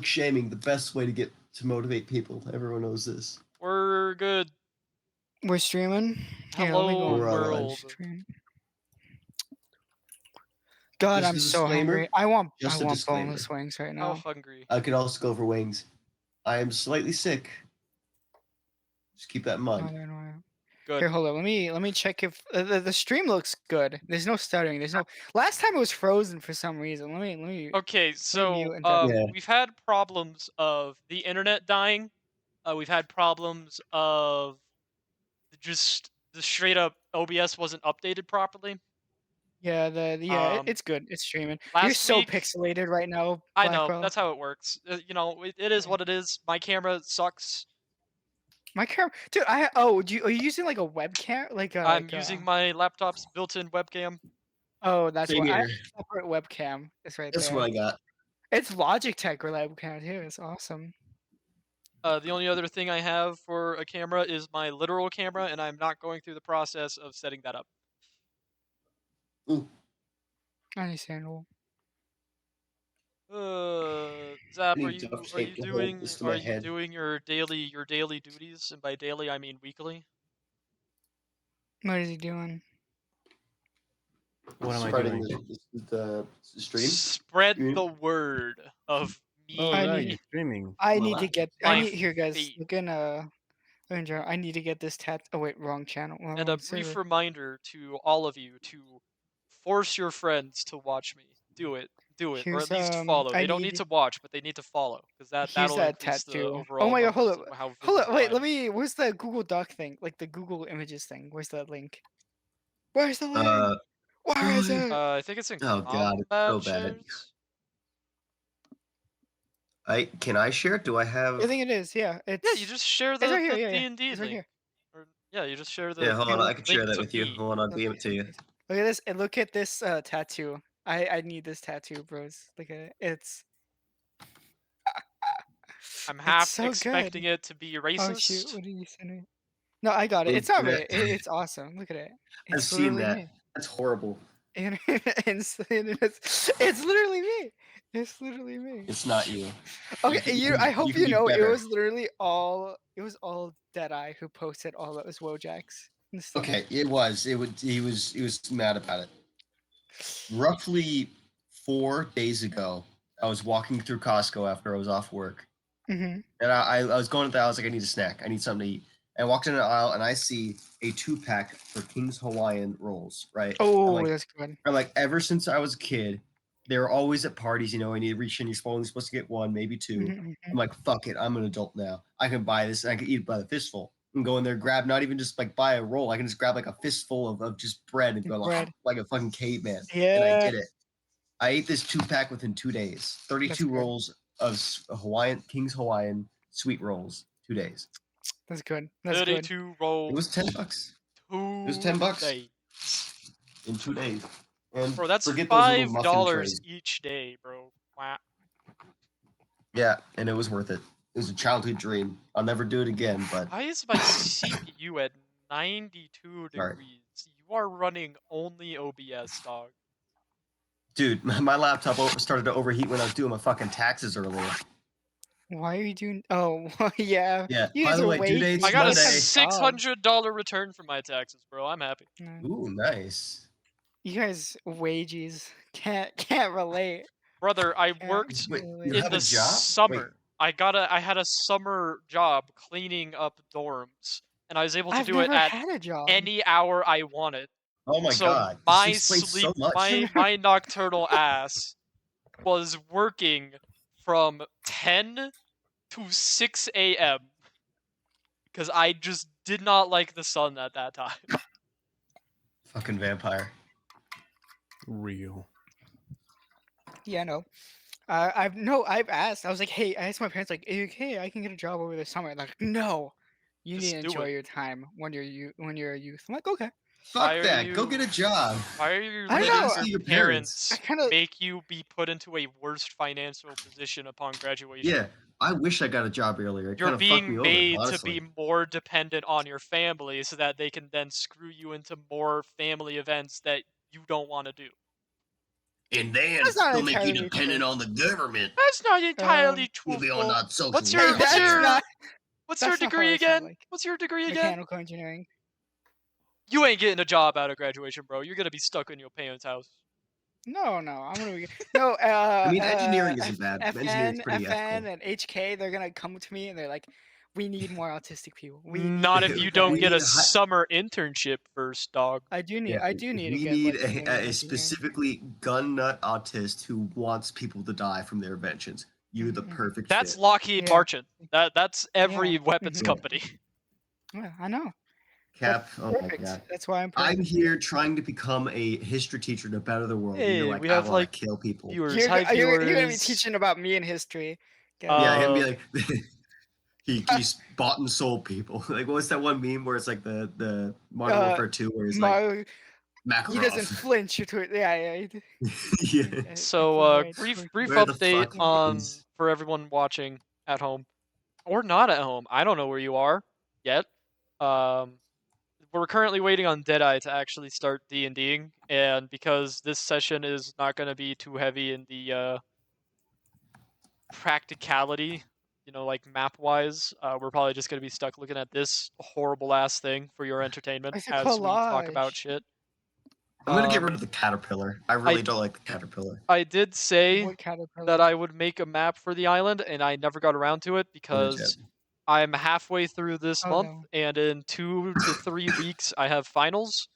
public shaming, the best way to motivate people. Everyone knows this. We're good. We're streaming. Here, let me go Hello, on world. stream. God, Just I'm a so disclaimer, hungry. I want just a disclaimer. boneless wings right How now. hungry? I could also go for wings. I am slightly sick. Just keep that in mind. Oh, no. Good. Here, hold on. Let me check if the stream looks good. There's no stuttering. There's no. Last time it was frozen for some reason. Let me. Okay, so mute and we've had problems of the internet dying. We've had problems of just the straight up OBS wasn't updated properly. Yeah, it's good. It's streaming. You're Last so week, pixelated right now, I know, Blackwell. that's how it works. You know, it is what it is. My camera sucks. My camera, dude. Are you using like a webcam? I'm using my laptop's built-in webcam. Oh, that's Same what I have here. a separate webcam. It's right That's there. what I got. It's Logitech webcam too. It's awesome. The only other thing I have for a camera is my literal camera, and I'm not going through the process of setting that up. Ooh. Understandable. Zap, I are need you duct tape to hold this to are my you head. doing your daily duties? And by daily I mean weekly. What is he doing? What am I Spreading doing? the stream. Spread the word of me. Oh, I right, need- you're streaming. I My need to laptop. get. My I need here, guys. fate. Look in I need to get this Oh wait, wrong channel. And a brief reminder to all of you to force your friends to watch me. Do it, or Here's, at least follow. I They don't need need- to watch, but they need to follow because Here's that'll that increase the tattoo. overall. Oh my god, hold numbers up. and how Hold up, visible wait, I am. where's the Google Doc thing? Like the Google Images thing. Where's that link? Where's the link? Where is it? I think it's in Oh god, it's combat so bad. shares. Can I share it? Do I have? I think it is. Yeah, it's. Yeah, you just share the It's right here. the Yeah, D&D it's right link. here. Or, yeah, you just share the Yeah, hold on. I can share link that to with you. me. Hold on, I'll DM it to you. Look at this, and look at this tattoo. I need this tattoo, bros. Look at it. It's. I'm It's half so expecting good. it to be racist. Oh shoot! What did you send me? No, I got it. It's not right. It's awesome. Look at it. I've It's seen literally that. me. That's horrible. And it's literally me. It's literally me. It's not you. Okay, I hope can you be know it better. was literally all Deadeye who posted all those Wojaks and stuff. Okay, it was. He was mad about it. Roughly 4 days ago, I was walking through Costco after I was off work, Mm-hmm. and I was going to the aisle. I was like, I need a snack. I need something to eat. And I walked in the aisle, and I see a 2-pack for King's Hawaiian rolls. Right. Oh, that's good. I'm like, ever since I was a kid, they were always at parties. You know, and you reach in, you're only supposed to get one, maybe 2. Mm-hmm. I'm like, fuck it. I'm an adult now. I can buy this, and I can eat it by the fistful. And go in there, grab not even just like buy a roll. I can just grab like a fistful of just bread and go Bread. like a fucking caveman. Yeah. And I did it. I ate this 2-pack within 2 days. 32 That's good. rolls of King's Hawaiian sweet rolls. 2 days. That's good. That's 32 good. rolls. It was $10. It was $10 in 2 days. And bro, that's forget those little muffin $5 trays. each day, bro. Wow. Yeah, and it was worth it. It was a childhood dream. I'll never do it again, but Why is my CPU at 92 Sorry. degrees? You are running only OBS, dog. dude, my laptop started to overheat when I was doing my fucking taxes earlier. Why are you doing? Oh, yeah. Yeah. You By guys the are way, due date's I got a Monday. $600 return for my taxes, bro. I'm happy. Ooh, nice. You guys wages can't relate. Brother, I Can't worked Wait, relate. you in have the a job? summer. I had a summer job cleaning up dorms, and I was able to I've do it never at had a job. any hour I wanted. Oh my So god. my This explains sleep, so much. my nocturnal ass was working from 10 to 6 a.m. because I just did not like the sun at that time. Fucking vampire. Real. Yeah, no. I've asked. I was like, hey, I asked my parents, like, hey, I can get a job over the summer. Like, no, you Just need to do enjoy it. your time when you're a youth. I'm like, okay. Why Fuck are that. Go you- get a job. Why are you I don't letting know. your your parents I kinda- make you be put into a worst financial position upon graduation? Yeah, I wish I got a job earlier. It You're kind of fucked me being over, made to honestly. be more dependent on your family so that they can then screw you into more family events that you don't want to do. And then That's not they'll make you entirely dependent true. on the government. That's not entirely You'll be on truthful. that social What's Hey, your media. that's not what's your that's not how degree it sound again? like. What's your degree again? Mechanical engineering. You ain't getting a job out of graduation, bro. You're gonna be stuck in your parents' house. No, I'm gonna be no. I mean, engineering isn't bad. Engineering's pretty FN, ethical. and HK. They're gonna come to me and they're like, "We need more autistic people. We Not need if you you don't We get need a a hi- summer internship first, dog. I do need. Yeah, I do need to we get need like people in a engineering. specifically gun nut autist who wants people to die from their inventions. You're the Mhm. perfect That's fit. Lockheed Yeah. Martin. That's every Yeah. weapons Mhm. company. Yeah, I know. Cap, That's oh my perfect. god. That's why I'm perfect. I'm here trying to become a history teacher to better the world. Hey, You're like, we I have, want like, to kill people. Viewers, You're, hi go- you're gonna be viewers. teaching about me in history. Get it? Yeah, him be Um, like, he's bought and sold people. Like, what's that one meme where it's like the Modern Warfare 2 where he's like, Mario, he doesn't Makarov. flinch to it. Yeah. Yeah. So, Alright, brief okay. Where the update fuck on is- for everyone watching at home or not at home. I don't know where you are yet. We're currently waiting on Deadeye to actually start D&Ding, and because this session is not going to be too heavy in the practicality, like map-wise, we're probably just going to be stuck looking at this horrible-ass thing for your entertainment It's a as we talk about collage. shit. I'm gonna get rid Um, of the caterpillar. I really don't like the caterpillar. I did say What caterpillar? that I would make a map for the island, and I never got around to it because I'm halfway through this Oh, month, no. and in 2 to 3 weeks I have finals,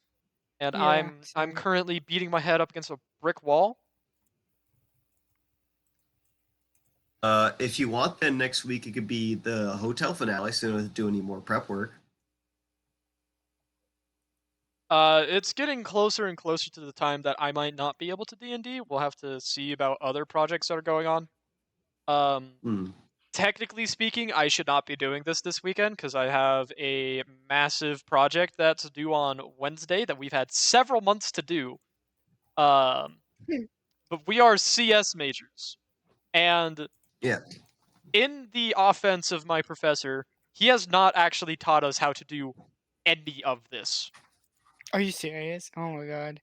and Yeah, I'm same. currently beating my head up against a brick wall. If you want, then next week it could be the hotel finale, so you don't have to do any more prep work. It's getting closer and closer to the time that I might not be able to D&D. We'll have to see about other projects that are going on. Technically speaking, I should not be doing this weekend because I have a massive project that's due on Wednesday that we've had several months to do. But we are CS majors, and Yeah. in the offense of my professor, he has not actually taught us how to do any of this. Are you serious? Oh my god.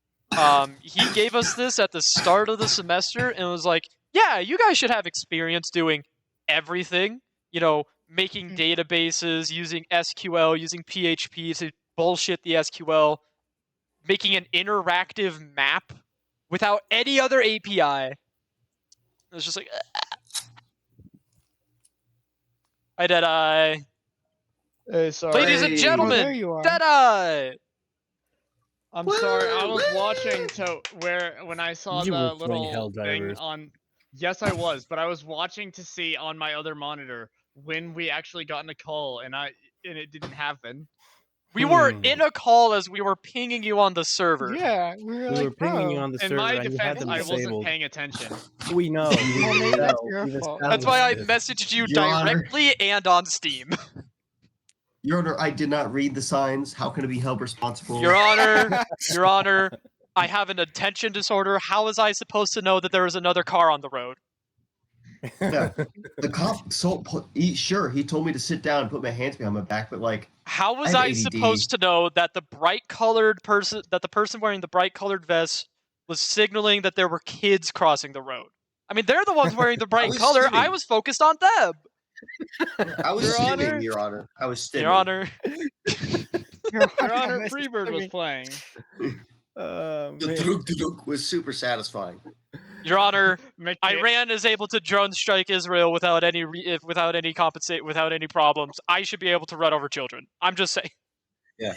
He gave us this at the start of the semester and was like, yeah, you guys should have experience doing everything, making databases, using SQL, using PHP to bullshit the SQL, making an interactive map without any other API. It was just like, hi, Deadeye. Hey, sorry. Ladies and Hey. Oh, there gentlemen, you are. Deadeye! I'm sorry. I was watching to when I saw You the were playing little thing Helldivers. on. Yes, I was, but I was watching to see on my other monitor when we actually got in a call, and it didn't happen. We were in a call as we were pinging you on the server. Yeah, we were We like, were pinging you bro. on the In server, my and you had defense, them I wasn't disabled. paying attention. We know. Well, maybe that's your We've fault. That's why I established this. messaged you Your Honor. directly and on Steam. Your Honor, I did not read the signs. How can I be held responsible? Your Honor, I have an attention disorder. How was I supposed to know that there was another car on the road? Yeah. The cop, sure, he told me to sit down and put my hands behind my back, but like, How was have I ADD. supposed to know that the person wearing the bright colored vest was signaling that there were kids crossing the road? I mean, they're the ones wearing the bright was color. I stimming. was focused on them. I was Your stimming, Honor? Your Honor. I was stimming. Your Honor. Your Your Honor, Mr. Freebird was Timmy. playing. The Man. dunk was super satisfying. Your Honor, McDa- Iran is able to drone strike Israel without any without any problems. I should be able to run over children. I'm just saying. Yeah.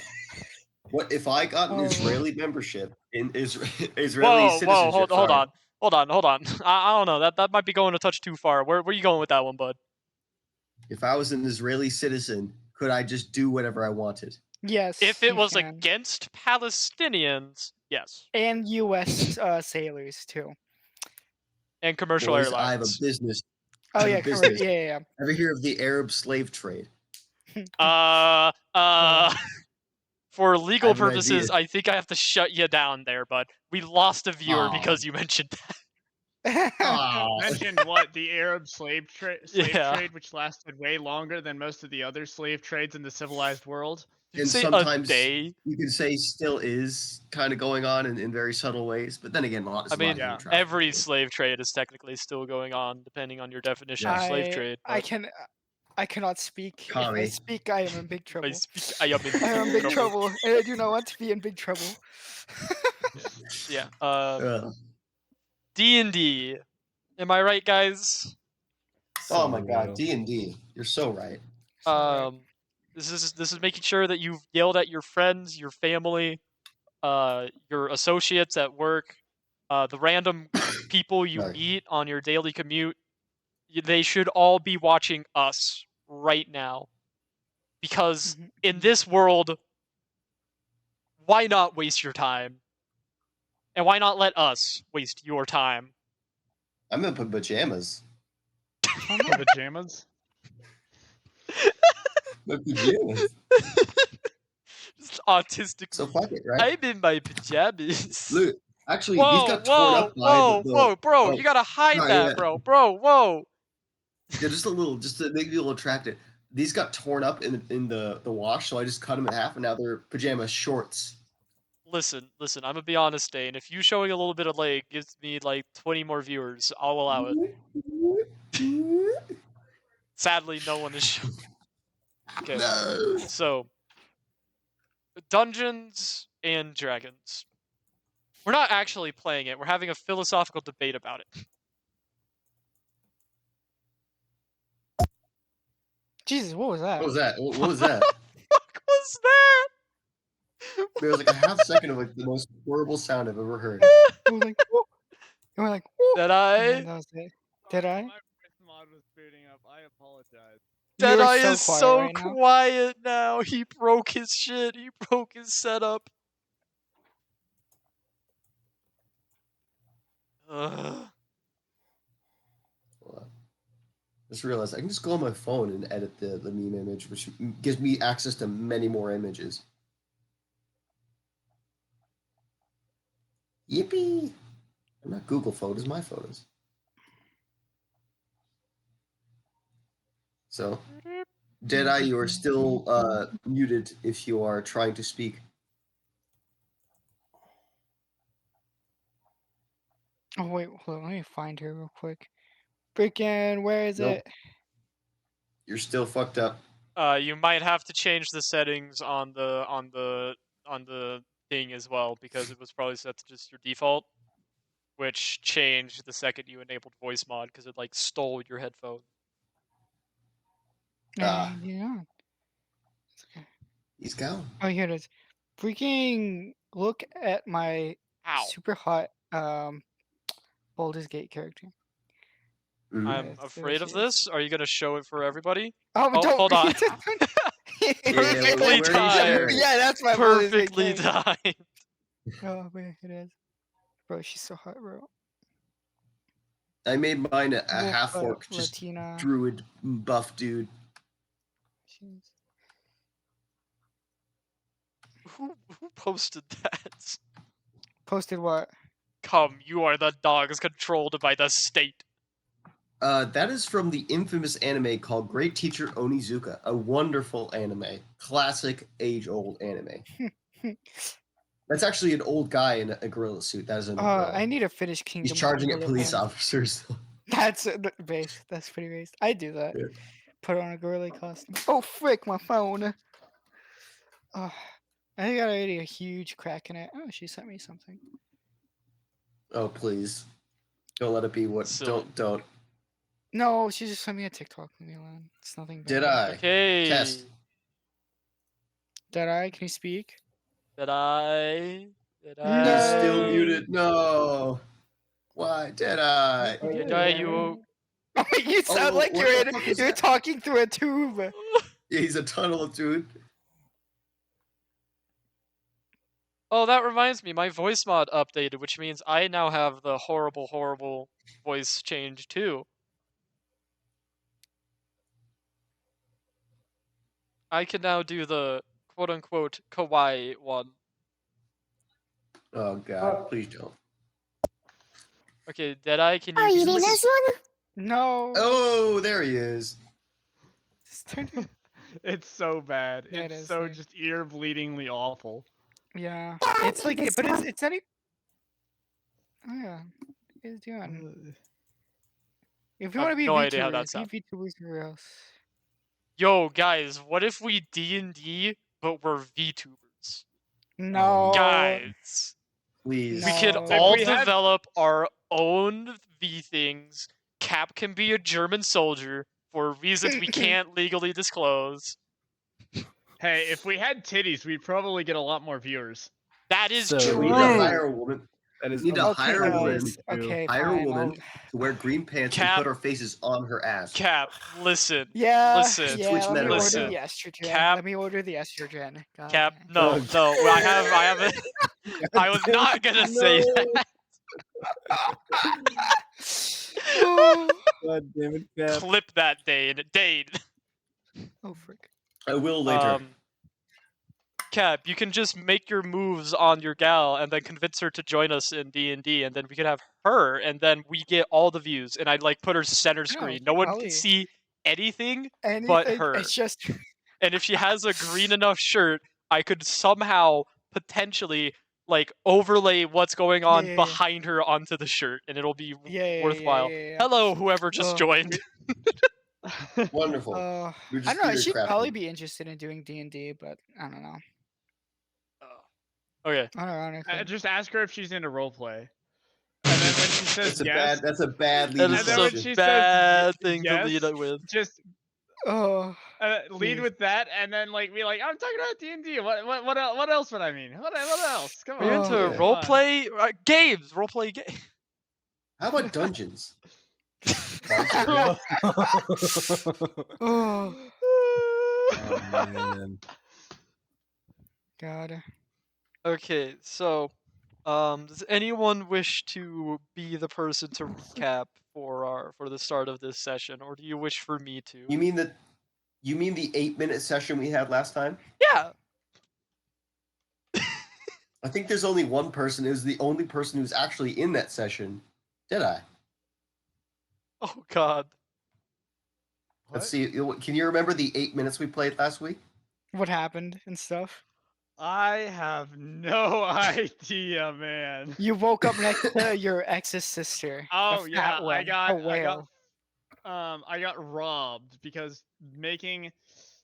What if I got an Oh. Israeli membership in Israeli Whoa, citizenship? hold sorry. on. I don't know. That might be going a touch too far. Where are you going with that one, bud? If I was an Israeli citizen, could I just do whatever I wanted? Yes. If it you was can. against Palestinians, yes. And U.S. Sailors too. And commercial Boys, I have a airlines. business. Oh I have a yeah, business. yeah. Ever hear of the Arab slave trade? For legal I have an purposes, idea. I think I have to shut you down there, bud. We lost a viewer Aw. because you mentioned that. Aw. Mentioned what the Arab slave Yeah. trade, which lasted way longer than most of the other slave trades in the civilized world. Did you And say a sometimes day? you could say still is kind of going on in very subtle ways. But then again, I there's a lot mean, of human Yeah. trafficking, every too. slave trade is technically still going on, depending on your definition of slave trade. I But I cannot speak. If I Kami. speak, I am in big if I trouble. speak, I am in I am in big trouble. trouble, and I do not want to be in big trouble. Yeah. Ugh. D&D. Am I right, guys? Oh my So god, real. D&D. You're so right. Um, this is making sure that you've yelled at your friends, your family, your associates at work, the random people you Sorry. meet on your daily commute. They should all be watching us right now, because Mhm. in this world, why not waste your time? And why not let us waste your time? I'm gonna put pajamas. Oh, For no. pajamas. My pajamas. Just autistic. So fuck it, right? I'm in my pajamas. Look, actually, these Whoa, got torn whoa, up by whoa, whoa, bro! oh, You gotta hide sorry, that, yeah. bro, whoa. Yeah, just a little, just to make people attractive. These got torn up in the wash, so I just cut them in half, and now they're pajama shorts. Listen. I'm gonna be honest, Dane. If you showing a little bit of leg gives me like 20 more viewers, I'll allow it. Sadly, no one is showing. Okay, No. so Dungeons and Dragons. We're not actually playing it. We're having a philosophical debate about it. Jesus, what was that? What was that? What was that? What was that? There was like a half second of like the most horrible sound I've ever heard. It was like, whoop. It went like, whoop. Did And I? then that was it. Did I? My voice mod was booting up. I apologize. You're Deadeye so is quiet so right now. quiet now. He broke his shit. He broke his setup. Ugh. Hold on. Just realized I can just go on my phone and edit the meme image, which gives me access to many more images. Yippee! They're not Google photos, my photos. So, Deadeye, you are still muted if you are trying to speak. Oh wait, hold on. Let me find her real quick. Freaking, where is Nope. it? You're still fucked up. You might have to change the settings on the thing as well, because it was probably set to just your default, which changed the second you enabled voice mod because it like stole your headphone. Ah. Yeah. He's gone. Oh, here it is. Freaking look at my Ow! super hot Baldur's Gate character. Mhm. I'm Yes, there afraid she of is. this. Are you gonna show it for everybody? Oh, Oh, don't hold on. Perfectly where are you timed. there? Yeah, that's my Baldur's Gate Perfectly character. timed. Oh, wait, it is. Bro, she's so hot, bro. I made mine a Wolf, half orc, just Latina. druid buff dude. She's... Who posted that? Posted what? Come, you are the dogs controlled by the state. That is from the infamous anime called Great Teacher Onizuka, a wonderful anime, classic age-old anime. That's actually an old guy in a gorilla suit. That is an I need to finish Kingdom. He's charging at Gorilla police Form. officers. That's base. That's pretty base. I do that. Yeah. Put on a gorilla costume. Oh frick, my phone. Oh, I got already a huge crack in it. Oh, she sent me something. Oh please, don't let it be what. Silly. Don't. No, she just sent me a TikTok. Leave me alone. It's nothing bad. Did I? Okay. Test. Did I? Can you speak? Did I? Did No. He's still I? muted. No. Why did I? Did I? You? You sound Oh, like what you're the fuck is you're that? talking through a tube. Yeah, he's a tunnel dude. Oh, that reminds me. My voice mod updated, which means I now have the horrible voice change too. I can now do the quote-unquote kawaii one. Oh god, please don't. Okay, Deadeye, can Are you you just eating this one? No. Oh, there he is. Just turn to- It's so bad. Yeah, it It's is, so yeah. just ear-bleedingly awful. Yeah. Dad, It's like, this but one. it's not even. Oh yeah. What are you doing? If you I want have to be no idea how that VTubers, sounds. be VTubers or else. Yo, guys, what if we D&D, but we're VTubers? No. Guys, Please. we could No. If all we had- develop our own V things. Cap can be a German soldier for reasons we can't legally disclose. Hey, if we had titties, we'd probably get a lot more viewers. That is So- Yeah, true. we need to hire a woman. That is We need to Okay, hire a woman. guys. Okay, Hire a fine. woman I'll... to wear green pants Cap- and put our faces on her ass. Cap, listen. Yeah. Listen. Yeah. Switch Let me meta right order now. the estrogen. Cap- Let me order the estrogen. God Cap, dang. no, Oh, no. I have a. I was not gonna say that. Oh, God damn it, Cap. Clip that, Dane. Dane. oh frick. I will later. Cap, you can just make your moves on your gal and then convince her to join us in D&D, and then we could have her, and then we get all the views. And I'd like put her center screen. No one can Ollie. see anything And but her. it's just And if she has a green enough shirt, I could somehow potentially like overlay what's going on Yeah. behind her onto the shirt, and it'll be yeah, worthwhile. Yeah. Hello, whoever just Oh. joined. Wonderful. We're I just don't know. theater She'd probably crafting. be interested in doing D&D, but I don't know. Okay. I don't know. Honestly. Just ask her if she's into roleplay. And then when she says That's a yes, bad. That's a bad That leading is And then when question. she a says bad thing to yes, lead it with. just Oh. lead Jeez. with that, and then like be like, I'm talking about D&D. What else would I mean? What else? Come Are you on. into yeah. come on. roleplay games? Roleplay games. How about dungeons? Oh. Oh, man. God. Okay, so, does anyone wish to be the person to recap for the start of this session, or do you wish for me to? You mean the 8-minute session we had last time? Yeah. I think there's only one person. It was the only person who's actually in that session. Did I? Oh God. Let's see. Can you remember the 8 minutes we played last week? What happened and stuff? I have no idea, man. You woke up next to your ex's sister. Oh a yeah, fat one, I a got whale. I got robbed because making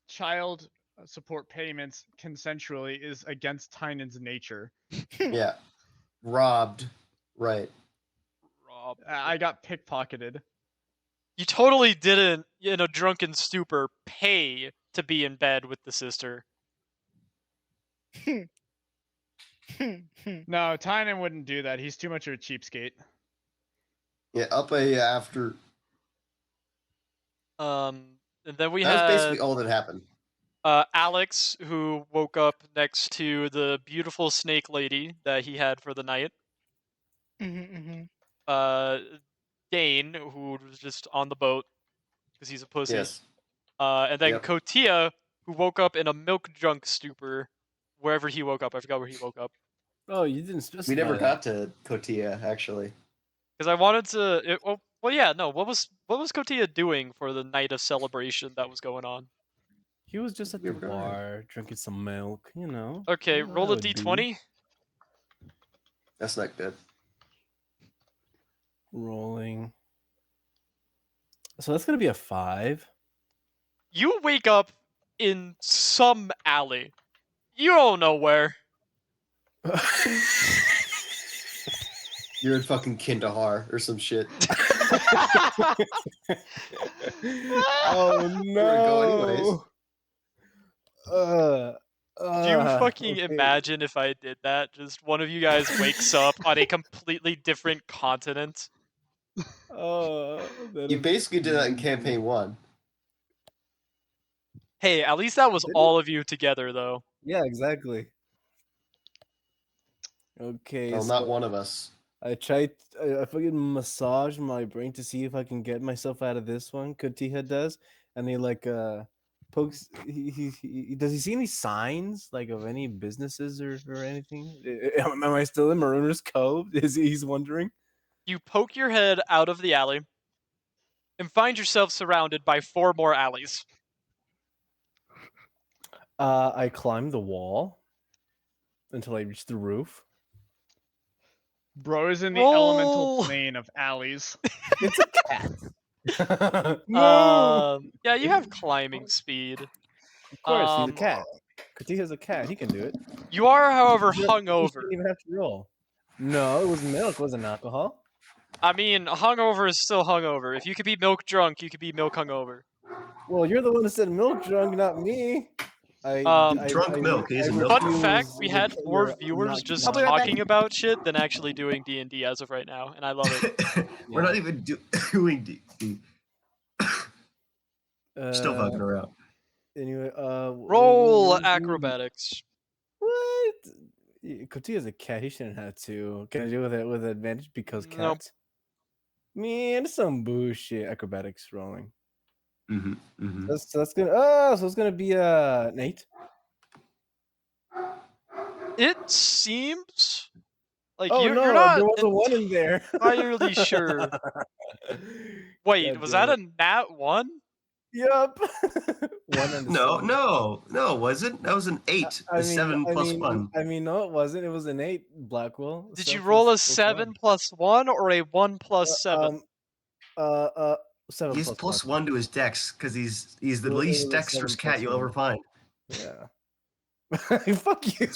child support payments consensually is against Tynan's nature. Yeah. Robbed. Right. Rob. I got pickpocketed. You totally didn't, in a drunken stupor, pay to be in bed with the sister. No, Tynan wouldn't do that. He's too much of a cheapskate. Yeah. Up a after. And then we That was had basically all that happened. Alex, who woke up next to the beautiful snake lady that he had for the night. Dane, who was just on the boat because he's a pussy. Yes. And then Yep. Kotia, who woke up in a milk drunk stupor wherever he woke up. I forgot where he woke up. Oh, you didn't specify We never that. got to Kotia actually. Because I wanted to. Well, yeah, no. What was Kotia doing for the night of celebration that was going on? He was just at We the were gonna- bar, drinking some milk, you know. Okay, You know roll how a it be. d20. That's not good. Rolling. So that's gonna be a 5. You wake up in some alley. You don't know where. You're in fucking Kandahar or some shit. Oh Where to go anyways? no! Do you fucking okay. imagine if I did that? Just one of you guys wakes up on a completely different continent. That You is basically did that in crazy. campaign 1. Hey, at least that was Didn't all of you together, though. Yeah, exactly. Okay, Well, so not one of us. I fucking massage my brain to see if I can get myself out of this one. Kutiha does, and he like pokes. Does he see any signs like of any businesses or anything? Am I still in Marooners Cove? He's wondering. You poke your head out of the alley and find yourself surrounded by 4 more alleys. I climb the wall until I reach the roof. Bro is in the Roll. elemental plane of alleys. It's a cat. No. Yeah, you have climbing speed. Of course, he's a Um, cat. Katiha's a cat. He can do it. You are, however, You hungover. shouldn't even have to roll. No, it was milk. It wasn't alcohol. I mean, hungover is still hungover. If you could be milk drunk, you could be milk hungover. Well, you're the one that said milk drunk, not me. Drunk milk, he's a milk Fun drunk. fact: we refuse had more your viewers just I'll be right back. talking about shit than actually doing D&D as of right now, and I love it. We're not even doing D. Still Uh, fucking around. anyway, Roll acrobatics. What? Katiha's a cat. He shouldn't have to. Can I do it with advantage because cat? Nope. Man, it's some bullshit. Acrobatics rolling. Mm-hmm. That's gonna. Oh, so it's gonna be an 8. It seems like Oh you're no, not there was a 1 in there. entirely sure. Wait, God was damn that it. a nat 1? Yup. 1 and a 7. No, it wasn't. That was an 8. I A mean, 7 plus 1. I mean, no, it wasn't. It was an 8. Blackwell. Did so you roll a plus 7 1. plus 1 or a 1 plus 7? 7 He's plus plus 1. 1 to his dex because he's the It was least a dexterous 7 cat plus you'll 1. ever find. Yeah. Fuck you.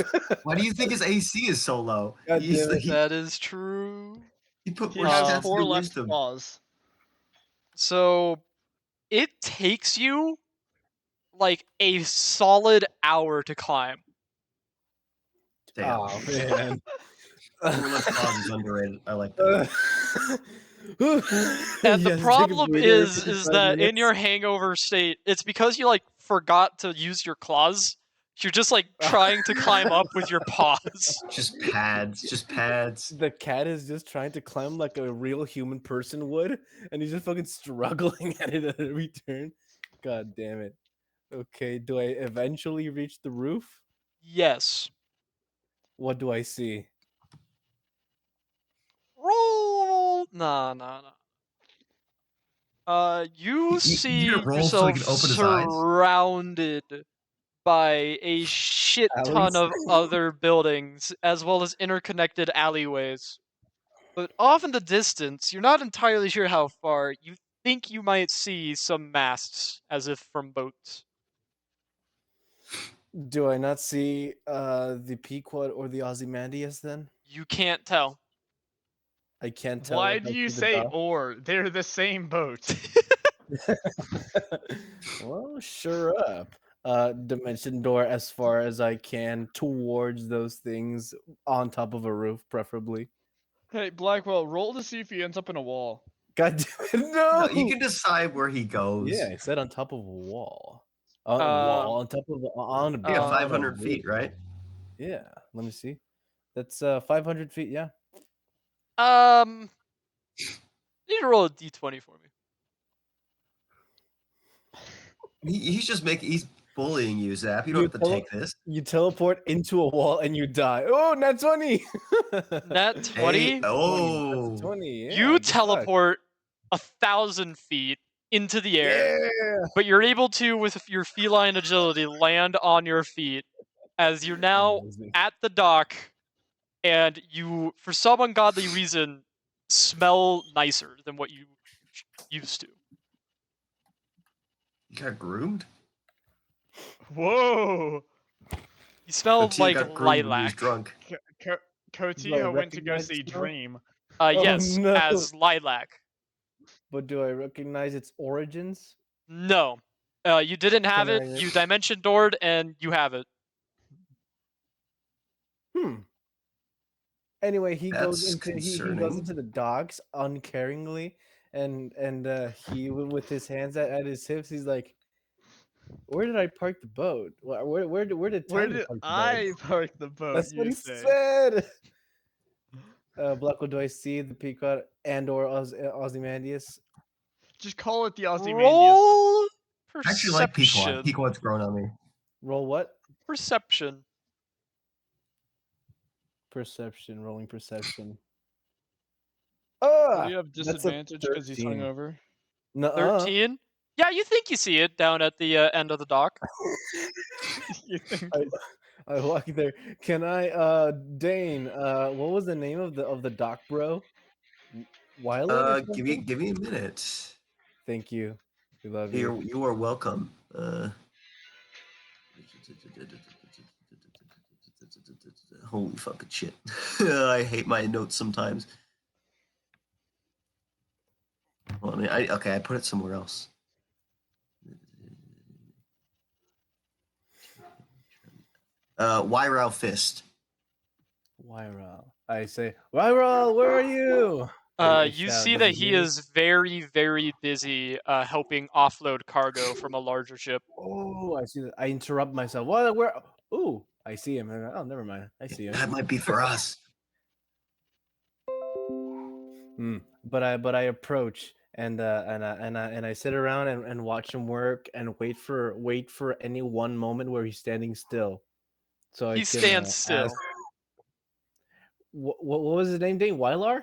Why do you think his AC is so low? God damn it. That is true. He put He more has stats 4 than left wisdom. claws. So it takes you like a solid hour to climb. Damn. Oh man. 4 left claws is underrated. I like that. And the Yes, take a problem breather, is 55 that in minutes. your hangover state, it's because you like forgot to use your claws. You're just like trying to climb up with your paws. Just pads. The cat is just trying to climb like a real human person would, and he's just fucking struggling at it at every turn. God damn it. Okay, do I eventually reach the roof? Yes. What do I see? Roll. Nah. You see You gonna roll so he yourself can open his eyes? surrounded by a shit ton Alleys? of other buildings, as well as interconnected alleyways. But off in the distance, you're not entirely sure how far, you think you might see some masts, as if from boats. Do I not see the Pequod or the Ozymandias then? You can't tell. I can't tell. Why if do I you see the say dock. or? They're the same boat. Well, sure up. Dimension door as far as I can towards those things on top of a roof, preferably. Hey, Blackwell, roll to see if he ends up in a wall. God damn it, no! No, you can decide where he goes. Yeah, I said on top of a wall. On a wall, on top of on a Yeah, on a 500 roof. feet, right? Yeah, let me see. That's 500 feet. Yeah. You need to roll a d20 for me. He's bullying you, Zap. You don't have to take this. You teleport into a wall and you die. Oh, nat 20. Nat 20? Hey, oh. That's 20. Yeah, You good fuck. teleport 1,000 feet into the air, Yeah. but you're able to, with your feline agility, land on your feet as you're now Amazing. at the dock, and you, for some ungodly reason, smell nicer than what you used to. You got groomed? Whoa! You smell Kotia like got groomed when he was lilac. drunk. Kotia went to go recognize see the smell? Dream. Yes, no. as lilac. But do I recognize its origins? No. You didn't have Can it, I- you dimension doored, and you have it. Anyway, he That's goes into he goes concerning. into the docks uncaringly, and he with his hands at his hips, he's like, "Where did I park the boat? Where did Where Tiny did park the I boat?" park the boat? That's what you he say? said. Blackwell, do I see the Pequod and or Ozymandias? Just call it the Ozymandias. Roll I actually like perception. Pequod. Pequod's grown on me. Roll what? Perception. Perception. Rolling perception. Oh, What do you have That's a disadvantage because he's 13. hungover? Nuh-uh. 13? Yeah, you think you see it down at the end of the dock. You think? I walk there. Can I, Dane? What was the name of the doc bro? Wyland or something? Give me a minute. Thank you. We love you. You are welcome. Holy fucking shit! I hate my notes sometimes. Well, I mean, I put it somewhere else. Wyrow Fist. Wyral. I say, Wyral, where are you? I You shout. see Does that he he hear me? is very, very busy helping offload cargo from a larger ship. Oh, I see that. I interrupt myself. What? Where? Ooh, I see him. Oh, never mind. I see him. That might be for us. But I approach and I sit around and watch him work and wait for any one moment where he's standing still, so I He can stands ask. still. What was his name? Dane Wylar?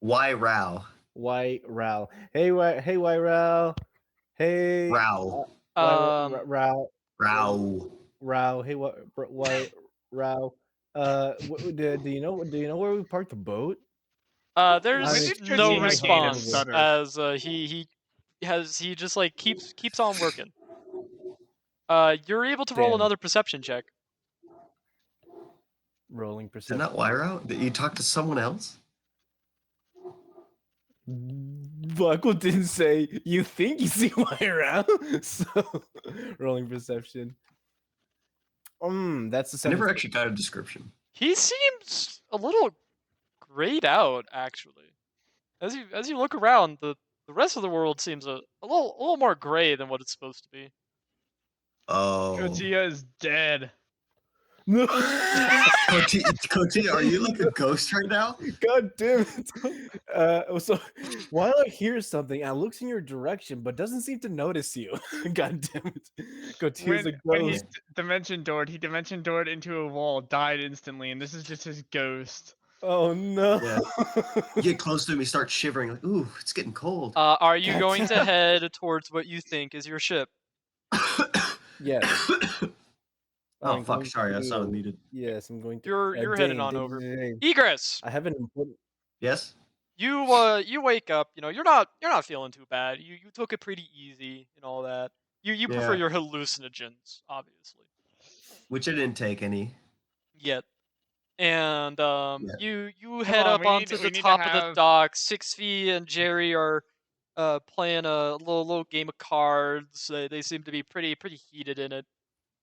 Wyrow. Wyral. Hey Wyral. Hey Row. Um, Rao. Row. Rao. Hey why Rao. Do you know where we parked the boat? When there's did no Kotia gain a response stutter? as he just like keeps on working. You're able to roll Damn. another perception check. Rolling Is it not perception. Wyrow? Did you talk to someone else? Buckle didn't say you think you see Wyra. So rolling perception. That's the I never 17. actually got a description. He seems a little grayed out, actually. As you look around, the rest of the world seems a little more gray than what it's supposed to be. Oh. Kotia is dead. No. Cotia, are you like a ghost right now? God damn it. So Wyla hears something and looks in your direction but doesn't seem to notice you. God damn it. Gotia's a When he ghost. dimension doored into a wall, died instantly, and this is just his ghost. Oh no. Yeah. You get close to him, you start shivering, like, ooh, it's getting cold. Are you God going to damn. head towards what you think is your ship? Yes. Oh I'm fuck, going sorry, I sounded to. muted. Yes, I'm going to. You're headed on Dane, over. Dane. Egress, I have an important. Yes? you wake up. You know you're not feeling too bad. You took it pretty easy and all that. You prefer Yeah. your hallucinogens, obviously. Which I didn't take any. Yet. And Yeah. you Come head on, up onto we the need to top of the have. dock. 6V and Jerry are playing a little game of cards. They seem to be pretty heated in it.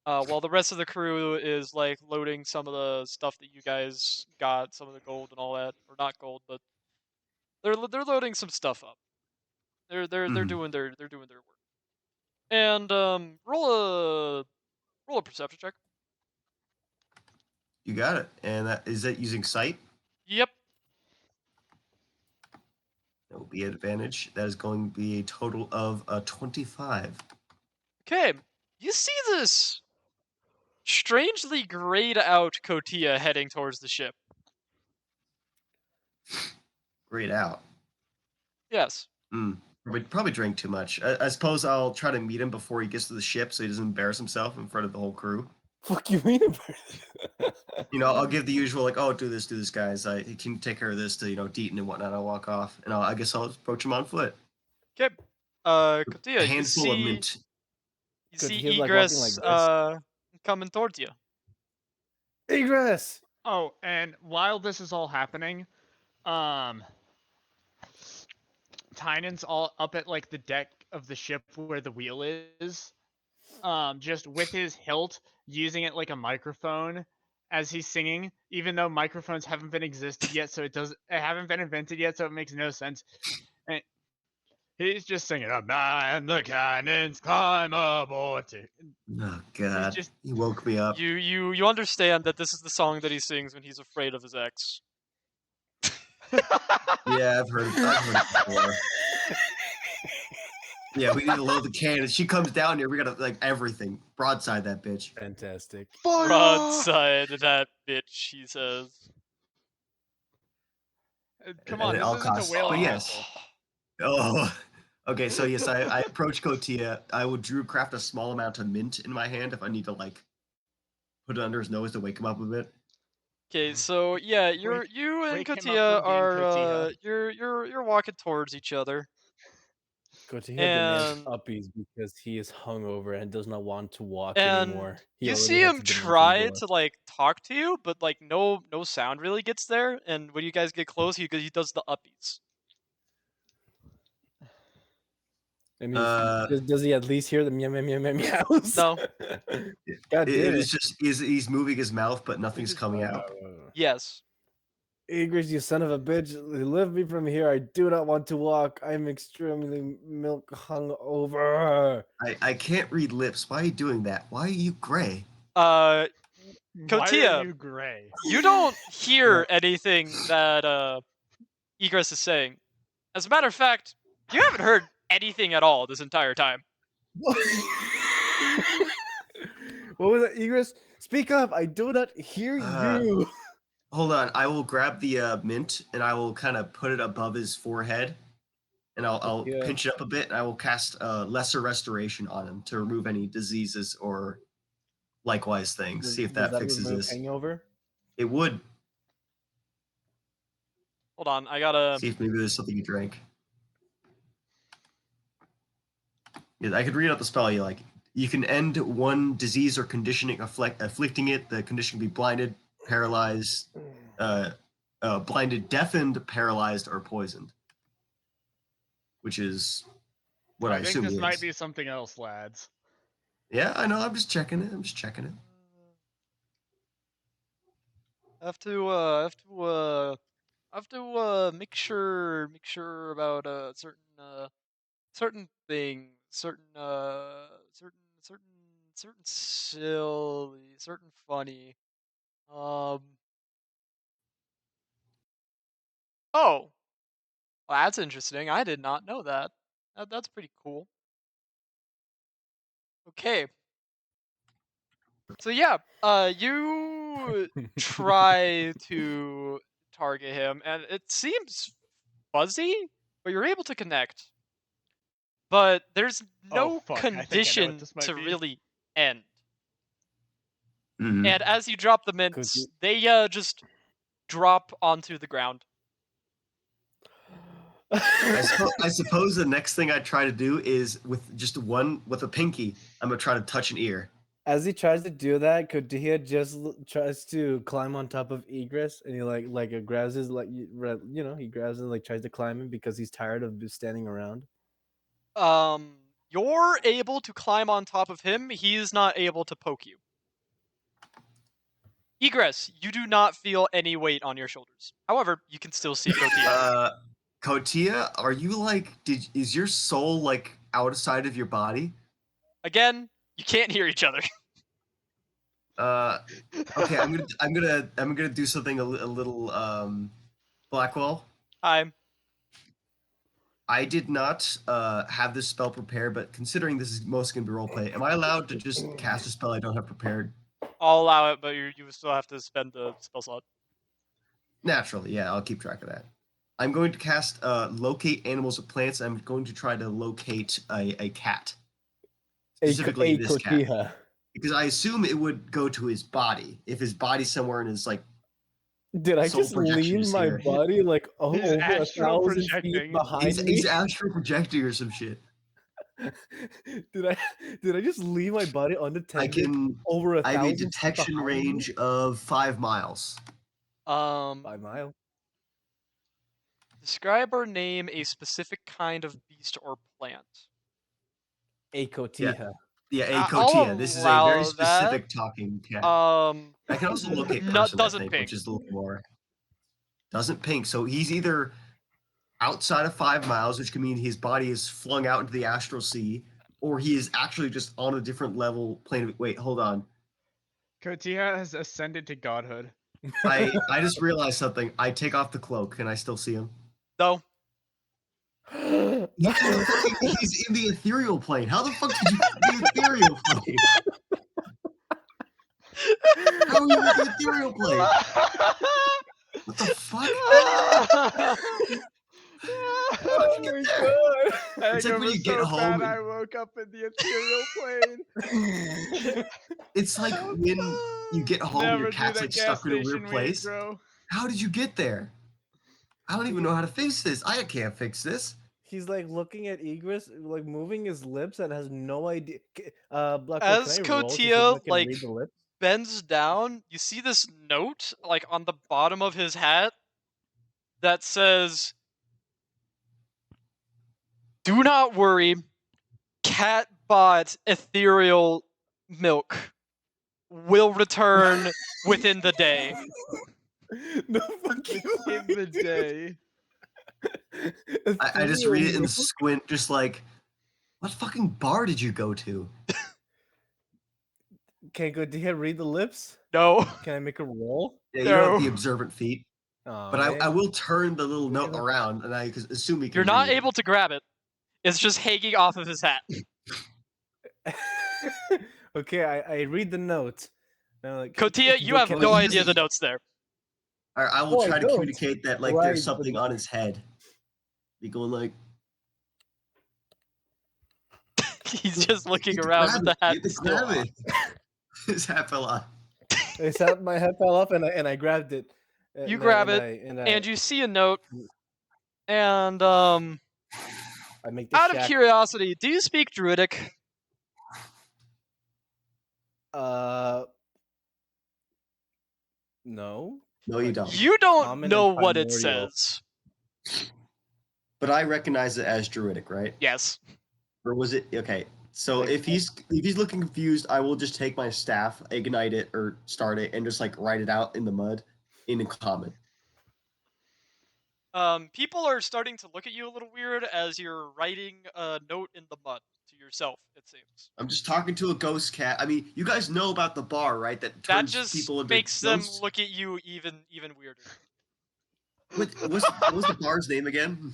While the rest of the crew is like loading some of the stuff that you guys got, some of the gold and all that, or not gold, but they're loading some stuff up. They're Mhm. doing their work. And roll a perception check. You got it. And is that using sight? Yep. That will be an advantage. That is going to be a total of 25. Okay. You see this strangely grayed out Kotia heading towards the ship. Grayed out. Yes. Probably drank too much. I suppose I'll try to meet him before he gets to the ship so he doesn't embarrass himself in front of the whole crew. Fuck you mean? You know, I'll give the usual, like, oh, do this, guys. He can take care of this to, Deaton and whatnot. I'll walk off. And I guess I'll approach him on foot. Okay. A Kotia, handful of mint. you Good, see he was, like, walking Egress like this. coming towards you. Egress. Oh, and while this is all happening, Tynan's all up at like the deck of the ship where the wheel is, just with his hilt, using it like a microphone as he's singing, even though microphones haven't been existed yet, so it haven't been invented yet, so it makes no sense. And he's just singing, "A man, the cannons climb aboard." Oh, God. just- He woke me up. You understand that this is the song that he sings when he's afraid of his ex. Yeah, I've heard it before. Yeah, we need to load the cannon. She comes down here. We gotta, like, everything. Broadside that bitch. Fantastic. Broadside that bitch, he says. Come And on, at this all isn't a costs. whaling But yes. vessel. Oh, okay. So yes, I approach Kotia. I would Drew craft a small amount of mint in my hand if I need to like put it under his nose to wake him up a bit. Okay, so yeah, Wake- you and wake him up Katia from being are Kotia. you're walking towards each other, Kotiha demands and uppies because he is hungover and does not want to walk and anymore. He you already see has him a dimension try door. to like talk to you, but like no sound really gets there. And when you guys get close, he does the uppies. And Uh, does he at least hear the meow meow meow meow meows? No. God damn it it. is just he's moving his mouth, but nothing's coming out. Yes. Igris, you son of a bitch, lift me from here. I do not want to walk. I'm extremely milk hungover. I can't read lips. Why are you doing that? Why are you gray? Why are Kotia, you gray? you don't hear anything that Egress is saying. As a matter of fact, you haven't heard anything at all this entire time. What was that, Igris? Speak up. I do not hear you. Hold on. I will grab the mint and I will kind of put it above his forehead, and I'll Yeah. pinch it up a bit. And I will cast lesser restoration on him to remove any diseases or likewise things. See if Does that fixes remove this. hangover? It would. Hold on, I gotta. See if maybe there's something you drank. Yeah, I could read out the spell you like. You can end one disease or conditioning afflicting it. The condition can be blinded, paralyzed, blinded, deafened, paralyzed, or poisoned. Which is what I think assume this he might is. be something else, lads. Yeah, I know. I'm just checking it. I have to make sure about certain thing, certain silly, certain funny. Oh, well, that's interesting. I did not know that. That's pretty cool. Okay. So yeah, you try to target him, and it seems fuzzy, but you're able to connect. But there's Oh no fuck! I think I know what condition this might to be. really end. Mhm. And as you drop the Could mints, you- they just drop onto the ground. I suppose the next thing I try to do is with a pinky. I'm gonna try to touch an ear. As he tries to do that, Kotia just tries to climb on top of Egress, and he grabs his he grabs and tries to climb him because he's tired of just standing around. You're able to climb on top of him. He's not able to poke you. Egress, you do not feel any weight on your shoulders. However, you can still see Kotia. Kotia, are you is your soul outside of your body? Again, you can't hear each other. Okay, I'm gonna do something a little Blackwell. Hi. I did not have this spell prepared, but considering this is mostly gonna be roleplay, am I allowed to just cast a spell I don't have prepared? I'll allow it, but you still have to spend the spell slot. Naturally, yeah, I'll keep track of that. I'm going to cast locate animals or plants. I'm going to try to locate a cat. Specifically this cat. Kotia. Because I assume it would go to his body. If his body's somewhere in his Did I soul just projection leave is my here. body He's over astral 1,000 feet projecting. behind me? He's astral projecting or some shit. Did I just leave my body unattended over I have a 1,000 feet detection behind me? range of 5 miles. 5 miles. Describe or name a specific kind of beast or plant. A Kotia. Yeah, a I'll Kotia. This is a very allow specific talking cat. I can also locate no, person, I doesn't think, ping. which is a little more. Doesn't ping. So he's either outside of 5 miles, which can mean his body is flung out into the astral sea, or he is actually just on a different level plane of. Wait, hold on. Kotia has ascended to godhood. I just realized something. I take off the cloak. Can I still see him? No. He's in the ethereal plane. How the fuck did you get the ethereal plane? How are you in the ethereal plane? What the fuck? Oh my god! It's like Hangover when you get so home bad and- I woke up in the ethereal plane. It's like when you get home and your Never do cat's that like gas stuck in a weird station weed, place. bro. How did you get there? I don't even know how to fix this. I can't fix this. He's like looking at Egress, like moving his lips, and has no idea. Blackwell, can As I roll to see if I Cotia can like read the lips? bends down, you see this note like on the bottom of his hat that says, "Do not worry, cat bought ethereal milk. Will return within the day." No, fuck you. In the day. I just read it and Ethereal squint, just like, what fucking bar did you go to? Okay, good. Did he read the lips? No. Can I make a roll? Yeah, you don't have No. the observant feet, Aw, but I man. will turn the little note Yeah. around, and I assume he can You're not read. able to grab it. It's just hanging off of his hat. Okay, I read the note. And I'm like, Cotia, you "Good, have can no I- idea the note's there. I will Oh, I try to don't. communicate that like Right, there's but- something on his head. Be going like, He's just looking "Get to around grab with the it, hat get to still grab on. it." His hat fell off. My head fell off, and I grabbed it. You And grab I, it, and I, and you see a note. And I make the out of shack. curiosity, do you speak Druidic? No. No, you don't. You don't Common know and what it primordial. says. But I recognize it as druidic, right? Yes. Or was it okay? So Like- if he's looking confused, I will just take my staff, ignite it, or start it, and just like write it out in the mud in common. People are starting to look at you a little weird as you're writing a note in the mud to yourself, it seems. I'm just talking to a ghost cat. I mean, you guys know about the bar, right? That That turns just people into makes them ghosts. look at you even weirder. What was the bar's name again?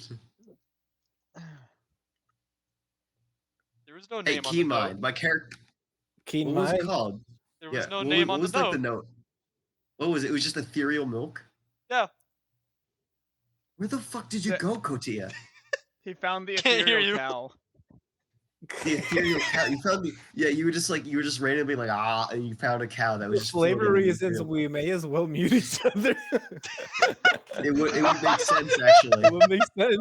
There was no Hey, name on the Keen note. Mind. My character. Keen What was it mind. called? There was Yeah. no what name what on was the like note. the note? What was it? It was just ethereal milk. Yeah. Where the fuck did you The- go, Kotia? He found the Can't hear ethereal you. cow. The ethereal cow. You found the yeah. You were just randomly like and you found a cow that was For just flavor floating in the reasons, ethereal- we may as well mute each other. It would make sense actually. It would make sense.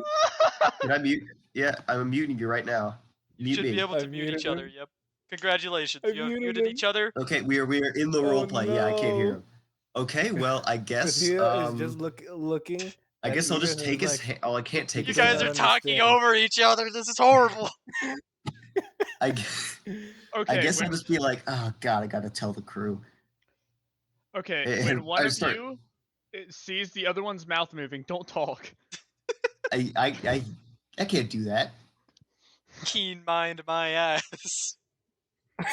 Can I mute? Yeah, I'm muting you right now. You Mute should me. be able to I've mute each muted other. him. Yep. Congratulations. I've You have muted muted him. each other. Okay, we are in the Oh, role play. Yeah, I can't hear no. him. Okay, well, I guess Katia is just looking. I and guess I'll just Egress is take his. like, Oh, I can't take You his guys hand. are don't talking understand. over each other. This is horrible. I guess, Okay, I guess when, I'll just be like, oh god, I gotta tell the crew. okay, and when I one of start- you sees the other one's mouth moving, don't talk. I can't do that. Keen mind my ass.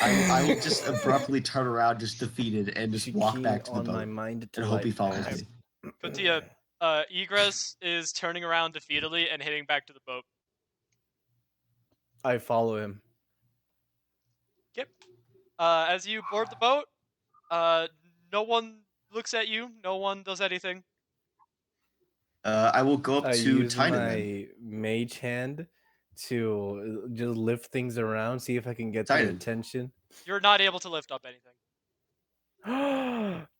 I will just abruptly turn around, just defeated, and just She walk keen back to the on my boat mind to and hope he light follows Okay. me. Kotia, Egress is turning around defeatedly and heading back to the boat. I follow him. Yep. As you board the boat, no one looks at you. No one does anything. I will go up I to use Tynan. my mage hand to just lift things around, see if I can get their Titan. attention. You're not able to lift up anything.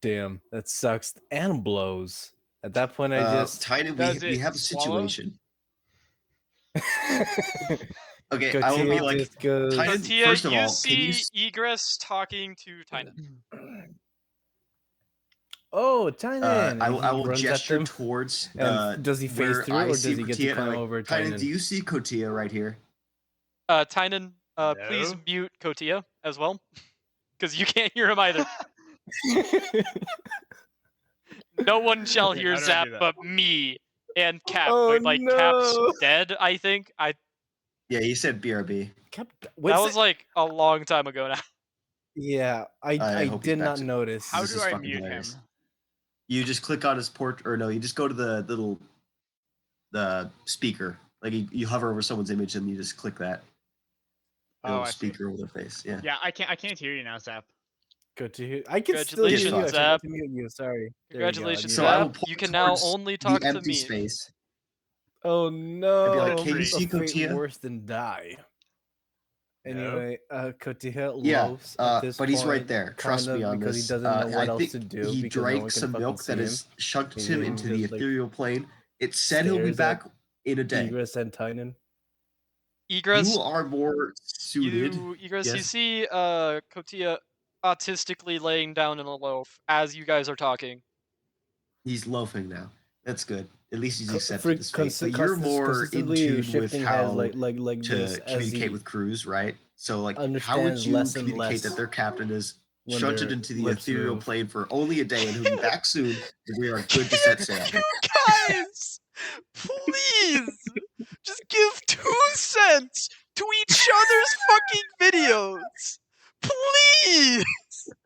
Damn, that sucks. And blows. At that point, I just. Tynan, Does we it have a swallow? situation. Okay, I will be Katia like, just goes. Titan, Kotia, first of you all, can you see Egress talking to Tynan. Oh, Tynan! I and will, he I will runs at gesture them. towards. And does he phase where through, I or does see he get Kotia, to and I'm climb like, over Tynan, Tynan? do you see Kotia right here? Tynan, please No. mute Kotia as well, because you can't hear him either. No one shall Wait, hear how do I Zap do that? but me and Cap. Oh, But like Cap's no. dead, I think. Yeah, he said BRB. That was like a long time ago now. Yeah, I I hope he's did back not soon. notice. How This do is I fucking mute hilarious. him? You just click on his port, or no, you just go to the little speaker. Like you hover over someone's image and you just click that Oh, little I see. speaker over their face. Yeah. Yeah, I can't hear you now, Zap. Good to hear. I can still hear you. I Congratulations, forgot Zap. to mute you. Sorry. There we go. I Congratulations, So muted I you. will Zap. point You can now towards only the talk to empty me. space. Oh no! I'd be like, "Can you A see fate Kotia? worse than die. No. Anyway, Kotiha Yeah, loafs at this but point. he's right there. Trust kind me of on because he this. doesn't know what I else think to do he because no drank one can some fucking milk see that him. has shucked He him into the just, like, ethereal plane. It said he'll be stares at back in a day. Egress and Tynan. Egress, You are more suited. you Yes. see Kotia autistically laying down in a loaf as you guys are talking. He's loafing now. That's good. At least he's Co- accepted this fate. But you're more in consistently tune with shifting heads how like this to as communicate he with crews, right? So, like, how would understands you less and communicate less that their captain is when shunted their into the lips ethereal move. plane for only a day and he'll be back soon, and we are good to Can set sail? you guys, please, just give 2 cents to each other's fucking videos? Please!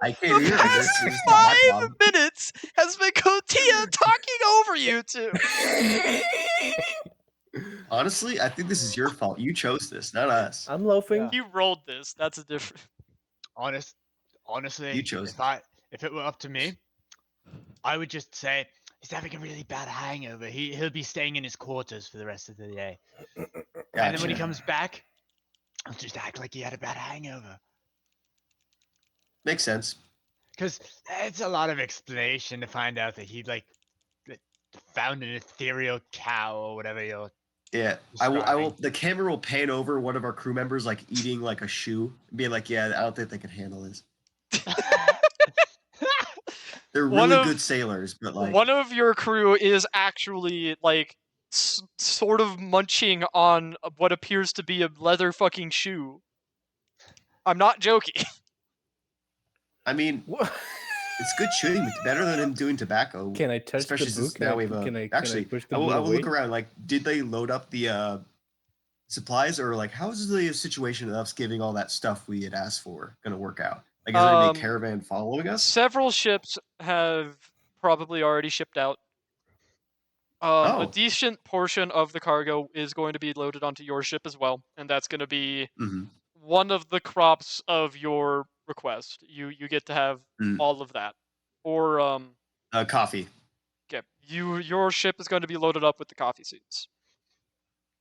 I can't The hear. I guess past it's not my 5 problem. minutes has been Kotia talking over you two. Honestly, I think this is your fault. You chose this, not us. I'm loafing. Yeah. You rolled this. That's a different. Honestly, You chose if it were up to me, I would just say he's having a really bad hangover. He'll be staying in his quarters for the rest of the day. And then when he Gotcha. comes back, I'll just act like he had a bad hangover. Makes sense. Because it's a lot of explanation to find out that he found an ethereal cow or whatever you're Yeah, I will. describing. The camera will pan over one of our crew members, like eating like a shoe, and being like, "Yeah, I don't think they can handle this. They're One really of- good sailors, but like, One of your crew is actually like sort of munching on what appears to be a leather fucking shoe. I'm not joking. I mean, What? it's good shooting. It's better than him doing tobacco. Can I touch Especially the since boot? now we have a. Can I Actually, push the I boot will away? look around. Like, did they load up the supplies, or like, how is the situation of us giving all that stuff we had asked for going to work out? Like, is there gonna be a caravan following us? Several ships have probably already shipped out. A Oh. decent portion of the cargo is going to be loaded onto your ship as well, and that's going to be Mm-hmm. one of the crops of your request. You get to have all of that, or Coffee. okay, your ship is going to be loaded up with the coffee seeds.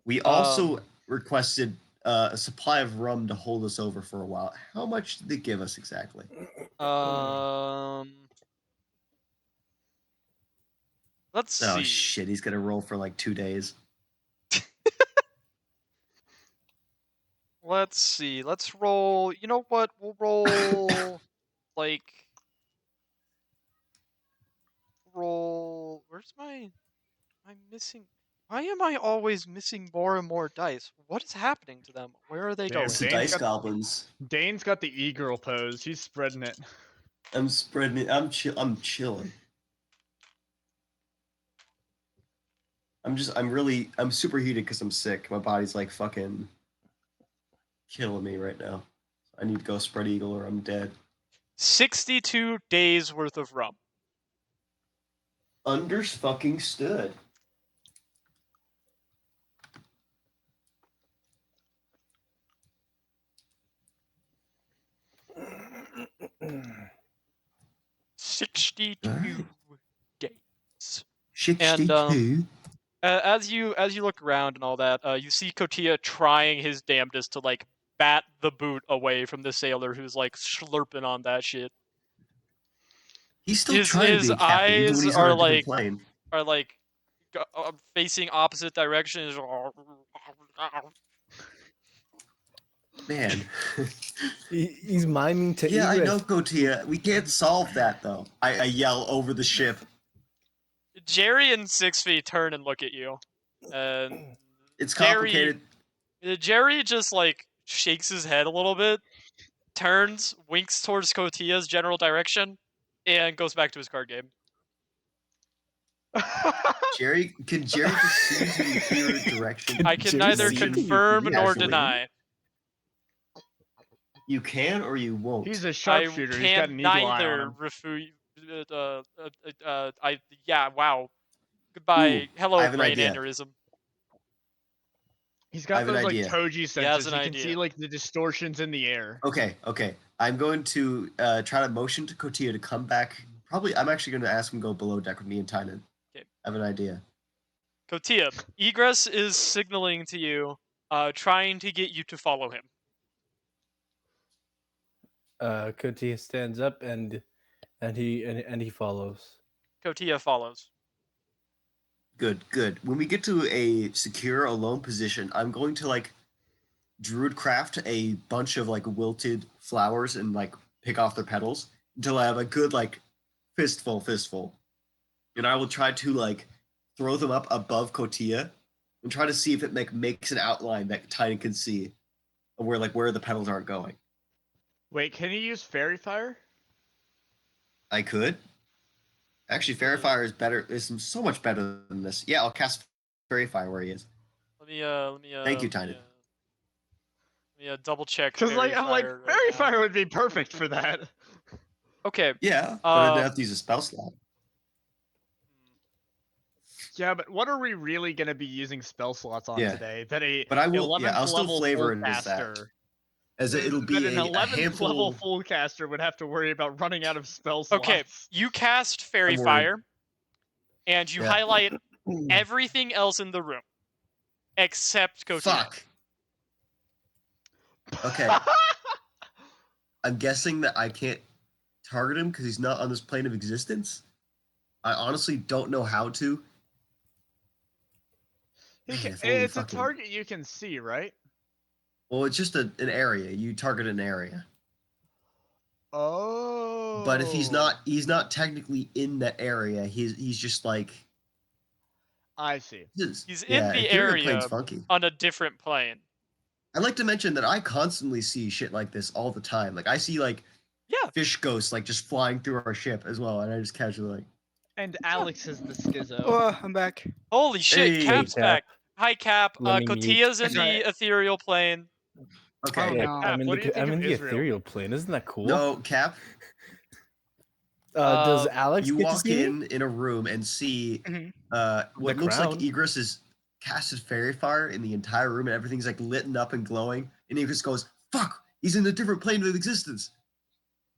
We also requested a supply of rum to hold us over for a while. How much did they give us exactly? Let's Oh see. shit, he's gonna roll for like 2 days. Let's see. Let's roll. You know what? We'll roll like roll. Where's my? I'm missing. Why am I always missing more and more dice? What is happening to them? Where are they Damn, going? It's the Dane's dice got- goblins. Dane's got the e-girl pose. He's spreading it. I'm spreading it. I'm chilling. I'm superheated because I'm sick. My body's like fucking killing me right now. I need to go spread eagle or I'm dead. 62 days worth of rum. Unders fucking stood. Mm. 62 Alright. days. 62. As you look around and all that, you see Kotia trying his damnedest to like bat the boot away from the sailor who's like slurping on that shit. He's still His trying to be a captain, even eyes when he's on are a different like plane. facing opposite directions. Man. He's miming to Yeah, I Egress. know, Kotia. We can't solve that though. I yell over the ship. Jerry and 6 feet turn and look at you, and It's complicated. Jerry just like shakes his head a little bit, turns, winks towards Kotia's general direction, and goes back to his card game. Can Jerry just see to the clear direction? I can Jerry neither see him? confirm nor Actually. deny. You can or you won't. He's a I sharpshooter. He's got can an eagle eye neither on him. refute. Yeah. Wow. Goodbye. Ooh, I Hello, have an brain idea. aneurysm. He's I got have an those like idea. Toji has senses. an He can see idea. like the distortions in the air. Okay. I'm going to try to motion to Kotia to come back. Probably, I'm actually going to ask him to go below deck with me and Tynan. Okay. I have an idea. Kotia, Egress is signaling to you, trying to get you to follow him. Kotia stands up and he follows. Kotia follows. Good. When we get to a secure, alone position, I'm going to like druid craft a bunch of like wilted flowers and like pick off their petals until I have a good like fistful. And I will try to like throw them up above Kotia and try to see if it makes an outline that Titan can see of where the petals aren't going. Wait, can he use fairy fire? I could. Actually, Fairy Fire is so much better than this. Yeah, I'll cast Fairy Fire where he is. Let me Thank you, Tynan. Let me double check. Because like I'm like right fairy now. fire would be perfect for that. Okay. Yeah, but I didn't have to use a spell slot. Yeah, but what are we really gonna be using spell slots on Yeah. today? That a But I will. 11th Yeah, I'll still level flavor full it as that. caster. As it'll be that an a 11th handful. level full caster would have to worry about running out of spell slots. Okay, you cast Fairy I'm worried. Fire, and you Yeah. highlight everything else in the room except Kotia. Fuck. Okay. I'm guessing that I can't target him because he's not on this plane of existence. I honestly don't know how to. Man, if only It's a fucking- target you can see, right? Well, it's just an area. You target an area. Oh. But if he's not technically in that area. He's just like. I see. He's in the Ethereal area Plane's funky. on a different plane. I'd like to mention that I constantly see shit like this all the time. Like I see like Yeah. fish ghosts like just flying through our ship as well, and I just casually like. And Alex is the schizo. Oh, I'm back. Holy shit, Hey, Cap's Cap. back. Hi, Cap. Let me mute. Kotia's in Sorry. the ethereal plane. Okay. Oh, Yeah, no. I'm in What do you the think I'm of in the Israel? ethereal plane. Isn't that cool? No, Cap. Does Alex You get to walk see me? in a room and see Mhm. what The looks crown. like Egress is casted fairy fire in the entire room, and everything's like lit up and glowing. And Egress goes, "Fuck! He's in a different plane of existence."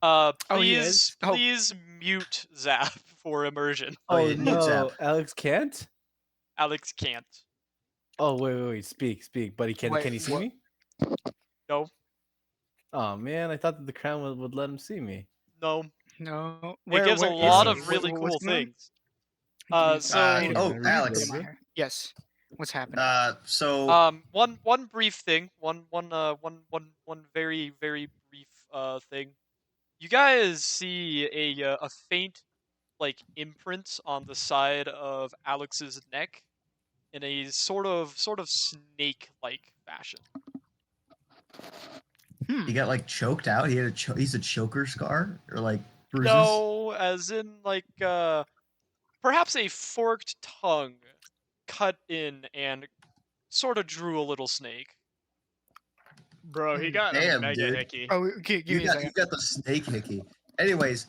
Oh, he Please, is? Oh. please mute Zap for immersion. Oh, Oh yeah, mute no, Zap. Alex can't. Alex can't. Oh wait, speak, buddy. Can Wait, he see what? me? No, Oh man, I thought that the crown would let him see me. no. No. It gives a is lot he? of really What's cool going on? things. Give me- So, I need to oh, read Alex. in my hair. Yes. What's happening? So one brief thing, one very brief thing. You guys see a faint like imprint on the side of Alex's neck in a sort of snake-like fashion. he got like choked out. He had he's a choker scar or like bruises. No, as in like perhaps a forked tongue cut in and sort of drew a little snake. Bro, he got Damn, a mega dude. hickey. Oh, give You me a got second. the snake hickey. Anyways.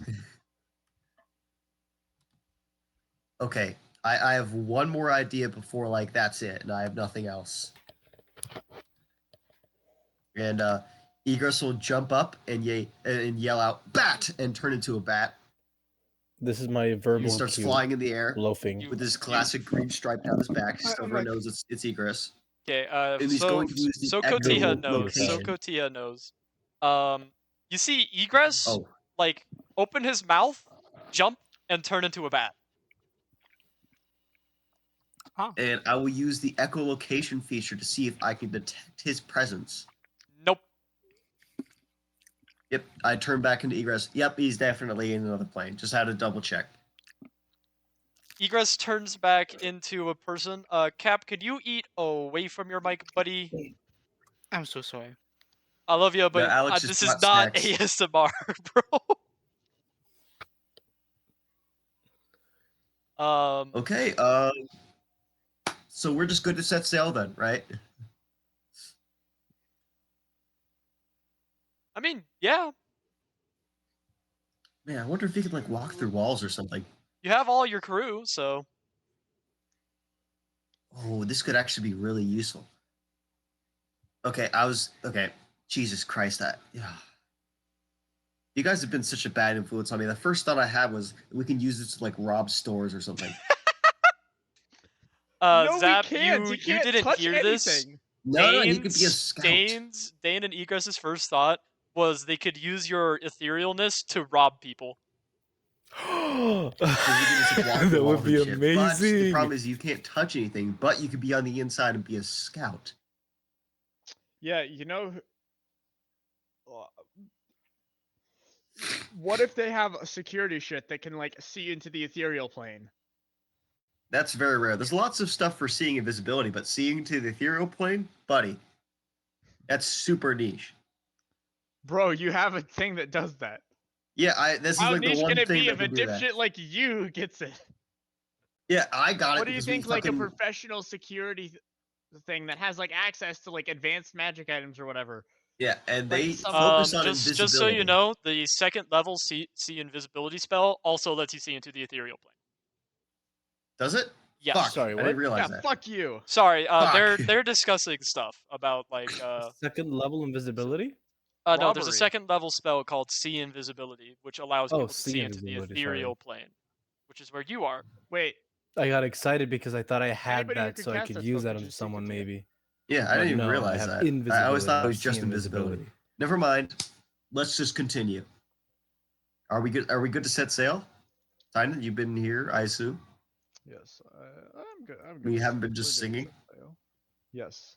Okay. I have one more idea before like that's it, and I have nothing else. And Egress will jump up and yell out "bat" and turn into a bat. This is my verbal He starts cue. flying in the air Loafing. with his classic green stripe down his back. Just I'm everyone like- knows it's Egress. Okay, And he's so going to use the echo Kotia knows. So location. Kotia knows. You see Egress Oh, like open his mouth, jump, and turn into a bat. and I will use the echolocation feature to see if I can detect his presence. Nope. Yep, I turn back into Egress. Yep, he's definitely in another plane. Just had to double check. Egress turns back into a person. Cap, could you eat away from your mic, buddy? I'm so sorry. I love you, but Alex just this is brought not snacks. ASMR, bro. Okay, so we're just good to set sail then, right? I mean, yeah, Man, I wonder if he could like walk through walls or something. you have all your crew, so Oh, this could actually be really useful. Okay, okay. Jesus Christ, yeah. You guys have been such a bad influence on me. The first thought I had was we can use this to like rob stores or something. No, we Zap, can't. You you can't didn't touch hear this. anything. No, he could be a scout. Dane and Egress's first thought was they could use your etherealness to rob people. That would be But the amazing. problem is you can't touch anything, but you could be on the inside and be a scout. Yeah, what if they have a security shit that can like see into the ethereal plane? That's very rare. There's lots of stuff for seeing invisibility, but seeing to the ethereal plane, buddy, that's super niche. Bro, you have a thing that does that. Yeah, this is How like the niche one can it thing be that if a can do that. dipshit like you gets it? Yeah, I got it. What do you because we think, like a fucking- professional security thing that has like access to like advanced magic items or whatever? Yeah, and they some- focus on invisibility. Just so you know, the second level see invisibility spell also lets you see into the ethereal plane. Does it? Yes. Fuck, Sorry, I what? didn't realize Yeah, that. fuck you. Sorry, Fuck. they're discussing stuff about like Second level invisibility. no, there's a Robbery. second level spell called see invisibility, which allows people to see see into the invisibility, ethereal plane, which is where you are. Wait, I got excited because I thought I had Anybody who that, could so I cast could that use spell that could on just take someone the ticket. maybe. Yeah, I But didn't even no, I realize have that. invisibility. I always thought it not was just see invisibility. Never mind. Let's just continue. Are we good? Are we good to set sail? Tynan, you've been here, I assume. Yes, I'm good. I'm good. We haven't been just We're good to singing? set sail. Yes.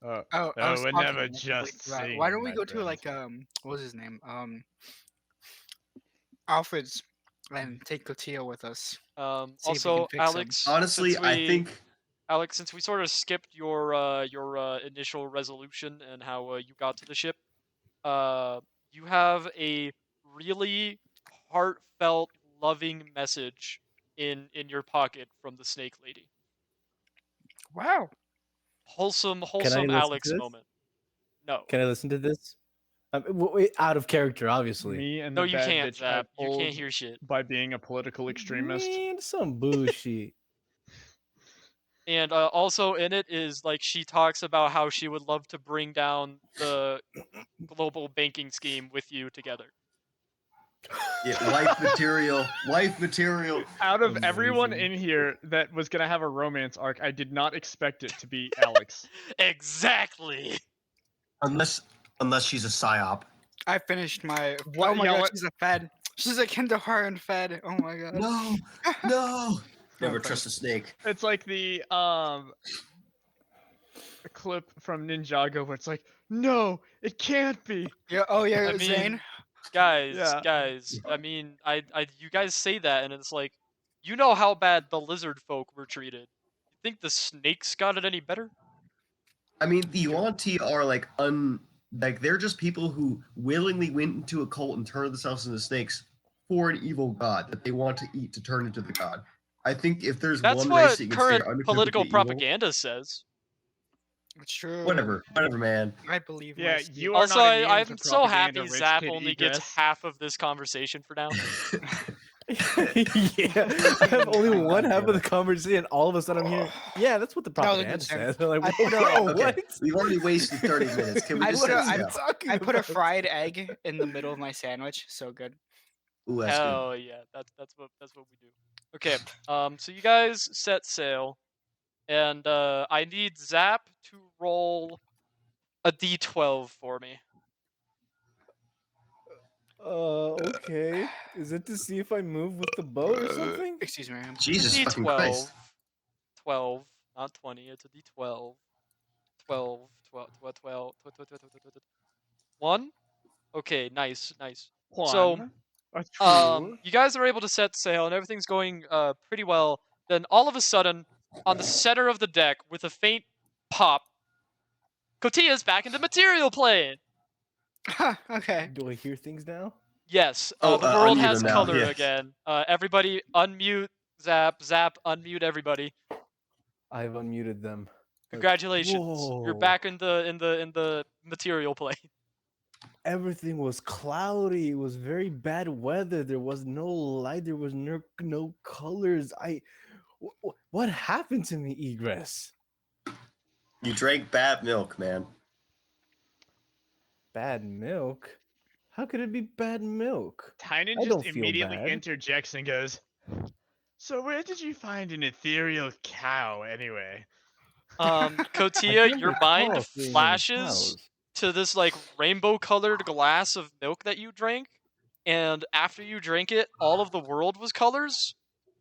I No, was we're talking never to Nick, just like, singing. why don't we my go to friends. like what was his name? Alfred's and take Cotillo with us. See if we Also, can fix him. Alex. Honestly, since I we- think Alex, since we sort of skipped your initial resolution and how you got to the ship, you have a really heartfelt, loving message in your pocket from the Snake Lady. Wow. Wholesome listen to Alex this? moment. No, Can I listen to this? Out of character, obviously. Me and no, the you bad can't, bitch got Zap. You pulled can't hear shit. by being a political extremist. Man, some bullshit. And also in it is like she talks about how she would love to bring down the global banking scheme with you together. yeah, life material. Life material. Out of everyone Amazing. in here that was gonna have a romance arc, I did not expect it to be Alex. Exactly. Unless she's a psyop. I finished my. What- Oh my yeah, god, what- she's a fed. She's a kindergarten fed. Oh my god. No, no. Never Okay. trust a snake. It's like the clip from Ninjago where it's like, no, it can't be. Yeah. Oh yeah, I mean, Zane. guys, Yeah. I mean, you guys say that, and it's like, you know how bad the lizard folk were treated. You think the snakes got it any better? I mean, the Yuan-Ti are like they're just people who willingly went into a cult and turned themselves into snakes for an evil god that they want to eat to turn into the god. I think if there's That's one what race that you can current say are political unequivocally evil, propaganda says. It's true. whatever, man. I believe. Yeah, my Steve. you are Also, not immune I'm to so happy propaganda, rich Zap kid only egress. gets half of this conversation for now. Yeah, I have only one half of the conversation. All of a sudden, I'm hearing, yeah, that's what the No, propaganda listen, says. They're like, I put a- whoa, Okay, what? we've already wasted 30 minutes. Can we I just put a- set I- sail? I put a fried egg in the middle of my sandwich. So good. Ooh, that's good. Hell yeah, that's what we do. Okay, so you guys set sail, and I need Zap to roll a d12 for me. Okay. Is it to see if I move with the boat or something? Excuse me. ma'am. Jesus a fucking d12, Christ. 12, not 20. It's a d12. 12, 12, 12, 12, 12, 12, 12, 12, 1. Okay, nice. So, Juan, a true. you guys are able to set sail and everything's going pretty well. Then all of a sudden, on the center of the deck, with a faint pop, Cotilla's back in the material plane. Okay. Do I hear things now? Yes, Oh, the world unmute has him now, color yes. again. Everybody, unmute Zap. Zap, unmute everybody. I've unmuted them. Congratulations, you're Whoa. back in the material plane. Everything was cloudy. It was very bad weather. There was no light. There was no colors. What happened to me, Egress? You drank bad milk, man. Bad milk? How could it be bad milk? Tynan I just don't feel immediately bad. interjects and goes, "So where did you find an ethereal cow anyway?" I Kotia, don't your mind recall seeing any flashes cows. to this like rainbow-colored glass of milk that you drank, and after you drank it, all of the world was colors,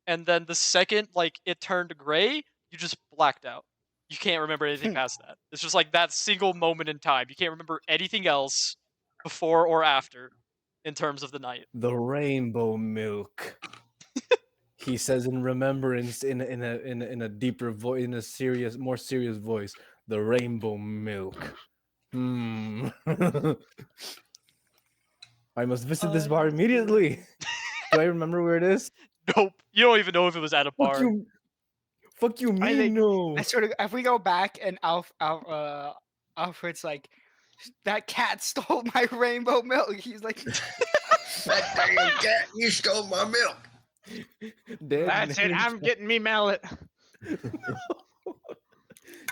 and then the second like it turned gray, you just blacked out. You can't remember anything past that. It's just like that single moment in time. You can't remember anything else before or after in terms of the night. The rainbow milk. He says in remembrance in a deeper voice, in a serious, more serious voice. The rainbow milk. Hmm. I must visit this bar immediately. Do I remember where it is? Nope. You don't even know if it was at a Fuck bar. you. Fuck you, I me think- no. I sort of, if we go back and Alfred's like, that cat stole my rainbow milk. He's like, That damn cat, you stole my milk. Dead That's it. man. I'm getting me mallet.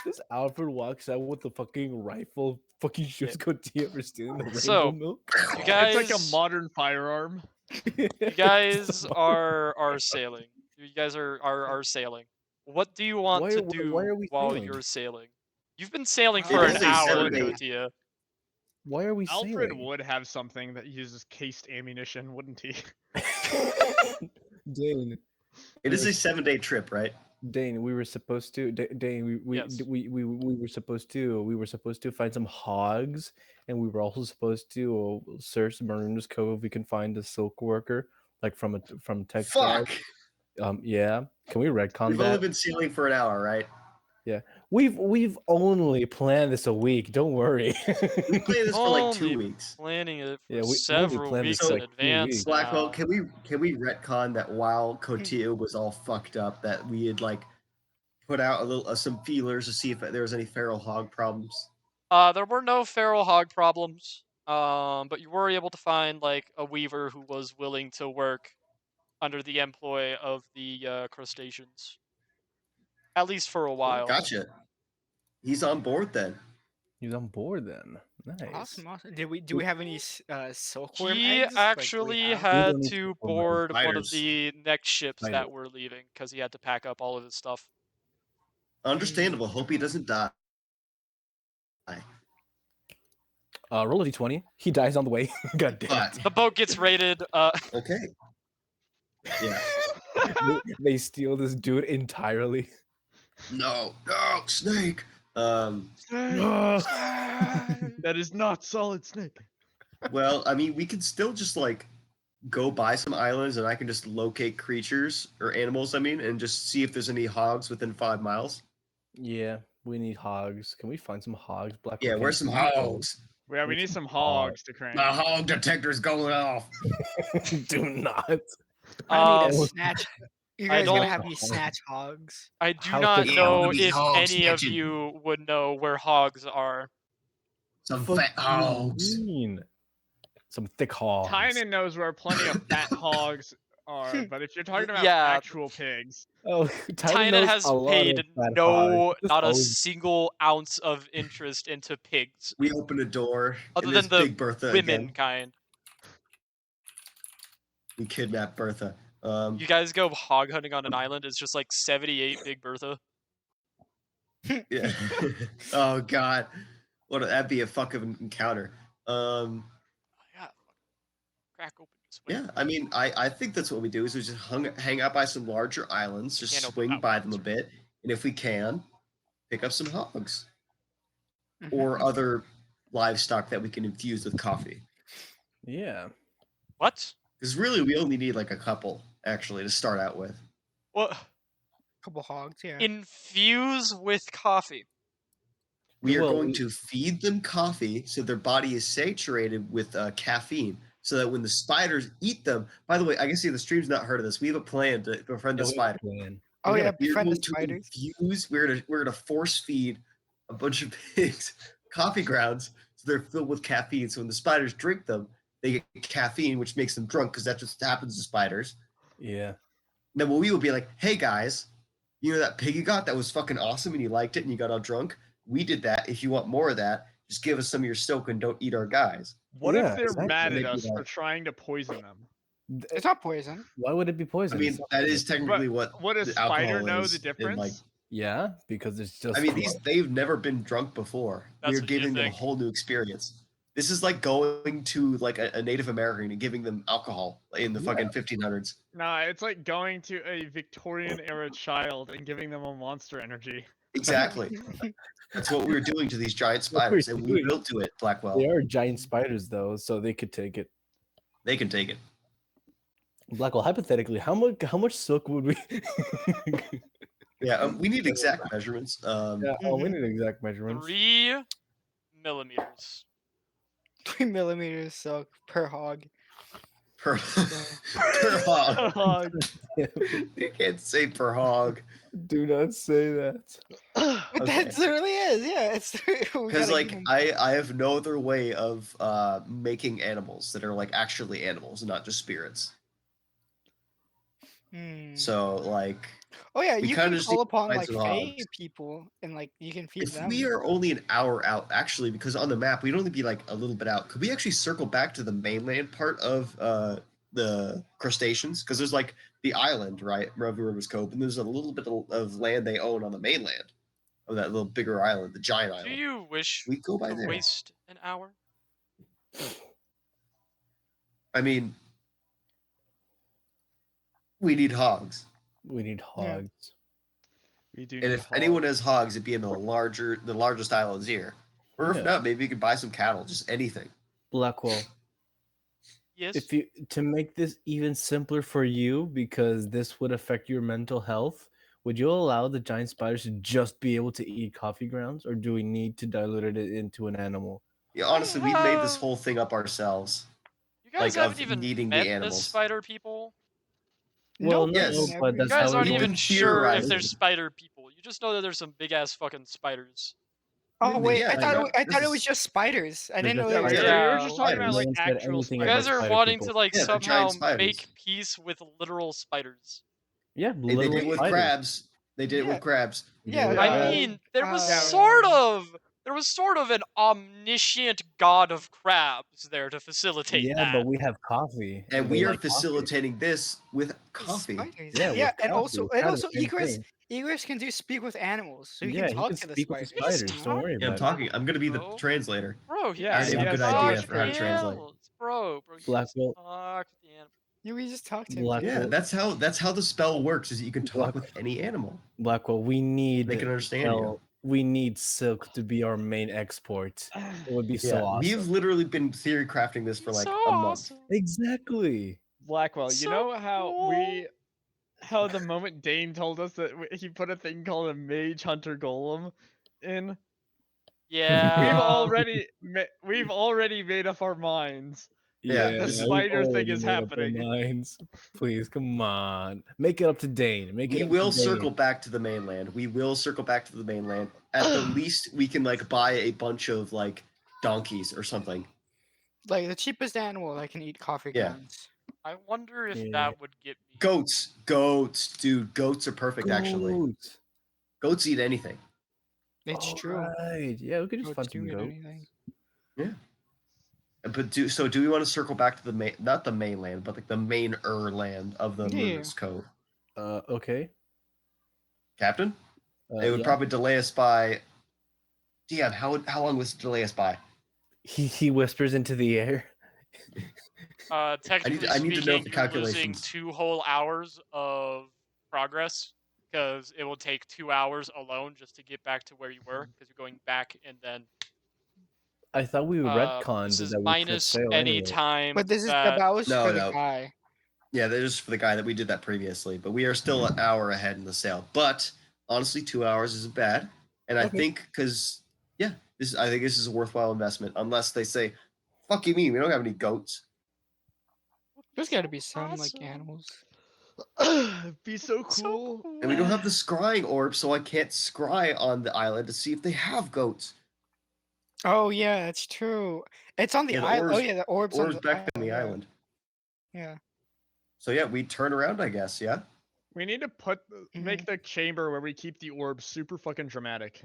This Alfred walks out with the fucking rifle, fucking shoots Kotia for stealing the rainbow So, milk. You guys, It's like a modern firearm. you guys are sailing. You guys are sailing. What do you want to do why are we while sailing? you're sailing? You've been sailing It for is an a hour, 7-day. Kotia. Why are we Alfred sailing? would have something that uses cased ammunition, wouldn't he? Dane, It is a 7-day trip, right? Dane, we were supposed to. Dane, Yes. we were supposed to find some hogs, and we were also supposed to search Maroon's Cove. We can find a silk worker, like from textile. Fuck. Yeah. Can we retcon We've only that? been sailing for an hour, right? We've only planned this a week. Don't worry. We played this for like 2 Only weeks. planning it for Yeah, we only several planned this weeks for in like 2 advance weeks. Blackwell, now. can we retcon that while Kotia was all fucked up, that we had like put out a little some feelers to see if there was any feral hog problems? There were no feral hog problems. But you were able to find like a weaver who was willing to work under the employ of the crustaceans, at least for a while. Gotcha. He's on board then. He's on board then. Nice. awesome. Do we have any silkworm He eggs? Like, do we actually have- had don't need to to board one of spiders. the next ships Spiders. that were leaving because he had to pack up all of his stuff. Understandable. Hope he doesn't die. Roll a d20. He dies on the way. God damn But The boat gets raided. okay. Yeah. they steal this dude entirely. No, snake. That is not Solid Snake. Well, I mean, we could still just like go buy some islands, and I can just locate creatures or animals. I mean, and just see if there's any hogs within 5 miles. Yeah, we need hogs. Can we find some hogs? Black. Yeah, where's some hogs? Yeah, we need some hogs to crank. The hog detector's going off. Do not. I need Um, a snatch. You I guys gonna don't- have me snatch hogs? I do How not thick know are these if hogs any of snatching? you would know where hogs are. Some Fuck fat you hogs. mean? Some thick hogs. Tynan knows where plenty of fat hogs are, but if you're talking about Yeah. actual pigs, Oh, Tynan has paid not a always... single ounce of interest into pigs, We open a door. other and than it's the Big Bertha women again. kind. We kidnap Bertha. You guys go hog hunting on an island. It's just like 78 Big Bertha. Yeah. Oh God, that'd be a fucking encounter. Yeah, crack open this window. Yeah, I mean, I think that's what we do is we just hang out by some larger islands, just Can't open swing that by one, them a bit, and if we can, pick up some hogs Mhm. or other livestock that we can infuse with coffee. Yeah. What? Because really, we only need like a couple actually to start out with. What? Couple hogs, yeah. Infuse with coffee. We are Well, going to feed them coffee so their body is saturated with caffeine, so that when the spiders eat them. By the way, I guess the stream's not heard of this. We have a plan to befriend the spider. Oh yeah, We're befriend the going to spiders. infuse. We're gonna force feed a bunch of pigs coffee grounds so they're filled with caffeine. So when the spiders drink them, they get caffeine, which makes them drunk because that's what happens to spiders. Yeah. And then we would be like, "Hey guys, You know that pig you got that was fucking awesome and you liked it and you got all drunk? We did that. If you want more of that, just give us some of your silk and don't eat our guys. What Yeah, if they're exactly. mad They at do us that. for trying to poison them? It's not poison. Why would it be I poison? mean, It's not that poison. is technically But what would a the spider alcohol know is. the difference? Like, Yeah, because it's just. I mean, they've never been drunk before. That's We're what you giving them a think. whole new experience. This is like going to like a Native American and giving them alcohol in the fucking 1500s. Nah, it's like going to a Victorian era child and giving them a Monster Energy. Exactly. That's what we were doing to these giant What we're spiders, and we doing. will do it, Blackwell. They are giant spiders, though, so they could take it. They can take it. Blackwell, hypothetically, how much silk would we? Yeah, we need exact measurements. Yeah, we need exact measurements. 3 millimeters. 3 millimeters silk per hog. per, per hog. You can't say per hog. Do not say that. But Okay. that literally is, yeah. It's Because like I have no other way of making animals that are like actually animals, not just spirits. So like oh yeah, we you kinda can just call need to upon find like some Fey hogs. people and like you can feed if them. we are only an hour out, actually, because on the map we'd only be like a little bit out. Could we actually circle back to the mainland part of the crustaceans? Because there's like the island, right, Rover Rivers Cove, and there's a little bit of land they own on the mainland of that little bigger island, the giant Do island. you wish We go by to there. waste an hour? I mean, we need hogs. We need Yeah. hogs. We do. And need if anyone hogs. has hogs, it'd be in the largest islands here. Or if Yeah. not, maybe you could buy some cattle, just anything. Blackwell, Yes. if you to make this even simpler for you, because this would affect your mental health, would you allow the giant spiders to just be able to eat coffee grounds, or do we need to dilute it into an animal? Yeah, honestly, we made this have- whole thing up ourselves. You guys like, haven't of even needing the met the animals. spider people. Well, Nope, yes. no, never but even- that's You guys how aren't we We've even been sure if theorizing. they're spider people. You just know that there's some big ass fucking spiders. Oh wait, Yeah, I thought this it was is- just spiders. I They're didn't know just they were. spiders. Yeah, we were Yeah. just talking about Spiders. like No one said actual anything You about guys spiders. are spider wanting people. to like Yeah, they're giant somehow spiders. make peace with literal spiders. Yeah, They did literal it with spiders. crabs. They did it Yeah. with crabs. Yeah, Yeah. I mean, there was Yeah. sort of an omniscient god of crabs there to facilitate Yeah, that. but we have coffee, And they we are like coffee. facilitating this with coffee. Spiders. Yeah, Yeah, with and coffee, also it's kinda the same egress. thing. Egress can do speak with animals, so you Yeah, can he talk can to the speak with the spiders. Just spiders. Don't worry Yeah, I'm about it. talking. I'm gonna be the Bro. translator. Bro, he Yeah, can I have a just good idea talk for to how the to translate. animals. Bro, you Blackwell- just talk to the animals. You can just talk to him. Black- Yeah, Well- that's how the spell works. Is that you can talk Black- with any animal. Blackwell, we need They can understand you. we need silk to be our main export. It would be so Yeah, awesome. we've literally been theory crafting this for like So a month. awesome. Exactly. Blackwell, you So know how cool. how the moment Dane told us that he put a thing called a mage hunter golem in, Yeah. we've already made up our minds. Yeah, The this is- spider thing already is made up our happening. minds. Please, come on. Make it up to Dane. Make it We up will to Dane. circle back to the mainland. We will circle back to the mainland. At the least, we can like buy a bunch of like donkeys or something. Like the cheapest animal that can eat coffee Yeah. grounds. I wonder if Yeah. that would get me. Goats, dude. Goats are perfect. Actually, Goat. goats eat anything. It's true. Right. Yeah, we could just Goats find some do eat goat. anything. But do we want to circle back to the main, not the mainland, but like the main land of the Yeah. Moon's Cove, Okay. Captain? It would Yeah. probably delay us by. Dion, how long would it delay us by? He whispers into the air. Technically I need to know speaking, the you're losing calculations. 2 whole hours of progress because it will take 2 hours alone just to get back to where you were because you're going back and then I thought we retconned this is that we could minus sail any anyway. time But this is that that was No, for the no. guy. Yeah, that is for the guy that we did that previously, but we are still an hour ahead in the sail. But honestly, 2 hours isn't bad, and I Okay. think I think this is a worthwhile investment. Unless they say, "Fuck you, mean we don't have any goats." There's got to be some like awesome. animals. Be so So cool. And we don't have the scrying orb, so I can't scry on the island to see if they have goats. Oh yeah, that's true. It's on the Yeah, the island. Oh orb's- yeah, the orb's Orb's on back on the yeah. island. Yeah. So yeah, we turn around, I guess. Yeah. We need to make the chamber where we keep the orb super fucking dramatic.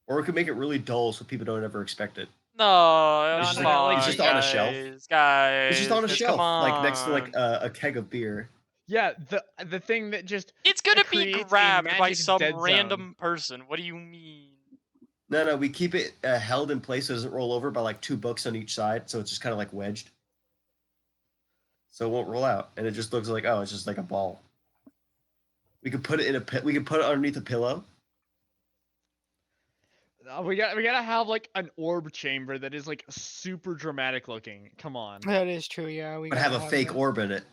Or we could make it really dull so people don't ever expect it. No, It's come just on, it's just on a shelf. guys. It's just on a Come shelf, like next to like on. a keg of beer. Yeah, the thing that just It's gonna be creates a grabbed by magic some dead zone. random person. What do you mean? No, we keep it held in place so it doesn't roll over by like 2 books on each side, so it's just kind of like wedged. So it won't roll out, and it just looks like, oh, it's just like a ball. We could put it in a pit. We could put it underneath a pillow. We gotta have like an orb chamber that is like super dramatic looking. Come on. That is true. Yeah, we But gotta have a fake that. orb in it.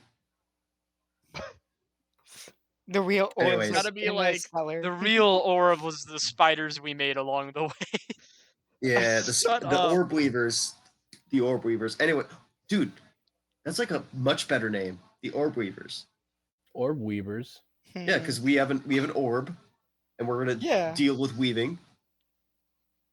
The real orbs Anyways. Gotta be in like the cellar. The real orb was the spiders we made along the way. Yeah, Shut the up. orb weavers. The orb weavers. Anyway, dude, that's like a much better name. The orb weavers. Orb weavers. Yeah, because we have an orb, and we're gonna Yeah. deal with weaving.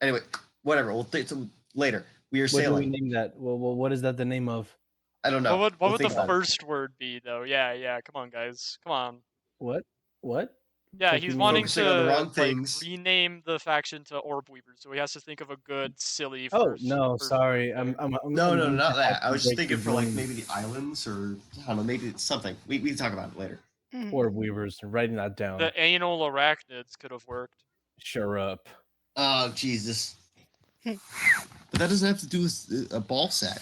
Anyway, whatever. We'll think some later. We are What do we sailing. name that? Well, what is that the name of? I don't know. What We'll would the think about it. first word be though? Yeah. Come on, guys. Come on. What? What? Yeah, Fuck he's you wanting Focusing on the to wrong like things. rename the faction to Orb Weavers, so he has to think of a good, silly Oh first. no, first sorry. word there. No, I'm not that. I was just break your thinking for like brain. maybe the islands or I don't know, maybe it's something. We can talk about it later. Orb weavers. Writing that down. The anal arachnids could have worked. Sure up. Oh Jesus! But that doesn't have to do with a ball sack.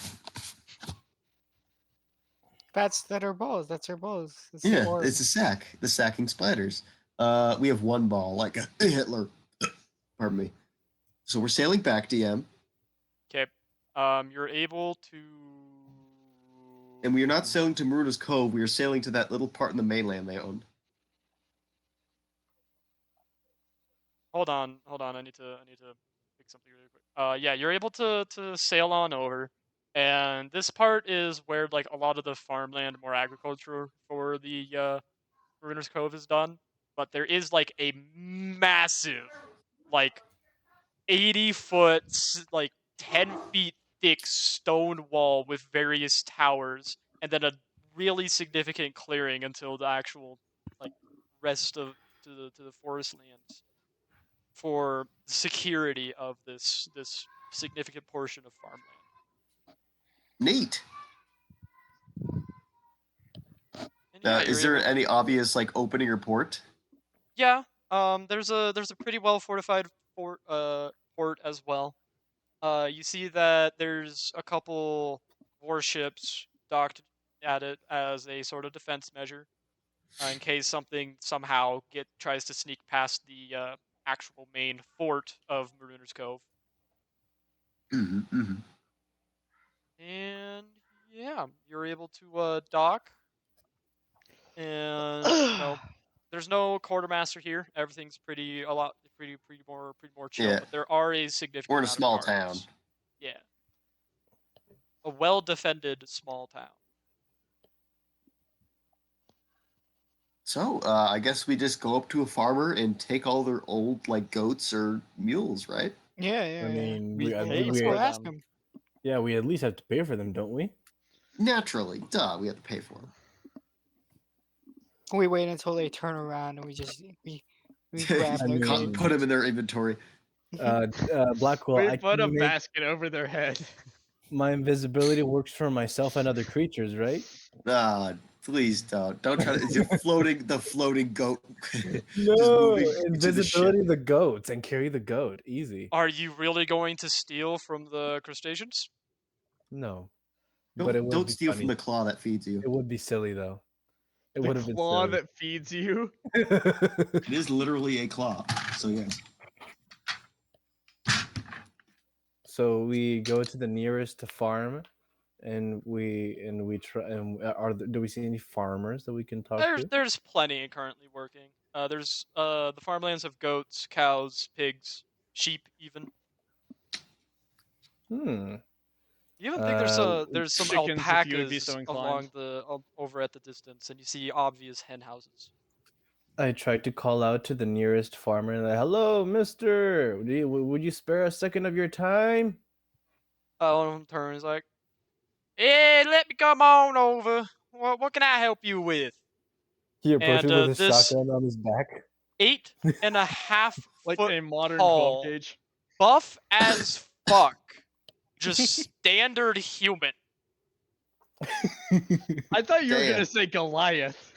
That are balls. That's our balls. It's the Yeah, orb. it's a sack. The sacking spiders. We have one ball, like Hitler. Pardon me. So we're sailing back, DM, Okay. You're able to. and we are not sailing to Maruda's Cove. We are sailing to that little part in the mainland they own. Hold on. I need to fix something really quick. Yeah, you're able to sail on over, and this part is where like a lot of the farmland, more agriculture for the Ruiner's Cove is done. But there is like a massive, like 80-foot, like 10 feet thick stone wall with various towers, and then a really significant clearing until the actual like rest of to the forest lands for security of this significant portion of farmland. Neat. And yeah, Is you're there able any to, obvious like opening or port? Yeah, there's a pretty well fortified port as well. You see that there's a couple warships docked at it as a sort of defense measure, in case something somehow tries to sneak past the actual main fort of Marooner's Cove. Mm-hmm. And yeah, you're able to dock, and there's no quartermaster here. Everything's pretty more chill. Yeah. But there are a significant. We're in a amount of small guards. town. Yeah, a well-defended small town. So I guess we just go up to a farmer and take all their old like goats or mules, right? Yeah. I mean, We Yeah, pay let's for go ask them. him. yeah, we at least have to pay for them, don't we? Naturally, duh. We have to pay for them. We wait until they turn around and we grab I their mean- goods. Put them in their inventory. Blackwell, We I put a can make basket over their head. my invisibility works for myself and other creatures, right? Please don't. Don't try to. It's the floating goat. No, moving to the invisibility ship. the goats and carry the goat. Easy. Are you really going to steal from the crustaceans? No. But it would Don't be steal funny. from the claw that feeds you. It would be silly though. It The would have been claw silly. that feeds you. It is literally a claw. So yes. So we go to the nearest farm, and we try. And do we see any farmers that we can talk to? There's plenty currently working. There's the farmlands have goats, cows, pigs, sheep, even. Hmm. You even think there's some Chickens, if you would be alpacas so along inclined. over at the distance, and you see obvious hen houses. I tried to call out to the nearest farmer, like, "Hello, Mister. Would you spare a second of your time?" One of them turns like, "Hey, let me come on over. What can I help you with?" He approaches And with his this shotgun on his back. 8.5 Like foot a modern 12 tall, gauge. buff as fuck, just standard human. I thought you were Damn. gonna say Goliath.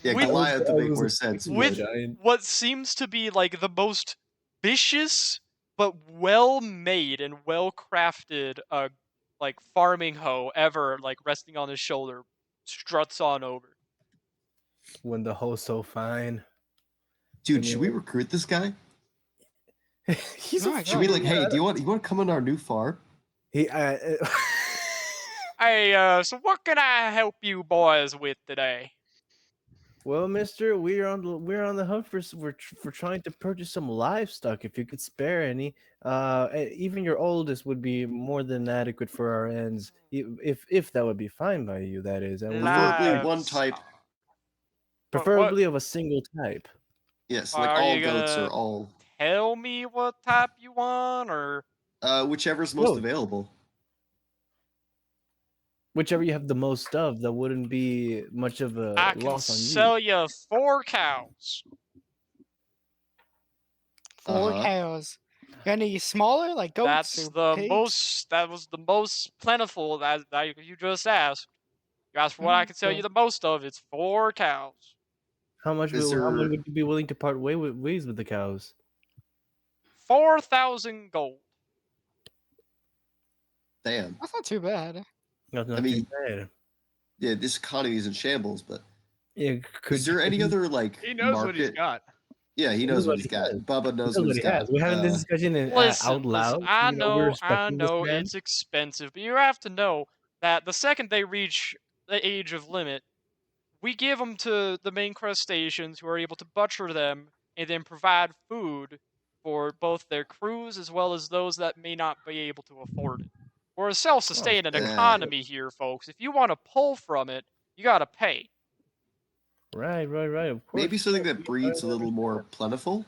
Yeah, With- Goliath would I make was more sense. expecting with but- giant. what seems to be like the most vicious but well made and well crafted like farming hoe ever, like resting on his shoulder, struts on over. When the hoe's so fine. Dude, I should mean- we recruit this guy? He's Oh a my Should we God. like, hey, do you want to come on our new farm? He Hey, so what can I help you boys with today? Well, Mister, we're on the hunt for for trying to purchase some livestock. If you could spare any, even your oldest would be more than adequate for our ends. If that would be fine by you, that is, and we would Preferably one Livestock. type. What preferably of a single type. Yes, like are all you goats gonna are all tell me what type you want, or whichever's most Whoa. available. Whichever you have the most of, that wouldn't be much of a I can loss on you. sell you 4 cows. 4 Uh-huh. cows. Got any smaller, like goats That's or the pigs? most. That was the most plentiful that you just asked. You asked for what I could sell Okay. you the most of. It's 4 cows. How much Is would there- you be willing to part ways with the cows? 4,000 gold. Damn. That's not too bad. That's not mean, too bad. Yeah, this economy is in shambles, but Yeah, is there any other like He knows what he's market? got. Yeah, he knows what he's got. has. Bubba He knows knows what what he's he has. got. We're having this discussion Listen, out loud. I we're know, respecting this man. it's expensive, but you have to know that the second they reach the age of limit, we give them to the main crustaceans who are able to butcher them and then provide food for both their crews as well as those that may not be able to afford it. We're a self-sustaining Yeah. economy here, folks. If you want to pull from it, you gotta pay. Right. Of course. Maybe something yeah, that breeds a little more plentiful.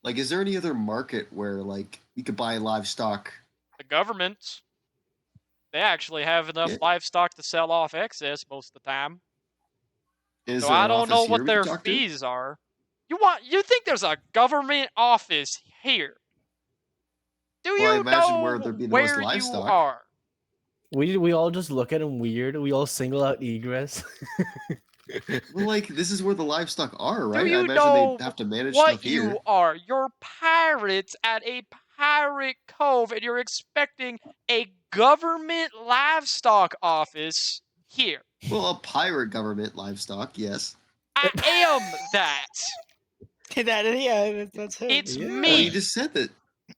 Like, is there any other market where like you could buy livestock? The government, they actually have enough Yeah. livestock to sell off excess most of the time. Is So there I an don't know office here what we their could talk to? fees are. You think there's a government office here? Do Well, I you imagine know where there'd be the most where you livestock. are? We all just look at him weird. We all single out egress. Well, like this is where the livestock are, right? Do I you imagine know they'd have to manage what stuff here. you are? You're pirates at a pirate cove, and you're expecting a government livestock office here. Well, a pirate government livestock, yes. I am that. That's it. It's Yeah. Well, me. you just said that.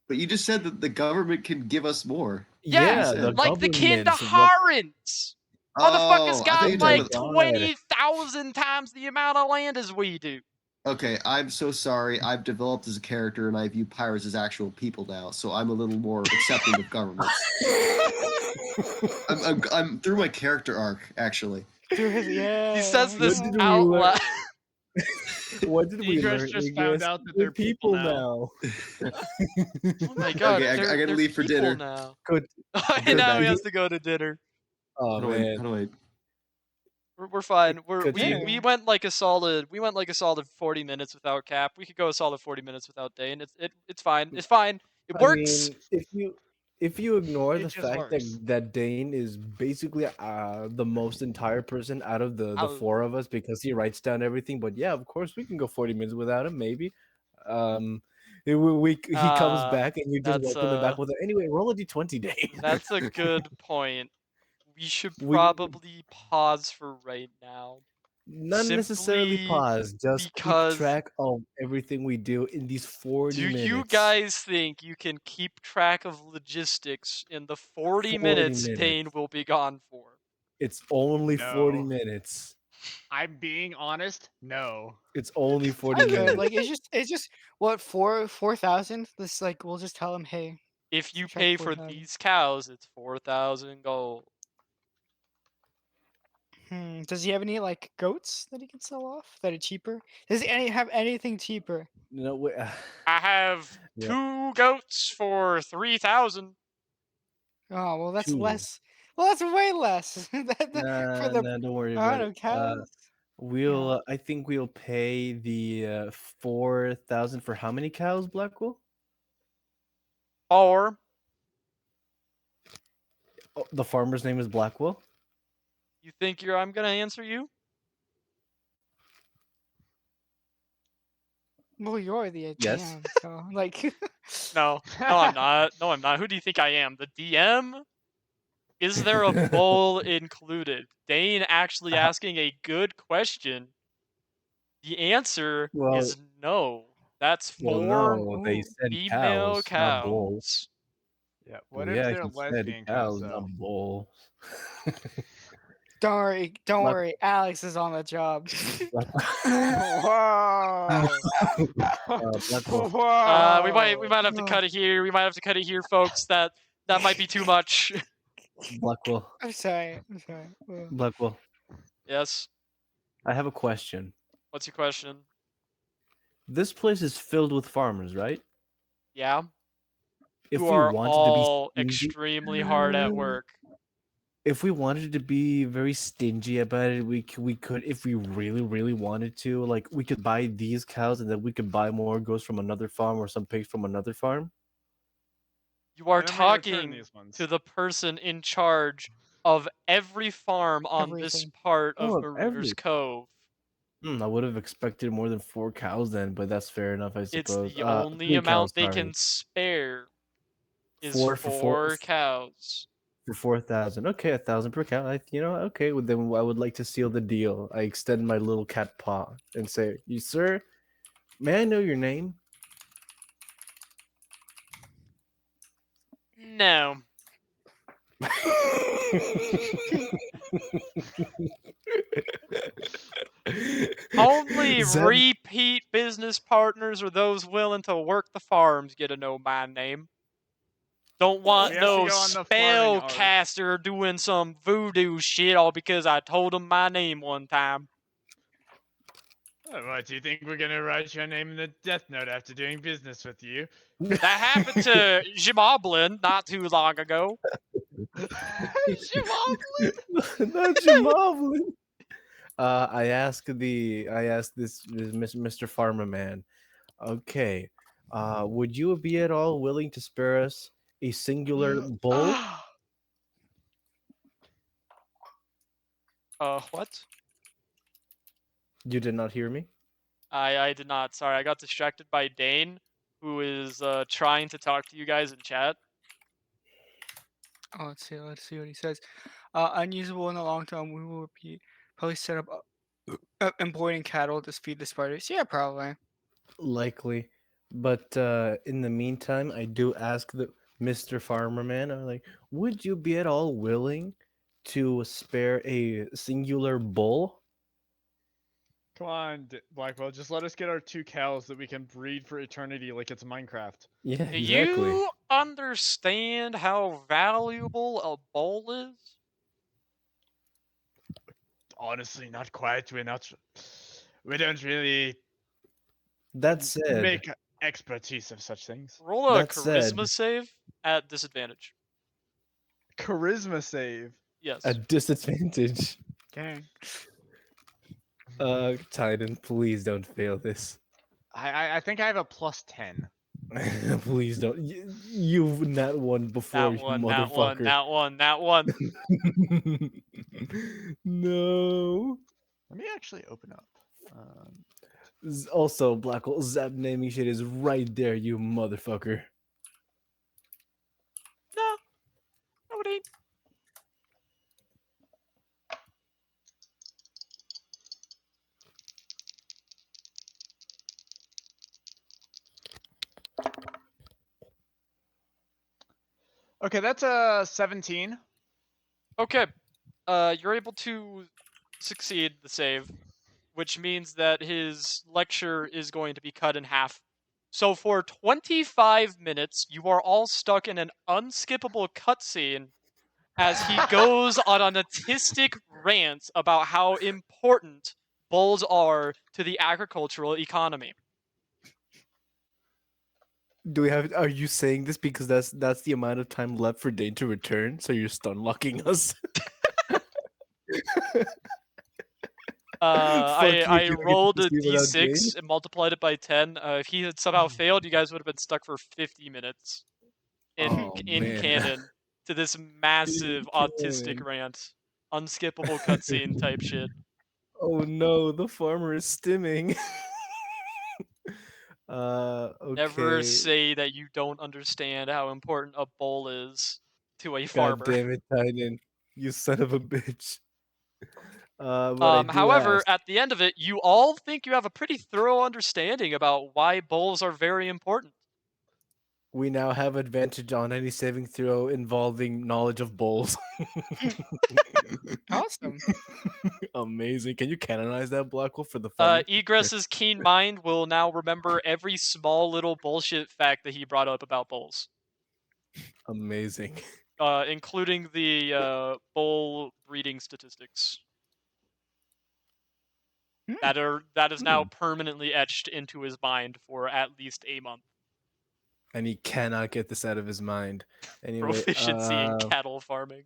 But you just said that the government can give us more. Yeah, the like the governments, Kindaharans. Motherfuckers I got thought you were like talking God. 20,000 times the amount of land as we do. Okay, I'm so sorry. I've developed as a character, and I view pirates as actual people now, so I'm a little more accepting of governments. I'm through my character arc, actually. He says Yeah. this What did we out learn? loud. What did we Egress learn? just Egress? found out that We're they're people now. Oh my god, Okay, I they're gotta leave for people dinner. now. Good. And now he back. has to go to dinner. Oh How do man. I We're fine. Good We dinner. went like a solid 40 minutes without Cap. We could go a solid 40 minutes without Dane. It's fine. It's fine. It works. I mean, if you ignore It the just fact works. that Dane is basically the most entire person out of the I'll- four of us because he writes down everything. But yeah, of course we can go 40 minutes without him, maybe. He comes back and you just that's, welcome him back with it. Anyway, roll a d20, Dane. That's a good point. We should We- probably pause for right now. Not necessarily Simply pause, just because- keep track of everything we do in these 40 Do minutes. you guys think you can keep track of logistics in the 40 40 minutes minutes. Dane will be gone for? It's only 40 No. minutes. I'm being honest. No. It's only 40 I could. minutes. Like it's just what 4,000. This like we'll just tell him, hey. If you Check pay for 4,000. these cows, it's 4,000 gold. Does he have any like goats that he can sell off that are cheaper? Does he have anything cheaper? No, wait, I have Yeah. 2 goats for 3,000. Oh well, that's Two. less. Well, that's way less. For the Nah, don't worry amount about of it. cows. I think we'll pay the 4,000 for how many cows, Blackwell? Or Oh, the farmer's name is Blackwell. you think I'm gonna answer you? Well, you're the Yes. GM, so like. No, no, I'm not. No, I'm not. Who do you think I am? The DM? Is there a bowl included? Dane actually Uh, asking a good question. The answer well, is no. That's well, 4 no, they Ooh. said female cows, not bulls. cows. Yeah. Well, What if yeah, they're he said lesbian cows cows, not though? bulls. Don't Black- worry. Alex is on the job. Whoa! Blackwell. We might have to cut it here. We might have to cut it here, folks. That might be too much. Blackwell. I'm sorry. I'm sorry. Blackwell. Yes. I have a question. What's your question? This place is filled with farmers, right? Yeah. If Who we are wanted to be all stingy, extremely hard at work. if we wanted to be very stingy about it, we could, if we really, really wanted to, like, we could buy these cows and then we could buy more goats from another farm or some pigs from another farm. You are And then we return talking these ones. to the person in charge of every farm on this Everything. part of Oh, Marooter's Cove. I would have expected more than 4 cows then, but that's fair enough, I It's suppose. the only 3 cows, amount they sorry. can spare is Four for four 4 cows. for 4,000. Okay, 1,000 per cow. Okay. Well, then I would like to seal the deal. I extend my little cat paw and say, "You sir, may I know your name?" No. Only Zeb, repeat business partners or those willing to work the farms get to know my name. Don't want We have to no go on the farming arc. spellcaster doing some voodoo shit all because I told him my name one time. What, do you think we're gonna write your name in the death note after doing business with you? That happened to Jimoblin not too long ago. not Jamal. I asked this Mr. Farmer man. Okay, would you be at all willing to spare us a singular bull? What? You did not hear me. I did not. Sorry, I got distracted by Dane, who is trying to talk to you guys in chat. Oh, let's see. Let's see what he says. Unusable in the long term. We will be probably set up employing cattle to feed the spiders. Yeah, probably. Likely, but in the meantime, I do ask the Mr. Farmer man. I'm like, would you be at all willing to spare a singular bull? Come on, Blackwell, just let us get our 2 cows that we can breed for eternity like it's Minecraft. Yeah, Do exactly. you understand how valuable a bowl is? Honestly, not quite. We don't really That said, make expertise of such things. Roll a That charisma said- save at disadvantage. Charisma save. Yes. a disadvantage. Dang. Titan, please don't fail this. I think I have a +10. Please don't. You've not won before, That you one, that one, motherfucker. that one, that one. No. Let me actually open up. Also, Blackwell, Zap naming shit is right there, you motherfucker. No. No, it ain't. Okay, that's a 17. Okay. You're able to succeed the save, which means that his lecture is going to be cut in half. So for 25 minutes, you are all stuck in an unskippable cutscene as he goes on an autistic rant about how important bulls are to the agricultural economy. Are you saying this because that's the amount of time left for Dane to return, so you're stun locking us? I you, I get to rolled a proceed without Dane. d6 and multiplied it by 10. If he had somehow failed, you guys would have been stuck for 50 minutes in Oh, in man. canon to this massive autistic canon. rant, unskippable cutscene type shit. Oh no, the farmer is stimming. Never Okay. say that you don't understand how important a bowl is to a God farmer. damn it, Titan. You son of a bitch. But I do However, ask. at the end of it, you all think you have a pretty thorough understanding about why bowls are very important. We now have advantage on any saving throw involving knowledge of bowls. Awesome. Amazing. Can you canonize that Blackwell for the fun? Egress's keen mind will now remember every small little bullshit fact that he brought up about bowls, Amazing. including the bowl breeding statistics. That is now permanently etched into his mind for at least a month. And he cannot get this out of his mind. Anyway, Proficiency in cattle farming.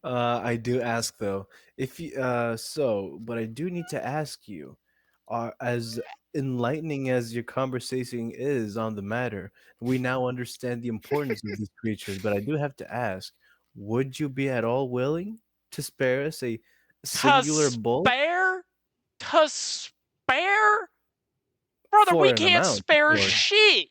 I do ask though, if you but I do need to ask you, as enlightening as your conversation is on the matter, we now understand the importance of these creatures. But I do have to ask, would you be at all willing to spare us a singular bull To spare? Brother, for we an can't amount? spare Or shit.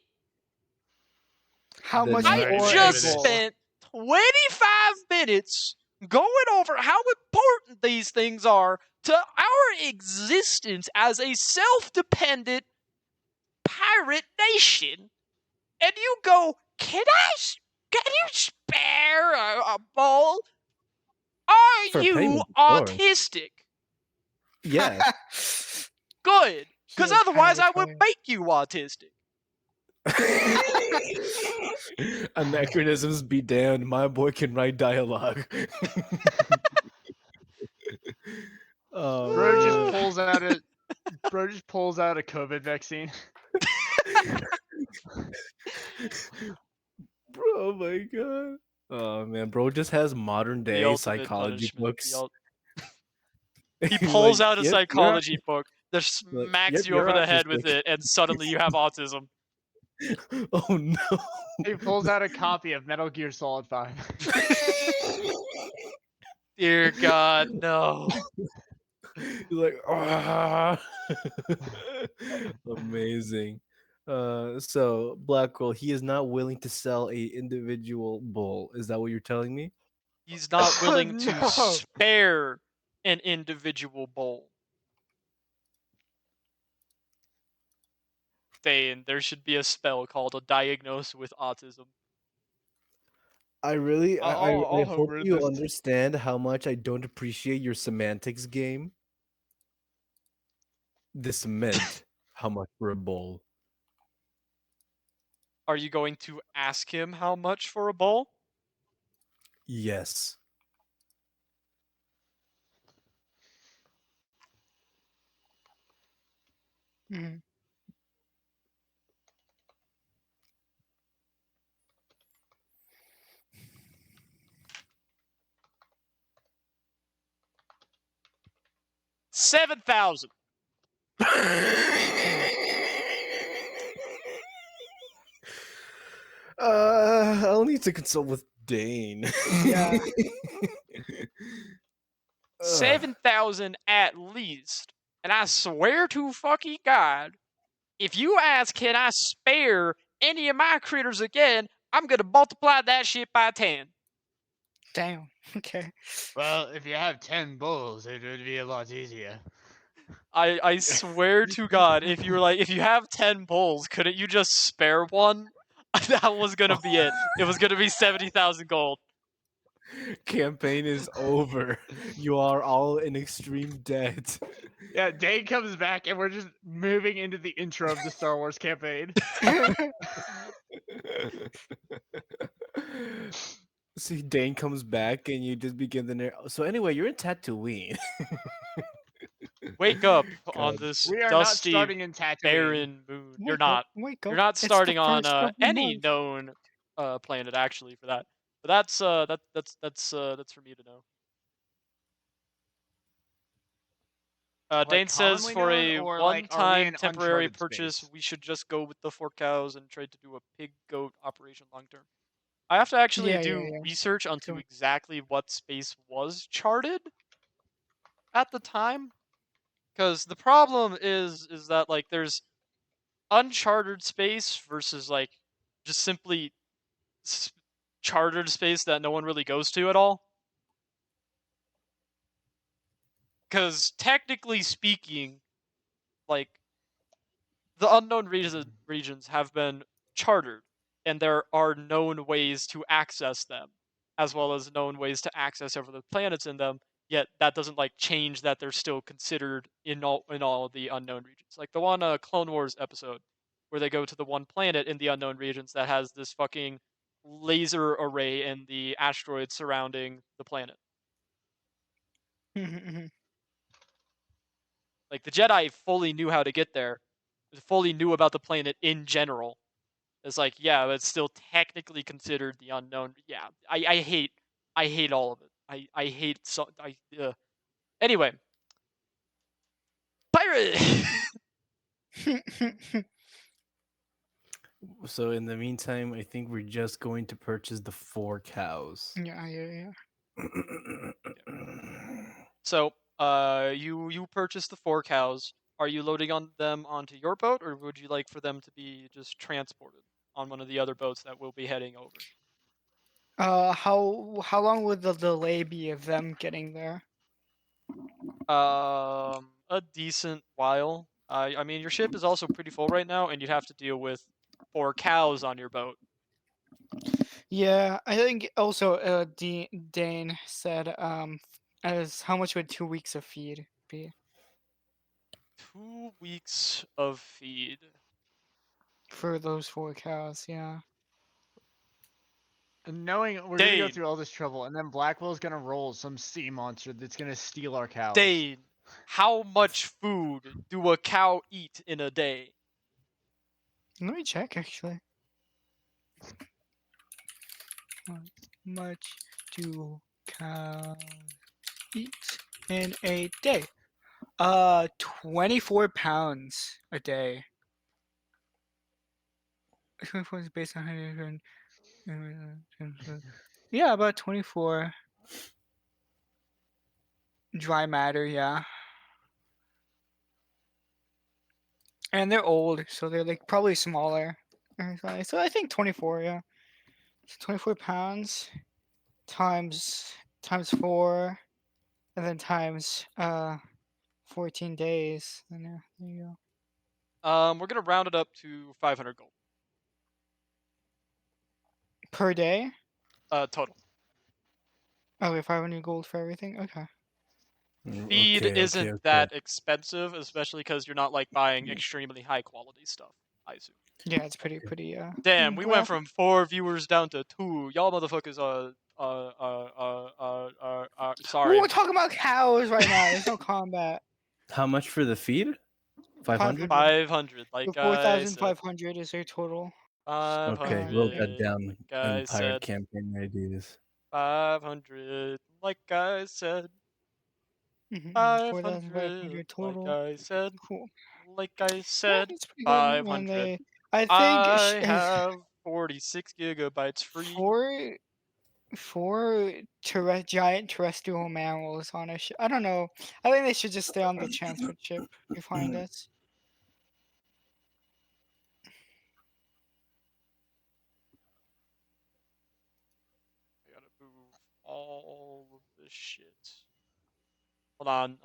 How Then much I Alright, for I a just David. bowl? spent 25 minutes going over how important these things are to our existence as a self-dependent pirate nation. And you go, can you spare a bowl? Are for you payment, of course. autistic? Yes. Good. He Because is otherwise highly I would colored. make you autistic. Anachronisms be damned. My boy can write dialogue. Oh, Bro just man. pulls out a COVID vaccine. Bro, oh my god. Oh man, bro just has modern The day ultimate psychology punishment. books. He pulls Like, out a yep, psychology book that like, smacks yep, you you're over the head with autistic. it, and suddenly you have autism. Oh no. He pulls out a copy of Metal Gear Solid 5. Dear God, no. He's like, ah. Amazing. So Blackwell, he is not willing to sell a individual bull. Is that what you're telling me? He's not willing to No. spare an individual bowl. Thane, there should be a spell called a diagnose with autism. I really, I I'll hope hover you this. understand how much I don't appreciate your semantics game. This meant how much for a bowl. Are you going to ask him how much for a bowl? Yes. Mhm. $7,000. I'll need to consult with Dane. Yeah. 7,000 at least. And I swear to fucking God, if you ask, can I spare any of my critters again, I'm gonna multiply that shit by 10. Damn. Okay. Well, if you have 10 bulls, it would be a lot easier. I swear to God, if you have 10 bulls, couldn't you just spare one? That was gonna be it. It was gonna be 70,000 gold. Campaign is over. You are all in extreme debt. Yeah, Dane comes back and we're just moving into the intro of the Star Wars campaign. See, Dane comes back and you just begin the So anyway, you're in Tatooine. Wake up on God. this We are not dusty, starting in Tatooine. barren moon. You're Wake not. up, wake up. You're not It's the starting on first of the any month. known planet actually for that. But that's for me to know. Dane says commonly for known, a or like are we one-time in temporary uncharted purchase, space? we should just go with the 4 cows and trade to do a pig goat operation long term. I have to actually Yeah, do yeah. research onto Cool. exactly what space was charted at the time, because the problem is that like there's uncharted space versus like just simply chartered space that no one really goes to at all. Because technically speaking, like the unknown regions have been chartered, and there are known ways to access them, as well as known ways to access over the planets in them. Yet that doesn't like change that they're still considered in all the unknown regions. Like the one Clone Wars episode where they go to the one planet in the unknown regions that has this fucking laser array in the asteroids surrounding the planet. Like the Jedi fully knew how to get there, fully knew about the planet in general. It's like, yeah, but it's still technically considered the unknown. Yeah, I hate all of it. I hate so I anyway. Pirate. So in the meantime, I think we're just going to purchase the 4 cows. Yeah. So, you purchased the 4 cows. Are you loading on them onto your boat, or would you like for them to be just transported on one of the other boats that we'll be heading over? How long would the delay be of them getting there? A decent while. I mean, your ship is also pretty full right now, and you'd have to deal with 4 cows on your boat. Yeah, I think also Dane said as how much would 2 weeks of feed be 2 weeks of feed. for those 4 cows? Yeah. And knowing we're gonna go Dane, through all this trouble, and then Blackwell's gonna roll some sea monster that's gonna steal our cows. Dane, how much food do a cow eat in a day? Let me check actually. How much do cows eat in a day? 24 pounds a day. 24 is based on 100. Yeah, about 24 dry matter. Yeah, and they're old, so they're like probably smaller. So I think 24. Yeah, so 24 pounds times 4, and then times 14 days. And yeah, there you go. We're gonna round it up to 500 gold. Per day. Total. Okay, 500 gold for everything. Okay. Feed isn't Okay. that expensive, especially because you're not like buying extremely high quality stuff. I assume. Yeah, it's pretty. Damn, we went Graph. from 4 viewers down to 2. Y'all motherfuckers sorry. We're talking about cows right now. There's no combat. How much for the feed? 500? 500, The like I said. 4,500 is their total. Okay, 500, wrote that down like I in pirate said. campaign ideas. 500, like I said. 4,500 500, like total. I said. Cool. Like I Yeah, said. that's pretty good. And 500. I think I have 46 gigabytes free. four giant terrestrial mammals on a ship. I don't know. I think they should just stay on the transport ship behind us. I gotta move all of this shit. Hold on.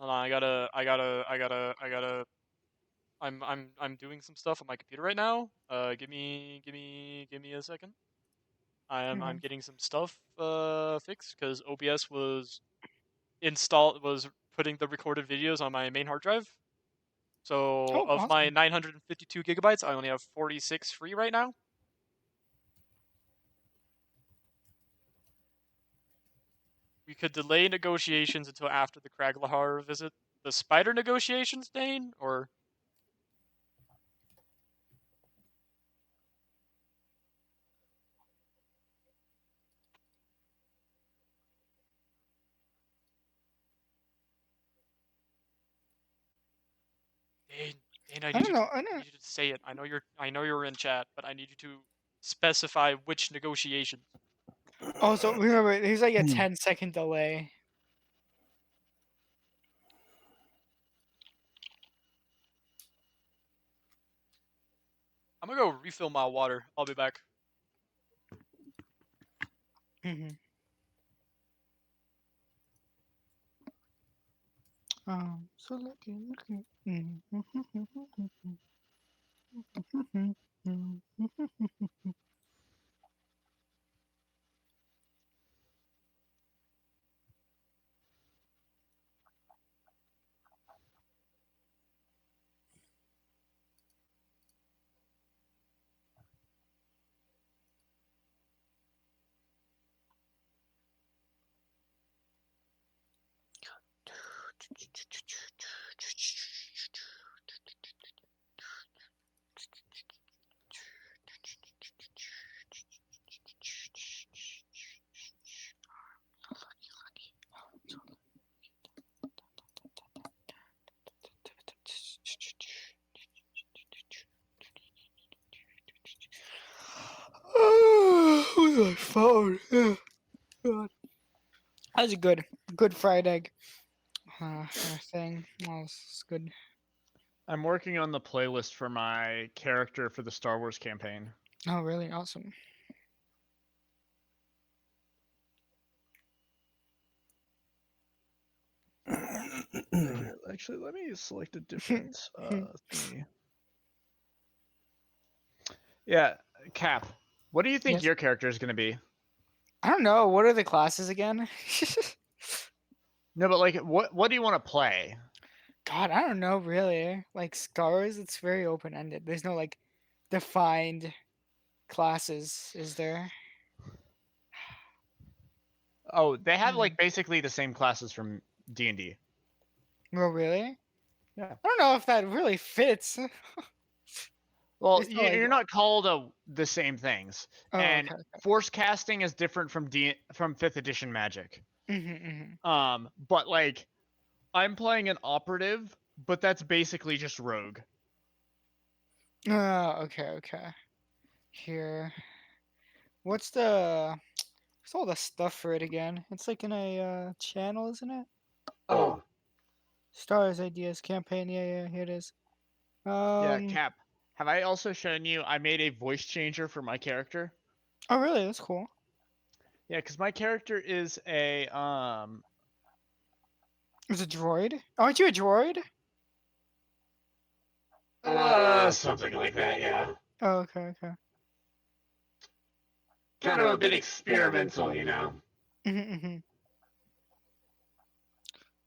I'm doing some stuff on my computer right now. Give me a second. I'm Mhm. getting some stuff fixed because OBS was putting the recorded videos on my main hard drive. So Oh, of my awesome. 952 gigabytes, I only have 46 free right now. We could delay negotiations until after the Kraglahar visit. The spider negotiations, Dane, or Dane, I I need don't you know. to I I know. need you to say it. I know you're in chat, but I need you to specify which negotiations. Also, remember, there's like a 10-second delay. I'm gonna go refill my water. I'll be back. Mm-hmm. So lucky. Where's my phone? Oh, God. That was a good fried egg thing. That was good. I'm working on the playlist for my character for the Star Wars campaign. Oh, really? Awesome. Here, actually, let me select a different thingy. Yeah, Cap. What do you think Yes. your character is going to be? I don't know. What are the classes again? No, but like, what do you want to play? God, I don't know really. Like Scars, it's very open ended. There's no like defined classes, is there? Oh, they have like basically the same classes from D&D. Oh, really? Yeah. I don't know if that really fits. Well, It's not like, you're not called the same things, oh, and okay. force casting is different from from 5th edition Magic. But like, I'm playing an operative, but that's basically just rogue. Oh, okay. Here. What's all the stuff for it again? It's like in a channel, isn't it? Oh, Stars Ideas Campaign. Yeah, here it is. yeah, Cap. Have I also shown you I made a voice changer for my character? Oh, really? That's cool. Yeah, because my character is a It's a droid. Aren't you a droid? Something like that, yeah. Oh, okay. Kind of a bit experimental, you know. Mm-hmm.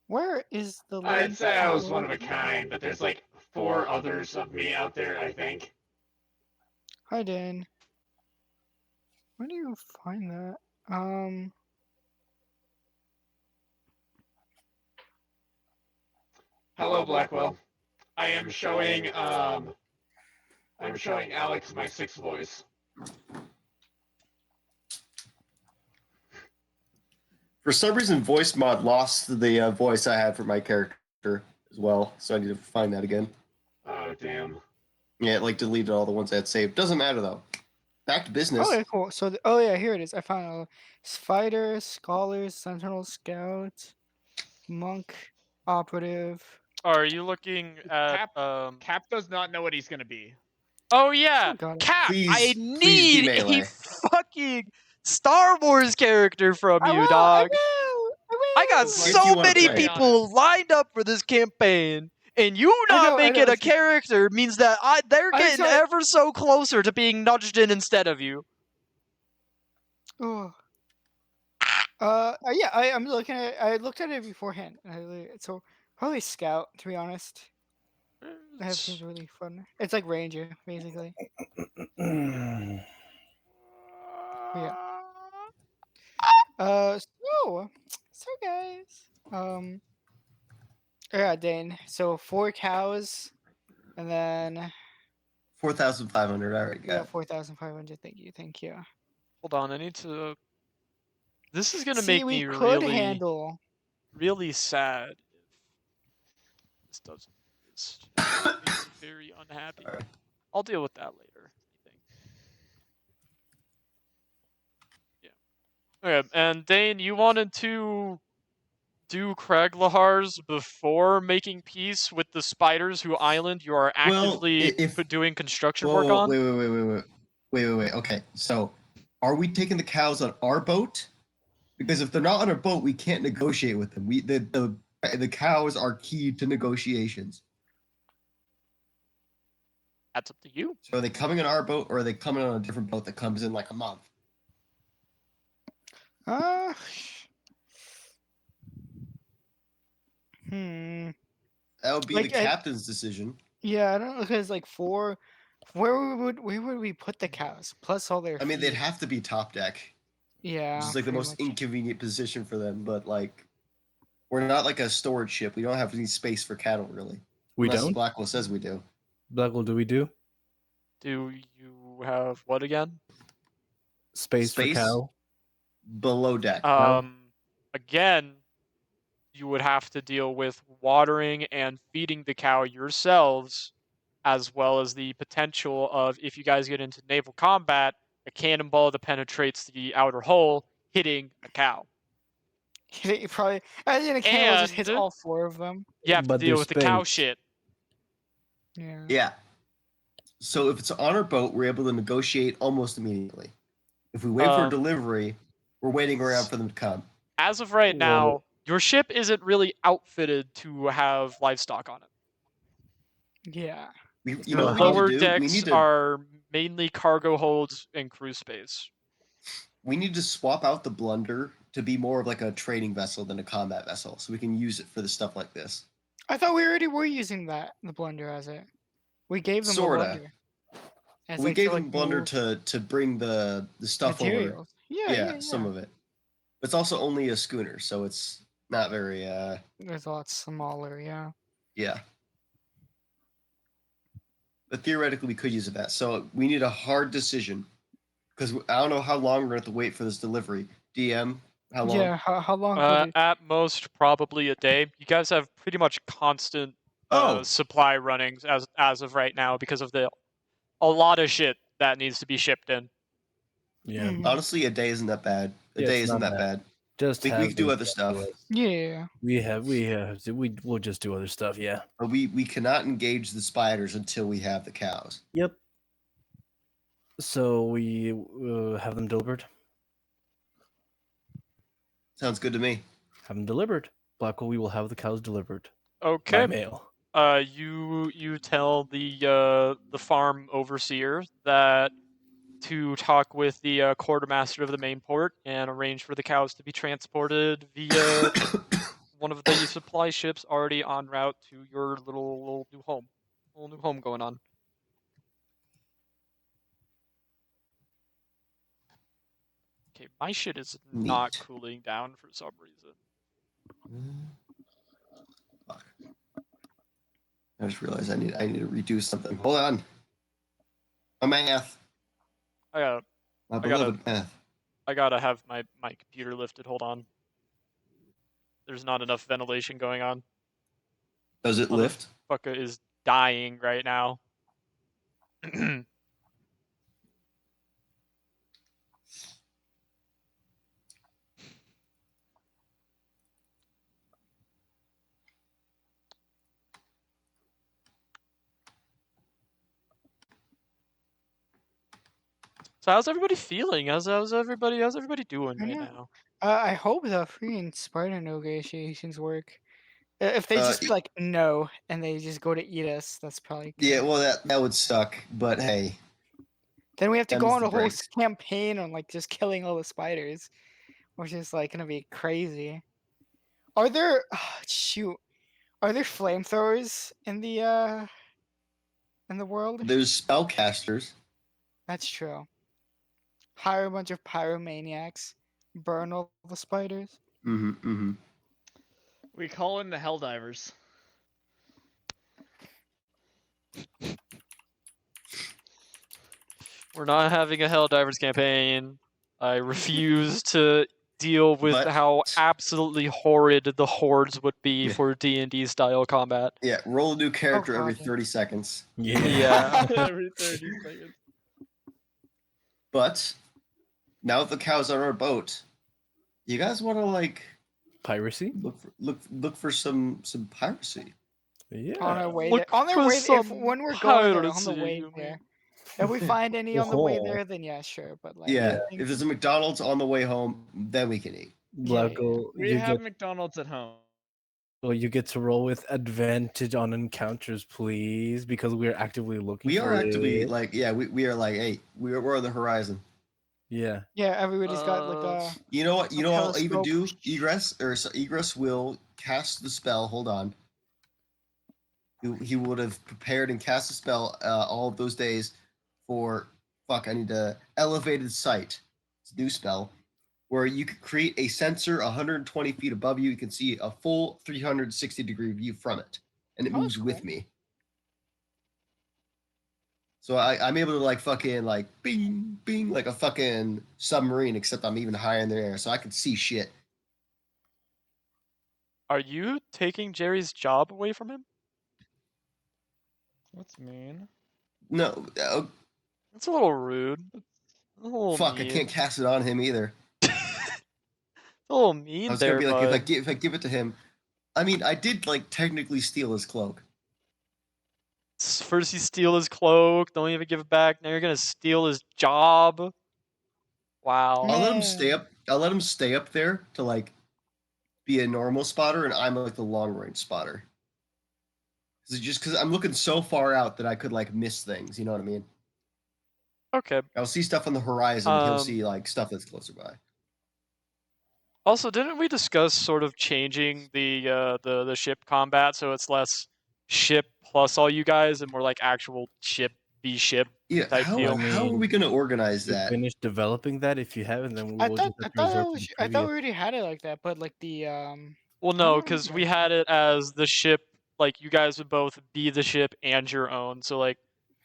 Where is the link? I'd say I was one of a kind, but there's like 4 others of me out there, I think. Hi, Dan. Where do you find that? Hello, Blackwell. I am showing Alex my 6th voice. For some reason, Voice Mod lost the voice I had for my character as well, so I need to find that again. Oh, damn. Yeah, it like deleted all the ones I had saved. Doesn't matter though. Back to business. Okay, cool. So, oh yeah, here it is. I found a Spider, Scholars, Sentinel, Scout, Monk, Operative. Are you looking at Cap does not know what he's gonna be. Oh yeah, Still got it. Cap! I Please be need a melee. fucking Star Wars character from I you, will. dog. I I got will. If you so wanna many play. people lined up for this campaign, and you I not know, making a it's- character means that they're I'm getting sorry. ever so closer to being nudged in instead of you. Oh. Yeah, I'm looking at. I looked at it beforehand. So probably Scout, to be honest. That seems really fun. It's like Ranger, basically. Yeah. So guys. Yeah, Dane. So 4 cows, and then 4,500. All right, yeah, got 4,500. Thank you. Hold on, I need to. This is gonna See, make we me could really, handle. really sad if this doesn't exist. very unhappy. Alright. I'll deal with that later. I think. Yeah. Okay, and Dane, you wanted to do Craiglahars before making peace with the spiders who island you are Well, actively if doing construction whoa, work whoa, on? wait. Okay, so are we taking the cows on our boat? Because if they're not on our boat, we can't negotiate with them. The cows are key to negotiations. That's up to you. So are they coming on our boat, or are they coming on a different boat that comes in like a month? Hmm. That would be Like, the captain's decision. Yeah, I don't know because like where would we put the cows? Plus all their I mean, they'd feed. have to be top deck, Yeah, which is like the pretty most much. inconvenient position for them. But like, we're not like a storage ship. We don't have any space for cattle, really. We Unless don't. Blackwell says we do. Blackwell, do we do Do you have what again? space for Space? cow? Below deck. Again, you would have to deal with watering and feeding the cow yourselves, as well as the potential of, if you guys get into naval combat, a cannonball that penetrates the outer hull hitting a cow. You probably and then a cannibal just hits And all 4 of them. you have to But deal they're with the cow spaced. shit. Yeah. Yeah. So if it's on our boat, we're able to negotiate almost immediately. If we wait for Um, delivery, we're waiting around for them to come. As of right now, Well- your ship isn't really outfitted to have livestock on it. Yeah. You Your know what we lower need to do? We decks need to are mainly cargo holds and crew space. swap out the blunder to be more of like a trading vessel than a combat vessel, so we can use it for the stuff like this. I thought we already were using the blunder as it. We gave them Sorta. a blunder. As We like gave to, them blunder move to bring the stuff over. materials. Yeah, Some of it. It's also only a schooner, so it's not very It's a lot smaller, yeah. yeah. But theoretically, we could use it that. So we need a hard decision because I don't know how long we're going to have to wait for this delivery. DM, how long? Yeah, how long would it At most, probably a day. You guys have pretty much constant Oh, supply runnings as of right now because of a lot of shit that needs to be shipped in. Yeah. Mhm. honestly, a day isn't that bad. A Yeah, day it's isn't not that bad. Just We have could do them other stuff, to us. Yeah. We'll just do other stuff. Yeah. but we cannot engage the spiders until we have the cows. Yep. So we have them delivered. Sounds good to me. Have them delivered. Blackwell, we will have the cows delivered by Okay. mail. You tell the farm overseer that to talk with the quartermaster of the main port and arrange for the cows to be transported via one of the supply ships already en route to your little new home. Little new home going on. Okay, my shit is not Neat. cooling down for some reason. Fuck. I just realized I need to redo something. Hold on. My math. I gotta My gotta- beloved math. have my computer lifted. Hold on. There's not enough ventilation going on. Does it lift? Fucker is dying right now. So how's everybody feeling? How's everybody doing I right know. now? I hope the freaking spider negotiations work. If they just y- like no and they just go to eat us, that's probably good. Yeah, well that would suck, but hey. Then we have to go them's on the a whole breaks. campaign on like just killing all the spiders, which is like gonna be crazy. Are there shoot? Are there flamethrowers in the world? There's spellcasters. That's true. Hire a bunch of pyromaniacs, burn all the spiders. We call in the Helldivers. We're not having a Helldivers campaign. I refuse to deal with But- how absolutely horrid the hordes would be Yeah. for D&D style combat. Yeah, roll a new character every God. 30 seconds. Yeah. Every 30 seconds. But now that the cows are on our boat, you guys want to like Piracy? look for some piracy. Yeah. On our way Look there. On our for way if some when we're going there, on piracy, the way you there. mean. If we find any on the way Oh. there, then yeah, sure. But like, Yeah, I think- if there's a McDonald's on the way home, then we can eat. Blacko, We you have get McDonald's at home. you get to roll with advantage on encounters, please, because we're actively looking We for are actively it. like, yeah, we are like, hey, we're on the horizon. Yeah. yeah, everybody's got like Uh, a. You know what? You Some know what I'll even do? telescope. Egress will cast the spell. Hold on. He would have prepared and cast a spell all of those days for fuck. I need a elevated sight. It's a new spell where you could create a sensor 120 feet above you. You can see a full 360-degree view from it, and it Oh, moves that's with cool. me. So I'm able to like fucking like bing bing like a fucking submarine, except I'm even higher in the air, so I can see shit. Are you taking Jerry's job away from him? What's mean? No, That's a little rude. A little fuck, mean. I can't cast it on him either. A little I mean was there, gonna be like, bud. if I give it to him, I mean, I did like technically steal his cloak. First you steal his cloak, don't even give it back. Now you're gonna steal his job. Wow. I'll let him Yeah. stay up. I'll let him stay up there to like be a normal spotter, and I'm like the long range spotter. Because I'm looking so far out that I could like miss things. You know what I mean? Okay. I'll see stuff on the horizon. He'll Um, see like stuff that's closer by. Also, didn't we discuss sort of changing the ship combat so it's less ship plus all you guys and more like actual ship v ship Yeah, type how deal? how are we mean, gonna organize You that? finish developing that if you haven't, then I we'll thought just have to I thought resort that to was, the I thought we previous. already had it like that, but like the Well, I no, don't because we remember. had it as the ship, like you guys would both be the ship and your own. So like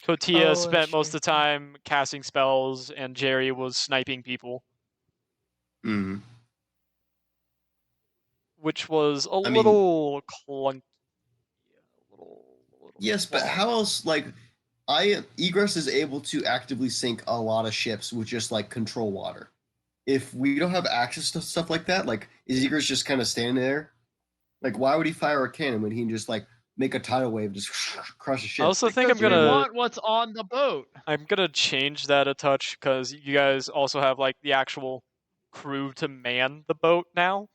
Kotia Oh, spent most sure. of the time casting spells and Jerry was sniping people, Mm. which was a I mean, little clunky. A little yes, but clunky. how else? Like, Egress is able to actively sink a lot of ships with just like control water. If we don't have access to stuff like that, like, is Egress just kind of standing there? Like, why would he fire a cannon when he can just like make a tidal wave, just crush a ship? I also think I'm Because we gonna want what's on the boat. change that a touch because you guys also have like the actual crew to man the boat now.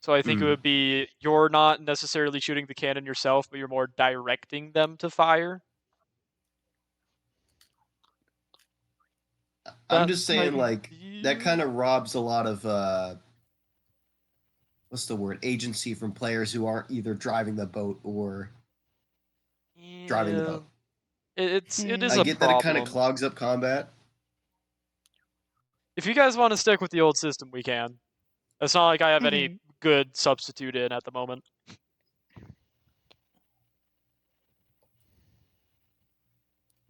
So I think it Mm. would be you're not necessarily shooting the cannon yourself, but you're more directing them to fire. I'm That just saying, might like, be- that kind of robs a lot of what's the word, agency from players who aren't either driving the boat or driving the Yeah. boat. It is I a get that it kind of problem. clogs up combat. If you guys want to stick with the old system, we can. It's not like I have any Mhm. good substitute in at the moment.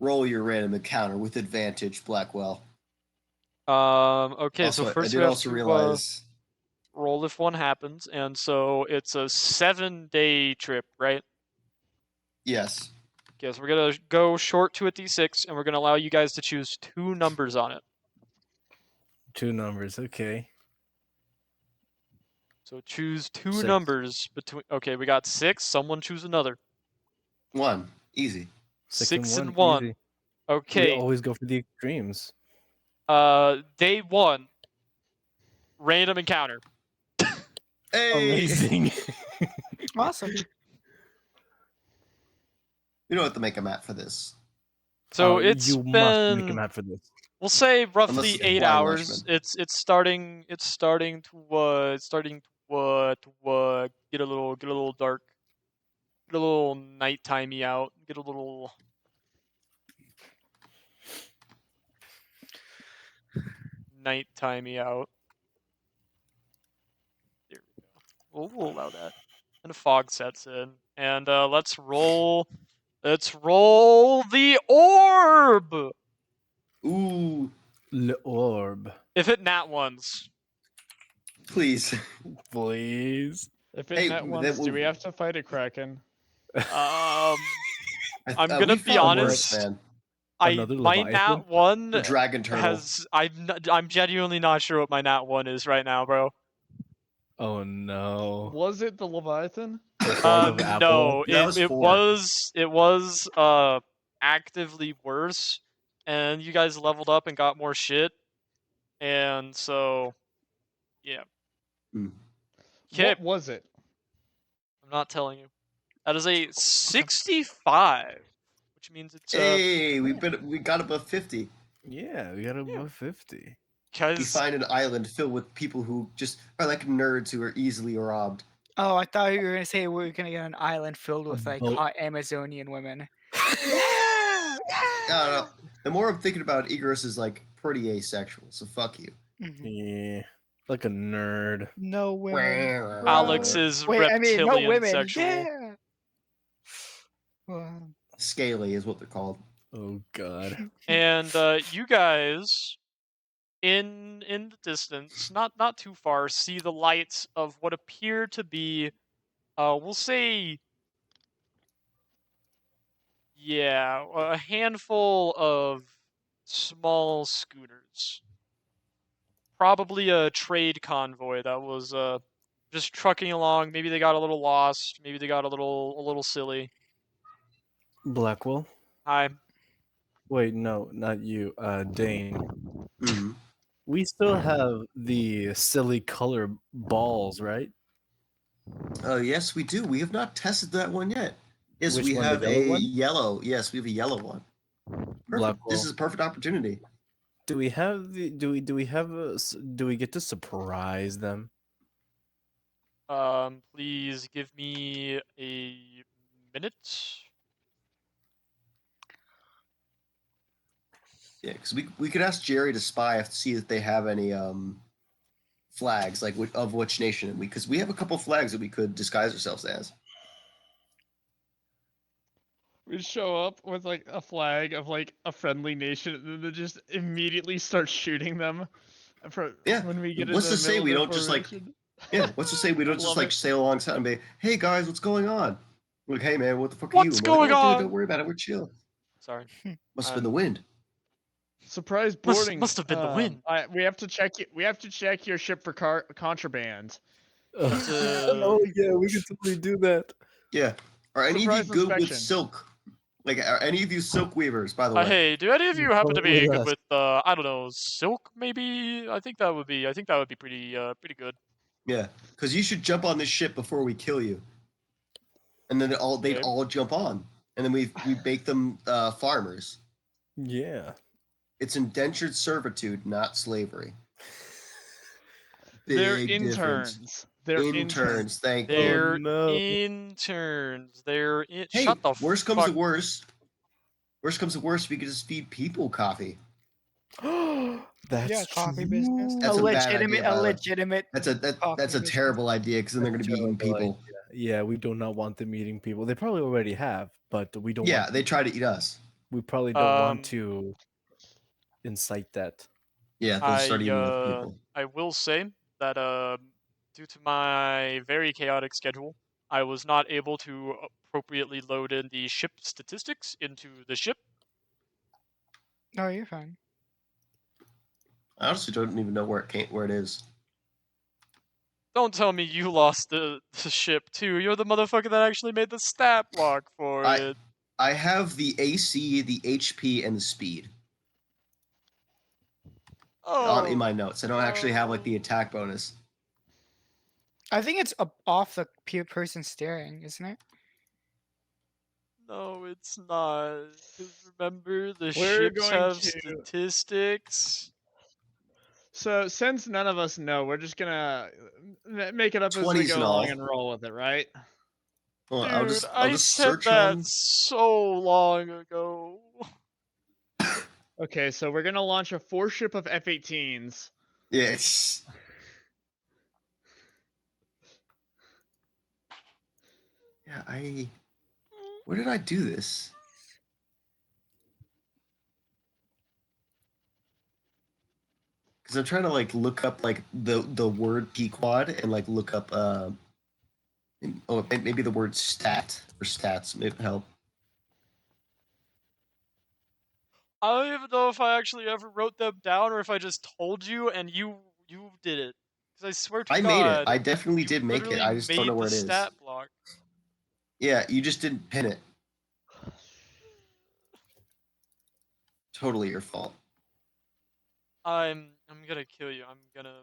Roll your random encounter with advantage, Blackwell. Okay, so Also, I first did we have also to realize, roll if one happens, and so it's a 7-day trip, right? yes. Okay, so we're gonna go short to a d6, and we're gonna allow you guys to choose 2 numbers on it. 2 numbers, okay. So choose 2 6. numbers between. Okay, we got 6. Someone choose another. 1. Easy. 6 and 1, 1. easy. Okay. We always go for the extremes. Day 1. Random encounter. Hey! Amazing. Awesome. We don't have to make a map for this. So it's you must make a been, map for this. we'll say Unless roughly it's 8 Blind hours. Watchman. It's starting to get a little dark. Get a little nighttimey out. Get a little nighttimey out. There we go. We'll allow that. And a fog sets in. And let's roll the orb. Ooh. Le orb. If it nat ones, Please. Please. If it Hey, met that once, do will- we have to fight a kraken? I'm gonna we've be fought worse, honest. man. Another My Leviathan? nat one The dragon turtle. I'm genuinely not sure what my nat one is right now, bro. Oh no. Was it the Leviathan? The Fog of Apple? No, That was it 4. was actively worse, and you guys leveled up and got more shit, and so yeah. Hmm. Okay, What was it? I'm not telling you. That is a 65, which means it's Hey, we got above 50. Yeah, we got above 50. We because find an island filled with people who just are like nerds who are easily robbed. Oh, I thought you were gonna say we were gonna get an island filled A with like boat. hot Amazonian women. I don't know. The more I'm thinking about it, Igorus is like pretty asexual, so fuck you. Mhm. Yeah. Like a nerd. No women. Alex Bro. is Wait, I mean, no reptilian women. sexual. Yeah. Well, Scaly is what they're called. Oh god. And you guys in the distance, not too far, see the lights of what appear to be we'll say yeah, a handful of small scooters. Probably a trade convoy that was just trucking along. Maybe they got a little lost, maybe they got a little silly. Blackwell? Hi. Wait, no, not you. Dane. Hmm. We still have the silly color balls, right? Yes, we do. We have not tested that one yet. Yes, Which we one, the have yellow a one? yellow. Yes, we have a yellow one. Perfect. This Blackwell. is a perfect opportunity. Do we have the do we have do we get to surprise them? Please give me a minute. Yeah, because we could ask Jerry to spy to see if they have any flags, like of which nation. Because we have a couple flags that we could disguise ourselves as. We show up with like a flag of like a friendly nation, and then they just immediately start shooting them. Yeah. When we get What's into to the say middle we of don't just like formation. yeah, what's to say we don't just Love like it. sail alongside and be, hey guys, what's going on? Like, hey man, what the fuck are you? What's And we're like, going oh dude, on? don't worry about it, we're chill. Sorry. Must have been the wind. Surprise boarding. Must have been the wind. We have to check. We have to check your ship for contraband. That's Oh yeah, we can totally do that. Yeah. Are any of you Surprise good with inspection. silk? Like, are any of you silk weavers, by the way? hey, do any of you happen to be Totally good us. with I don't know, silk maybe? I think that would be pretty pretty good. Yeah. Because you should jump on this ship before we kill you. And then they'd Okay. all jump on. And then we make them farmers. Yeah. It's indentured servitude, not slavery. They're Big difference. interns. They're Interns, thank you. They're no. interns. Hey, Shut the worst comes fuck. to worst. Worst comes to worst, we could just feed people coffee. That's yeah, coffee business. That's a bad idea, by the way. legitimate. That's a coffee that's a business. terrible idea because then they're going to be eating people. Yeah, we do not want them eating people. They probably already have, but we don't. Yeah, want they try to eat us. We probably don't want Um, to incite that. Yeah, they'll start eating other people. I will say that due to my very chaotic schedule, I was not able to appropriately load in the ship statistics into the ship. Oh, you're fine. I honestly don't even know where it is. Don't tell me you lost the ship too. You're the motherfucker that actually made the stat block for it. I have the AC, the HP, and the speed in my notes. I don't actually have like the attack bonus. I think it's off the person staring, isn't it? No, it's not. Because remember, the We're ships going have to- statistics. So since none of us know, we're just gonna make it up as we 20s go and along all. and roll with it, right? Hold on, Dude, I'll I just said search that on. so long ago. Okay, so we're gonna launch a 4-ship of F-18s. Yeah, it's... Yeah, where did I do this? Because Because I'm trying to like look up like the word Pequod and like look up maybe the word stat or stats may help. I don't even know if I actually ever wrote them down or if I just told you and you did it. Because I swear to I made it. God, I definitely you did make it. literally I just don't know made where the it is. stat block. Yeah, you just didn't pin it. Totally your fault. I'm gonna kill you. I'm gonna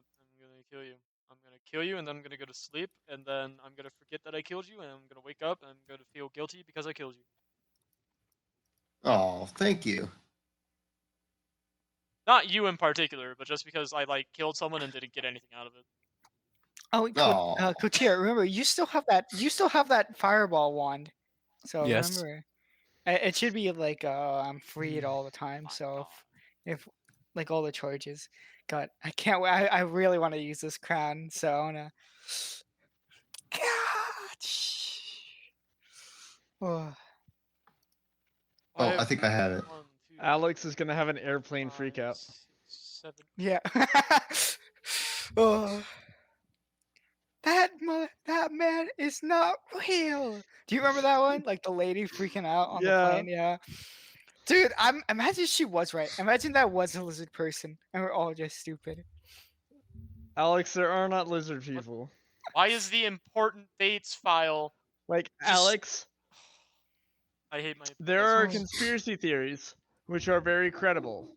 kill you. I'm gonna kill you and then I'm gonna go to sleep and then I'm gonna forget that I killed you and I'm gonna wake up and I'm gonna feel guilty because I killed you. Oh, thank you. Not you in particular, but just because I like killed someone and didn't get anything out of it. Oh, Oh, Kotia, remember you still have that. You still have that fireball wand. So Yes. remember, it should be like I'm freed all the time. My So God. if like all the charges, God, I can't. I really want to use this crown. So I wanna. God. Oh. I think I had it. 1, 2, Alex is gonna have an airplane 5, freak out. 6, 7. Yeah. Oh. That man is not real. Do you remember that one? Like the lady freaking out on the Yeah. plane. Yeah. Dude, imagine she was right. Imagine that was a lizard person, and we're all just stupid. Alex, there are not lizard people. Why is the important dates file Like just... Alex, I hate my there are peasants. conspiracy theories which are very credible.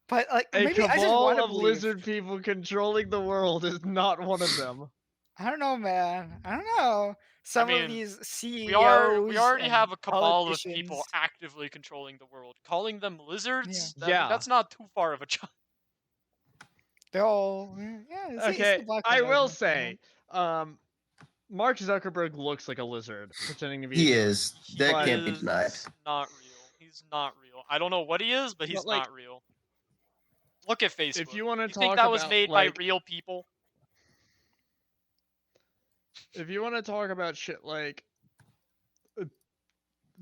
But like, A maybe I just want cabal to of believe. lizard people controlling the world is not one of them. I don't know, man. I don't know. Some of mean, these CEOs We already and have a cabal of people politicians. actively controlling the world. Calling them lizards? I mean, Yeah. that's not too far of a jump. They're all it's Okay, the Black I Widows, will man, say, Mark Zuckerberg looks like a lizard pretending to be a He human. is. That But- can't be denied. Not real. He's not real. I don't know what he is, but he's But, like, not real. Look at Facebook. If you want to You think talk that was about made like, by real people? if you want to talk about shit like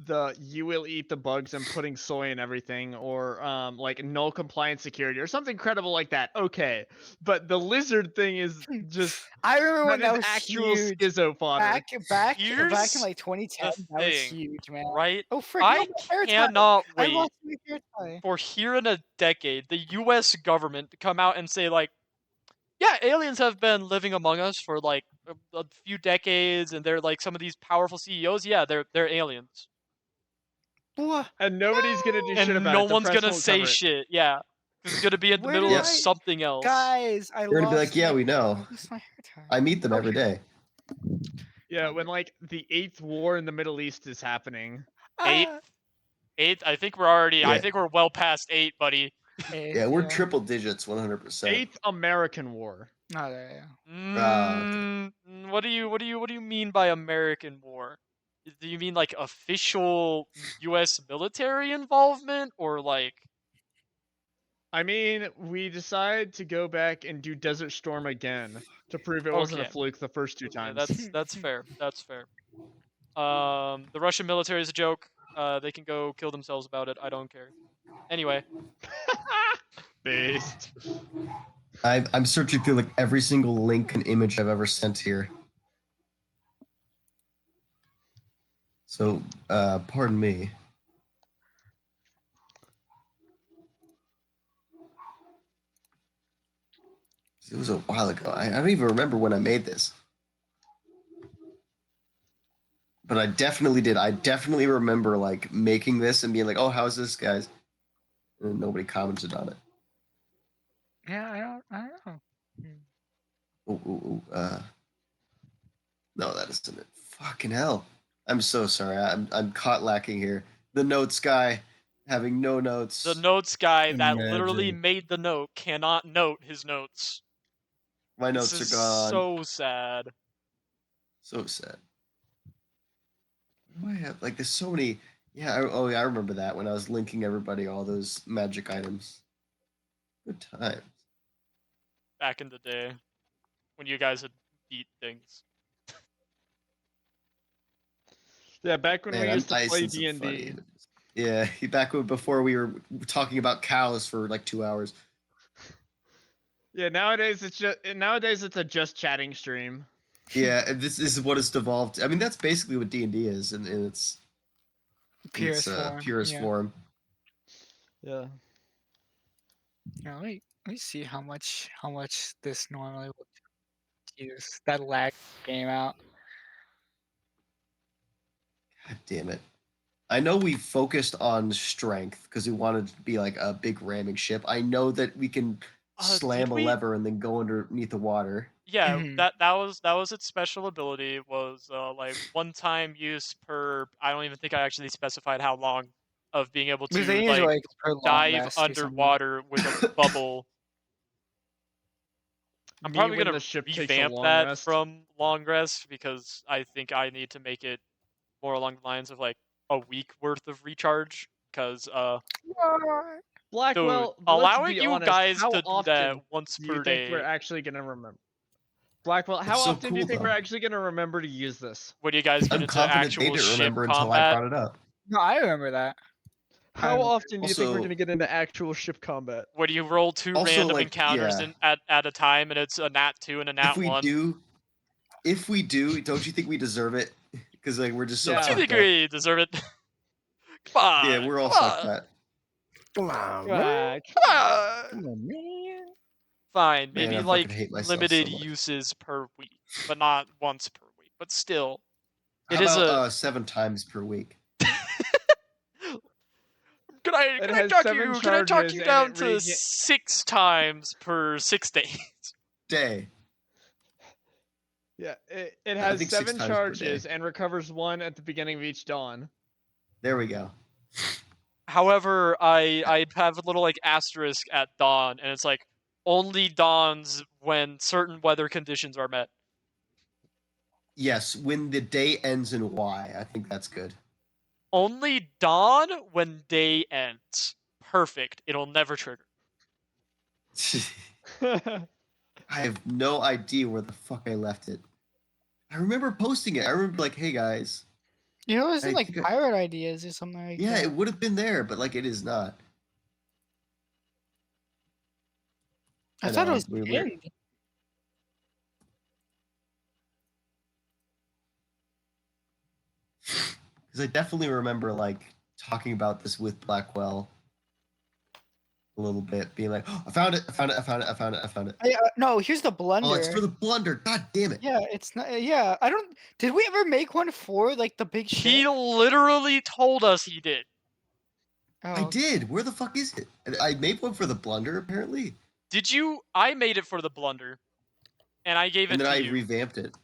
the you will eat the bugs and putting soy in everything, or like null compliance security or something credible like that, okay. But the lizard thing is just I remember when that that is was actual huge. schizo fodder. Back Here's in like 2010, the that was thing, huge, man. right? Oh frick! I No, my hair tie. cannot I wait lost my hair tie. for here in a decade the U.S. government to come out and say like, yeah, aliens have been living among us for like a few decades, and they're like some of these powerful CEOs. Yeah, they're aliens, What? And nobody's gonna do shit and about no it. The one's press gonna won't say cover it. shit. Yeah, because it's gonna be in the Where middle did of Yep. something else. Guys, I They're gonna be lost. like, yeah, we know. I lost my hair tie. I meet them every day. Yeah, when like the 8th war in the Middle East is happening. Eight, Ah. eight. I think we're already. I Yeah. think we're well past 8, buddy. Yeah, we're triple digits, 100%. 8th American War. Oh, yeah. What do you mean by American war? Do you mean like official U.S. military involvement, or like? I mean, we decided to go back and do Desert Storm again to prove it wasn't a Okay. fluke the first 2 Yeah, times. that's fair. That's fair. The Russian military is a joke. They can go kill themselves about it. I don't care. Anyway, Based. I'm searching through like every single link and image I've ever sent here. So, pardon me. It was a while ago. I don't even remember when I made this. But I definitely did. I definitely remember like making this and being like, "Oh, how's this, guys?" And nobody commented on it. Yeah, I don't know. No, that isn't it. Fucking hell! I'm so sorry. I'm caught lacking here. The notes guy having no notes. the notes guy that literally Imagine. made the note cannot note his notes. My This notes is are gone. so sad. So sad. What do I have? Like, there's so many. Yeah. I remember that when I was linking everybody all those magic items. Good times. Back in the day, when you guys had beat things. Yeah, back when we Man, used to I'm play icing some funny D&D. images. Yeah, before we were talking about cows for like 2 hours. Yeah, nowadays it's a just chatting stream. Yeah, and this is what it's devolved. I mean, that's basically what D&D is in its Purest form. purest Yeah. form. Yeah. Yeah, let me see how much this normally would use. That lag game out. God damn it. I know we focused on strength because we wanted to be like a big ramming ship. I know that we can slam Did a we? lever and then go underneath the water. Yeah, Mhm. that was its special ability. Was like one time use per. I don't even think I actually specified how long of being able Because they to usually like like per long dive rest or something. underwater with a bubble. I'm Me probably when gonna the ship takes a revamp long that rest. from long rest because I think I need to make it more along the lines of like a week worth of recharge. Because What? dude, Blackwell, let's allowing be you honest. guys How to do that often once do you per think we're day. actually gonna remember? Blackwell, how It's so often do you cool, think we're though. actually gonna remember to use this? When you guys get I'm into confident they actual didn't ship remember until I combat, brought it up. No, I remember that. How remember. often do you think we're Also- gonna get into actual ship combat? when you roll two Also, random like, encounters yeah. at a time, and it's a nat 2 and a nat 1. If we do, don't you think we deserve it? Because like we're just so Yeah. To a fucked up. degree, deserve it. Come on, Yeah, we're all come sucked on, at. Come on, Come on, come on. Come on, man. Fine, Man, maybe I fucking like hate myself limited so much. uses per week, but not once per week. But still, How it is about a. 7 times per week? It Can I has talk 7 you? Can I talk charges you and down it to 6 times per 6 days? Day. yeah, it I has think 6 7 times per day. charges and recovers 1 at the beginning of each dawn. There we go. However, I have a little like asterisk at dawn, and it's like only dawns when certain weather conditions are met. Yes, when the day ends in Y, I think that's good. Only dawn when day ends. Perfect. It'll never trigger. I have no idea where the fuck I left it. I remember posting it. I remember like, hey guys. You know, it's I in like think pirate ideas or something like yeah, that. it would have been there, but like it is not. I thought it know, was we're- pinned. Because I definitely remember like talking about this with Blackwell a little bit, being like, oh, I found it, I found it, I found it, I found it, I found it. No, here's the Oh, blunder. it's for the blunder. God damn it. Yeah, it's not. Yeah, I don't. Did we ever make one for like the big ship? He literally told us he did. Oh, I did. Where the fuck is it? I made one for the blunder, apparently. Did you? I made it for the blunder, and I gave And it then to I you. revamped it.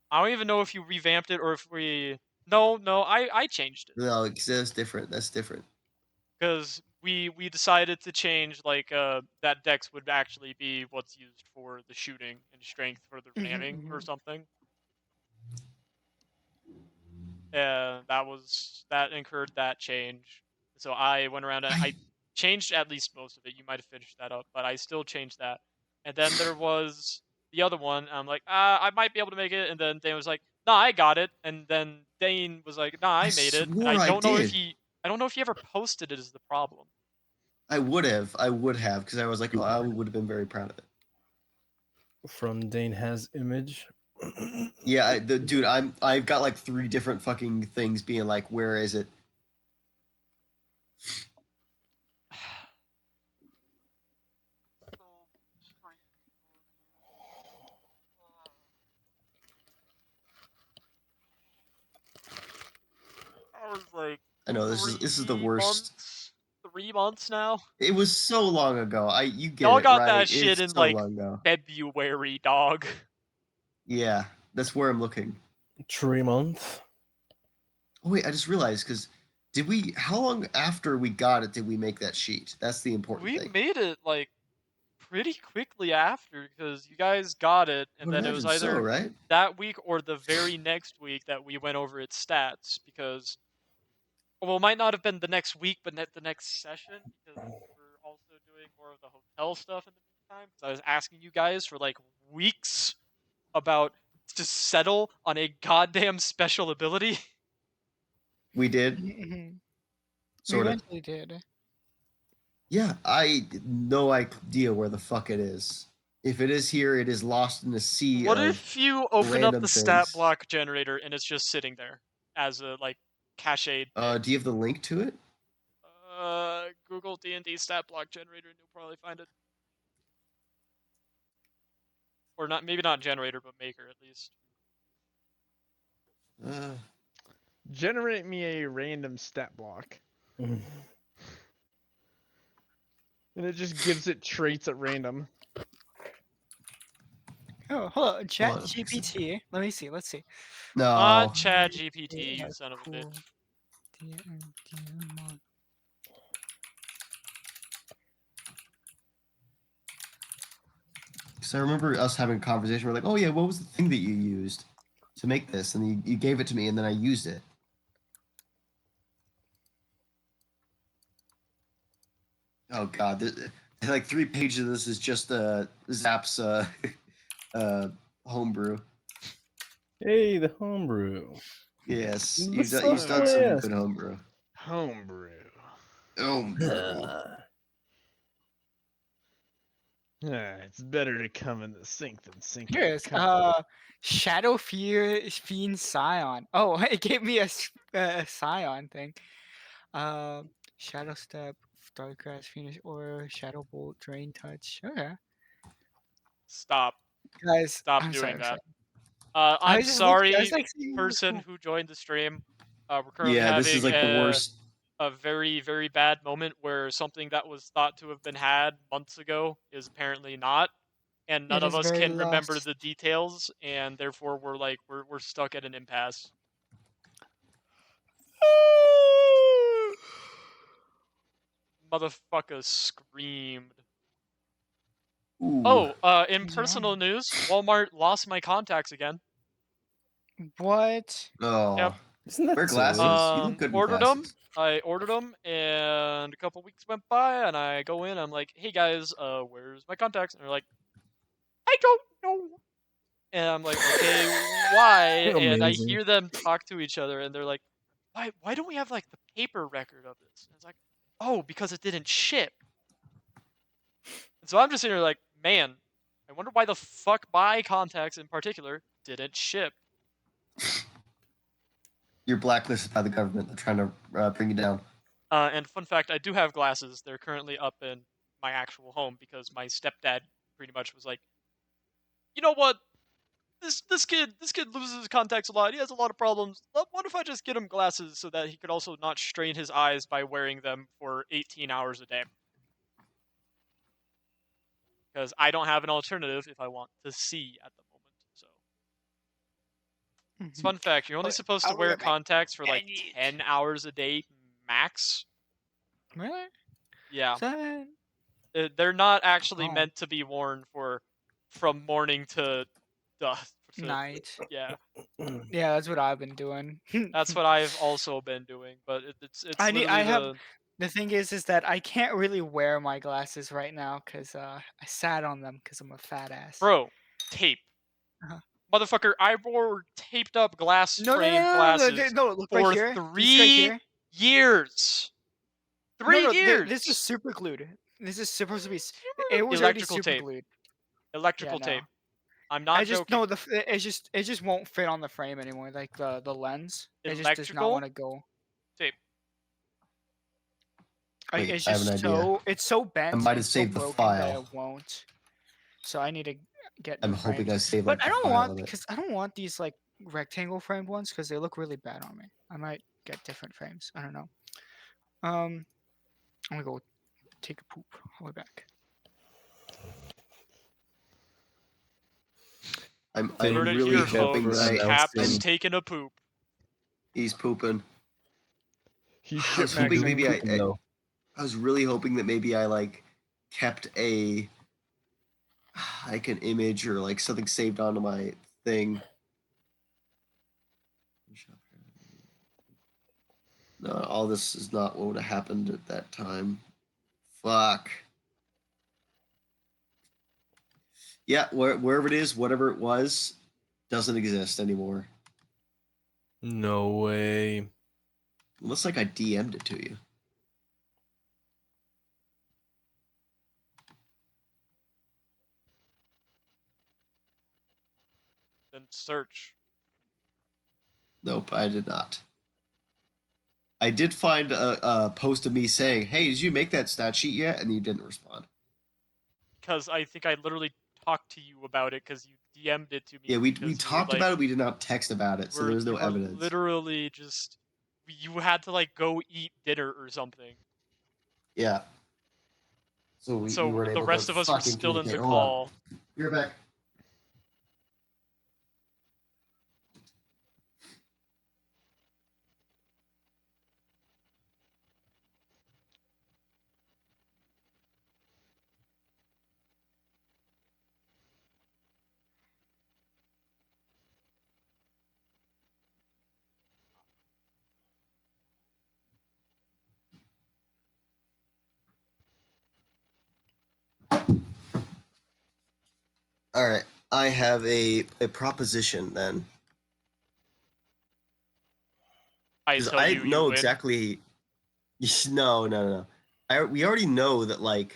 I don't even know if you revamped it or if we. No, I changed it No, because that's different. That's different. because we decided to change like that dex would actually be what's used for the shooting and strength for the ramming or something. And that incurred that change. So I went around and I changed at least most of it. You might have finished that up, but I still changed that. And then there was the other one. I'm like, I might be able to make it. And then Dane was like, no, I got it. And then Dane was like, no, I made it. And swore I I don't know if did. I don't know if he ever posted it as the problem. I would have, because I was like, oh, I would have been very proud of it. From Dane has image. Yeah, dude, I've got like 3 different fucking things being like, where is it? I was like, I know this is the worst. 3 months now. It was so long ago. You get Y'all it got right. that shit It's in so like long ago. February, dog. Yeah, that's where I'm looking. 3 month. Oh wait, I just realized because did we? How long after we got it did we make that sheet? That's the important We thing. made it like pretty quickly after because you guys got it, I and would then it was imagine so, either right? that week or the very next week that we went over its stats because, well, it might not have been the next week, but the next session because we're also doing more of the hotel stuff in the meantime. Because I was asking you guys for like weeks about to settle on a goddamn special ability. We did, we sort of. eventually did. Yeah, I no idea where the fuck it is. If it is here, it is lost in the sea What of if you open up random the stat things. block generator and it's just sitting there as a like cached thing? Do you have the link to it? Google D&D stat block generator and you'll probably find it. Or not, maybe not generator, but maker at least. Uh, Generate me a random stat block. And it just gives it traits at random. Oh, hold on. Chat Hold on. GPT. Let me see. Let's see. no. Not Chad GPT, you son of a bitch. Because I remember us having a conversation. We're like, oh yeah, what was the thing that you used to make this? And you gave it to me, and then I used it. Oh god, like 3 pages of this is just Zap's homebrew. Hey, the homebrew. Yes, The you've done some Southwest. good homebrew. Homebrew. Homebrew. It's better to come in the sink than sink Here in it the is. cum. Shadow Fiend Scion. Oh, it gave me a Scion thing. Shadow Step, Darkgrass, Phoenix Aura, Shadow Bolt, Drain Touch. Okay, Stop. guys. Stop I'm doing sorry. I'm that. sorry. I'm just looked. I was sorry, like, seeing what was person cool. who joined the stream. We're currently Yeah, this having is like the worst. a very, very bad moment where something that was thought to have been had months ago is apparently not, and none It of is us very can remember lost. the details, and therefore we're stuck at an impasse. Motherfucker screamed. Ooh. Oh, in He's personal wrong. news, Walmart lost my contacts again. What? Oh. Yep. Isn't that Wear silly? glasses. You look good with Ordered them. glasses. I ordered them, and a couple weeks went by, and I go in. I'm like, "Hey guys, where's my contacts?" And they're like, "I don't know." And I'm like, "Okay, why?" And I Amazing. hear them talk to each other, and they're like, "Why don't we have like the paper record of this?" And it's like, "Oh, because it didn't ship." And so I'm just sitting here like, "Man, I wonder why the fuck my contacts in particular didn't ship." You're blacklisted by the government. They're trying to bring you down. And fun fact, I do have glasses. They're currently up in my actual home because my stepdad pretty much was like, "You know what? This kid loses his contacts a lot. He has a lot of problems. What if I just get him glasses so that he could also not strain his eyes by wearing them for 18 hours a day?" Because I don't have an alternative if I want to see at the moment. So, it's fun fact: you're only But supposed to I'll wear wear my contacts for like Any- 10 hours a day max. Really? Yeah, Is that? they're not actually Oh, meant to be worn for from morning to dusk. night. Yeah, Yeah, that's what I've been doing. that's what I've also been doing. But it's I need. literally I have. the The thing is that I can't really wear my glasses right now because I sat on them because I'm a fat ass. bro tape. Uh-huh. Motherfucker, I wore taped up glass No, no, no, frame no, no, glasses no. Look right for here. This right 3 here. years. No, 3 no. This is years. super glued. This is supposed to be. It was already Electrical super tape. glued. Yeah, Electrical no. tape. I'm I not just joking. no. It just won't fit on the frame anymore. Like the lens. It just does not Electrical want to go. tape. Wait, It's I have an just idea. so. It's so bent. might have and so saved the broken that file. it won't. So I need to get I'm new hoping frames. I saved But like I the don't file want of it. because I don't want these like rectangle framed ones because they look really bad on me. I might get different frames. I don't know. I'm gonna go take a poop. I'll be back. I'm Heard it really here, hoping folks. that Cap's I'm taking a poop. he's pooping. He's I was hoping shit-maxing. maybe No. I was really hoping that maybe I like kept a like an image or like something saved onto my thing. No, all this is not what would have happened at that time. Fuck. Yeah, wherever it is, whatever it was, doesn't exist anymore. No way. Looks like I DM'd it to you. Then search. Nope, I did not. I did find a post of me saying, "Hey, did you make that stat sheet yet?" And you didn't respond. Because I think I literally talked to you about it because you DM'd it to me. Yeah, we because you were, talked like, about it. We did not text about it, so there was no you were evidence. literally just you had to like go eat dinner or something. Yeah. So we So weren't the able rest to of us were fucking still in the communicate. Hold on. call. You're back. All right. I have a proposition then. I Because tell I you, you know win. exactly. No. We already know that like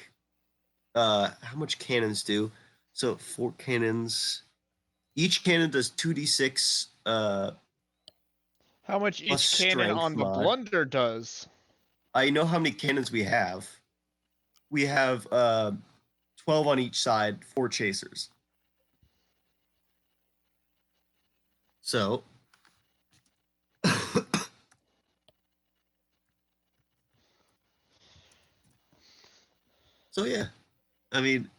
how much cannons do. So 4 cannons. Each cannon does 2d6 How much plus each cannon strength on the mod. blunder does? I know how many cannons we have. We have 12 on each side, 4 chasers. So so yeah. I mean,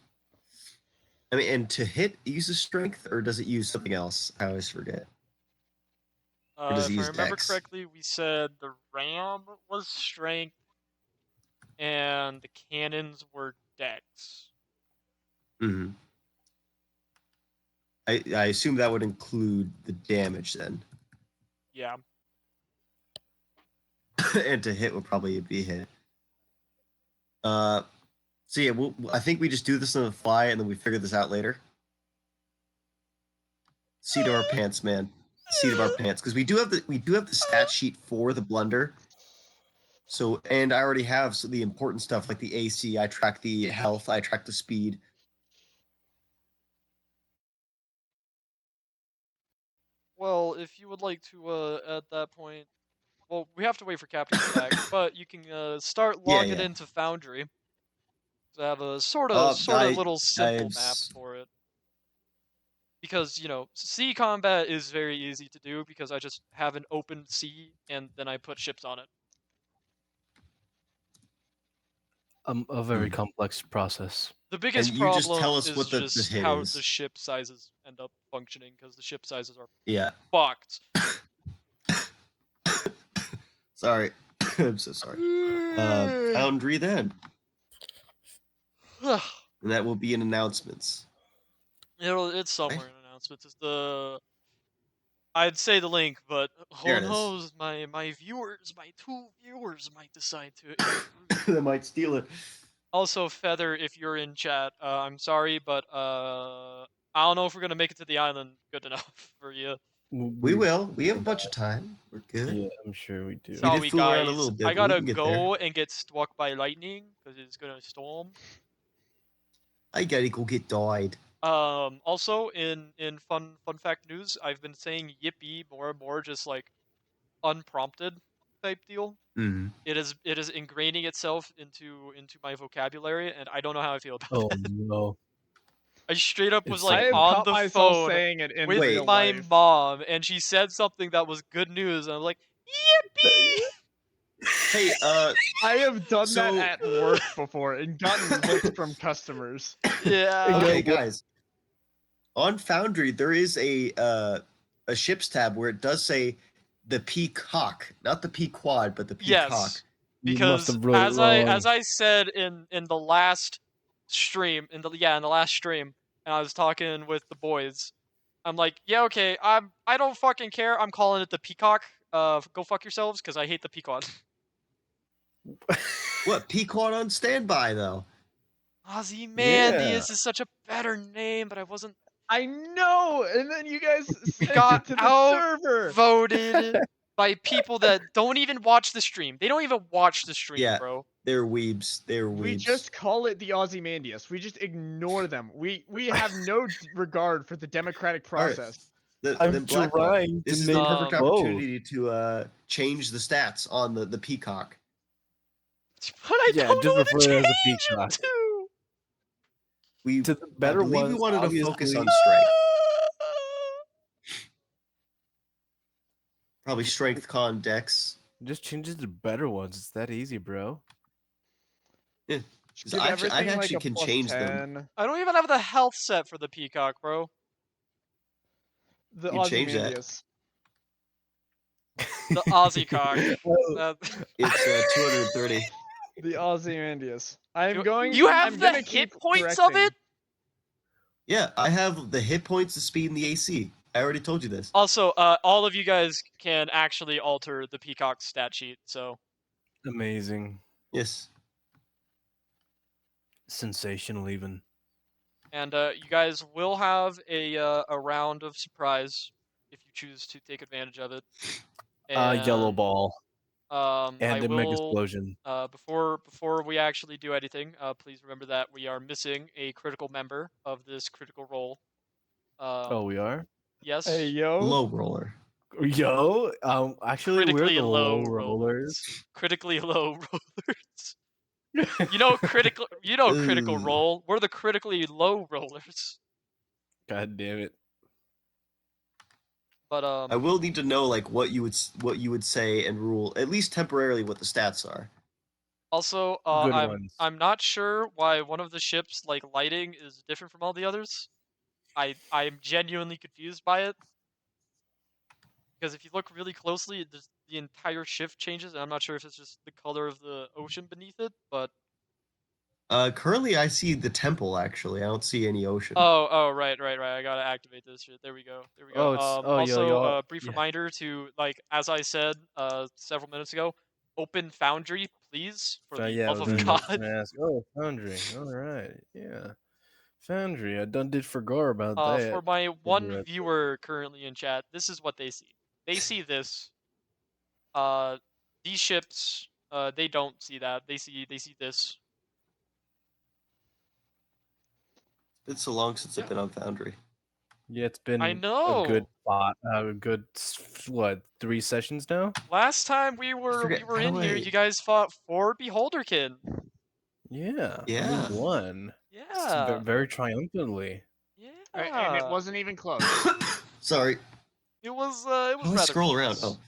and to hit uses strength, or does it use something else? I always forget. Or does it If I use remember dex? correctly, we said the ram was strength and the cannons were dex. Mm-hmm. I assume that would include the damage then. Yeah. And to hit would probably be hit. So yeah, I think we just do this on the fly and then we figure this out later. Seat of our pants, man. Seat of our pants, because we do have the stat sheet for the blunder. So, and I already have the important stuff like the AC. I track the health. I track the speed. Well, if you would like to, at that point, well, we have to wait for Captain to get back, but you can start logging Yeah. into Foundry. To have a sort of little simple map s- for it. Because, sea combat is very easy to do because I just have an open sea and then I put ships on it. A very complex process. The biggest And you just tell problem us is what the just hit how is. the ship sizes end up functioning because the ship sizes are Yeah. fucked. Sorry. I'm so sorry. Foundry then. And that will be in announcements. It's somewhere in announcements. It's I'd say the link, but There who it is. knows? My viewers, my 2 viewers might decide to intrude. They might steal it. Also, Feather, if you're in chat, I'm sorry, but I don't know if we're gonna make it to the island good enough for you. We will. We have a bunch of time. We're good. Yeah, I'm sure we do. We did Sorry, fool around a guys. little bit, I but we gotta can get go there. and get struck by lightning because it's gonna storm. I gotta go get died. Also, in fun fact news, I've been saying yippee more and more, just like unprompted type deal. Mm-hmm. It is ingraining itself into my vocabulary, and I don't know how I feel about Oh it. no. I straight up was It's like I have on caught the myself phone saying it in with Wait. real my life. mom, and she said something that was good news, and I'm like, yippee! Hey, I have done that So- at work before and gotten looks from customers. Yeah. okay, guys. On Foundry, there is a ships tab where it does say the Peacock, not the Pequod, but the Peacock. Yes. You must Because have wrote it wrong. as I said in the last stream, in the last stream, and I was talking with the boys, I'm like, yeah, okay, I don't fucking care. I'm calling it the Peacock. Go fuck yourselves, because I hate the Pequod. What Pequod on standby though? Ozymandias is such a better name, but I wasn't. I know, and then you guys We sent got it to the server. outvoted by people that don't even watch the stream. They don't even watch the stream, Yeah. bro. They're weebs. They're weebs. We just call it the Ozymandias. We just ignore them. We have no regard for the democratic All right. process. Then I'm Blackwell. trying This to is the make perfect both. opportunity to change the stats on the peacock. But I Yeah, don't know just what to refer to it as a change him peacock. to. We To the I better believe we ones, wanted to focus obviously. on strength. Probably strength con dex. Just change it to better ones. It's that easy, bro. Yeah. Just 'Cause give I everything like actually a can plus change 10. them. I don't even have the health set for the peacock, bro. The You can change that. Ozymandias. The Aussie cock. Oh, It's 230. The Ozymandias. I'm you, going. you I'm have the gonna hit keep points of correcting. it. Yeah, I have the hit points, the speed, and the AC. I already told you this. Also, all of you guys can actually alter the peacock stat sheet. So, amazing. Yes. Sensational, even. and you guys will have a round of surprise if you choose to take advantage of it. Yellow And, ball. I And a mega will. explosion. Before we actually do anything, please remember that we are missing a critical member of this critical role. Oh, we are? Yes. Hey yo. Low roller. Yo, actually, we're Critically the low low rollers. Critically low rollers. You know critical Ooh. role. We're the critically low rollers. God damn it. But I will need to know like what you would say and rule at least temporarily what the stats are. also Good I'm ones. I'm not sure why one of the ships like lighting is different from all the others. I'm genuinely confused by it. Because if you look really closely, the entire shift changes, and I'm not sure if it's just the color of the ocean beneath it, but Currently I see the temple actually. I don't see any ocean. right. I gotta activate this shit. There we go. Oh, it's Also, yo. brief Yeah. reminder to like as I said several minutes ago, open Foundry, please, for the Yeah, I love was of just God. gonna ask. Oh, Foundry. All right. Yeah. Foundry. I done did forgot about that. For my one Right. viewer currently in chat, this is what they see. They see this. These ships, they don't see that. They see this. It's so long since I've been on Foundry. Yeah, it's I been a know. good what 3 sessions now? Last time we were forget- by the in here, way- you guys fought for Beholderkin. Yeah. Yeah. We won. Yeah. Very triumphantly. And it Yeah. wasn't even close. Sorry. It was How do I rather scroll around? close. Oh,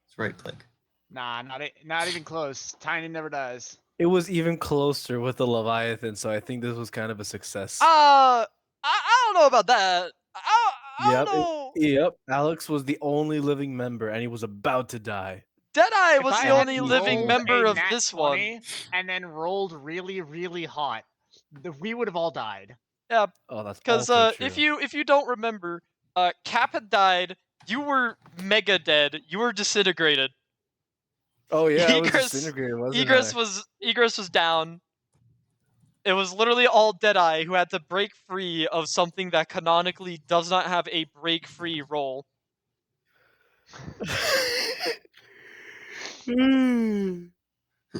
it's right click. Nah, not even close. Tiny never dies. It was even closer with the Leviathan, so I think this was kind of a success. I don't know about that. I Yep. don't know. Yep. Alex was the only living member, and he was about to die. Deadeye If was I the had only living rolled member a of nat this one. 20 and then rolled really, really hot, we would have all died. Yeah, Oh, that's because also true. if you don't remember, Cap had died. You were mega dead. You were disintegrated. Oh yeah, I was Egress- disintegrated, wasn't Egress was down. It was literally all Deadeye who had to break free of something that canonically does not have a break free roll. I?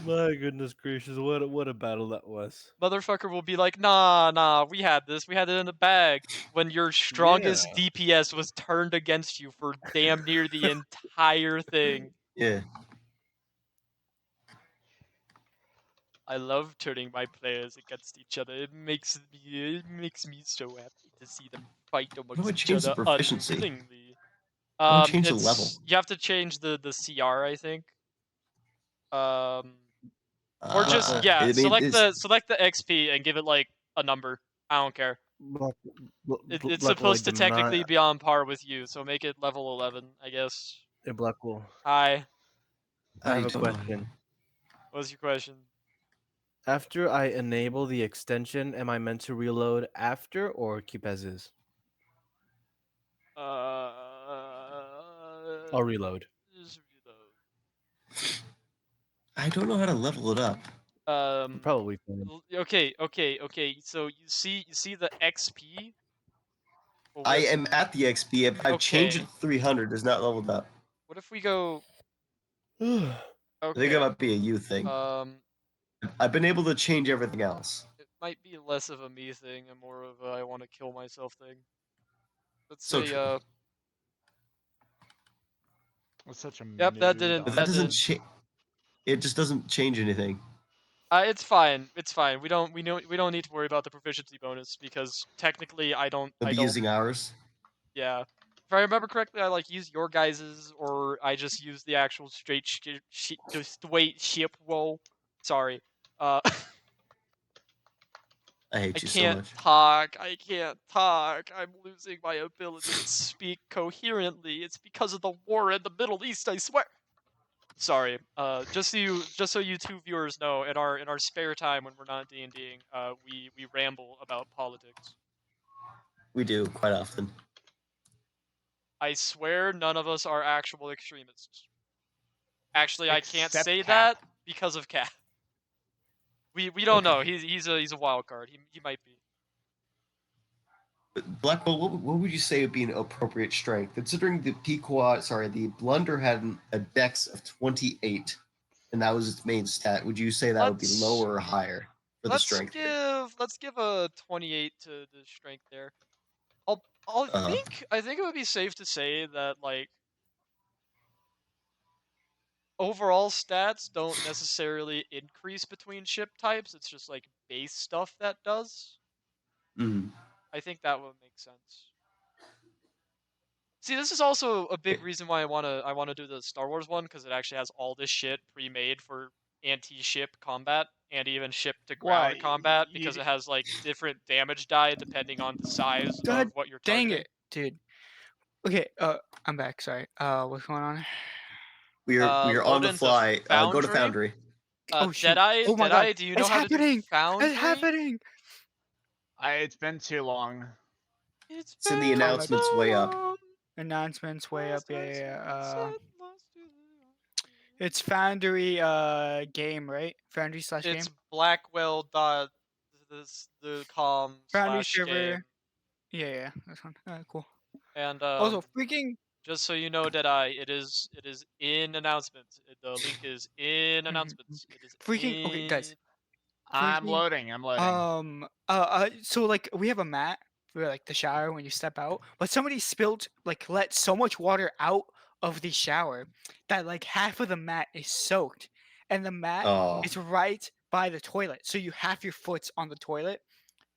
My goodness gracious, what a battle that was. Motherfucker will be like, nah, we had this. We had it in the bag. When your strongest DPS was turned against you for damn near the entire thing. Yeah. I love turning my players against each other. It makes me so happy to see them fight do I amongst each change the other proficiency? unwillingly. How do I change the level? You have to change the CR, I think. Or just I mean, select it's- the XP and give it like a number. I don't care. It's supposed to technically be on par with you, so make it level 11, I guess. Hey, Blackwell, Hi. I have I a don't question. know. What's your question? After I enable the extension, am I meant to reload after or keep as is? Uh, I'll reload. just reload. I don't know how to level it up. Probably fine. Okay. So you see the XP? Well, I what, am at the XP. If I've changed it Okay. to 300, it's not leveled up. what if we go? I think it Okay. might be a you thing. I've been able to change everything else. It might be less of a me thing and more of a I want to kill myself thing. Let's So say true. That's such a Yep, that mood didn't- But on that that doesn't didn't- change. It just doesn't change anything. It's fine. It's fine. We don't need to worry about the proficiency bonus because technically I don't. They'll be using ours. Yeah. If I remember correctly, I like use your guys's, or I just use the actual straight ship roll. Sorry. I I hate you so can't much. talk. I can't talk. I'm losing my ability to speak coherently. It's because of the war in the Middle East, I swear. Sorry. Just so you two viewers know, in our spare time when we're not D&Ding, we ramble about politics. We do quite often. I swear none of us are actual extremists. Actually, I can't Except say Cap. that because of Cap. We don't know. He's a wild card. He might be. But Blackwell, what would you say would be an appropriate strength, considering the the Blunder had a Dex of 28, and that was its main stat? Would you say that would be Let's- lower or higher for the strength? Let's give a 28 to the strength there. I Uh-huh. think it would be safe to say that like overall stats don't necessarily increase between ship types. It's just like base stuff that does. Mm. I think that would make sense. See, this is also a big reason why I wanna do the Star Wars one, because it actually has all this shit pre-made for anti-ship combat and even ship-to-ground Wow, combat, you because d- it has like different damage die depending on the size God of what you're dang targeting. it, dude. Okay, I'm back. Sorry. What's going on? We are on Load the into fly. Go to Foundry. Foundry. Oh shoot! Oh my Deadeye, God! do you know It's how to do happening! Foundry? It's happening! it's been too long. It's It's in the been announcements so way up. long. Announcements way up. Yeah, yeah, yeah. Lost to the- It's Foundry game, right? Foundry slash game. It's Blackwell dot the com Foundry slash server. game. Yeah, yeah. That's one. Cool. And Also, freaking. just so you know, Deadeye, it is in announcements. The link is in announcements. It is Freaking. Okay, guys. in- I'm Freaking- loading. I'm loading. So like we have a mat for like the shower when you step out, but somebody spilled let so much water out of the shower that like half of the mat is soaked, and the mat Oh, is right by the toilet, so you have your foot on the toilet.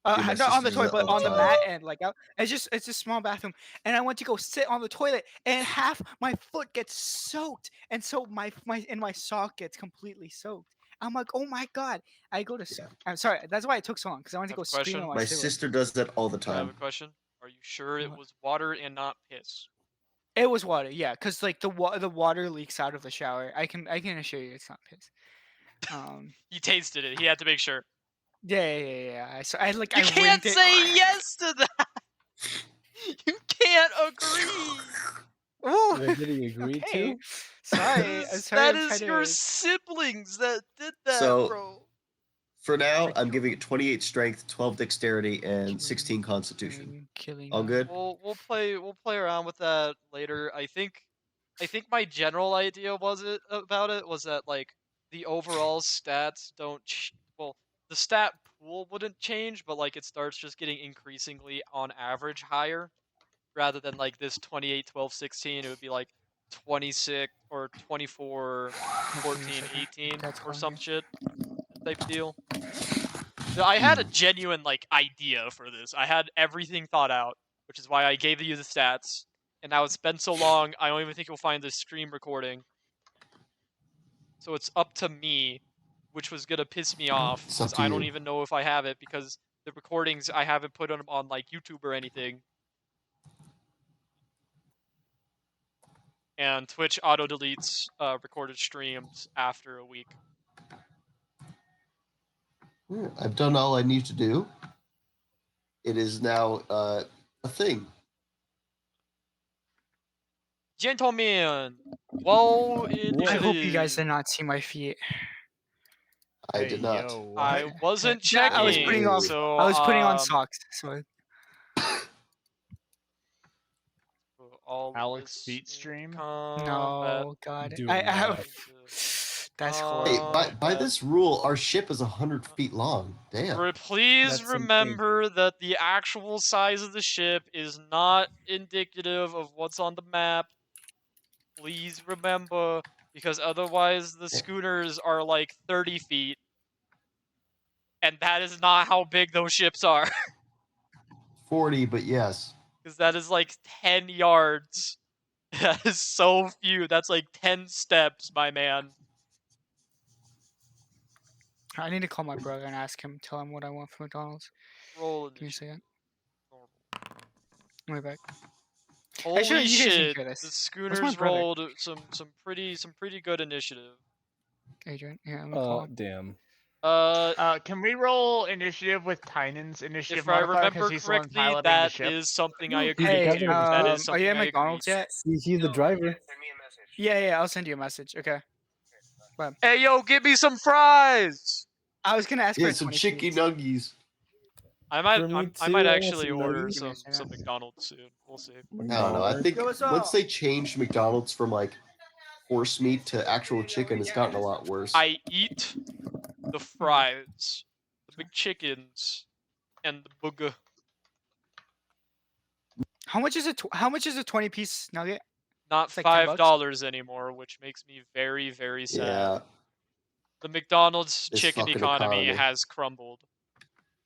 Dude, my Not on sister the does toilet, that but all on the the time. mat and like out. It's a small bathroom, and I went to go sit on the toilet, and half my foot gets soaked, and so my sock gets completely soaked. I'm like, oh my God! I go to. Yeah. I'm sorry. That's why it took so long because I wanted to Have go a scream question? at my My sibling. sister does that all the I have a time. question. Are you sure it What? was water and not piss? It was water, yeah, because like the water leaks out of the shower. I can assure you it's not piss. He tasted it. He had to make sure. Yeah. I You I can't rinsed it. say yes to that. You can't agree. Ooh, Wait, did he agree okay. to? Sorry, I'm sorry. That I'm is trying your to. siblings that did that, So- bro. For now, I'm giving it 28 strength, 12 dexterity, and 16 constitution. Killing. All good? We'll play around with that later. I think my general idea about it was that like the overall stats don't well, the stat pool wouldn't change, but like it starts just getting increasingly on average higher rather than like this 28 12 16. It would be like 26 or 24 14 18 That's or calling some me. shit type deal. I had a Hmm. genuine like idea for this. I had everything thought out, which is why I gave you the stats. And now it's been so long, I don't even think you'll find this stream recording. So it's up to me, which was gonna piss me off It's up because to I don't you. even know if I have it because the recordings I haven't put them on like YouTube or anything. And Twitch auto deletes recorded streams after a week. Yeah, I've done all I need to do. It is now a thing. Gentlemen, well, I hope you guys is. did not see my feet. I Hey, did not. Yo, what? I wasn't Yeah, checking. I was putting on. So I was putting on socks. So all Alex this feet stream? no, God, Do I not. have. That's Hey, horrible. by this rule, our ship is 100 feet long. Damn. Please That's insane. remember that the actual size of the ship is not indicative of what's on the map. please remember, because otherwise the schooners are like 30 feet, and that is not how big those ships are. 40, but yes. Because that is like 10 yards. That is so few. That's like 10 steps, my man. I need to call my brother and ask him, tell him what I want from McDonald's. Roll Give me a initiative. second. Normal. I'll be back. Holy Actually, you guys can shit! hear The this. schooners brother? rolled some pretty good initiative. Adrian, yeah, I'm gonna call him. Damn. Can we roll initiative with Tynan's initiative If I modifier because remember he's the one correctly, piloting the that ship? is something I He's the agree captain to. of the That ship. is Are you something at I agree McDonald's to. yet? He's the driver. Yeah, I'll send you a message. Okay. Hey, yo, give me some fries! I was gonna ask Yeah, for some 20 chicken sheets. nuggies. I might For me I too, might I want actually some order nuggets. Give me a some second. McDonald's soon. We'll see. I don't know. I think Yo, what's up? once they changed McDonald's from like horse meat to actual chicken, it's gotten a lot worse. I eat the fries, the McChickens, and the booger. How much is how much is a 20-piece nugget? Not It's like $10. $5 anymore, which makes me very, very sad. Yeah, The McDonald's This chicken fucking economy economy. has crumbled.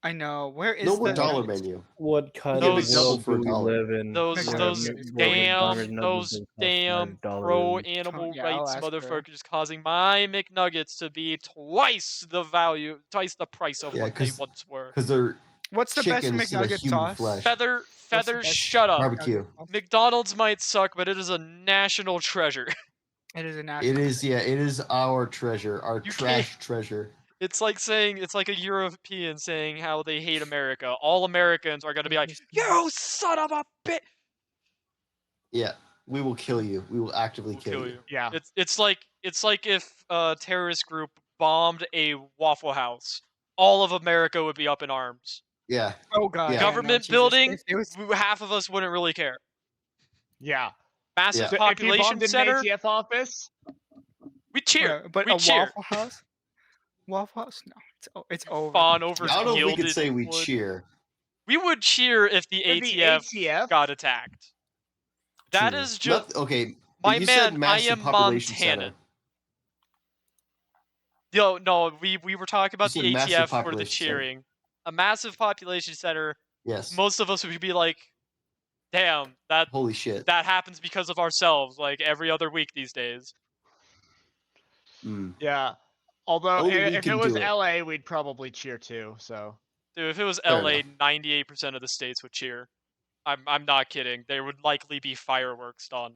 I know. Where is no the more dollar nuggets? menu. What kind Those- of world for a do we dollar. live in? Those where McDonald's those is where McDonald's damn nuggets those don't cost damn $5 pro each? animal Yeah, I'll rights ask her. motherfuckers causing my McNuggets to be twice the price of Yeah, what they 'cause- once were. Because they're What's the best chicken instead of McNugget human sauce? flesh. Feather, What's the best shut up. Barbecue. McNugget sauce? McDonald's might suck, but it is a national treasure. It is a It national. is, yeah, it is our treasure, our You trash treasure. It's like a European saying how they hate America. All Americans are gonna be like, "You son of a bitch!" Yeah, we will kill you. We will actively We'll kill you. Yeah. It's like if a terrorist group bombed a Waffle House, all of America would be up in arms. Yeah, Oh god. Yeah. Yeah, no, Government Jesus. building, If it was- half of us wouldn't really care. Yeah. Massive Yeah. So if you population bombed an center, ATF office, we cheer. yeah, but we a cheer. Waffle House? Waffle House? No, it's over. Fawn over I don't know if we could gilded say we wood. cheer. We would cheer if the If the ATF ATF got attacked. That True. is just Okay, my you man. said massive I am population Montanan. center. Yo, no, we were talking about You the said massive ATF for the population center. cheering. A massive population center. Yes. Most of us would be like, "Damn, that Holy shit. happens because of ourselves." Like every other week these days. Mm. yeah. Although Only we if it can was do it. LA, we'd probably cheer too. So Dude, if it was Fair LA, enough. 98% of the states would cheer. I'm not kidding. There would likely be fireworks done.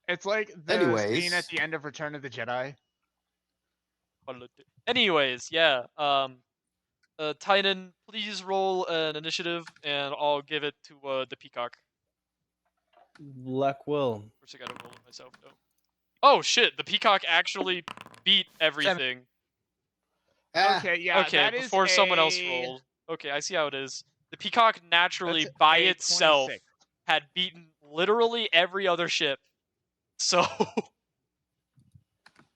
it's like the scene Anyways. at the end of Return of the Jedi. Anyways, yeah. Tynan, please roll an initiative, and I'll give it to the Peacock. Black Will. First, I gotta roll it myself, though. Oh shit! The Peacock actually beat everything. Ah, Okay, yeah. okay, that is before someone else a- rolls. Okay, I see how it is. The Peacock naturally, that's by a itself, 26. had beaten literally every other ship. So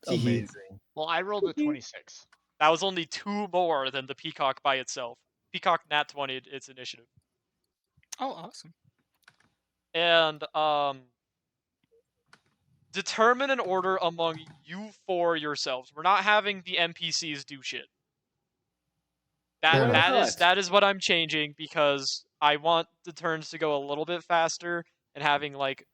Amazing. Well, I rolled a 26. that was only 2 more than the Peacock by itself. Peacock nat 20 its initiative. Oh, awesome. And determine an order among you four yourselves. We're not having the NPCs do shit. Fair enough. That is what I'm changing because I want the turns to go a little bit faster and having like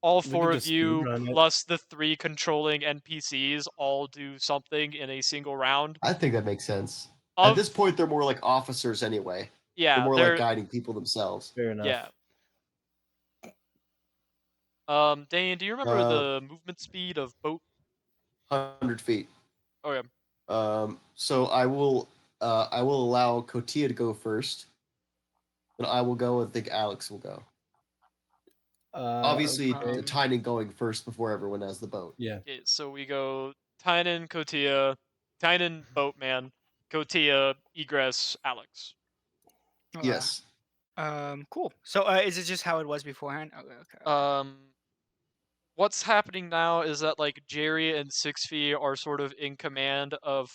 all We four could of just you speedrun it. plus the 3 controlling NPCs all do something in a single round. I think that makes sense. Of- At this point, they're more like officers anyway. yeah, They're more like guiding people themselves. Fair enough. yeah. Dane, do you remember the movement speed of boat? 100 feet. Oh yeah. So I will allow Kotia to go first. But I will go. I think Alex will go. Obviously, okay. the Tynan going first before everyone has the boat. Yeah. Okay, so we go Tynan, Kotia, Tynan, Boatman, Kotia, Egress, Alex. Okay. Yes. Cool. So, is it just how it was beforehand? Okay. What's happening now is that like Jerry and Sixfee are sort of in command of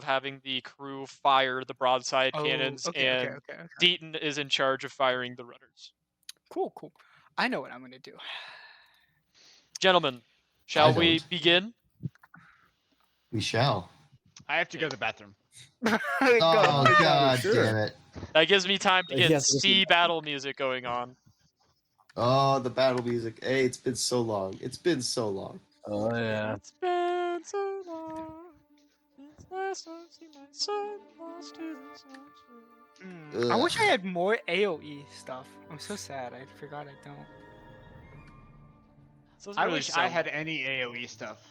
having the crew fire the broadside cannons, and Deaton is in charge of firing the rudders. Cool. I know what I'm gonna do. Gentlemen, shall we don't. begin? We shall. I have to go to the bathroom. Oh Go. god sure. damn it. That gives me time to He get has to go see sea battle music going on. Oh, the battle music. Hey, it's been so long. It's been so long. Oh yeah. It's been so long since last I've seen my son lost to the sunshine. I wish I Ugh. had more AOE stuff. I'm so sad. I forgot I don't. So doesn't I really wish I sound- had any AoE stuff.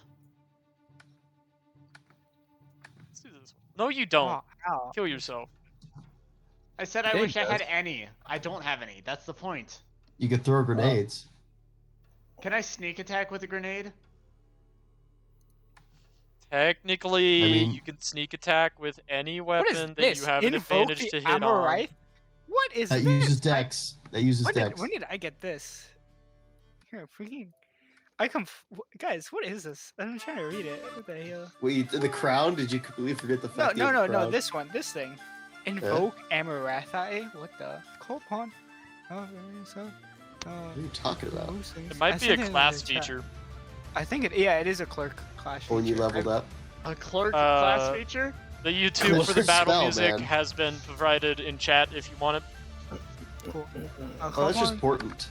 Let's do this one. No, you don't. Oh, ow. Kill yourself. I said I Dave wish I had does. any. I don't have any. That's the point. You could throw grenades. Can I sneak attack with a grenade? Technically, I mean- you can sneak attack with any What is weapon that this? you have an Invoke advantage the to hit on. Amaranth? What is That this? uses dex. That uses When dex. when did I get this? Here, freaking. Guys, what is this? I'm trying to read it. What the hell? Wait, the crown? Did you completely forget the No, fact? no. This one. This thing. Invoke Amaranthi? What the? Call upon. What are you talking about? It might be a class feature. I think it. Yeah, it is a clerk class feature. When you leveled up? A clerk class feature? The YouTube for the Close battle spell, music man. has been provided in chat if you want it. Cool. Oh, that's just important.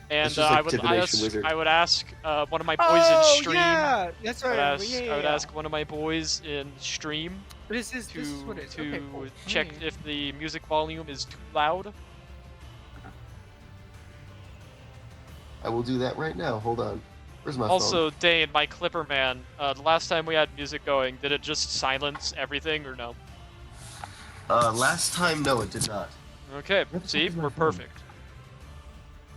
And just like I would divination wizard. I would ask one of my boys Oh, in stream. yeah! That's I would right. ask, I would ask one of my boys in stream This is what it is. to Okay, cool. check Okay. if the music volume is too loud. I will do that right now. Hold on. Where's my phone? Also, Dane, my Clipper man, the last time we had music going, did it just silence everything or no? Last time, no, it did not. Okay, Where the see, fuck is my we're phone? perfect.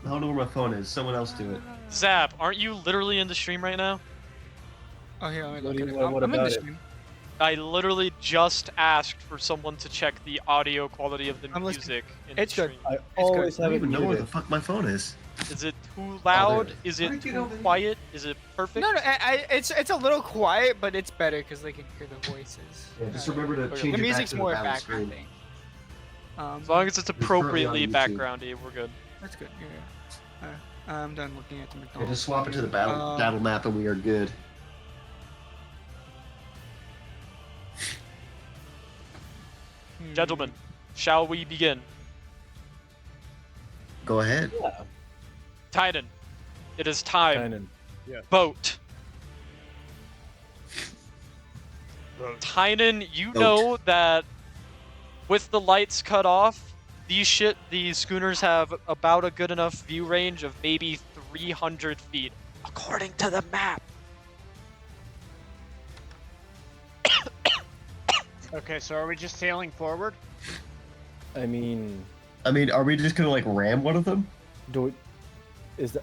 I don't know where my phone is. Someone else do it. Zap, aren't you literally in the stream right now? Oh, here, let me What look do at you- it. what I'm in about the it? stream. I literally just asked for someone to check the audio quality of the I'm listening. music in It's the good. stream. I good. always I have don't it even know where the muted. fuck my phone is. Is it too there loud? it Is How it did you too know that? quiet? Is it perfect? No, it's a little quiet, but it's better because they can hear the voices. Yeah, just remember to Okay. change The it back music's to more the battle background screen. thing. As long as it's appropriately currently on backgroundy, we're good. That's good. Yeah. I'm done looking at the Yeah, McDonald's. just swap it to the battle map and we are good. Gentlemen, shall we begin? Go ahead. Titan, it is time. Tynan. Boat. Tynan, you Boat. know that with the lights cut off, these schooners have about a good enough view range of maybe 300 feet, according to the map. Okay, so are we just sailing forward? I mean, Are we just gonna like ram one of them? do it. Is that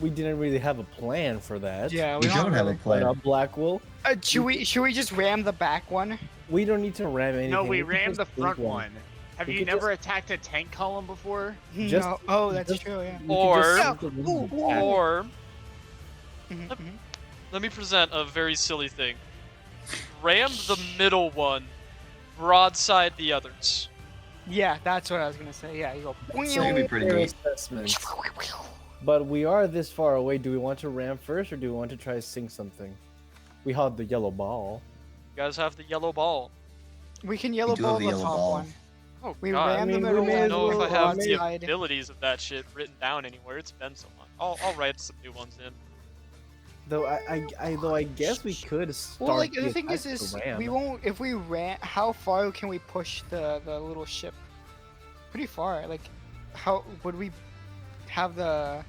we didn't really have a plan for that? Yeah, We don't have a But plan. Blackwell, Should we just ram the back one? we don't need to ram anything. No, we can rammed just the sink front one. Have We you could never attacked a tank column before? Just- no. Oh, that's just- true. Yeah. We can Or- just Yeah, sink it ooh, into ooh, the back. Or Mhm, Yep. mhm. let me present a very silly thing. Ram the middle one, broadside the others. Yeah, that's what I was gonna say. Yeah, you go. It's gonna be pretty Fair neat. assessment. But we are this far away. Do we want to ram first, or do we want to try to sink something? We have the yellow ball. You guys have the yellow ball. We can yellow do have ball the the yellow top ball. one. Oh We god. ram I the mean, we middle may I one. as don't know if I well- have the broadside. abilities of that shit written down anywhere. It's been so long. I'll write some new ones in. Though I guess we could start. Well, like the thing attack is, to ram. we won't. If we ran, how far can we push the little ship? Pretty far. Like, how would we have the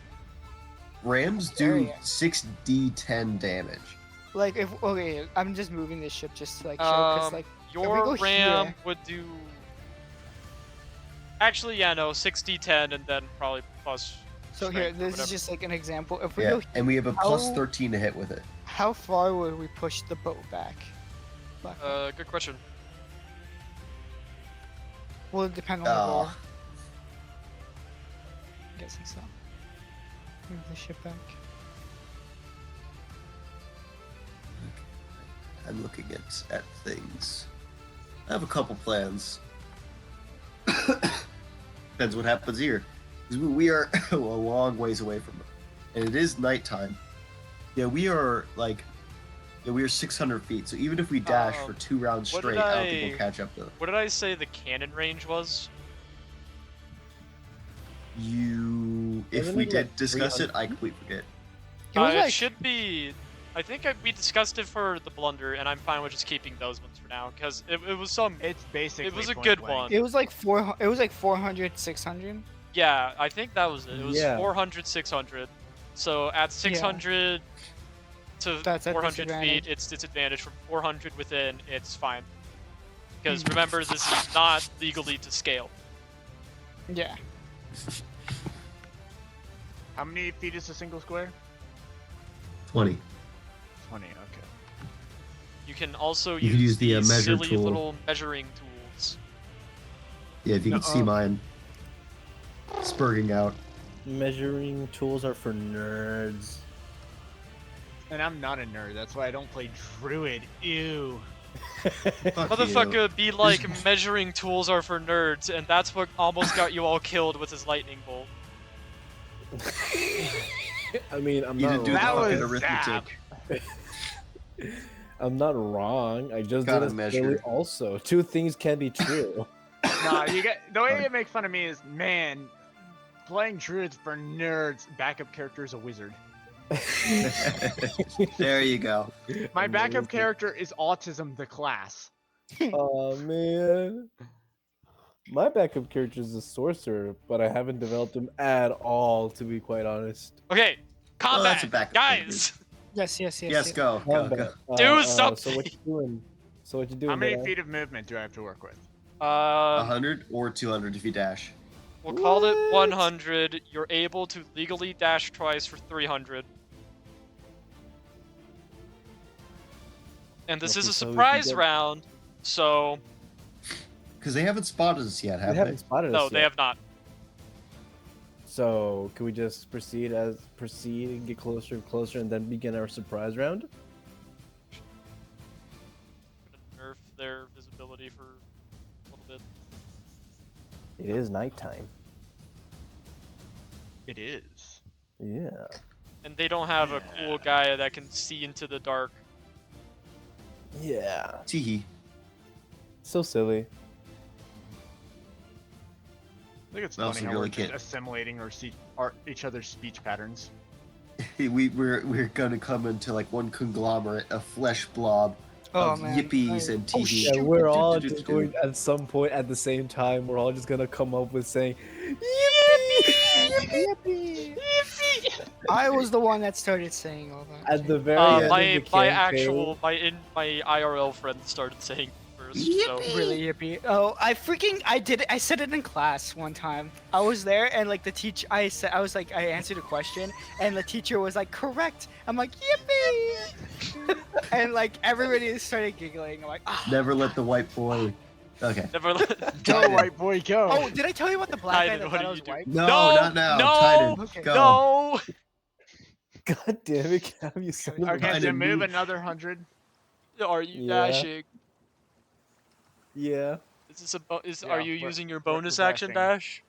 Rams do Area. 6d10 damage. like? If okay, I'm just moving this ship just to like show because like we Your go ram here- would do. Actually, yeah, no, 60-10, and then probably plus. so strength here. or This whatever. is just like an example. If we Yeah, go, and we have a plus how- 13 to hit with it. how far would we push the boat back? Black- Good question. Will it depend on the roll? Oh, I'm guessing so. Move the ship back. I'm looking at things. I have a couple plans. Depends what happens here. We are a long ways away from them, and it is nighttime. Yeah, we are like, yeah, we are 600 feet. So even if we dash for 2 rounds what did straight, I don't think I- we'll catch up to them. What did I say the cannon range was? If Wasn't we it, did like, discuss it, 300 I feet? completely forget. It was It like should be. I think we discussed it for the blunder, and I'm fine with just keeping those ones for now because it was some. It's basically. It was a point good blank. one. it was like 400, 600. Yeah, I think that was it. It was Yeah. 400, 600. So at 600 to That's at 400 feet, disadvantage. it's disadvantage. From 400 within, it's fine. Because remember, this is not legally to scale. Yeah. How many feet is a single square? 20. 20. Okay. You can also You can use the, these measure silly tool. little measuring tools. Yeah, if you can see mine spurting out. Measuring tools are for nerds. And I'm not a nerd. That's why I don't play druid. Ew. Fuck you. Motherfucker, be like measuring tools are for nerds, and that's what almost got you all killed with his lightning bolt. I mean, I'm You not. didn't do the That fucking was arithmetic. I'm not wrong. I just Gotta did it measure. silly also. Two things can be true. Nah, you get the way you make fun of me is, man, playing druids for nerds. Backup character is a wizard. There you go. My backup Amazing. character is autism the class. Oh man. My backup character is a sorcerer, but I haven't developed him at all, to be quite honest. Okay, Well, that's combat, a backup guys. Yes, yes, yes. Yes, go, go, go. Combat. Do So what something. you doing? So what you doing? How many Manaan? feet of movement do I have to work with? 100 or 200 if you dash. We'll call it What? 100. You're able to legally dash twice for 300. And this Okay, is a so we can surprise get- round, so Because they haven't spotted us yet, They have haven't they? spotted no, us they yet. have not. So can we just proceed and get closer and closer, and then begin our surprise round? I'm gonna nerf their visibility for a little bit. It is nighttime. It is. Yeah. And they don't have a cool guy that can see into the dark. Yeah. Teehee. So silly. I think it's Well, funny so how you we're really just can't- assimilating each other's speech patterns. We're gonna come into like one conglomerate, a flesh blob Oh of man. yippies I- and oh, teehee. Yeah, shoot. we're all Do, do, just do, going do. at some point at the same time. We're all just gonna come up with saying, Yippee! I was the one that started saying all that. at the very Uh, end my of the my campaign. actual my IRL friend started saying first. So Really yippee. Oh, I did it. I said it in class one time. I was there and like the teacher, I answered a question and the teacher was like, correct. I'm like, yippee! And like everybody started giggling. I'm like, ah. Never let the white boy. Okay. never let. Go, Titan. white boy, go! Oh, did I tell you about the black guy Titan, that what thought are I you was doing? white? No, No, not now. no, Titan, Okay. go. No. God damn it, Cam, you son of a- Okay, so Titan, move move. another 100. Are you Yeah. dashing? Yeah. Is this is Yeah, are you we're- using your we're bonus action dashing. dash?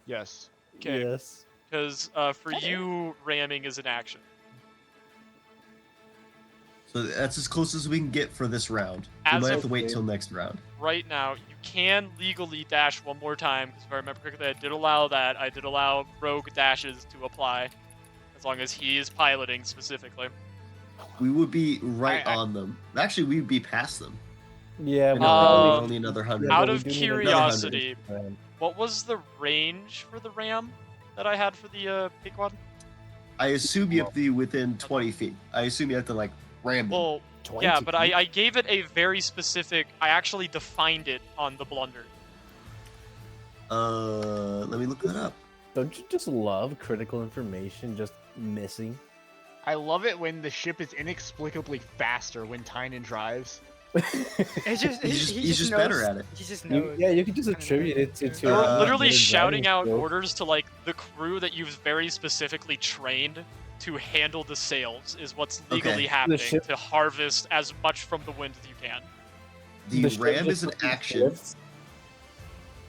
Yes. Okay. Yes. Because for you, ramming is an action. So that's as close as we can get for this round. We As might have of- to wait till next round. Right now, you can legally dash one more time. Because if I remember correctly, I did allow that. I did allow rogue dashes to apply, as long as he is piloting specifically. We would be right I- on them. Actually, we'd be past them. Yeah. And we probably probably- only another 100. yeah, Out but we of do need another curiosity, 100. what was the range for the ram that I had for the big one? I assume you have to be within 20 feet. I assume you have to like ram them. Well, 20 yeah, but feet? I gave it a very specific. I actually defined it on the blunder. Let me look that up. Don't you just love critical information just missing? I love it when the ship is inexplicably faster when Tynan drives. It's just, He's just better at it. He just You, knows. yeah, you can just attribute it to. You're literally your shouting driving out skills. orders to like the crew that you've very specifically trained to handle the sails is what's legally Okay. happening ship- to harvest as much from the wind as you can. The ship ram just is an fucking action. flips.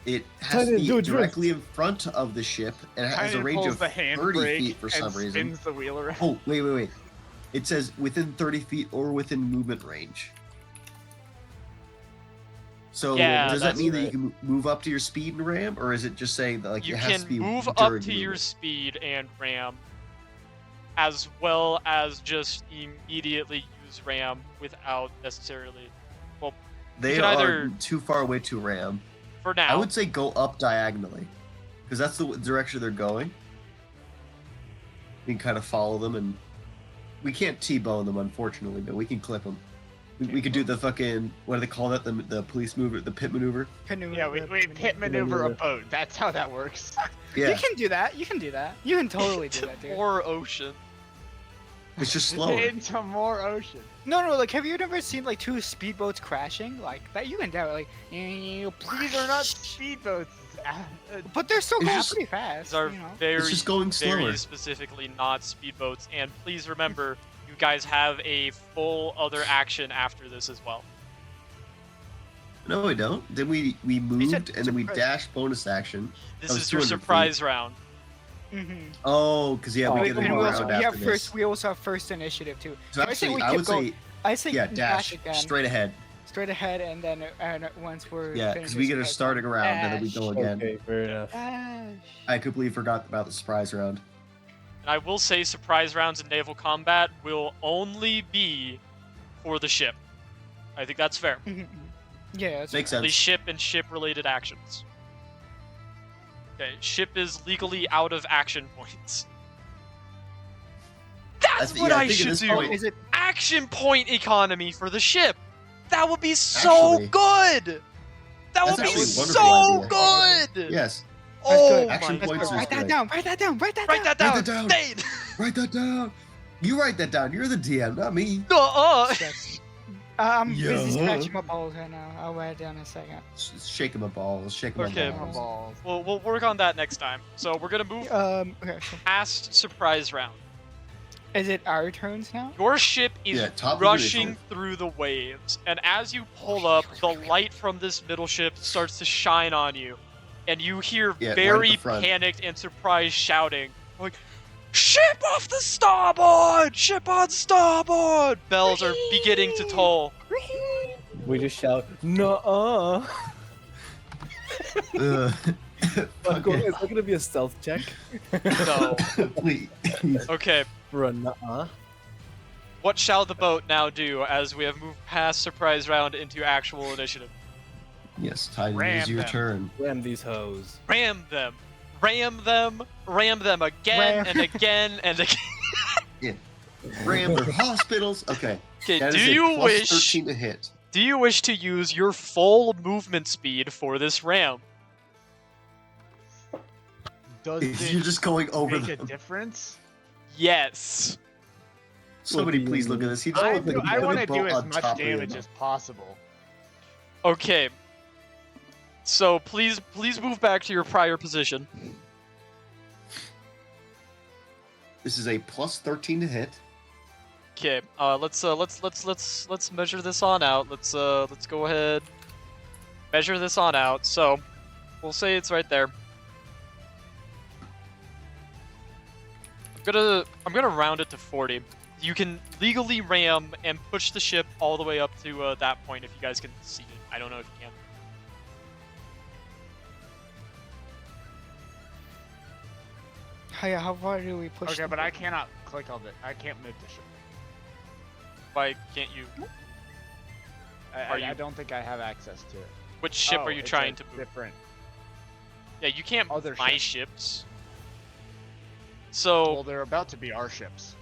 It has Titan, to do be a drift. directly in front of the ship, and it has a Titan range pulls of the 30 handbrake feet for some and reason. spins the wheel around. Oh, wait. It says within 30 feet or within movement range. So Yeah, does that that's mean that right. you can move up to your speed and ram, or is it just saying that like You it has to can be move up during to your movement? speed and ram, as well as just immediately use ram without necessarily. Well, They can are either- too far away to ram. for now. I would say go up diagonally, because that's the direction they're going. We can kind of follow them, and we can't T-bone them, unfortunately, but we can clip them. We could do the fucking, what do they call that? The police mover, the pit maneuver. Canoe. Yeah, we pit maneuver a boat. That's how that works. You Yeah, can do that. You can do that. You can totally do that, dude. Or ocean. it's just slower. Into more ocean. No, like, have you never seen like two speedboats crashing like that? You can do it, like, These are not speedboats. but they're still It's going just- pretty fast. These are you know. very, just going slower. very specifically not speedboats. And please remember, you guys have a full other action after this as well. No, we don't. Then we moved, said and then we surprise. dashed bonus action. This That was is your 200 feet. surprise round. Mm-hmm. Oh, because yeah, we Oh, get a And new we also, round we after have this. we also have first initiative too. So I say actually, we I keep would going. say, I say yeah, dash again, straight ahead. straight ahead, and then once we're Yeah, because we get a starting round, and then we go again. Okay, fair enough. Dash. I completely forgot about the surprise round. And I will say surprise rounds in naval combat will only be for the ship. I think that's fair. Yeah, that's Makes Only sense. ship and ship-related actions. Okay, ship is legally out of action points. That's what I think at should this do! point- Is it? Action point economy for the ship! That would be so Actually, good! That would that's be actually a so wonderful good! Yes, Oh good. my Action god. points is Write that great. down. Write that down. Write that Write down. that down! Write that down. Stay! write that down. You write that down. You're the DM, not me. Nuh-uh. Yes. I'm busy Yeah. scratching my balls right now. I'll write it down in a second. Shake him a balls. Shake him Okay. a My balls. balls. We'll work on that next time. So we're gonna move Okay. So past surprise round. is it our turns now? Your ship is Yeah, top of rushing initiative. through the waves, and as you pull up, the light from this middle ship starts to shine on you, and you hear Yeah, right at very the front. panicked and surprised shouting, like, "Ship off the starboard! Ship on starboard!" Bells are beginning to toll. We just shout, "Nuh-uh!" Ugh. Okay, is that gonna be a stealth check? No. Please. Okay, For a nuh-uh? what shall the boat now do as we have moved past surprise round into actual initiative? Yes, Titan, it Ram is your them. turn. Ram these hoes. Ram them! Ram them! Ram them again Ram. and again and again. Ram their hospitals. Okay. Okay, That do is a you plus wish 13 to hit. Do you wish to use your full movement speed for this ram? Does You're it just going over make a them. difference? Yes. Somebody What do please you look at mean? this. He just I, looked like he I put want a to do boat as on much top of the damage other. as possible. Okay. So please move back to your prior position. This is a plus 13 to hit. Okay. Let's measure this on out. Let's go ahead. Measure this on out. So, we'll say it's right there. I'm gonna round it to 40. You can legally ram and push the ship all the way up to that point if you guys can see it. I don't know if you can. Yeah, how far do we push? Okay, them? but I cannot click on it. I can't move the ship. Why can't you? Are I you- don't think I have access to it. Which ship Oh, are you it's trying a to move? Different. Yeah, you can't move Other my ship. ships. Well, So they're about to be our ships.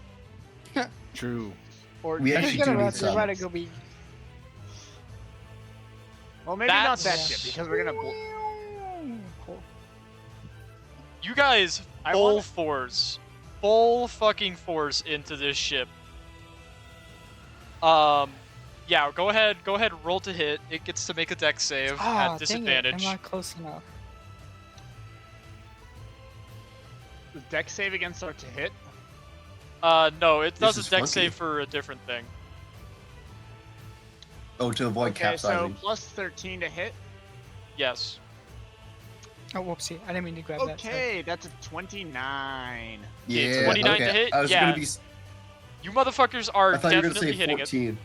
True. Or We They're actually gonna do run- need they're some. about to go be. well, maybe not that That's- ship because we're gonna. Cool. you guys I full full fucking force into this ship. Yeah, go ahead, roll to hit. It gets to make a dex save Ah, at dang it! I'm disadvantage. not close enough. The deck save against our to hit. No, it does This a is dex funky. save for a different thing. Oh, to avoid Okay, so capsizing. plus 13 to hit. Yes. Oh, whoopsie! I didn't mean to grab that. Sorry. Okay, that's a 29. Yeah, 29 to okay. hit? I was Yeah. gonna be. You motherfuckers are I thought you were gonna definitely say hitting 14.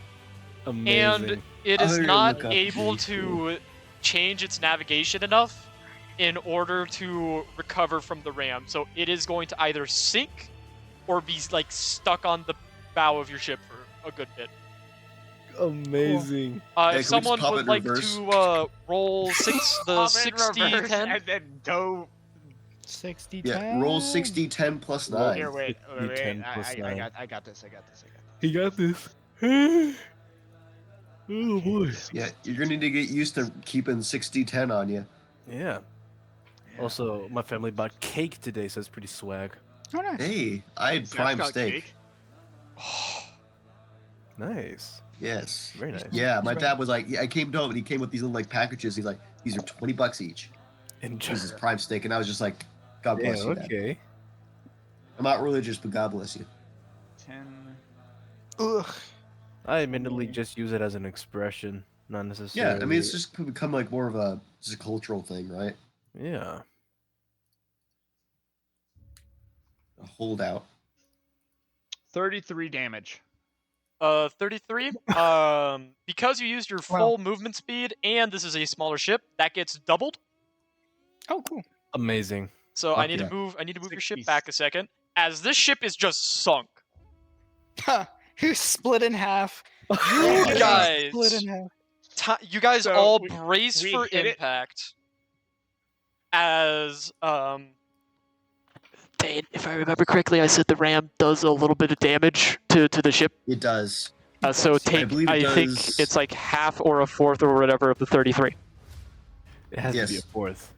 Amazing. and it I is thought you were gonna not look up able G. Cool. to change its navigation enough in order to recover from the ram. So it is going to either sink or be like stuck on the bow of your ship for a good bit. Amazing. Hey, can we If just someone pop it would in like reverse? to roll the Pop in 60 reverse 10. and then go. 60. Yeah, roll 60, 10 plus Roll 9. Here, wait, 10 plus I 9. got this. I got this. He got this. Oh boy. Yeah, you're gonna need to get used to keeping 60, 10 on you. Yeah. Yeah. Also, my family bought cake today, so it's pretty swag. Oh, nice. Hey, I had Zach's prime got steak. cake. Nice. Yes. Very nice. Yeah, my Right. dad was like, I came home and he came with these little like packages. He's like, these are $20 each. Enjoy. This is prime steak, and I was just like, God Yeah, bless you, Dad. okay. I'm not religious, but God bless you. 10. Ugh. I admittedly just use it as an expression, not necessarily. Yeah, I mean, it's just become like more of a just a cultural thing, right? Yeah. A holdout. 33 damage. 33. Because you used your Wow. full movement speed and this is a smaller ship, that gets doubled. Oh, cool. Amazing. So Fuck I need yeah. to move your ship 60. back a second. As this ship is just sunk. Huh. Who's split in half? You my guys, Split in half. you guys So all we- brace we for hit it. impact. As Dane, if I remember correctly, I said the ram does a little bit of damage to the ship. It does. So take, believe it think does- it's like half or a fourth or whatever of the 33. It has to be a Yes. fourth.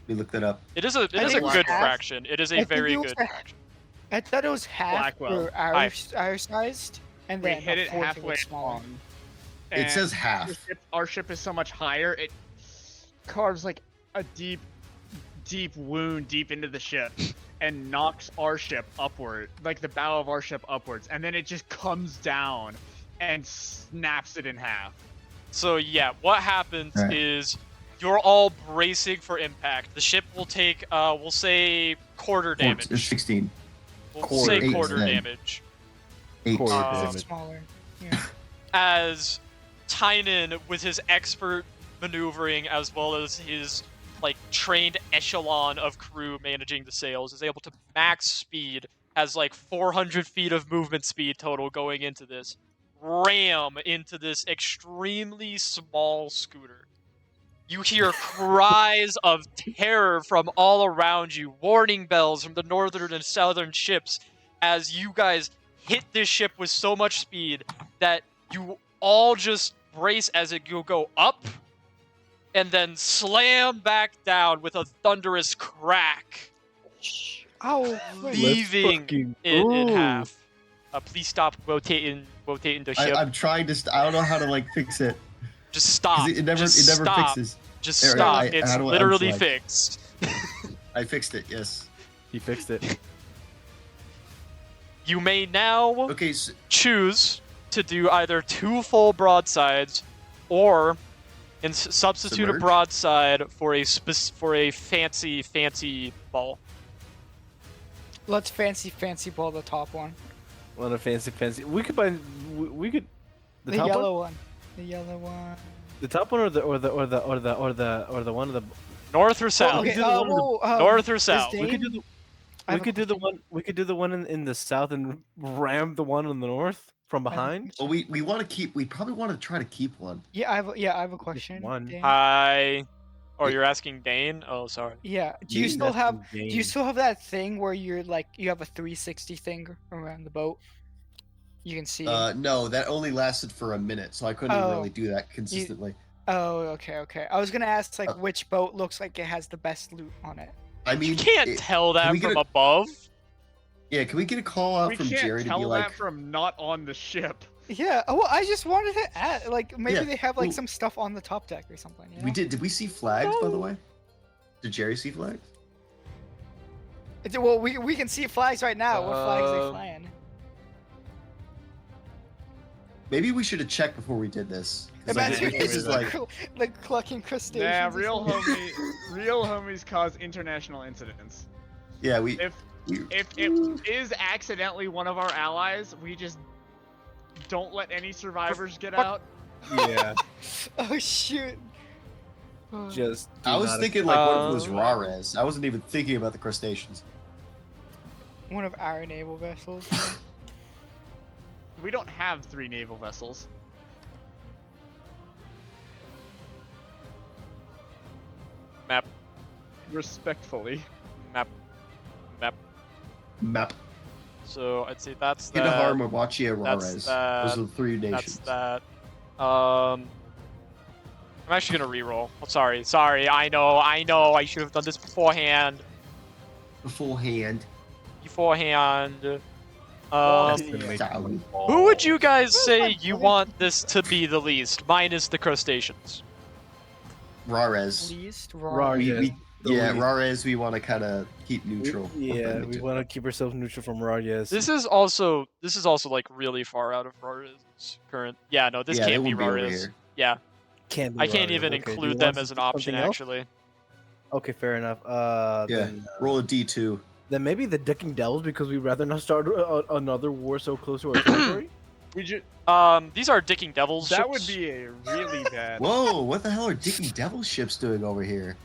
Let me look that up. It is a think good it was half. fraction. It is I a think very it was good half. fraction. I thought it was half Blackwell. for our sized, and We then hit a it fourth halfway was smaller. along. It and says half. Our ship is so much higher, it carves like a deep wound deep into the ship and knocks our ship upward, like the bow of our ship upwards, and then it just comes down and snaps it in half. So yeah, what happens Alright. is you're all bracing for impact. The ship will take, we'll say quarter damage. It's 16. We'll quarter, say eight quarter then. damage. 8. Quarter Uh, It's damage. smaller. Yeah. As Tynan, with his expert maneuvering as well as his like trained echelon of crew managing the sails, is able to max speed, has like 400 feet of movement speed total going into this, ram into this extremely small scooter. You hear cries of terror from all around you, warning bells from the northern and southern ships as you guys hit this ship with so much speed that you all just brace as it will go up and then slam back down with a thunderous crack, Oh, wait. leaving fucking it in go. half. Please stop rotating the ship. I'm trying to. I don't know how to like fix it. Just stop. It never Just it never stop. fixes. Just Alright, stop. I- It's how do I literally unflag? fixed. I fixed it. Yes. He fixed it. You may now Okay. So, choose to do either 2 full broadsides or substitute a Submerge? broadside for a fancy ball. Let's fancy ball the top one. What a fancy. We could buy. We could. The, The top yellow one. one. The yellow one. The top one, or the one of the. North or south? Oh, we okay. do the one with the- North or is south? We could do Dane- the. I We have a could do the question. one. We could do the one in the south and ram the one in the north from I have a behind. question. well, we want to keep. We probably want to try to keep one. Yeah, I have a question. one. Dane. Hi. Oh, you're asking Dane? Oh, sorry. Yeah. Do you Dane, still That's have? the Do you game. still have that thing where you're like you have a 360 thing around the boat? You can see. No, that only lasted for a minute, so I couldn't Oh. really do that consistently. Oh, okay. I was gonna ask like which boat looks like it has the best loot on it. I mean, You can't it- tell can that we get from a- above. Yeah, can we get a call out We from can't Jerry to tell be that like, from not on the ship. Yeah. Oh, well, I just wanted to add like maybe Yeah, they have like well- some stuff on the top deck or something. You know? we did? Did we see flags by the No. way? Did Jerry see flags? Well, we can see flags right now. What flags they Um, flying? Maybe we should have checked before we did this. 'Cause, like, Imagine this is like, like clucking crustaceans. Nah, or real something. real homies cause international incidents. yeah, we. If it is accidentally one of our allies, we just don't let any survivors get out. Yeah. Oh shoot. Oh. Just. I was thinking like what if it was Uh, Rares? I wasn't even thinking about the crustaceans. One of our naval vessels. We don't have 3 naval vessels. Map, Respectfully. map, map. Map. So I'd say that's that. Kinahar, Mawachia, That's Rares. that. Those are the 3 nations. That's that. I'm actually gonna reroll. Oh, sorry. I know. I should have done this beforehand. Beforehand. Sorry. Who would you guys say you want this to be the least, minus the crustaceans? Rares. Least Raw, raw. We, yes. we, The yeah, least. Rares we want to kind of keep neutral. Yeah, we want to keep ourselves neutral from raw. Yes. This is also like really far out of Rara's current. Yeah, no, this Yeah, they can't be wouldn't be over Rara's. here. Yeah, Can't be I can't raw, even okay. Do you include want them us as to an do option something else? actually. Okay, fair enough. Yeah, roll a D2. Then maybe the Dicking Devils because we'd rather not start another war so close to our territory. We just These are Dicking Devils. that ships. would be a really bad. Whoa, what the hell are Dicking Devil ships doing over here?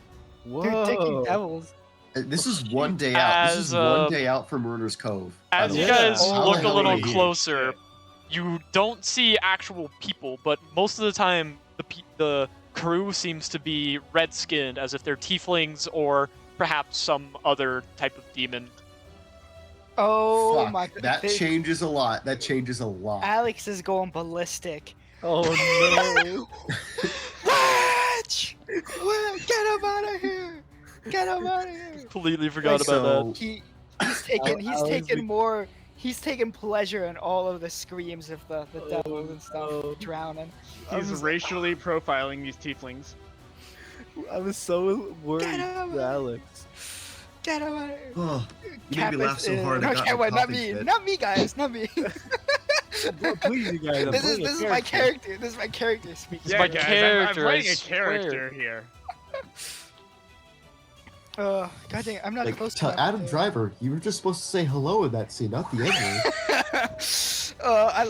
Dude, Dicking Devils. This is one day out. This is As, one day out from Runer's Cove. by As the you way. guys Oh, How the look a hell are little we here? closer, you don't see actual people, but most of the time the crew seems to be red-skinned, as if they're tieflings or perhaps some other type of demon. Oh Fuck, my that they- changes a lot. That changes a lot. Alex is going ballistic. Oh no! Watch! Get him out of here! Get him out of here! Completely forgot about that. So, He's taken pleasure in all of the screams of the devils and stuff no. drowning. He's racially profiling these tieflings. I was so worried, Get him! for Alex. Get him out of here! oh, you made me laugh so hard. I No, got okay, a wait, not coughing me, fit. not me, guys, not me. Please, you guys. I'm This playing a is my character. This is my character speaking. my guys, I'm character, playing I a character swear. here. God dang, I'm not Like, close to enough. Adam Driver, you were just supposed to say hello in that scene, not the N-word.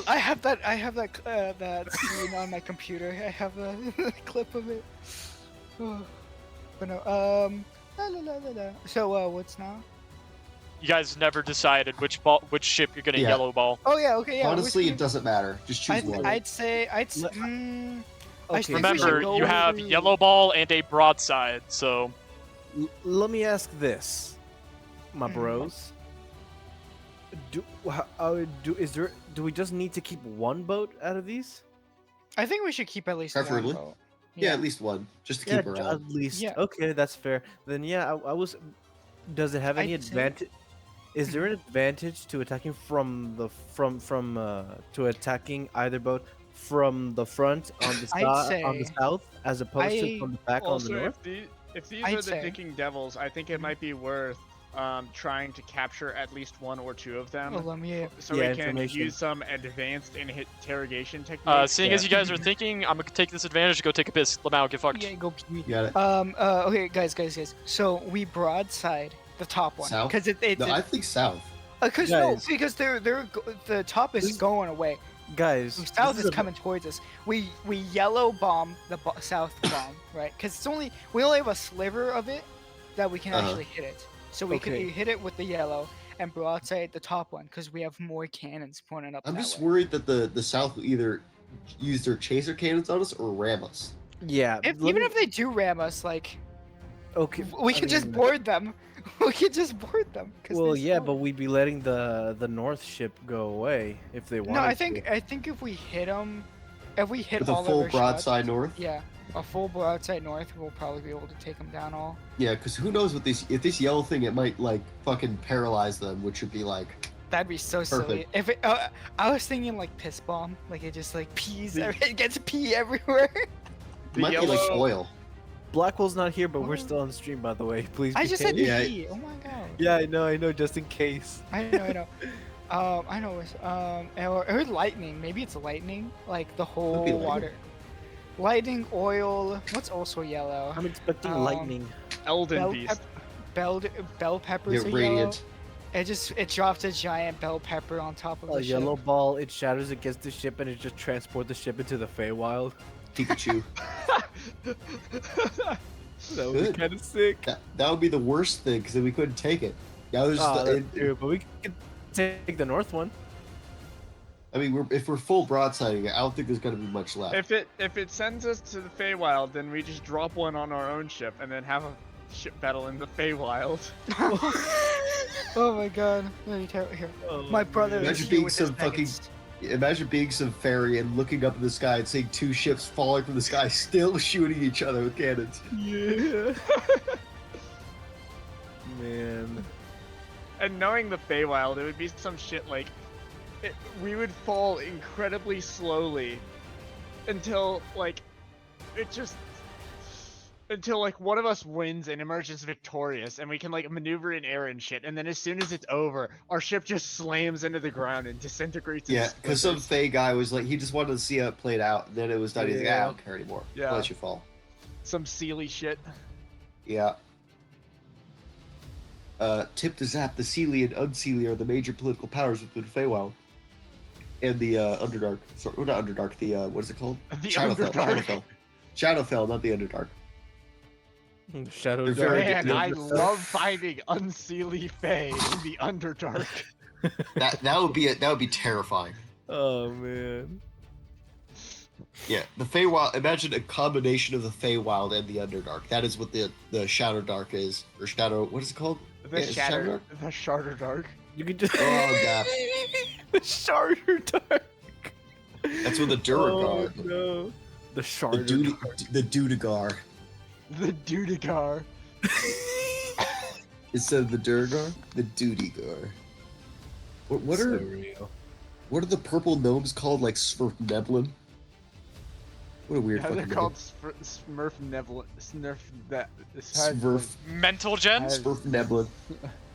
I have that scene on my computer. I have a clip of it. But no, la, la, la, la, la. So what's now? You guys never decided which ship you're gonna Yeah. yellow ball. Oh yeah, okay, yeah. Honestly, which it doesn't matter. Just choose one. I'd say I Let- think we should Remember, go you have with- yellow ball and a broadside, so Let me ask this, my Mhm. bros. Do we just need to keep one boat out of these? I think we should keep at least Preferably. one boat. Yeah, at least one, just to keep Yeah, around. at least. Yeah. Okay, that's fair. Then yeah, I was. Does it have any I'd say- advantage? Is there an advantage to attacking to attacking either boat from the front on the on the say- south as opposed to from the back on the Also, north? if these I'd are the say- Dicking Devils, I think it might be worth trying to capture at least one or two of them, Oh, let me. so Yeah, we can information. use some advanced interrogation techniques. seeing as you guys are thinking, I'm gonna take this advantage to go take a piss. Lamau, get fucked. Yeah, go pee. You got it. Okay, guys. So we broadside the top one South? because it's No, I think south. because Guys. the top is This- going away. Guys, The south this is a- coming towards us. We yellow bomb the south bomb, right? Because we only have a sliver of it that we can Uh-huh. actually hit it. So we Okay. can hit it with the yellow and broadside the top one because we have more cannons pointing up. I'm that just way. worried that the south will either use their chaser cannons on us or ram us. Yeah. Even if they do ram us, like okay, we I can just mean, board them. We can just board them. 'cause Well, they're yeah, slow. but we'd be letting the north ship go away if they wanted. No, I to. think if we hit them, if we hit With a all full of their shots, broadside north. yeah, a full broadside north, we'll probably be able to take them down all. Yeah, because who knows what if this yellow thing, it might like fucking paralyze them, which would be like That'd be so silly. Perfect. If it, I was thinking like piss bomb, like it just like pees, The- it gets pee everywhere. it The might be like yellow- oil. Blackwell's not here, but we're Oh. still on stream, by the way. Please. I be just said patient. Yeah. pee. Oh my god. Yeah, I know, just in case. I know. I know it's or lightning. Maybe it's lightning. Like the be whole lightning. water. Lightning, oil. What's also yellow? I'm expecting Um, lightning. Elden Bell, Beast. bell peppers Get are yellow. radiant. It drops a giant bell pepper on top of A the yellow ship. ball, it shatters against the ship and it just transports the ship into the Feywild. Pikachu. That would be Good. kind of sick. That would be the worst thing because then we couldn't take it. Yeah, there's Oh, the, that's true, but we could take the north one. I mean, if we're full broadsiding it, I don't think there's gonna be much left. If it sends us to the Feywild, then we just drop one on our own ship and then have a ship battle in the Feywild. Oh my god. Let me tell you here. Oh, My brother Imagine is here being with his some fucking- nuggets. Imagine being some fairy and looking up in the sky and seeing two ships falling from the sky, still shooting each other with cannons. Yeah. Man. And knowing the Feywild, it would be some shit like we would fall incredibly slowly until like until like one of us wins and emerges victorious, and we can like maneuver in air and shit. And then as soon as it's over, our ship just slams into the ground and disintegrates. Yeah, into because some splinters. Fey guy was like, he just wanted to see how it played out. And then it was done. He's like, Yeah. I don't care anymore. Yeah. I'll let you fall. Some Sealy shit. Yeah. Tip to zap, the Seelie and Unseelie are the major political powers within Feywild. And the Underdark. Sorry, well, not Underdark, the, what is it called? The Shadowfell. Underdark. Shadowfell, not the Underdark. Shadow They're Dark. very Man, good. I love finding Unseelie Fey in the Underdark. That would be terrifying. Oh man. Yeah, the Feywild. Imagine a combination of the Feywild and the Underdark. That is what the Shadow Dark is, or Shadow. What is it called? The Yeah, it's Shadow Shatterdark. You could just. Oh god, The Shadow Dark. that's what the Duragar. Oh no. The The Shadow the Dudagar The Dudigar. instead of the Duragar, the Dudigar. What So are real. what are the purple gnomes called? Like Svirfneblin? What a weird Yeah, they're fucking called Smurf Neville. Smurf that. name. Svirf Mental gens? Svirfneblin.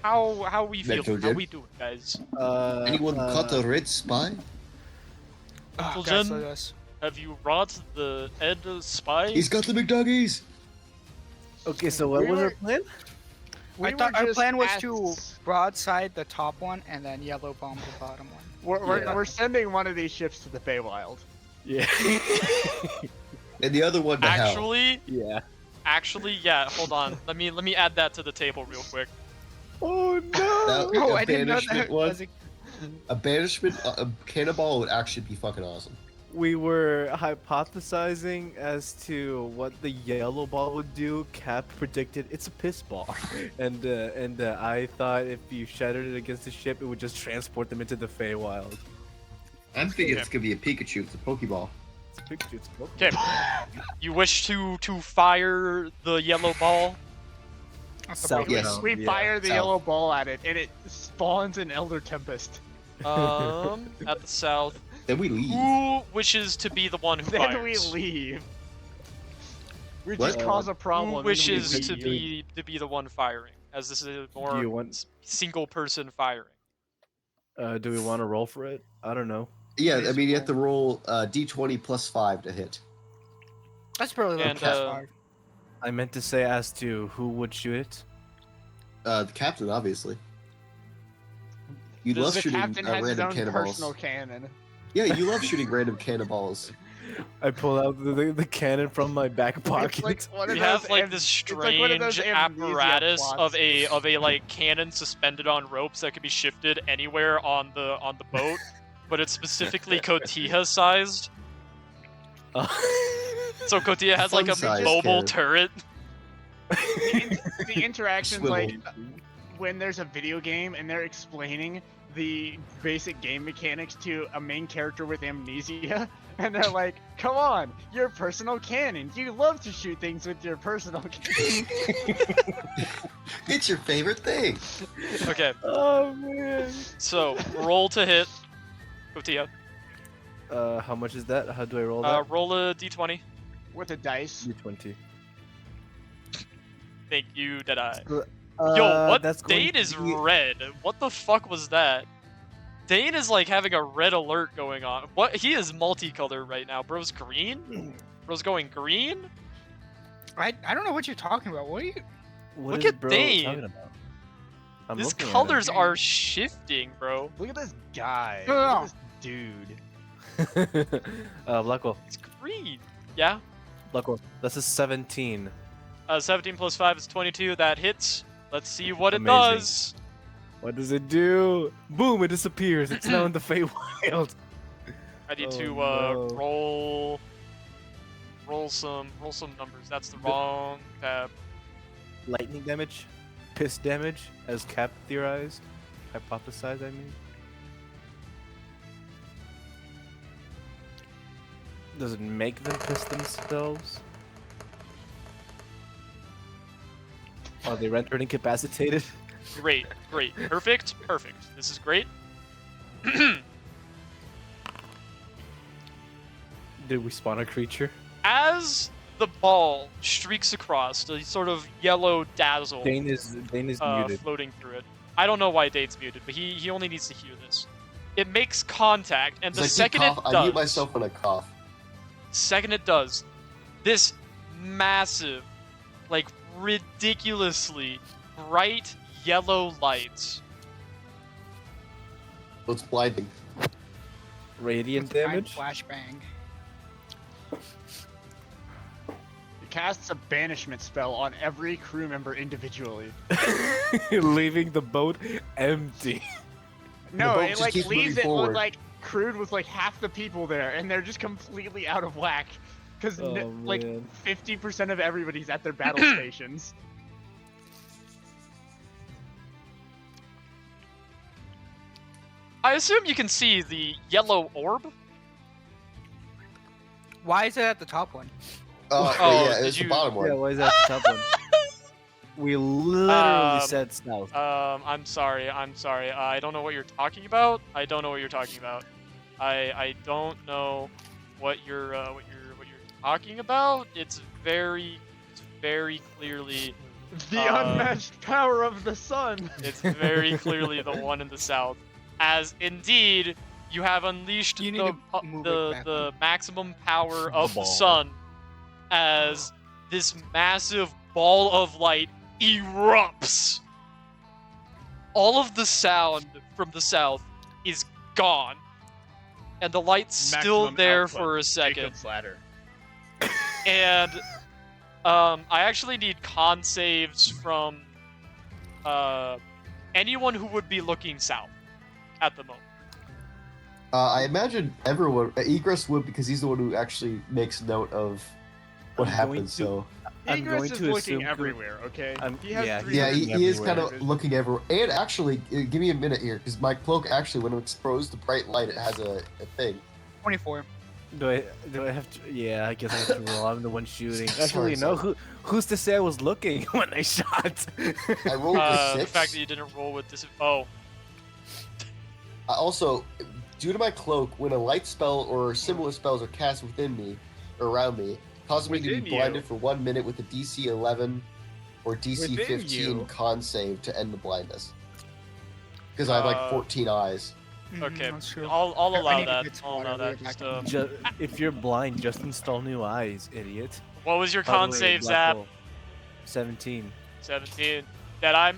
How we feel? Mental How gen? we doing, guys? Anyone caught a red spy? Oh, Mental guys, gen? look at this. Have you brought the Ed spy? He's got the McDuggies. Okay, so what We was our were- plan? I were thought our just plan was at- to broadside the top one and then yellow bomb the bottom one. We're sending one of these ships to the Feywild. Yeah. And the other one to hell. Actually, yeah. Hold on. Let me add that to the table real quick. Oh no. That- Oh, a I didn't know banishment that one. was a... A banishment, a cannonball would actually be fucking awesome. We were hypothesizing as to what the yellow ball would do. Cap predicted it's a piss ball, and I thought if you shattered it against the ship, it would just transport them into the Feywild. I'm thinking it's gonna be a Pikachu. It's a Pokeball. It's a picture. It's a Pokemon. Okay. You wish to fire the yellow ball? That's the South Pokemon. Yes. We yeah. fire the South. yellow ball at it, and it spawns an Elder Tempest. At the south. Then we leave. Who wishes to be the one who Then fires? we leave. We What? just cause a problem. Who and we wishes leave. to be the one firing? As this is a Do more you want? single person firing. Do we want to roll for it? I don't know. Yeah, I mean you have to roll d20 plus 5 to hit. That's probably like And, plus uh, 5. I meant to say as to who would shoot it. The captain, obviously. You love The shooting captain has his random own cannonballs. personal cannon. Yeah, you love shooting random cannonballs. I pull out the cannon from my back pocket. It's like one of We those have like am- this it's like one of those strange amnesia apparatus plots. of a like cannon suspended on ropes that can be shifted anywhere on the boat, but it's specifically Kotija sized. So Kotija has like a Fun-sized mobile cannon. turret. The interactions Swivel. like when there's a video game and they're explaining the basic game mechanics to a main character with amnesia, and they're like, "Come on, your personal cannon. You love to shoot things with your personal cannon." It's your favorite thing. Okay, Oh man. so roll to hit. Kotija, How much is that? How do I roll that? roll a d20. With a dice. D20. Thank you, Deadeye. Yo, what that's going date to is be- red? What the fuck was that? Dane is like having a red alert going on. What? He is multicolored right now. Bro's green? Bro's going green? I don't know what you're talking about. What are you? What Look is at bro Dane. talking about? I'm His looking colors at it. are shifting, bro. Look at this guy. No, Look no, at no. this dude. at it. Blackwell. It's green. Yeah. Blackwell. That's a 17. 17 plus 5 is 22. That hits. Let's see what it Amazing. does. What does it do? Boom! It disappears. It's now in the Feywild. I need Oh, to no. roll some numbers. That's the wrong tab. Lightning damage, piss damage, as Cap theorized, hypothesized. I mean, does it make them piss themselves? Are they rendered incapacitated? Great. Perfect. This is great. Did we spawn a creature? As the ball streaks across, the sort of yellow dazzle Dane is muted. floating through it. I don't know why Dane's muted, but he only needs to hear this. It makes contact, and the 'Cause second cough, it I does, mute myself when I cough. this massive, like ridiculously bright yellow light It's blinding. Radiant Giant damage. Flashbang. It casts a banishment spell on every crew member individually. Leaving the boat empty. No, boat it just like keeps leaves moving it forward. with like crewed with like half the people there, and they're just completely out of whack because Oh, like man. 50% of everybody's at their battle stations. I assume you can see the yellow orb. Why is it at the top one? Oh, Oh, yeah, did it's you- the bottom one. Yeah, why is that the top one? We literally Um, said south. I'm sorry. I don't know what you're talking about. I don't know what you're talking about. I don't know what you're talking about. It's very clearly The unmatched power of the sun. it's very clearly the one in the south. As indeed you have unleashed You need the to move it back. the maximum power of the ball. sun as this massive ball of light erupts. All of the sound from the south is gone. And the light's still Maximum there output. for a second. Jacob's ladder. And I actually need con saves from anyone who would be looking south at the moment. I imagine everyone, Egress would, because he's the one who actually makes note of what I'm going happens. to- So I'm Egress going is to looking assume everywhere. Okay. I'm- He has yeah, three yeah, looking he is kind everywhere. of looking everywhere. And actually, give me a minute here, because my cloak actually, when it's exposed to bright light, it has a thing. 24. Do I have to? Yeah, I guess I have to roll. I'm the one shooting. Sorry, Actually, no. Who's to say I was looking when I shot? I rolled a The 6. fact that you didn't roll with this. Oh, I also, due to my cloak, when a light spell or similar spells are cast within me or around me, causes me to Within be you? blinded for 1 minute with a DC 11 or DC Within 15 you? con save to end the blindness. Because I have like 14 eyes. okay. That's true. I'll I allow need a that. good I'll allow spotter that. way Just back If you're blind, just install new eyes, idiot. what was your By the con way, save, Black Zap? Hole, 17. 17. Deadeye.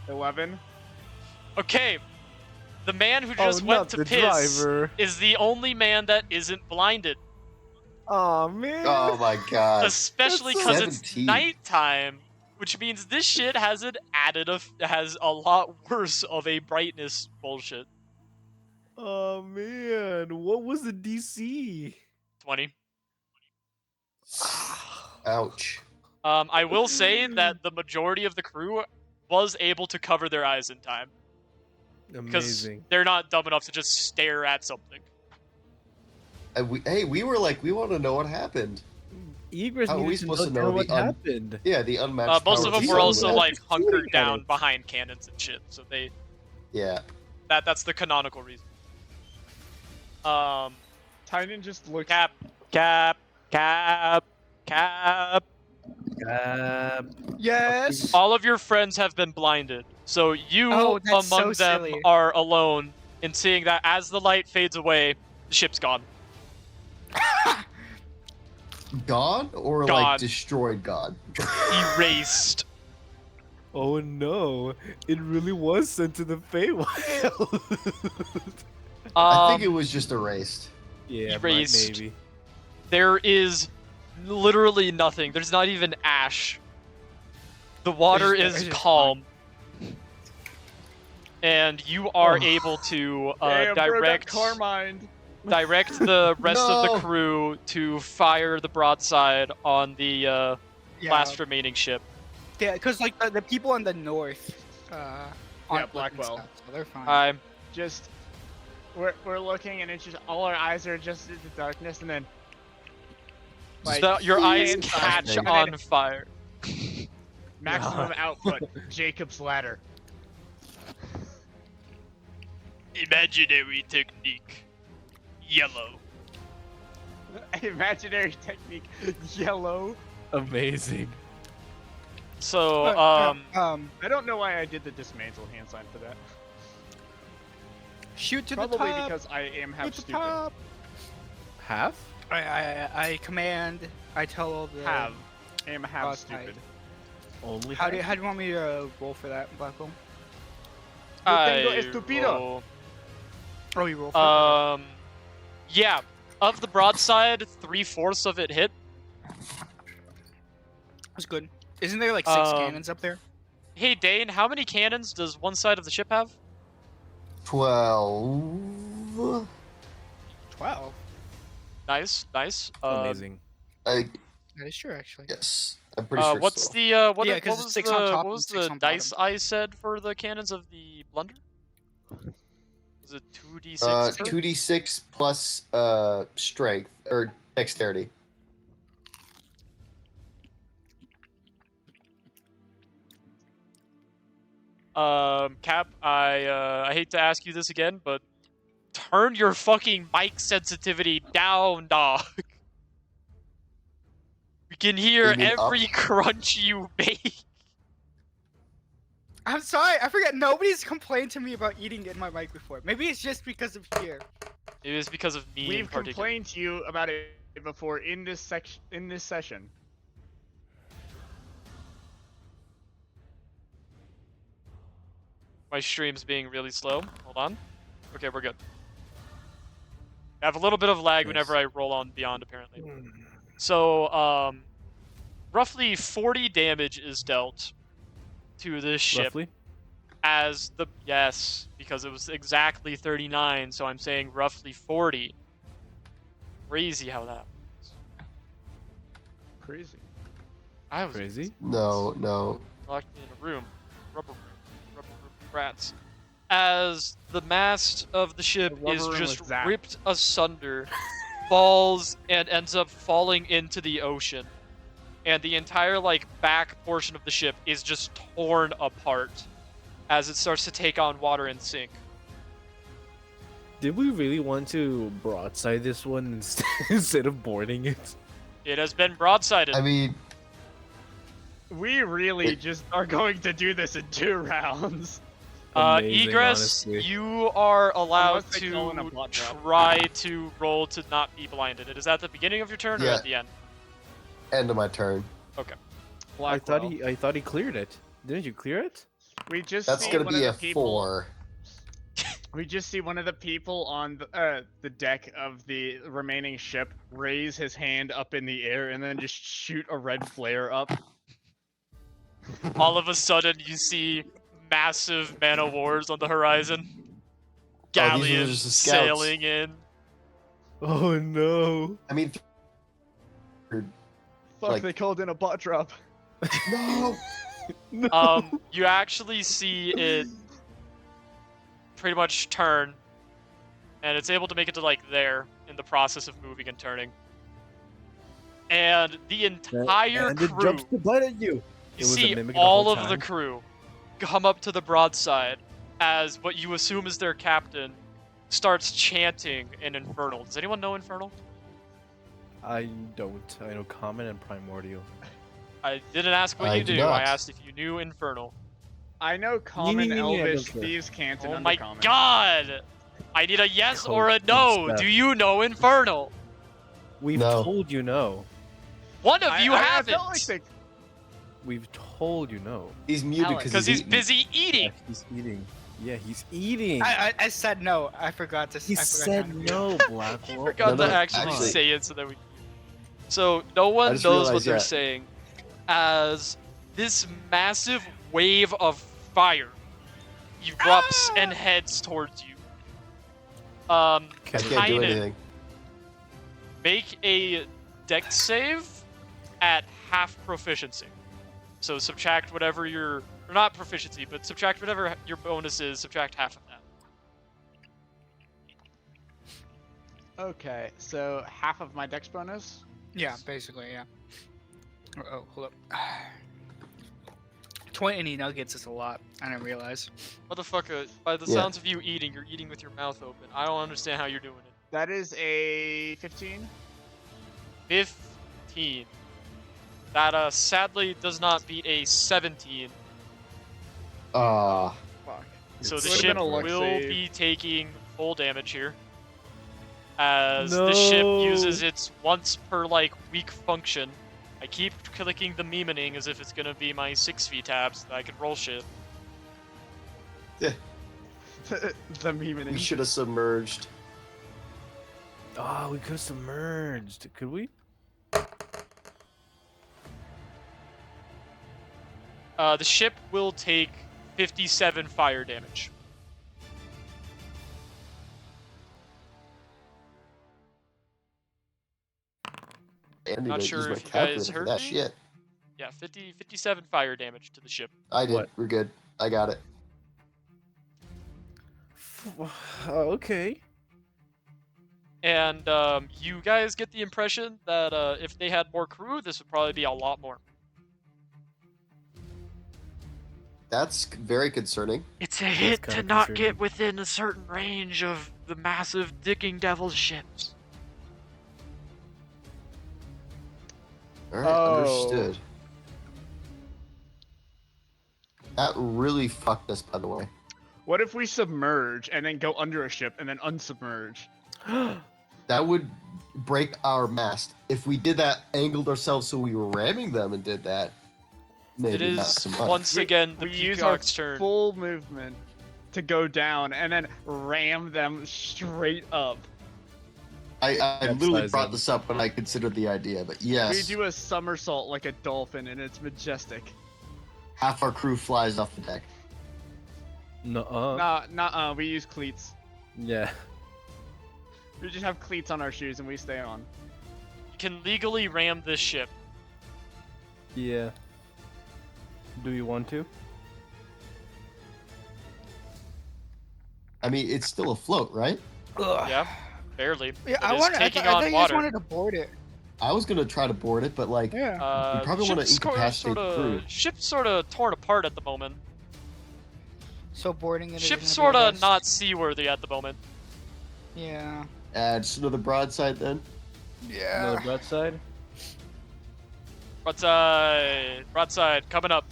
11. Okay. The man who Oh, just went not to the piss driver. is the only man that isn't blinded. Oh man. Oh my god. Especially That's because it's 17. nighttime, which means this shit has has a lot worse of a brightness bullshit. Oh man. What was the DC? 20. Ouch. I will say that the majority of the crew was able to cover their eyes in time because Amazing. they're not dumb enough to just stare at something. And we were like, we want to know what happened. Egress How are we needed supposed to know know what the happened. Yeah, the unmatched Most power of them the were sun also will- like hunkered shooting at down it. behind cannons and shit, so Yeah. that's the canonical reason. Tynan just looks. Cap. Yes. All of your friends have been blinded, so you Oh, that's so among them silly. are alone in seeing that as the light fades away, the ship's gone. God or Gone. like destroyed God? Erased. Oh no! It really was sent to the Feywild. I think it was just erased. Yeah, Erased. maybe. There is literally nothing. There's not even ash. The water There's is just calm. And you are Oh. able to Damn, bro, got direct Carmined. the rest of the No. crew to fire the broadside on the Yeah. last remaining ship. Yeah, because like the people in the north, aren't looking Blackwell. south, so they're fine. I'm Just we're looking, and it's just all our eyes are just in the darkness, and then your eyes hand catch signs, and on then fire. maximum output. Jacob's ladder. Imaginary technique. Yellow. Imaginary technique. Yellow. Amazing. So, I don't know why I did the dismantle hand sign for that. shoot to Probably the top. because I am half Shoot the stupid. top. Half? I command. I tell all the. Have. I am half Broadside. stupid. Only. How do half? you want me to roll for that, Blackwell? tengo I estupido. roll- Oh, you roll for it? Yeah. Of the broadside, 3/4 of it hit. That's good. Isn't there like 6 Um, cannons up there? Hey Dane, how many cannons does one side of the ship have? 12. 12. Nice, nice. Amazing. I That is true, actually. yes. I'm pretty sure. What's it's the what, Yeah, what 'cause it's was 6 the on top what was and 6 the on dice bottom. I said for the cannons of the blunder? Was it 2d6? 12. 2d6 plus strength or dexterity. Cap, I hate to ask you this again, but turn your fucking mic sensitivity down, dog. We can hear You mean every up? crunch you make. I'm sorry, I forget. Nobody's complained to me about eating in my mic before. Maybe it's just because of here. It was because of me in We've particular. complained to you about it before in this session. My stream's being really slow. Hold on. Okay, we're good. I have a little bit of lag whenever I roll on Beyond, apparently. So, roughly 40 damage is dealt to this ship Roughly. as the... Yes, because it was exactly 39, so I'm saying roughly 40. Crazy how that was. Crazy. I was Crazy. No. locked in a room. Rubber rats. As the mast of the ship The rubber is room just was Zach. ripped asunder, falls, and ends up falling into the ocean. And the entire, like, back portion of the ship is just torn apart as it starts to take on water and sink. Did we really want to broadside this one instead of boarding it? It has been broadsided. I mean, We really just are going to do this in 2 rounds. Amazing, Egress, honestly. you are allowed Unless they call in a to blood drop. try to roll to not be blinded. It is at the beginning of your turn or Yeah. at the end? end of my turn. I thought he cleared it. Didn't you clear it? We just That's see gonna one be of a the people. 4. We just see one of the people on the deck of the remaining ship raise his hand up in the air and then just shoot a red flare up. All of a sudden, you see massive man o' wars on the horizon. Oh, these are Galleons just the scouts. sailing in. Oh no! I mean, Fuck, Like- they called in a bot drop. no. You actually see it pretty much turn, and it's able to make it to, like, there in the process of moving and turning. And the entire and it crew, jumps to bite at you. you It was a see mimic the all whole of the time. crew come up to the broadside as what you assume is their captain starts chanting in Infernal. Does anyone know Infernal? I don't. I know common and primordial. I didn't ask what I you do do. I not. asked if you knew Infernal. I know Common, I Elvish, don't care. Thieves' Cant, and Oh my Undercommon. god! I need a yes or a Cold no. stuff. Do you know Infernal? We've No. told you no. One of you I haven't. felt like they... We've told you no. He's muted Alex. because Because he's eating. busy eating. Yeah, he's eating. Yeah, he's eating. I said no. I forgot to. He I forgot said to no, He Blackwell. forgot No, to no, actually actually- say it so that we. So no one just knows what realized, they're yeah. saying, as this massive wave of fire erupts and heads towards you. I can't do Tynan, anything. make a dex save at half proficiency. So subtract whatever your, or not proficiency, but subtract whatever your bonus is, subtract half of that. Okay, so half of my dex bonus? Yeah, basically, yeah. Oh, hold up. 20 nuggets is a lot. I didn't realize. Motherfucker, by the Yeah. sounds of you eating, you're eating with your mouth open. I don't understand how you're doing it. That is a 15. 15. That sadly does not beat a 17. Ah, Fuck. So It's the would've ship been a luck will save. be taking full damage here. As the ship No. uses its once per week function. I keep clicking the memening as if it's gonna be my 6v tab so that I can roll shit. The meme we should have submerged. Oh, we could have submerged. Could we? The ship will take 57 fire damage. Andy Not might sure use my if you guys calculator for heard that me. shit. Yeah, 57 fire damage to the ship. I did. What? We're good. I got it. Okay. And you guys get the impression that if they had more crew, this would probably be a lot more. That's very concerning. It's a hit to not get within a certain range of the massive digging devil's ships. All right, Oh. understood. That really fucked us, by the way. What if we submerge and then go under a ship and then unsubmerge? That would break our mast. If we did that, angled ourselves so we were ramming them and did that, maybe It not is so much. once again the We use our Peacock's turn. full movement to go down and then ram them straight up. I literally Capsize brought them. this up when I considered the idea, but yes, We do a somersault like a dolphin and it's majestic. half our crew flies off the deck. Nuh-uh. We use cleats. Yeah. We just have cleats on our shoes and we stay on. You can legally ram this ship. Yeah. Do you want to? I mean, it's still afloat, right? Yeah, barely. Yeah, It I is wanted. I taking thought on you guys water. wanted to board it. I was gonna try to board it, but like, Yeah. We probably wanna ship's incapacitate the crew. Ship's sort of torn apart at the moment. So boarding it. is Ship's gonna be sort the of best. not seaworthy at the moment. Yeah. just another broadside then. Another broadside? Broadside, coming up.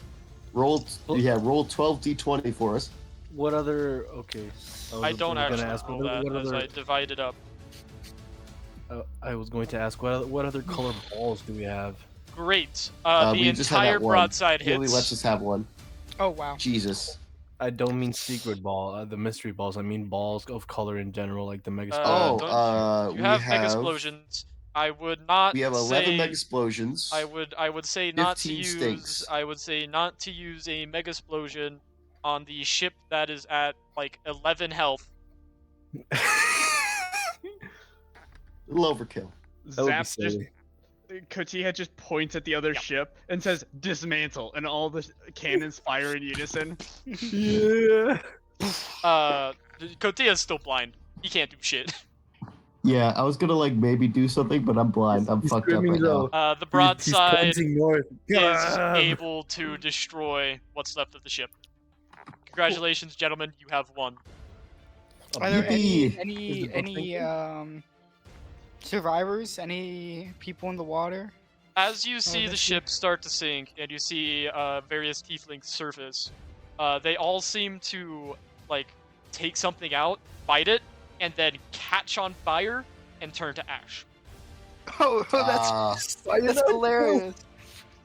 Roll 12d20 for us. What other? Okay. I don't actually ask know what, that what as other. I divide it up. I was going to ask what other color balls do we have? Great. The We just had entire that one. broadside Really, hits. let's just have one. Oh wow. Jesus. I don't mean secret ball, the mystery balls. I mean balls of color in general, like the mega. Don't you we have have mega explosions. I would not. We have 11 say, mega explosions. I would say not to 15 use. stinks. I would say not to use a mega explosion on the ship that is at 11 health. A little overkill. That would be Zap just silly. Kotiha just points at the other ship and says dismantle and all the cannons fire in unison. Yeah. Kotia's still blind. He can't do shit. Yeah, I was gonna maybe do something, but I'm blind. I'm He's fucked up screaming, right though. now. The broadside He's pointing north. is God. able to destroy what's left of the ship. Congratulations, gentlemen. You have won. Are there Yippee. any Is the book thinking? survivors? Any people in the water? As you see the that's ship start to sink, and you see various tieflings surface, they all seem to like take something out, bite it, and then catch on fire and turn to ash. Oh, Ah, that's hilarious.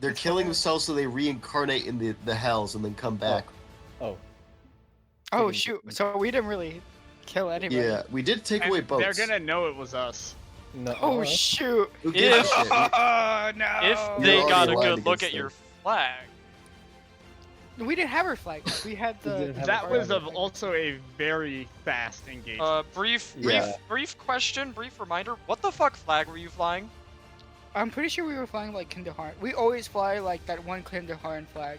they're That's killing hilarious. themselves so they reincarnate in the hells and then come back. Oh. Oh Freaking- shoot! So we didn't really kill anybody. Yeah, we did take And away boats. they're gonna know it was us. No. Oh shoot! Who gives a If- shit? Oh no! If You're they already got a aligned good look against at your them. flag, We didn't have our flag. We had We the. didn't have That a was flag. also a very fast engagement. brief question, brief reminder. What the fuck flag were you flying? I'm pretty sure we were flying like Kandahar. We always fly like that one Kandahar flag.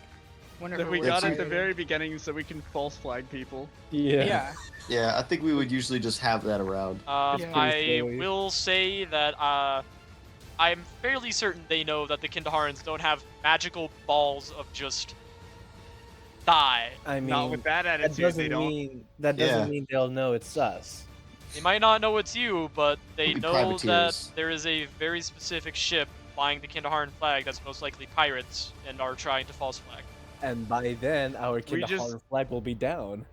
Whenever That we we're got at the fighting. very beginning so we can false flag people. Yeah. Yeah, I think we would usually just have that around. Yeah. I Pretty will say that I'm fairly certain they know that the Kindaharans don't have magical balls of just die. I mean, Not with that that attitude, they doesn't don't. mean that Yeah. doesn't mean they'll know it's us. They might not know it's you, but they Could be know that privateers. there is a very specific ship flying the Kindaharan flag that's most likely pirates and are trying to false flag. And by then, our We just- Kandahar flag will be down.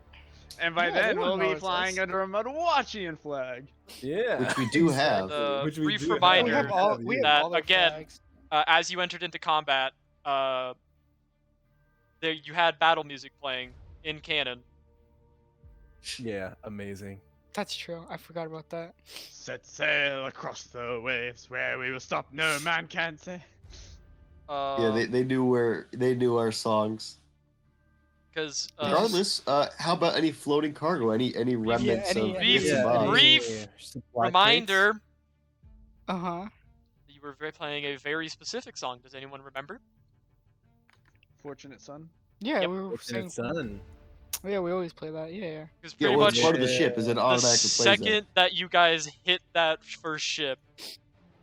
And by Yeah, they then, wouldn't we'll know be it's flying us. under a Mudwachian flag. Yeah. Which we do have. Which we Brief do have. reminder We have all. We have that, all our again, flags. As you entered into combat, there you had battle music playing in canon. Yeah, amazing. That's true. I forgot about that. Set sail across the waves where we will stop. No man can say. Yeah, they knew our songs. Because Regardless, how about any floating cargo? Any remnants any- of any- bits and yeah, bobs? brief supply reminder, Uh huh. you were playing a very specific song. Does anyone remember? Fortunate son. Yeah, Yep. we were crates? saying. Son. Yeah, we always play that. Yeah. Because Yeah, pretty well, much it's part of the ship. Is it the automatically plays that? second that you guys hit that first ship,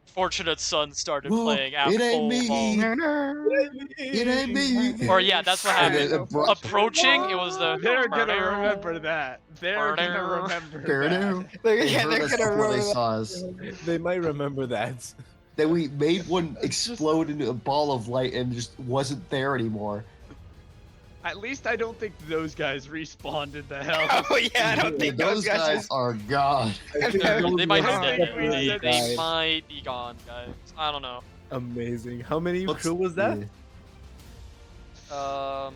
Fortunate Son started Whoa, playing at it ain't full me. volume. It ain't me. Or yeah, that's what And happened. it brought- Approaching, it was the. They're gonna remember that. They're gonna remember Baranow. that. They're, They yeah, heard they're us gonna before they remember that. saw us. They might remember that. That we made one explode into a ball of light and just wasn't there anymore. At least I don't think those guys respawned in the hell. Oh yeah, I don't think those guys are gone. I think They those They might guys be I dead. think we They, said they died. might be gone, guys. I don't know. Amazing. How many What's- crew was that? Um, I'm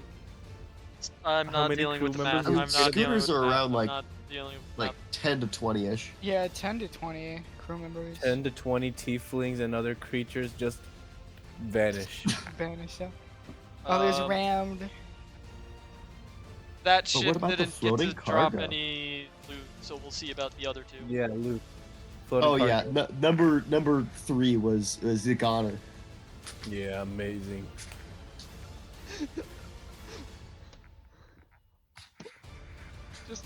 How not many dealing crew with the members math. I'm would- not Scooters dealing with are the math. around, I'm like- not dealing with Like 10 to 20-ish. Yeah, 10 to 20 crew members 10 to 20 tieflings and other creatures just vanish. vanished. Others Um, rammed. That But ship what about the didn't get floating to drop cargo? any loot, so we'll see about the other two. Yeah, Luke. Oh Floating yeah, cargo. number 3 was the goner. Yeah, amazing. Just,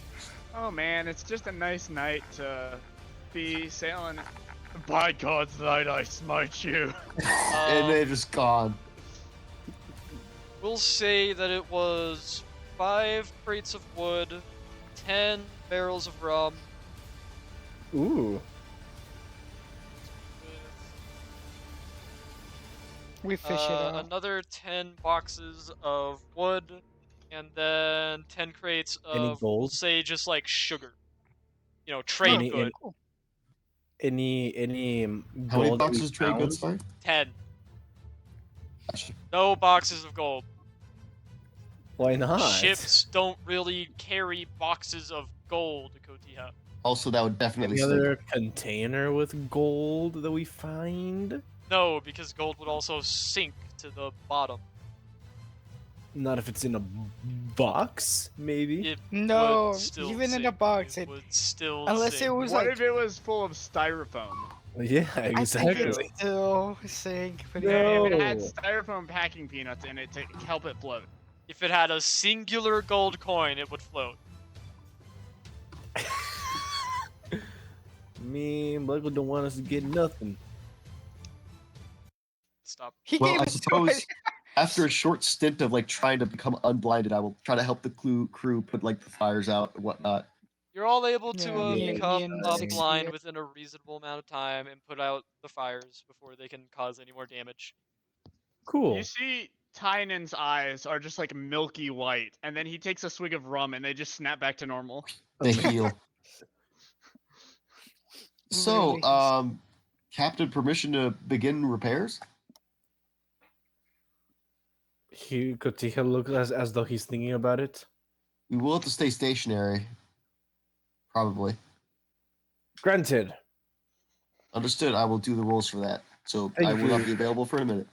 oh man, it's just a nice night to be sailing. By God's light, I smite you. And Um, they're just gone. We'll say that it was 5 crates of wood, 10 barrels of rum, Ooh. We fish it out. another 10 boxes of wood, and then 10 crates of, Any we'll gold? say, just like sugar. You know, trade Any- good. Any How many gold that we boxes trade found? goods for? 10. Gotcha. No boxes of gold. Why not? Ships don't really carry boxes of gold, Kotiha. Also, that would definitely Any stink. other container with gold that we find? No, because gold would also sink to the bottom. Not if it's in a box, maybe. It No, would still even in a sink. box, it it, would still unless sink. it was What like. if it was full of styrofoam? Yeah, I think exactly. it's still sink. But No. If it had styrofoam packing peanuts in it to help it float. If it had a singular gold coin, it would float. Me, Michael don't want us to get nothing. Stop. He Well, gave I us suppose after a short stint of like trying to become unblinded, I will try to help the crew put like the fires out and whatnot. You're all able to Yeah, me become and Six blind here. within a reasonable amount of time and put out the fires before they can cause any more damage. Cool. You see Tynan's eyes are just like milky white, and then he takes a swig of rum and they just snap back to normal. They Amazing. heal. So, Literally. Captain, permission to begin repairs? Could he look as though he's thinking about it? We will have to stay stationary. Probably. Granted. Understood. I will do the rules for that. So Thank I will not you. be available for a minute.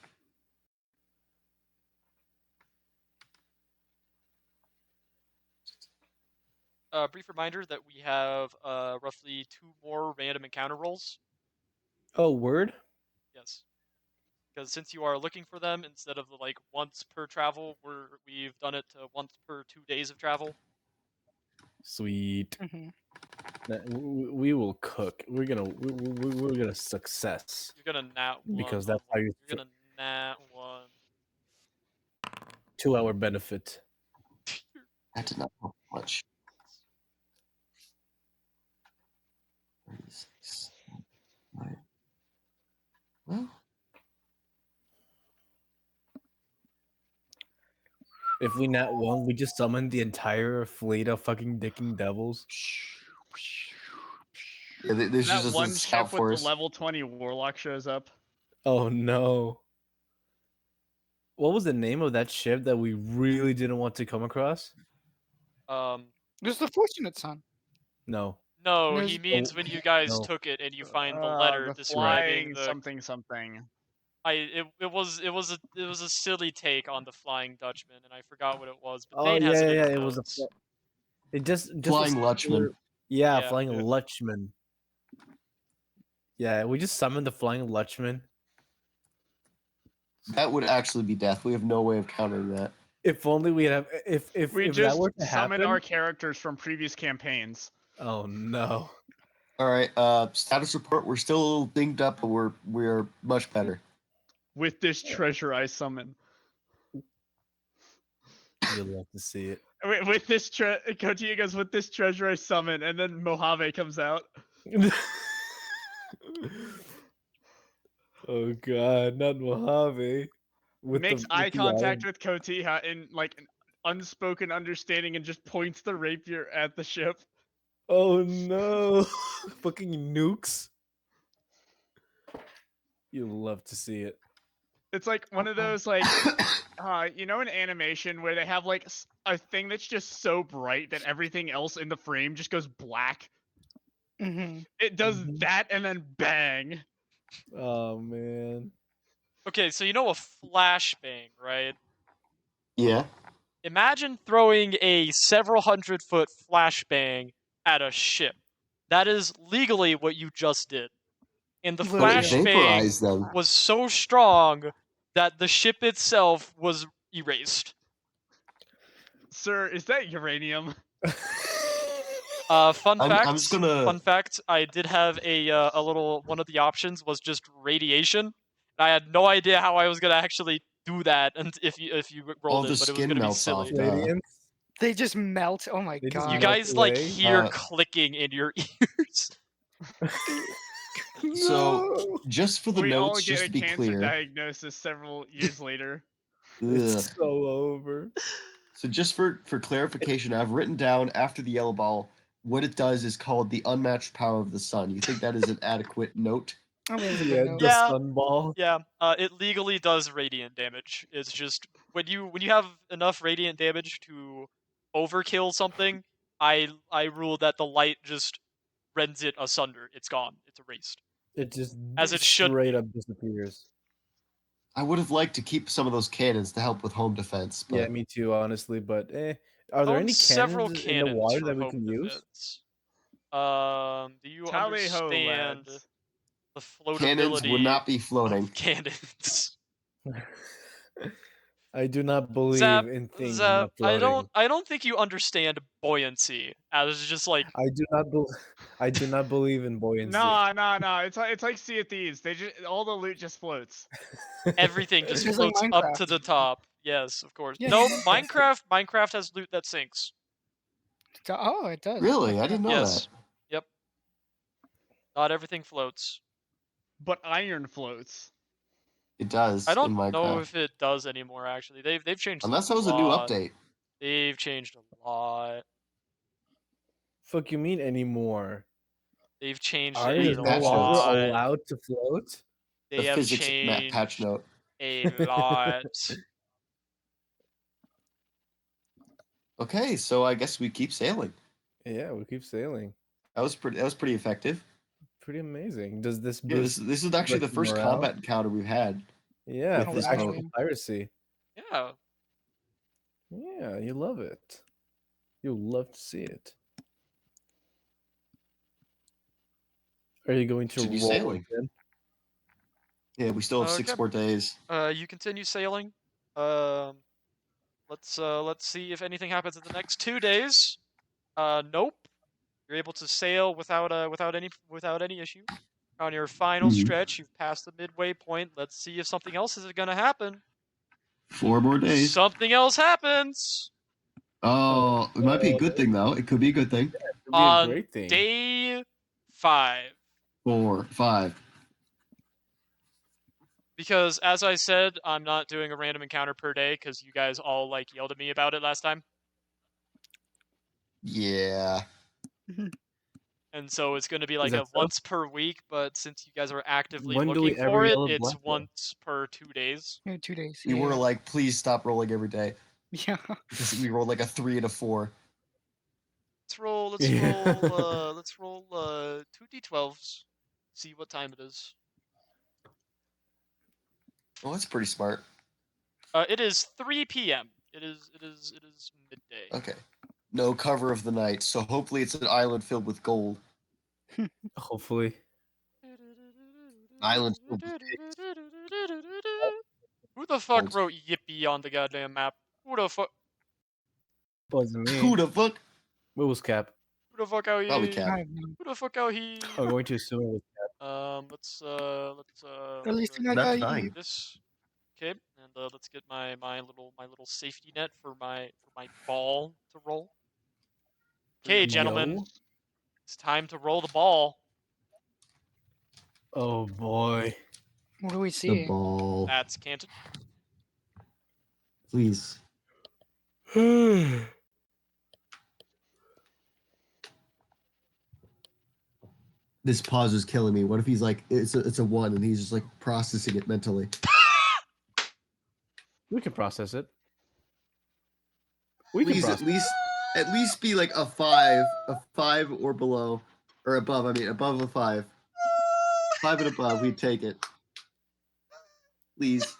Brief reminder that we have roughly 2 more random encounter rolls. Oh, word? Yes. Because since you are looking for them instead of like once per travel, we've done it to once per 2 days of travel. Sweet. Mhm. We will cook. We're gonna success You're gonna nat one. because on that's how one. you You're gonna nat one. 2 hour benefit. That did not help much. 36. Right. Well, If we nat one, we just summon the entire fleet of fucking dicking devils. yeah, there's That just one a scout ship with the force. level 20 warlock shows up. Oh no. What was the name of that ship that we really didn't want to come across? There's the Fortunate Son. No. No, There's- he means when you guys No. took it and you find the letter The describing flying the. something something. It was a silly take on the Flying Dutchman, and I forgot what it was. But Oh Thane has yeah, it in yeah. his It was notes. it just Flying a Lutchman. singular- Yeah, Yeah. flying Yeah. Lutchman. Yeah, we just summoned the flying Lutchman. That would actually be death. We have no way of countering that. If only we have. If We that just were to summon happen. our characters from previous campaigns. Oh no. All right. Status report. We're still a little dinged up, but we're much better. With this treasure I summon. You'll love to see it. With this Kojima goes, with this treasure I summon, and then Mojave comes out. Oh god, not Mojave. Makes eye with the contact with Kotiha in like an unspoken understanding and just points the rapier at the ship. Oh no. Fucking nukes. You'll love to see it. It's like one of those like you know, an animation where they have like a thing that's just so bright that everything else in the frame just goes black. Mhm. It does Mhm. that and then bang. Oh man. Okay, so you know a flashbang, right? Yeah. Imagine throwing a several 100-foot flashbang at a ship. That is legally what you just did. And the But it vaporized flashbang them. was so strong that the ship itself was erased. Sir, is that uranium? Fun I'm fact. just gonna- Fun fact. I did have a little one of the options was just radiation. I had no idea how I was gonna actually do that, and if you rolled the it, but it was skin gonna be melts silly. off. Radiance. They just melt. Oh my They just You god. melt guys like away. hear clicking in your ears. So, No. just for the We all notes, get just a to be cancer clear. diagnosis several years later. Ugh. It's so over. So just for clarification, I've written down after the yellow ball, what it does is called the unmatched power of the sun. You think that is an adequate note? I mean, it's a Yeah, good note. the Yeah. sunball. Yeah, it legally does radiant damage. It's just when you have enough radiant damage to overkill something, I rule that the light just rends it asunder. It's gone. It's erased. It just As it should straight be. up disappears. I would have liked to keep some of those cannons to help with home defense, but Yeah, me too, honestly. But are there Own any several cannons in the cannons water for that we home can use? defense. Do you Tally ho, understand lads. the floatability cannons would not be floating. of cannons? I do not believe Zap, in things Zap, not floating. I don't think you understand buoyancy as just like I do not believe in buoyancy. No. It's like Sea of Thieves. They just all the loot just floats. everything just Just like floats up Minecraft. to the top. Yes, of course. Yeah, No, yeah. Minecraft has loot that sinks. Oh, it does. Really? I didn't know Yes. that. Yep. Not everything floats. But iron floats. It does I in don't know Minecraft. if it does anymore. Actually, they've changed Unless a that was a new lot. update. They've changed a lot. Fuck you mean anymore? They've changed Are it you These a no patch notes. longer lot. allowed to float? They The have physics map patch changed note. a lot. Okay, so I guess we keep sailing. Yeah, we keep sailing. That was pretty effective. Pretty amazing. Does this Yeah, boost? this is actually like, the first morale? combat encounter we've had. Yeah, with Oh, this actual boat. piracy. Yeah. Yeah, you love it. You love to see it. Are you going to Continue roll sailing. again? Yeah, we still have Okay. 6 more days. You continue sailing. Let's see if anything happens in the next 2 days. Nope. You're able to sail without any issue. On your final Mhm. stretch, you've passed the midway point. Let's see if something else is gonna happen. 4 more days. Something else happens Oh, it might be a Oh, good thing though. It could be a good thing. It'd be a on great thing. day 5. 4, 5. Because as I said, I'm not doing a random encounter per day because you guys all like yelled at me about it last time. Yeah. And so it's going to be like that a so? once per week, but since you guys are actively When do looking we ever for it, yell at it's Blackwell? once per 2 days. Yeah, 2 days. We were yeah. like, please stop rolling every day. Yeah. Because we rolled like a 3 and a 4. Let's Yeah. roll 2d12s. See what time it is. Well, that's pretty smart. It is 3 p.m. It is midday. Okay. No cover of the night, so hopefully it's an island filled with gold. Hopefully. Island filled with pigs. Who the fuck Gold. wrote yippee on the goddamn map? Who the fuck? Wasn't me. Who the fuck? It was Cap. Who the fuck out Probably here? Cap. I have no- Who the fuck out here? I'm going to assume it was Let's At least go you're ahead not Not and got dying. you. do this. Okay, and let's get my little safety net for my ball to roll. Okay, gentlemen, Yo. it's time to roll the ball. Oh boy. What do we The see? ball. That's Canton. Please. This pause is killing me. What if he's like, it's a 1 and he's just like processing it mentally? We can process it. We can Please process. at least be like a 5 or below, or above. I mean, above a 5. 5 and above, we'd take it. Please.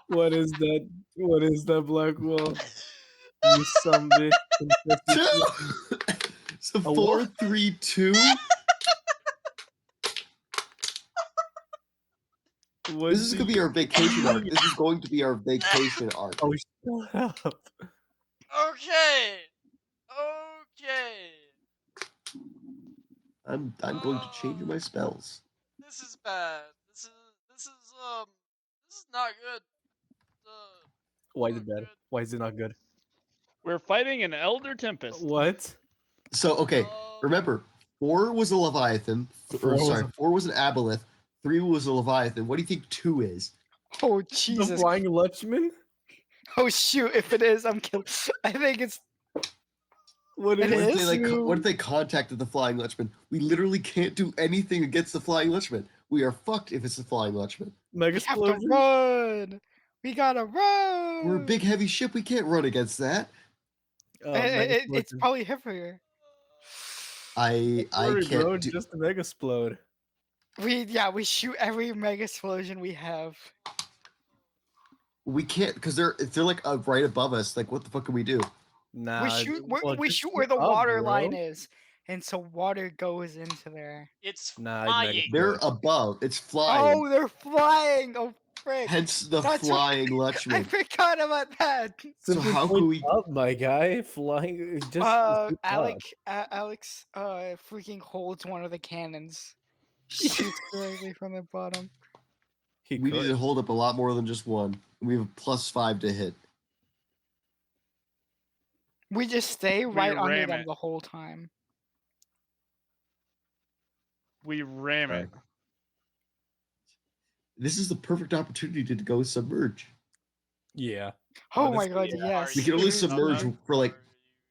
What is that? What is that, Blackwell? You some bitch. So A 4, what? 3, 2. This is gonna be our vacation arc. This is going to be our vacation arc. Oh, shut up. Okay. Okay. I'm going to change my spells. This is bad. This is not good. Why is it bad? Why is it not good? We're fighting an Elder Tempest. What? So okay, remember, 4 was a Leviathan. Four was a- 4 was an Aboleth. 3 was a Leviathan. What do you think 2 is? Oh The Jesus! Flying Lutchman? Oh shoot! If it is, I'm killed. I think it's. What It What if is? they what if they contacted the Flying Lutchman? We literally can't do anything against the Flying Lutchman. We are fucked if it's the Flying Lutchman. Mega We have to Explosion? run. We gotta run. We're a big heavy ship. We can't run against that. Mega It's Explosion. probably heavier. I Sorry, bro. can't do. Just a Mega Explode. We shoot every mega explosion we have. We can't because they're like right above us. Like what the fuck can we do? Nah. we shoot well, we just shoot shoot where the up, water bro. line is, and so water goes into there. It's Nah, flying. They're above. It's flying. Oh, they're flying! Oh frick! Hence the That's Flying I Lutchman. forgot about that. So Simply how point can we? up, my guy? Flying. Just shoot up. Alex, freaking holds one of the cannons. Shoots directly from the bottom. He We could. need to hold up a lot more than just one. We have a +5 to hit. We just stay right under ram them it. the whole time. We ram it. this is the perfect opportunity to go submerge. Yeah. Oh But my it's- god, yeah. yes. We can only seriously. submerge for like.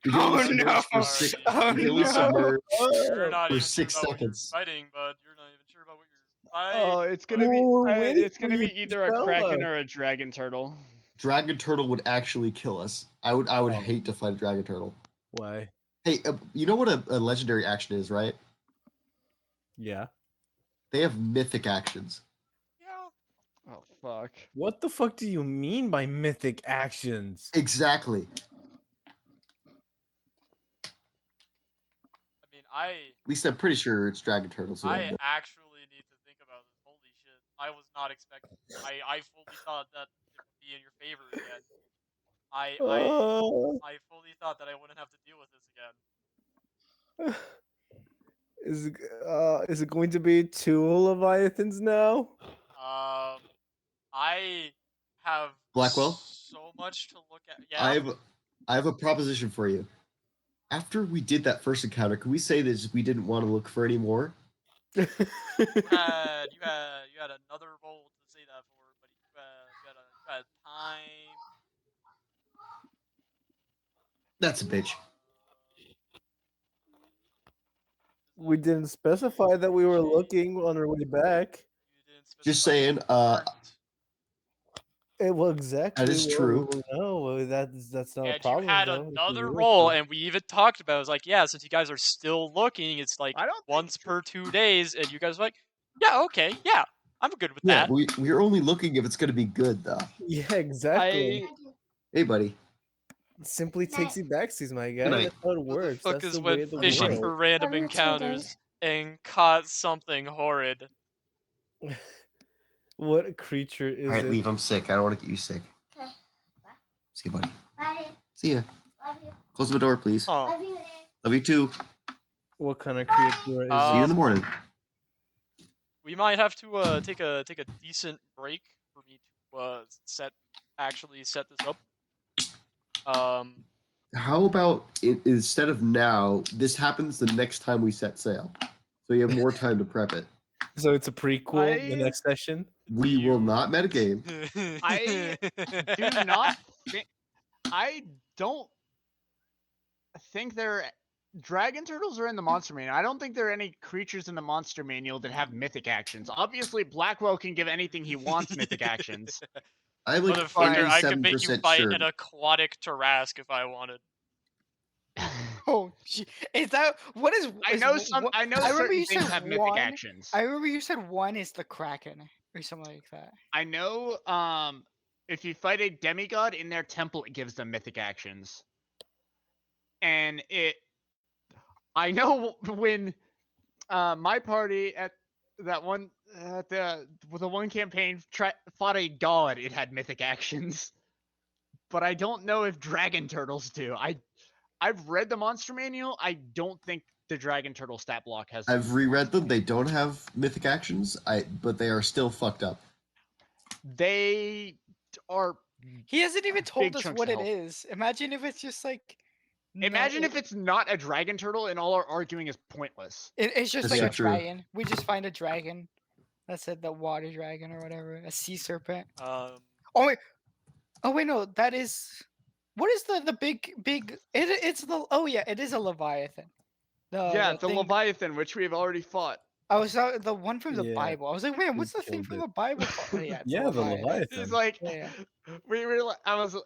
We can Oh only submerge no! for six. Oh We can only no! submerge. You're not For even sure 6 about what you're seconds. fighting, bud. You're not even sure about what you're fighting. Oh, it's gonna be We're waiting it's for gonna you be to either a tell kraken us. or a dragon turtle. Dragon turtle would actually kill us. I would Oh. hate to fight a dragon turtle. Why? Hey, you know what a legendary action is, right? Yeah. They have mythic actions. Yeah. Oh fuck. What the fuck do you mean by mythic actions? Exactly. I mean, I At least I'm pretty sure it's dragon turtles. I actually need to think about this. Holy shit! I was not expecting. I fully thought that it would be in your favor again. I fully thought that I wouldn't have to deal with this again. Is it going to be two Leviathans now? I have Blackwell? so much to look at. Yeah. I have a proposition for you. After we did that first encounter, can we say that we didn't want to look for any more? You had another role to say that for, but you had time. That's a bitch. We didn't specify that we were looking on our way back. You didn't Just specify saying, that you weren't. Well, exactly. That is true. No, that's not a And you problem. had though, if another we were role, to. and we even talked about it. It was like, yeah, since you guys are still looking, it's like I don't think once per 2 days, and you guys were like, yeah, okay, yeah, I'm good with Yeah, that. we're only looking if it's going to be good, though. Yeah, exactly. Hey, buddy. Simply takes you backsies, my guy. night. That's how it Who the works. fuck That's is the way went of the fishing buddy. world. for random Love you too, Dave. encounters and caught something horrid? What creature is All right, it? leave. I'm sick. I don't want to get you sick. Okay. See you, buddy. Bye. See ya. Love you. Close the door, please. Oh. Love you. Love you too. What kind of creature is See you in Um, the morning. We might have to take a decent break for me to actually set this up. How about instead of now, this happens the next time we set sail, so you have more time to prep it. So it's a prequel. The I- next session. We will not metagame. I do not think. I don't think there. Dragon turtles are in the monster manual. I don't think there are any creatures in the monster manual that have mythic actions. Obviously, Blackwell can give anything he wants mythic actions. I'm like Motherfucker, I could make you 87% fight sure. an aquatic Tarrasque if I wanted. Oh, is that what is? I is know wh- some. what- I know I remember certain you things said have mythic one. actions. I remember you said one is the Kraken or something like that. I know. If you fight a demigod in their temple, it gives them mythic actions. And I know when my party at that one the one campaign fought a god, it had mythic actions. But I don't know if dragon turtles do. I've read the monster manual. I don't think the dragon turtle stat block has. I've reread them. They don't have mythic actions. But they are still fucked up. They are. He hasn't even told Big us chunks what of it health. is. Imagine if it's just like. Imagine if it's not a dragon turtle and all our arguing is pointless. It's just That's like so a true. dragon. We just find a dragon. That's it, the water dragon or whatever, a sea serpent. Oh wait, no, that is. What is the big? It's the. Oh yeah, it is a leviathan. Yeah, the thing- Leviathan, which we've already fought. I was the one from the Yeah, Bible. I was like, man, we what's the thing killed from it. the Bible? Oh, yeah, it's Yeah, the Leviathan. It's like Yeah, we were. I was.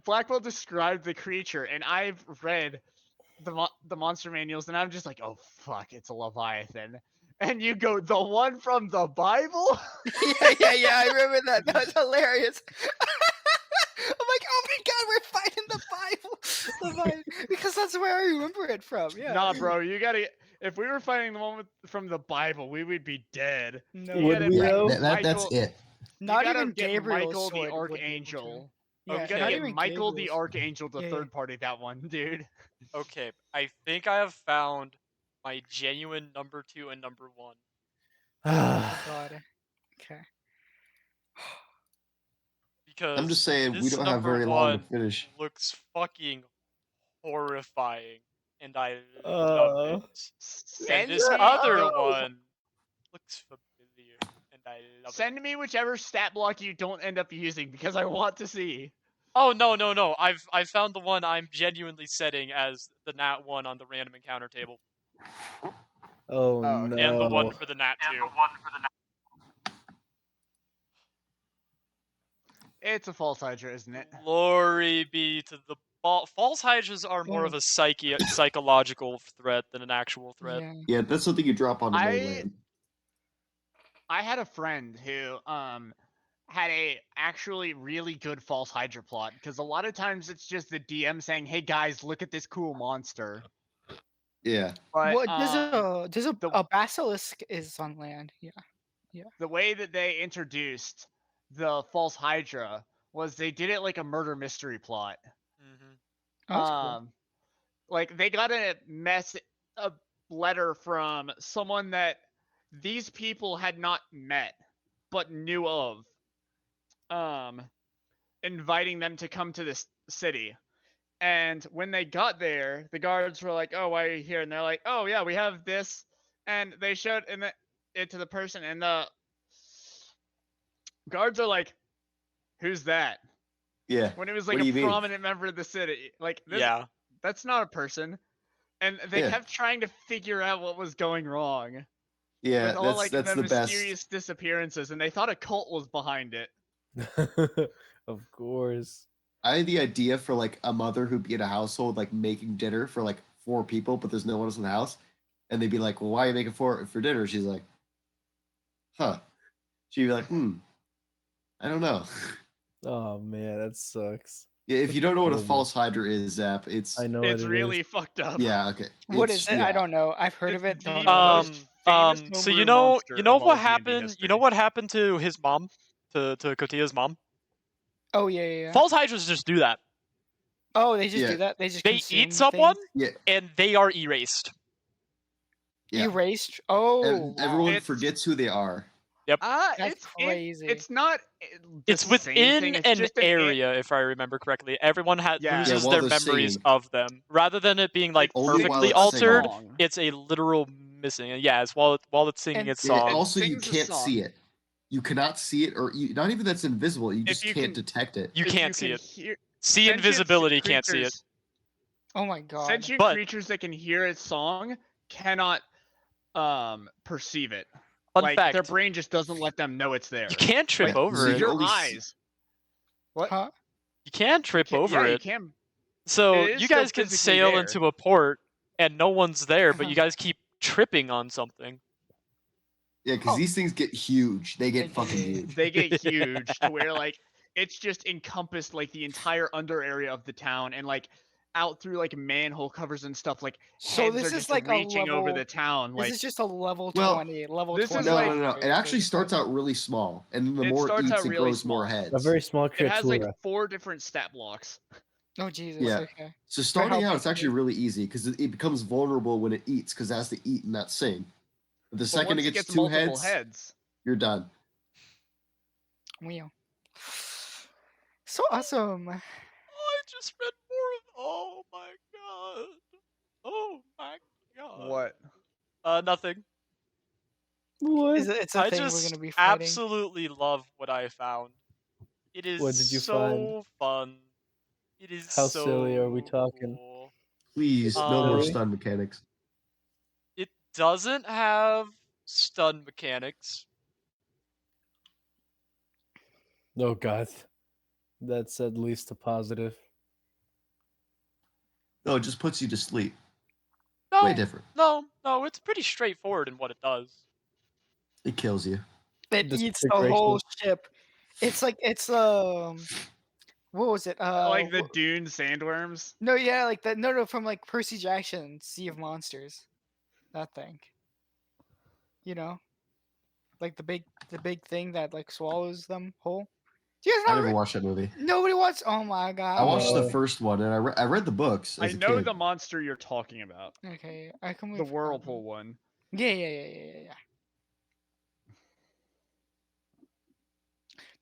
Blackwell described the creature, and I've read the monster manuals, and I'm just like, oh fuck, it's a Leviathan. And you go, the one from the Bible? yeah. I remember that. That was hilarious. I'm like, oh my god, we're fighting the Bible, because that's where I remember it from. Yeah. Nah, bro, you gotta. If we were fighting the one from the Bible, we would be dead. No, You Would gotta we get though? That's Michael- it. not you gotta even get Gabriel's Michael the sword would be able to. Archangel. Yeah, You gotta not get even Michael the Gabriel's. Archangel to Yeah, third party that one, dude. Okay, I think I have found my genuine number 2 and number 1. Oh god. Okay. Because I'm just saying we this don't have number very long to 1 finish. looks fucking horrifying, and I Uh, love it. And this Send other me- one looks familiar, and I love it. Send me whichever stat block you don't end up using because I want to see. Oh no! I've found the one I'm genuinely setting as the nat 1 on the random encounter table, Oh, Oh, no. and the one for the nat 2. It's a false Hydra, isn't it? Glory be to the false hydras are more of a psychological threat than an actual threat. Yeah. Yeah, that's something you drop on the I- mainland. I had a friend who had a actually really good false Hydra plot because a lot of times it's just the DM saying, "Hey guys, look at this cool monster." Yeah. But Well, there's the- a basilisk is on land. Yeah. the way that they introduced the false Hydra was they did it like a murder mystery plot. Mm-hmm. Oh, that's cool. Like they got a letter from someone that these people had not met but knew of, inviting them to come to this city. And when they got there, the guards were like, "Oh, why are you here?" And they're like, "Oh yeah, we have this." And they showed it to the person, and the guards are like, "Who's that?" Yeah. When it was What like do a you mean? prominent member of the city. Like this, Yeah. that's not a person. And they Yeah. kept trying to figure out what was going wrong Yeah, with all like that's the the best. mysterious disappearances, and they thought a cult was behind it. Of course. I had the idea for like a mother who'd be in a household like making dinner for like 4 people, but there's no one else in the house, and they'd be like, "Well, why are you making for dinner?" She's like, "Huh." She'd be like, I don't know." Oh man, that sucks. Yeah, if you don't know what a Horrible. false hydra is, Zap, it's I know It's what it really is. fucked up. yeah, okay. What It's- is it? yeah. I don't know. I've heard It's of it. the Don't most know. famous So homebrew you know monster of all what D&D happened? You history. know what happened to his mom, to Kotia's mom? Oh yeah. False hydras just do that. Oh, they just Yeah. do that. They just They consume eat someone, things? Yeah. and they are erased. Yeah. Erased. Oh, wow. Everyone It's- forgets who they are. That's crazy. It's not. It's the same within thing, it's an just area, if I remember correctly. Everyone Yeah. Yeah, loses while their they're memories singing. of them, rather than it being like It's Only while perfectly it's altered. song. It's a literal missing. And yeah, it's while it's singing And- its Yeah, song. also, you sings a can't song. see it. You cannot see it, or not even that's invisible. You just you can't can- detect it. You If can't see can it. hear- See sentient invisibility, can't see it. creatures- Oh my god. Sentient But- creatures that can hear its song cannot perceive it. Fun Like fact: their brain just doesn't let them know it's there. you can't trip Like, over so it. you Your only see- eyes. What? Huh? You can trip over yeah, you it. can. So It is you still guys can physically sail there. into a port and no one's there, but you Uh-huh. guys keep tripping on something. Yeah, because Oh. these things get huge. They They get fucking do. huge. They get huge to where like it's just encompassed like the entire under area of the town and like out through like manhole covers and stuff. Like So heads this are is just like a reaching over level. the town. This Like is just a level Well, 20. Level this 20. is No, like- no, no. It actually It's starts out really small, and then the It more it starts eats, out it really grows more small. heads. A very small it creature. has like 4 different stat blocks. Oh Jesus. Yeah. Okay. So starting how out, big it's it actually is. really easy because it becomes vulnerable when it eats because it has to eat and not sing. But the But second once it it gets gets 2 multiple heads, you're done. Wow. So awesome. I just read more of. Oh my god. Oh my god. Nothing. What? It's a I thing we're just gonna be fighting. absolutely love what I found. It is What did you so fun. It is How so silly are we talking? cool. Please, no more Really? stun mechanics. It doesn't have stun mechanics. Oh god. That's at least a positive. No, it just puts you to sleep. No, Way different. no, it's pretty straightforward in what it does. It kills you. It eats the Disintegration. whole ship. It's like what was it? Like the dune sandworms. No, yeah, like that. No, from like Percy Jackson, Sea of Monsters, that thing. You know, like the big thing that like swallows them whole. Do you guys I not? never watched that movie. Nobody watched. Oh my god. I watched the No. first one, and I read the books I as a know kid. the monster you're talking about. Okay, I can. The whirlpool one. Yeah.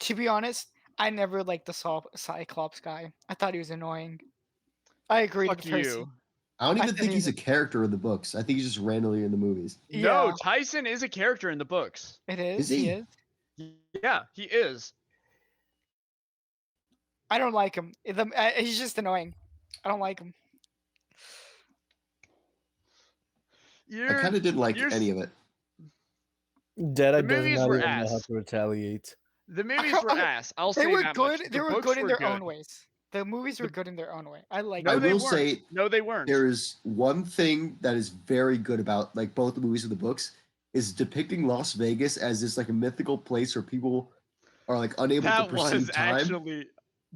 To be honest, I never liked the Cyclops guy. I thought he was annoying. I agree Fuck with Percy. you. I don't I even thought think he he's was a character in the books. I think he's just randomly in the movies. No, Yeah. Tyson is a character in the books. It is. Is he? He is. Yeah, he is. I don't like him. He's just annoying. I don't like him. I You're kind of didn't like you're any of it. Deadeye does movies not were even know how ass. to retaliate. The movies were ass. I'll They say were that good. much. They The were books good in were their good. own ways. The movies were good in their own way. I like. No, I they will weren't. say No, they weren't. there is one thing that is very good about like both the movies and the books is depicting Las Vegas as this like a mythical place where people are like unable to That perceive was time. actually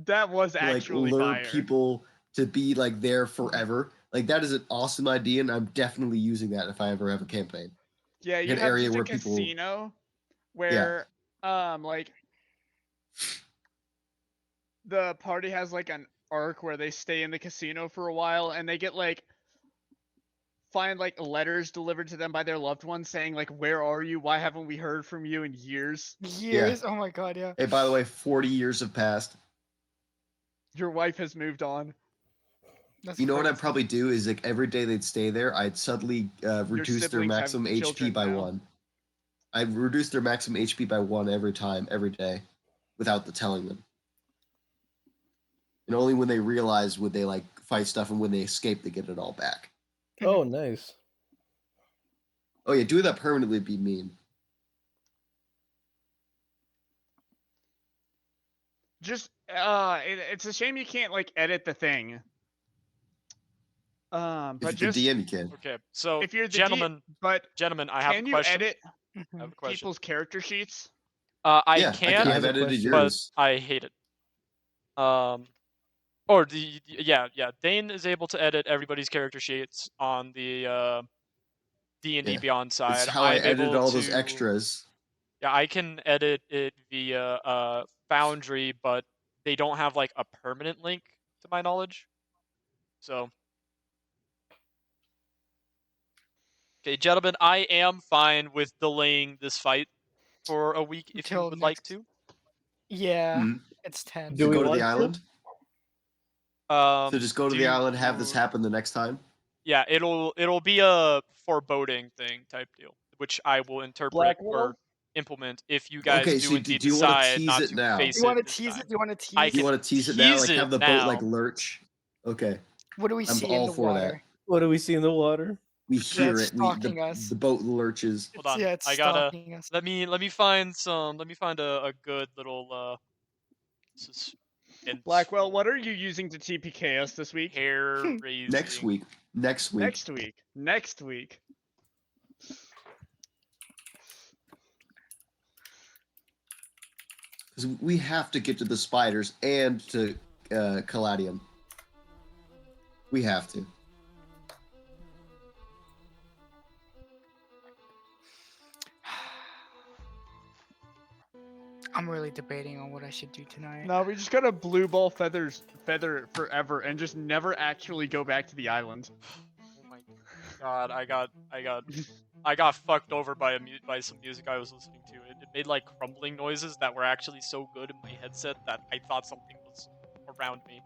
that was To, like actually lure fire. people to be like there forever. Like that is an awesome idea, and I'm definitely using that if I ever have a campaign. Yeah, Like you an have area just a where people, casino where like the party has like an arc where they stay in the casino for a while and they get like find like letters delivered to them by their loved ones saying like, where are you? Why haven't we heard from you in years? Years. Oh my god. Yeah. hey, by the way, 40 years have passed. Your wife has moved on. That's You know what I'd crazy. probably do is like every day they'd stay there, I'd suddenly reduce their siblings have maximum HP children by now. 1. I'd reduce their maximum HP by 1 every time, every day, without the telling them. And only when they realize would they like fight stuff, and when they escape, they get it all back. Oh, nice. Oh yeah, doing that permanently would be mean. Just it's a shame you can't like edit the thing. If But you're just the DM, you can. Okay, so if you're the gentlemen, but gentlemen, I have a can you question. edit I have a question. people's character sheets? I Yeah, can, He I've has a edited question. but yours. I hate it. Or yeah. Dane is able to edit everybody's character sheets on the D&D Yeah. Beyond side. It's how I I'm edited able all to, those extras. Yeah, I can edit it via Foundry, but they don't have like a permanent link to my knowledge. So, okay, gentlemen, I am fine with delaying this fight for a week if you Until would like next- to. Yeah. Mhm. It's 10. Do To we go to the want to? island? So So just go to the island, have this happen the next time? Yeah, it'll be a foreboding thing type deal, which I will interpret Blackwell? or implement if you guys Okay, do so indeed do you want to decide tease not it to now? face You want it to this tease time. it? You want to tease I You can want to tease it now? Like tease have the it boat like now. lurch? Okay. What do we I'm see in all the for that. water? What do we see in the water? We hear it's it. We stalking us. the boat lurches. Hold on, Yeah, it's I gotta stalking us. let me find a good little suspense. Blackwell, what are you using to TPK us this week? Hair raising Next week. Next week. Next week. Next week. Because we have to get to the spiders and to Caladium. We have to. I'm really debating on what I should do tonight. No, we just gotta blue ball feather forever and just never actually go back to the island. Oh my god, I got fucked over by by some music I was listening to. It made like crumbling noises that were actually so good in my headset that I thought something was around me.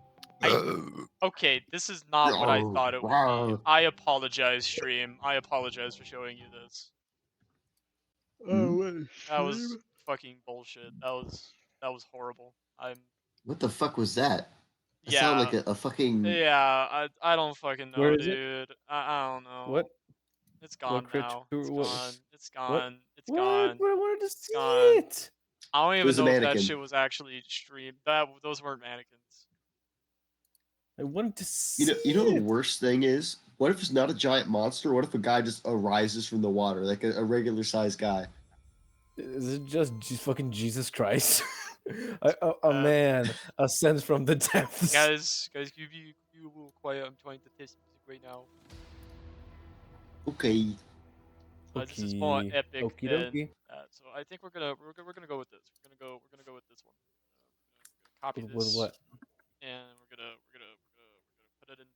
Okay, this is not what I thought it would be. I apologize, stream. I apologize for showing you this. Oh, what That was fucking bullshit. That was horrible. What the fuck was that? That Yeah. sounded like a fucking. Yeah, I don't fucking know, Where is it? dude. I don't know. What? It's gone crypt- now. It's what- gone. It's what? gone. It's What? gone. I wanted to see gone. it. I don't even was a know if that mannequin. shit was actually streamed. Those weren't mannequins. I wanted to see You know the it. worst thing is? What if it's not a giant monster? What if a guy just arises from the water, like a regular sized guy? Is it just fucking Jesus Christ? A man ascends from the depths. Guys, you be a little quiet. I'm trying to test music right now. Okay. This is more Okay. epic Okie than dokie. that. So I think we're gonna go with this. We're gonna go with this one. We're gonna copy With this. what? And we're gonna put it into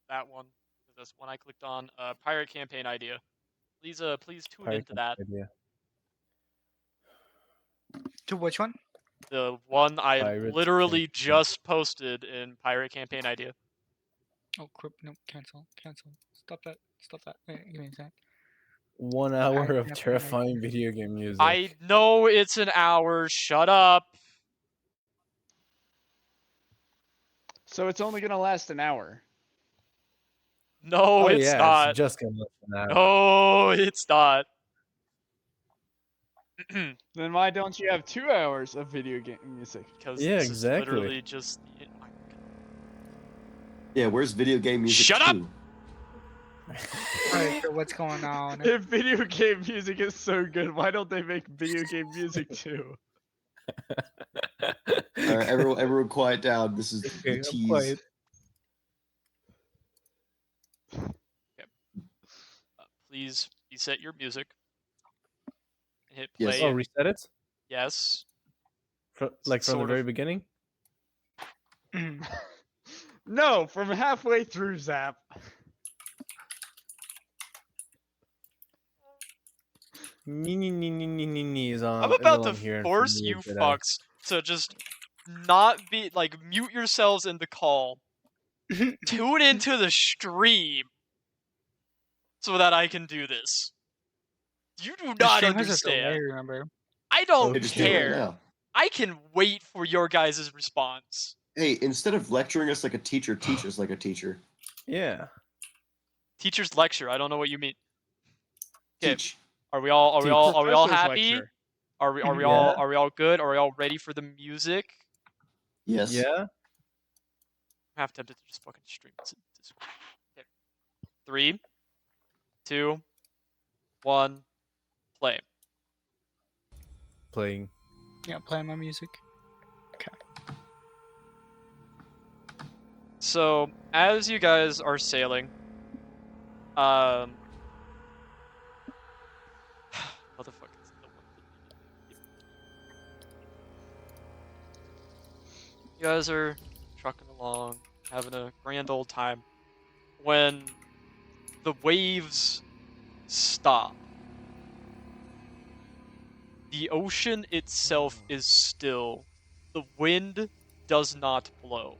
that one because that's one I clicked on. Pirate campaign idea. Please tune Pirate into that. idea. To which one? The one I Pirate literally campaign. just posted in pirate campaign idea. Oh, crap. No, cancel. Stop that. Give me a sec. 1 hour of definitely- terrifying video game music. I know it's an hour. Shut up. So it's only gonna last an hour. No, oh it's yeah, not. it's just gonna last an hour. No, it's not. Then why don't you have 2 hours of video game music? Because Yeah, this exactly. is literally just. Yeah, where's video game music? Shut up! 2? Alright, so what's going on? If video game music is so good, why don't they make video game music too? All right, everyone, quiet down. This is Okay, the I'm tease. quiet. Please reset your music. Hit Yes. play. Oh, and- reset it? yes. Like from the Sort very of. beginning? No, from halfway through Zap. Is on. I'm is about on to here and force from you the Jedi. fucks to just not be like mute yourselves in the call. Tune into the stream so that I can do this. You do The not stream has a delay, understand. remember? I don't Okay, just do it right care. now. I can wait for your guys' response. Hey, instead of lecturing us like a teacher, teach us like a teacher. Yeah. Teacher's lecture. I don't know what you mean. Okay. Teach. Are we all Professor's happy? lecture. Are we Mhm. all good? Are we all ready for the music? Yes. Yeah. I'm half tempted to just fucking stream this in Discord. Okay. 3, 2, 1, play. Playing. Yeah, playing my music. So, as you guys are sailing, motherfucker. You guys are trucking along, having a grand old time, when the waves stop. The ocean itself is still. The wind does not blow.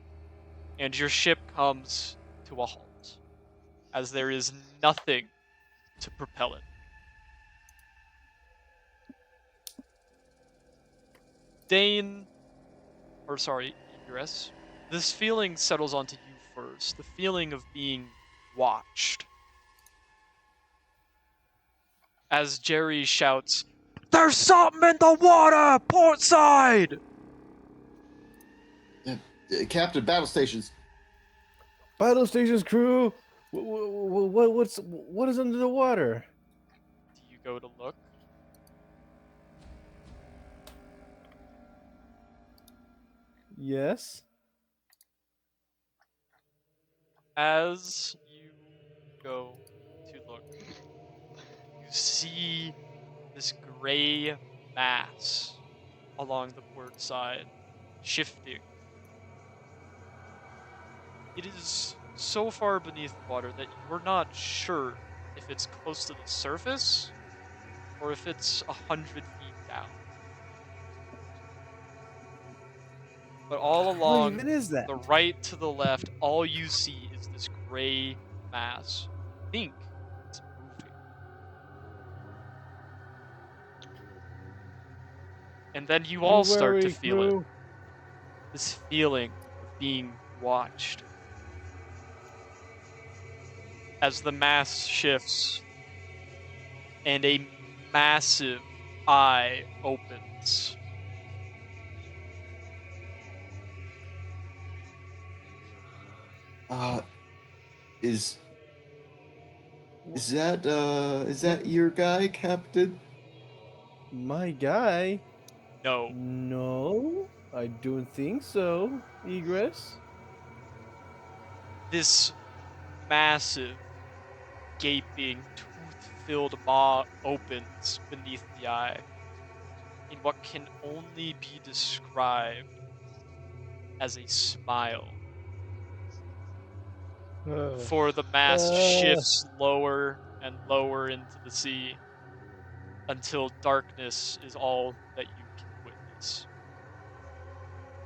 And your ship comes to a halt, as there is nothing to propel it. Egress, this feeling settles onto you first, the feeling of being watched. As Jerry shouts, "There's something in the water! Port side!" Captain, battle stations. Battle stations crew. What is under the water? Do you go to look? Yes. As you go to look, you see this gray mass along the port side, shifting. It is so far beneath the water that you're not sure if it's close to the surface or if it's 100 feet down. But all What along even is that? the right to the left, all you see is this gray mass. Think it's moving. And then you all start to feel it. This feeling of being watched. As the mass shifts and a massive eye opens. Is that your guy, Captain? My guy? No. No, I don't think so. Egress? This massive, gaping, tooth-filled maw opens beneath the eye in what can only be described as a smile. For the mass shifts lower and lower into the sea until darkness is all that you can witness.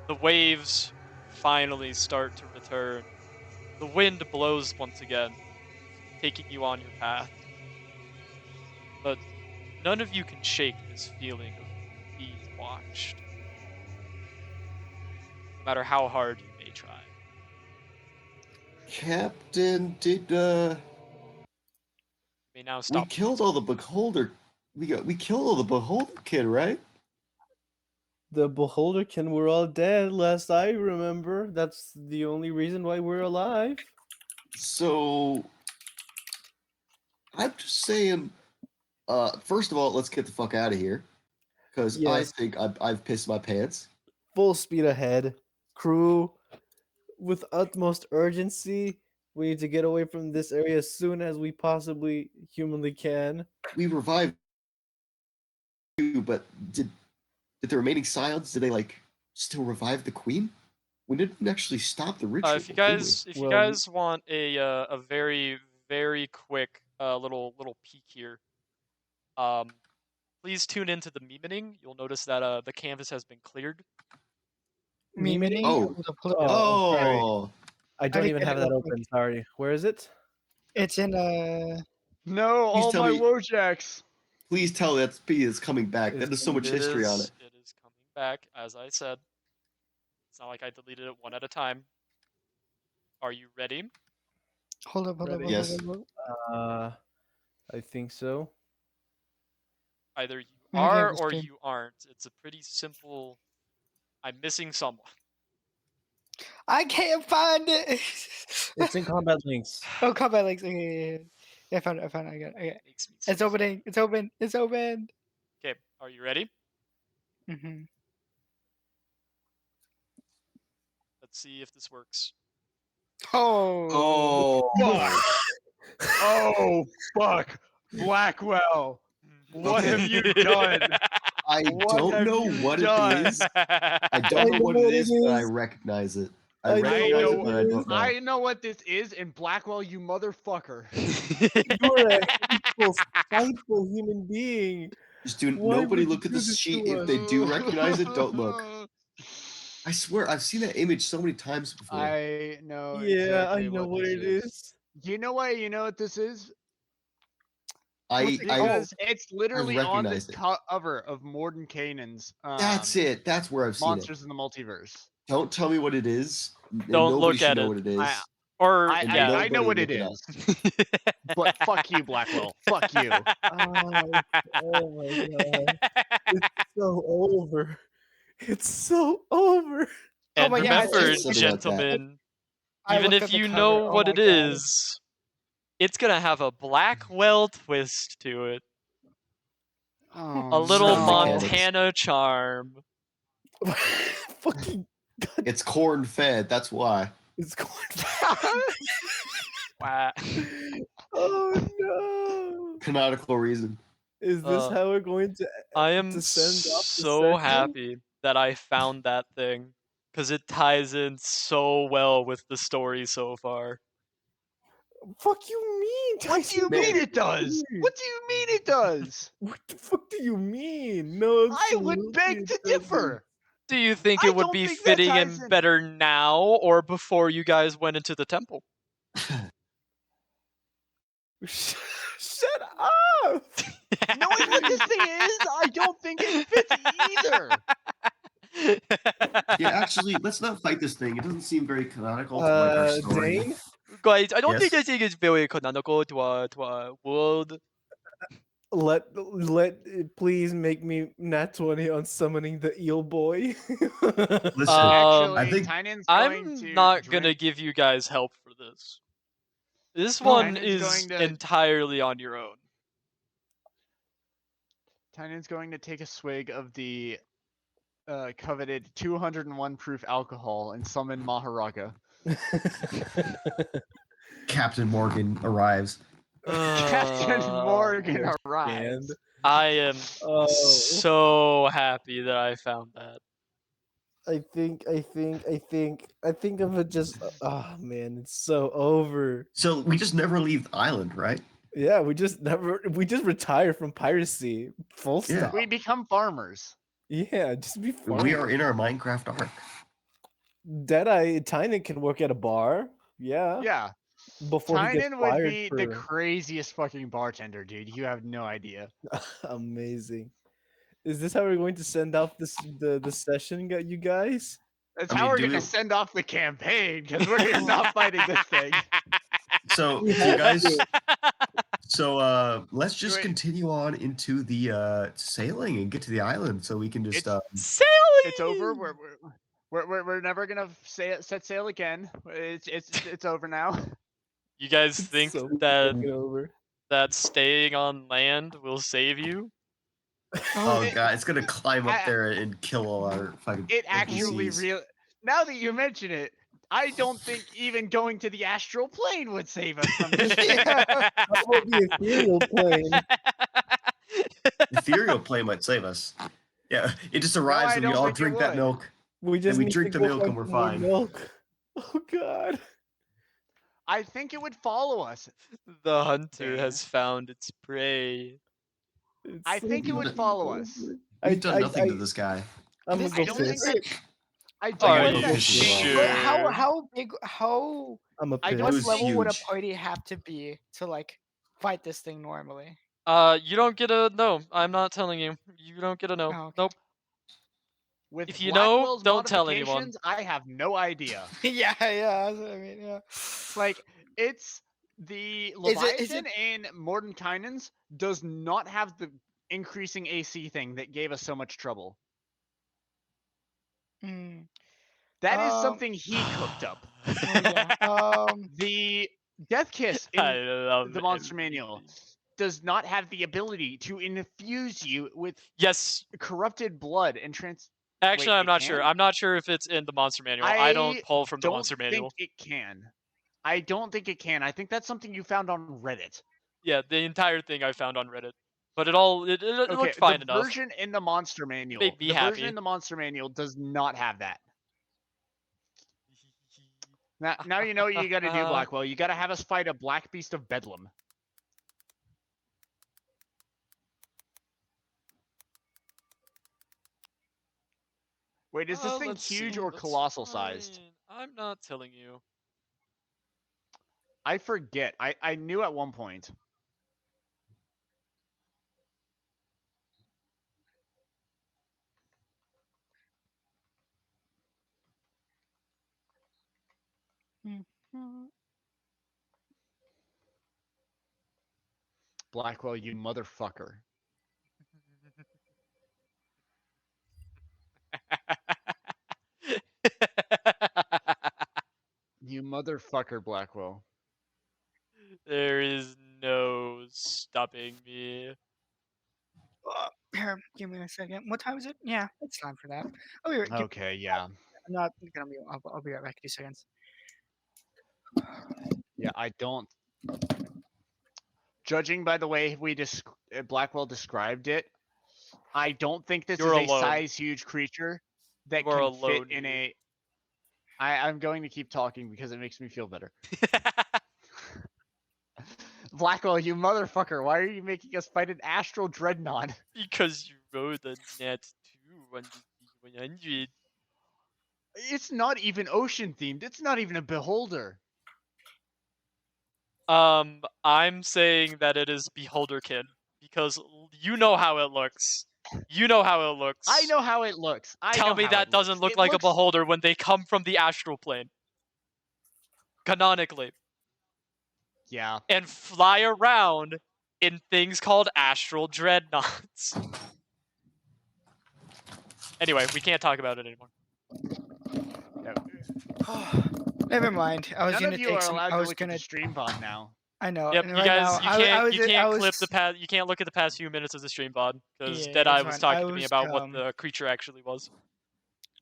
The waves finally start to return. The wind blows once again, taking you on your path. none of you can shake this feeling of being watched. No matter how hard you may try. Captain, did You may now we stop. killed all the beholder? We killed all the beholder kid, right? The Beholderkin were all dead, last I remember. That's the only reason why we're alive. So I'm just saying. First of all, let's get the fuck out of here, because I Yes. think I've pissed my pants. Full speed ahead. Crew, with utmost urgency, we need to get away from this area as soon as we possibly humanly can. We revived you, but did the remaining Scions, did they like still revive the queen? We didn't actually stop the ritual. If you did we? guys, if you Well, guys want a very very quick little peek here, please tune into the memening. You'll notice that the canvas has been cleared. Mimini? Oh. Hold up. Oh, sorry. Oh, I don't me even get have it that real quick. open. Sorry. Where is it? It's in No, all tell my me- Wojaks. please tell that P is coming back. Is That is so much history on it. It is coming back, as I said. It's not like I deleted it one at a time. Are you ready? hold up. Ready. Yes. I think so. Either you Let me get are this or too. you aren't. It's a pretty simple. I'm missing someone. I can't find it. It's in combat links. Oh, combat links. Okay, yeah. I found it. I got it. Makes me so It's opening. It's open. It's open. Okay, are you ready? Mm-hmm. Let's see if this works. Oh. Fuck. Oh fuck, Blackwell. What Okay. have you done? I What don't have know you what done? it is. I don't know what it is, but I recognize it. I I know recognize what it, but I it don't know. I know what this is, and Blackwell, you motherfucker. You're a hateful, spiteful human being. Just do Why nobody would you look at do the this sheet. to If us? they do recognize it, don't look. I swear, I've seen that image so many times before. I know Yeah, exactly I know what this it is. Do you know why you know what this is? I Because it's literally on the recognized it. cover of Mordenkainen's That's it. That's where I've seen Monsters in the Multiverse. it. Don't tell me what it is. and Don't nobody look should at know it. what it is. Or I yeah. know Nobody what it look it up. is, but fuck you, Blackwell. Fuck you. Oh my god. It's so over. It's so over. And my God, remember, it's something like that. gentlemen, I even looked if at the you cover. know Oh what my it God. is, it's gonna have a Blackwell twist to it. Oh, A little Some no. mechanics. Montana charm. Fucking god. It's corn fed. That's why. It's going Wow. Oh no. Canonical reason. Is this Uh, how we're going to I am descend off the so session? happy that I found that thing because it ties in so well with the story so far. Fuck you mean? What do you Man. mean it does? What do you mean it does? What the fuck do you mean? No, I would absolutely beg it to doesn't. differ. Do you think I it would don't be think that fitting ties and in. better now or before you guys went into the temple? Shut up! Knowing what this thing is, I don't think it fits either. Yeah, actually, let's not fight this thing. It doesn't seem very canonical to like our story. Dane? Guys, I don't think Yes? this thing is very canonical to our world. Let please make me nat 20 on summoning the eel boy. Listen, Actually, I think Tynan's going I'm to not drink. gonna give you guys help for this. This Oh. one Tynan's is going to- entirely on your own. Tynan's going to take a swig of the coveted 201 proof alcohol and summon Maharaga. Captain Morgan arrives. Captain Morgan and arrives. I am Oh. so happy that I found that. I think of it just oh man, it's so over. So we just never leave the island, right? Yeah, we just retire from piracy. Full Yeah. stop. We become farmers. Yeah, just be fun. We are in our Minecraft arc. Deadeye Tynan can work at a bar. Yeah. Yeah. before he gets Tynan would fired be for the craziest fucking bartender, dude. You have no idea. amazing. Is this how we're going to send off the session, you guys? That's I how mean, we're do gonna we- send off the campaign because we're not fighting this thing. So, We so have guys, to. so let's just Wait. continue on into the sailing and get to the island, so we can just It's- Sailing. It's over. We're never gonna set sail again. It's over now. You guys It's think so that fucking over. staying on land will save you? Oh it- god, it's gonna climb up I- there and kill all our fucking It actually NPCs. real. Now that you mention it, I don't think even going to the astral plane would save us from this. thing. Yeah. How about the ethereal plane? Ethereal plane might save us. Yeah, it just arrives I and we don't all think it drink that would. milk. We just we need drink to the go milk find and we're some more fine. milk. Oh god. I think it would follow us. The hunter Dane. has found its prey. It's I so think it would We've follow us. We've done nothing to this guy. I'm This gonna I go don't think piss. that. I I don't gotta Are think go you that piss as well. Dane- sure? But how big how I'm a I piss. don't what was level would a huge. party have to be to like fight this thing normally? You don't get a no. I'm not telling you. You don't get a no. Oh, okay. Nope. With If you know, Blackwell's don't tell anyone. modifications, I have no idea. yeah, yeah. That's what I mean, yeah. Like it's the Is it- Leviathan in Mordenkainen's does not have the increasing AC thing that gave us so much trouble. Hmm. That is Um, something he cooked up. Oh, yeah. The Death Kiss I in love the Monster everything. Manual does not have the ability to infuse you with Yes. corrupted blood and Actually, Wait, I'm it not sure. can? I'm not sure if it's in the monster manual. I don't pull from the don't monster think manual. it can. I don't think it can. I think that's something you found on Reddit. Yeah, the entire thing I found on Reddit. But it Okay, looked fine the enough. version in the Monster Manual. Made me the happy. version in the Monster Manual does not have that. Now you know what you got to do, Blackwell. You got to have us fight a black beast of Bedlam. Wait, is this thing Let's huge see, or that's colossal sized? fine. I'm not telling you. I forget. I knew at one point. Blackwell, you motherfucker. You motherfucker, Blackwell. There is no stopping me. Here, give me a second. What time is it? Yeah, it's time for that. Okay, yeah. I'm not gonna be. I'll be right back. 2 seconds. Yeah, I don't. Judging by the way Blackwell described it, I don't think this You're is alone. a size huge creature that You are can fit alone in here. a. I'm going to keep talking because it makes me feel better. Blackwell, you motherfucker! Why are you making us fight an astral dreadnought? Because you rode the net 100. It's not even ocean themed. It's not even a beholder. I'm saying that it is Beholderkin because you know how it looks. You know how it looks. I know how it looks. Tell me that doesn't look like a beholder when they come from the astral plane. Canonically. Yeah. And fly around in things called astral dreadnoughts. Anyway, we can't talk about it anymore. Never mind. I was None gonna of you take are some. allowed I to was look gonna. at the stream pod now. I know. Yep, and you right guys, now, you can't I clip was, the past. You can't look at the past few minutes of the stream pod because Yeah, Deadeye it's was fine. I talking to me was, about what the creature actually was.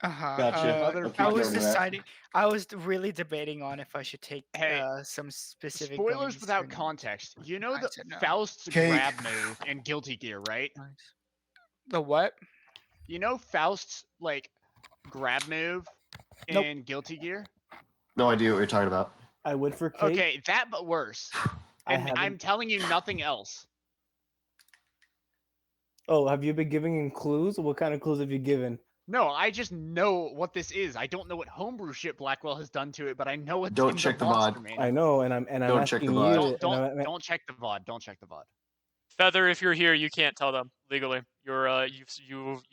Gotcha. Mother- I Okay, was go to that. deciding. I was really debating on if I should take Hey, some specific. Spoilers bones without or not. context. You know I the said no. Faust's Cake. grab move in Guilty Gear, right? Nice. The what? You know Faust's like grab move Nope. in Guilty Gear? No idea what you're talking about. I would for cake. Okay, that but worse. I And haven't. I'm telling you nothing else. Oh, have you been giving him clues? What kind of clues have you given? No, I just know what this is. I don't know what homebrew shit Blackwell has done to it, but I know what's Don't in check the monster VOD. manual. I know, and I'm Don't check the asking VOD. you. Don't check the VOD. Don't check the VOD. Feather, if you're here, you can't tell them legally. You've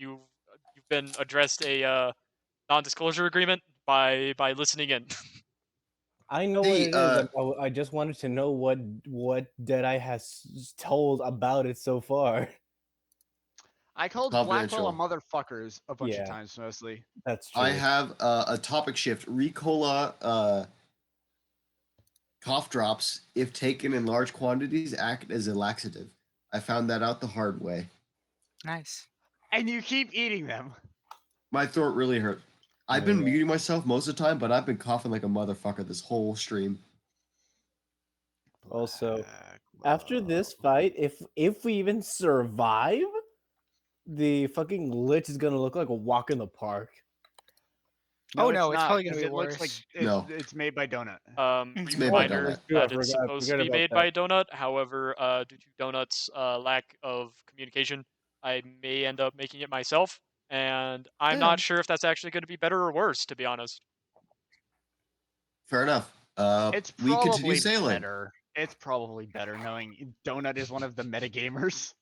been addressed a non-disclosure agreement by listening in. I know what Hey, it is. I just wanted to know what Deadeye has told about it so far. I called Blackwell a Confidential. motherfuckers a bunch of Yeah. times mostly. That's true. I have a topic shift. Ricola cough drops, if taken in large quantities, act as a laxative. I found that out the hard way. Nice. And you keep eating them. My throat really hurt. I've been muting myself most of the time, but I've been coughing like a motherfucker this whole stream. Also, after this fight, if we even survive, the fucking lich is gonna look like a walk in the park. Oh, no, it's not, probably gonna 'cause be it looks like worse. No. it's made by Donut. It's made by Reminder Donut. True, I that it's forgot- supposed forgot to be about made that. by Donut. However, due to Donut's lack of communication, I may end up making it myself, and I'm Yeah. not sure if that's actually going to be better or worse, to be honest. Fair enough. It's We continue probably sailing. better. It's probably better knowing Donut is one of the metagamers.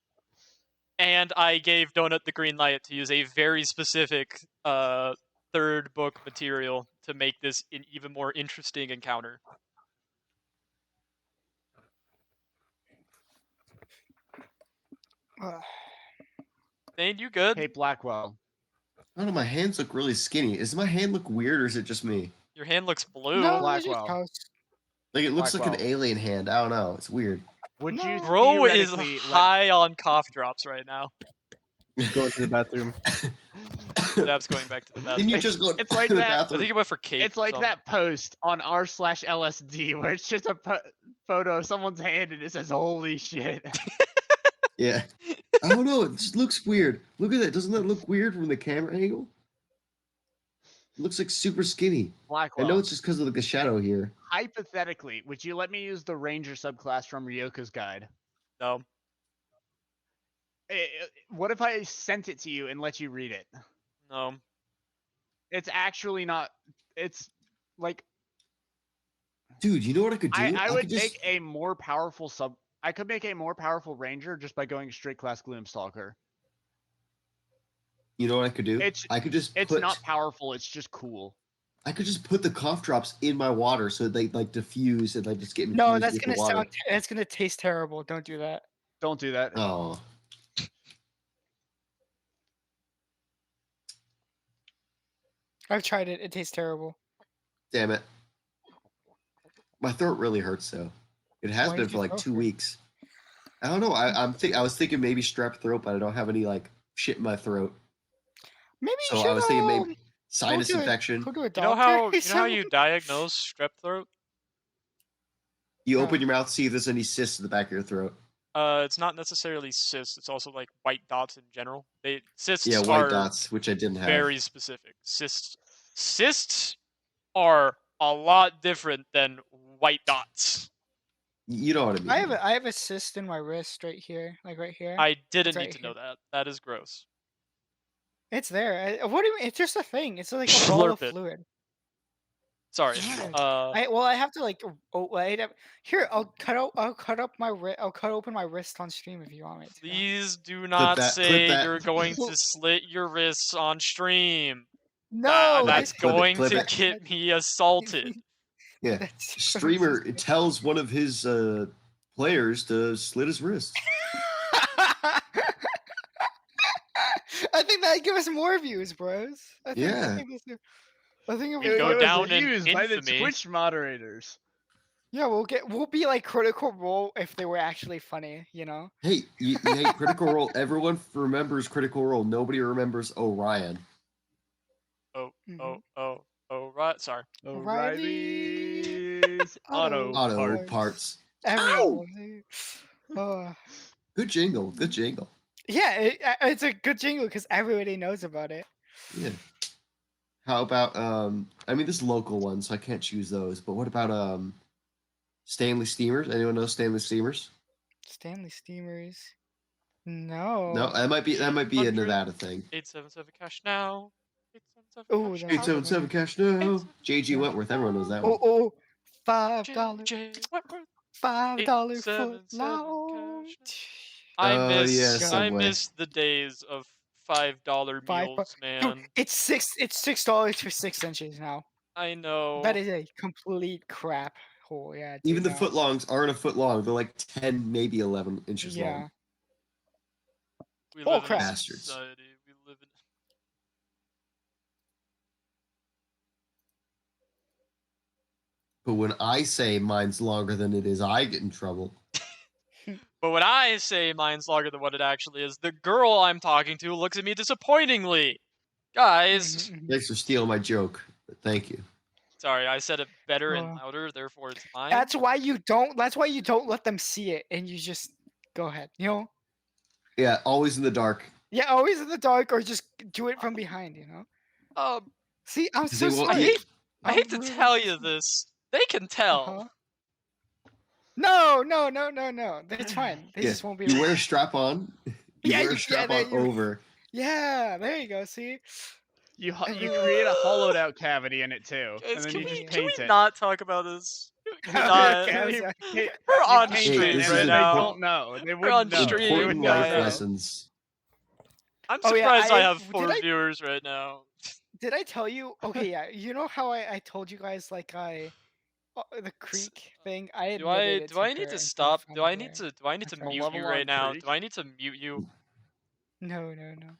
And I gave Donut the green light to use a very specific third book material to make this an even more interesting encounter. Thane, you good? Hey Blackwell. I don't know, my hands look really skinny. Does my hand look weird or is it just me? Your hand looks blue. No, it's just Blackwell. toast. Like it looks like an Blackwell. alien hand. I don't know. It's weird. Would No. you Bro is theoretically high on cough drops right now. Go to the bathroom. Zab's going back to the bathroom. Can you just go It's like to the that- I bathroom? think he went for cake. It's like that post on r/LSD where it's just a photo of someone's hand and it says "Holy shit." Yeah. I don't know. It just looks weird. Look at that. Doesn't that look weird from the camera angle? It looks like super skinny. I Blackwell. know it's just because of the shadow here. Hypothetically, would you let me use the Ranger subclass from Ryoka's guide? No. What if I sent it to you and let you read it? No. It's actually not. It's like Dude, you know what I could do? I would could just... make a more powerful I could make a more powerful Ranger just by going straight class Gloomstalker. You know what I could do? It's- I could just It's put... not powerful. It's just cool. I could just put the cough drops in my water so they like diffuse and like just get infused No, that's with gonna the water. sound. That's gonna taste terrible. Don't do that. Don't do that. Oh. I've tried it. It tastes terrible. Damn it. My throat really hurts though. It has Why been does for your like throat 2 hurt? weeks. I don't know. I was thinking maybe strep throat, but I don't have any like shit in my throat. Maybe So you should. I was thinking maybe sinus to a- infection. Go to a You doctor. know how or you something? diagnose strep throat? You Oh. open your mouth, see if there's any cysts in the back of your throat. It's not necessarily cysts. It's also like white dots in general. Cysts Yeah, white are dots, which I didn't have. very specific. Cysts are a lot different than white dots. You know what I mean. I have a cyst in my wrist right here, like right here. I didn't It's need right to know here. that. That is gross. It's there. What do you mean? It's just a thing. It's like a ball of Slurp it. fluid. Sorry. Yeah. I have to like. Oh, wait. Here, I'll cut up my I'll cut open my wrist on stream if you want me to. Please do not that, clip say that. you're going to slit your wrists on stream. No, That's Clip it, going clip to it. get me assaulted. Yeah. That's Streamer tells one of his players to slit his wrist. I think that'd give us more views, bros. Yeah. I think if We'd we go It was down in used by the infamy. Twitch moderators. Yeah, we'll be like Critical Role if they were actually funny, you know? Hey, hey, Critical Role. Everyone remembers Critical Role. Nobody remembers Orion. Right. Sorry. O'Reilly's Auto Auto Parts. parts. Everyone. Oh. Good jingle. Good jingle. Yeah, it's a good jingle because everybody knows about it. Yeah. How about I mean this is local one, so I can't choose those. But what about Stanley Steamers? Anyone know Stanley Steamers? Stanley Steamers. No. No, that might be a 100. Nevada thing. 877 cash now. Ooh, cash that's now. 877 cash now. JG Wentworth, everyone knows that Oh, one. oh, $5, JJ Wentworth. $5 foot 877 long. cash now. I Oh, yeah, miss Subway. the days of $5 meals, Dude, man. it's $6 for 6 inches now. I know. That is a complete crap hole. Yeah, dude, Even the no. footlongs aren't a foot long. They're like 10, maybe 11 inches Yeah. long. We Oh, live in a crap. Bastards. society. We live in. But when I say mine's longer than it is, I get in trouble. But when I say mine's longer than what it actually is, the girl I'm talking to looks at me disappointingly. Guys, Mhm, mhm. Thanks for stealing my joke. But thank you. sorry, I said it better and Oh. louder, therefore it's mine. That's why you don't. That's why you don't let them see it, and you just go ahead. You know. Yeah, always in the dark. Yeah, always in the dark, or just do it from behind. You know. Um, See, I'm 'Cause so they won't I sorry. hear- hate, I I'm hate to really tell so you sorry. this. They can tell. Uh-huh. No, no, no, no, no. That's fine. They Yeah, just won't be. you able- wear a strap on. You Yeah, wear a yeah, strap there on you. over. Yeah, there you go. See. You I you really- create a hollowed out cavity in it too, Guys, and then can you just we paint it. not talk about this? Can we Okay, not? okay, And I'm you, sorry. you, We're you on paint stream it, and this right is then they now. don't know. They We're on wouldn't know. stream, They would Important never life guys. know. lessons. I'm Oh, yeah, surprised I I- have did 4 I- viewers right now. Did I tell you? Okay, yeah. You know how I told you guys like the creek thing? I admitted it Do to I need her, to and she stop? found it. Do I need to That's A right. mute you level right on now? Creek? Do I need to mute you? No, no, no.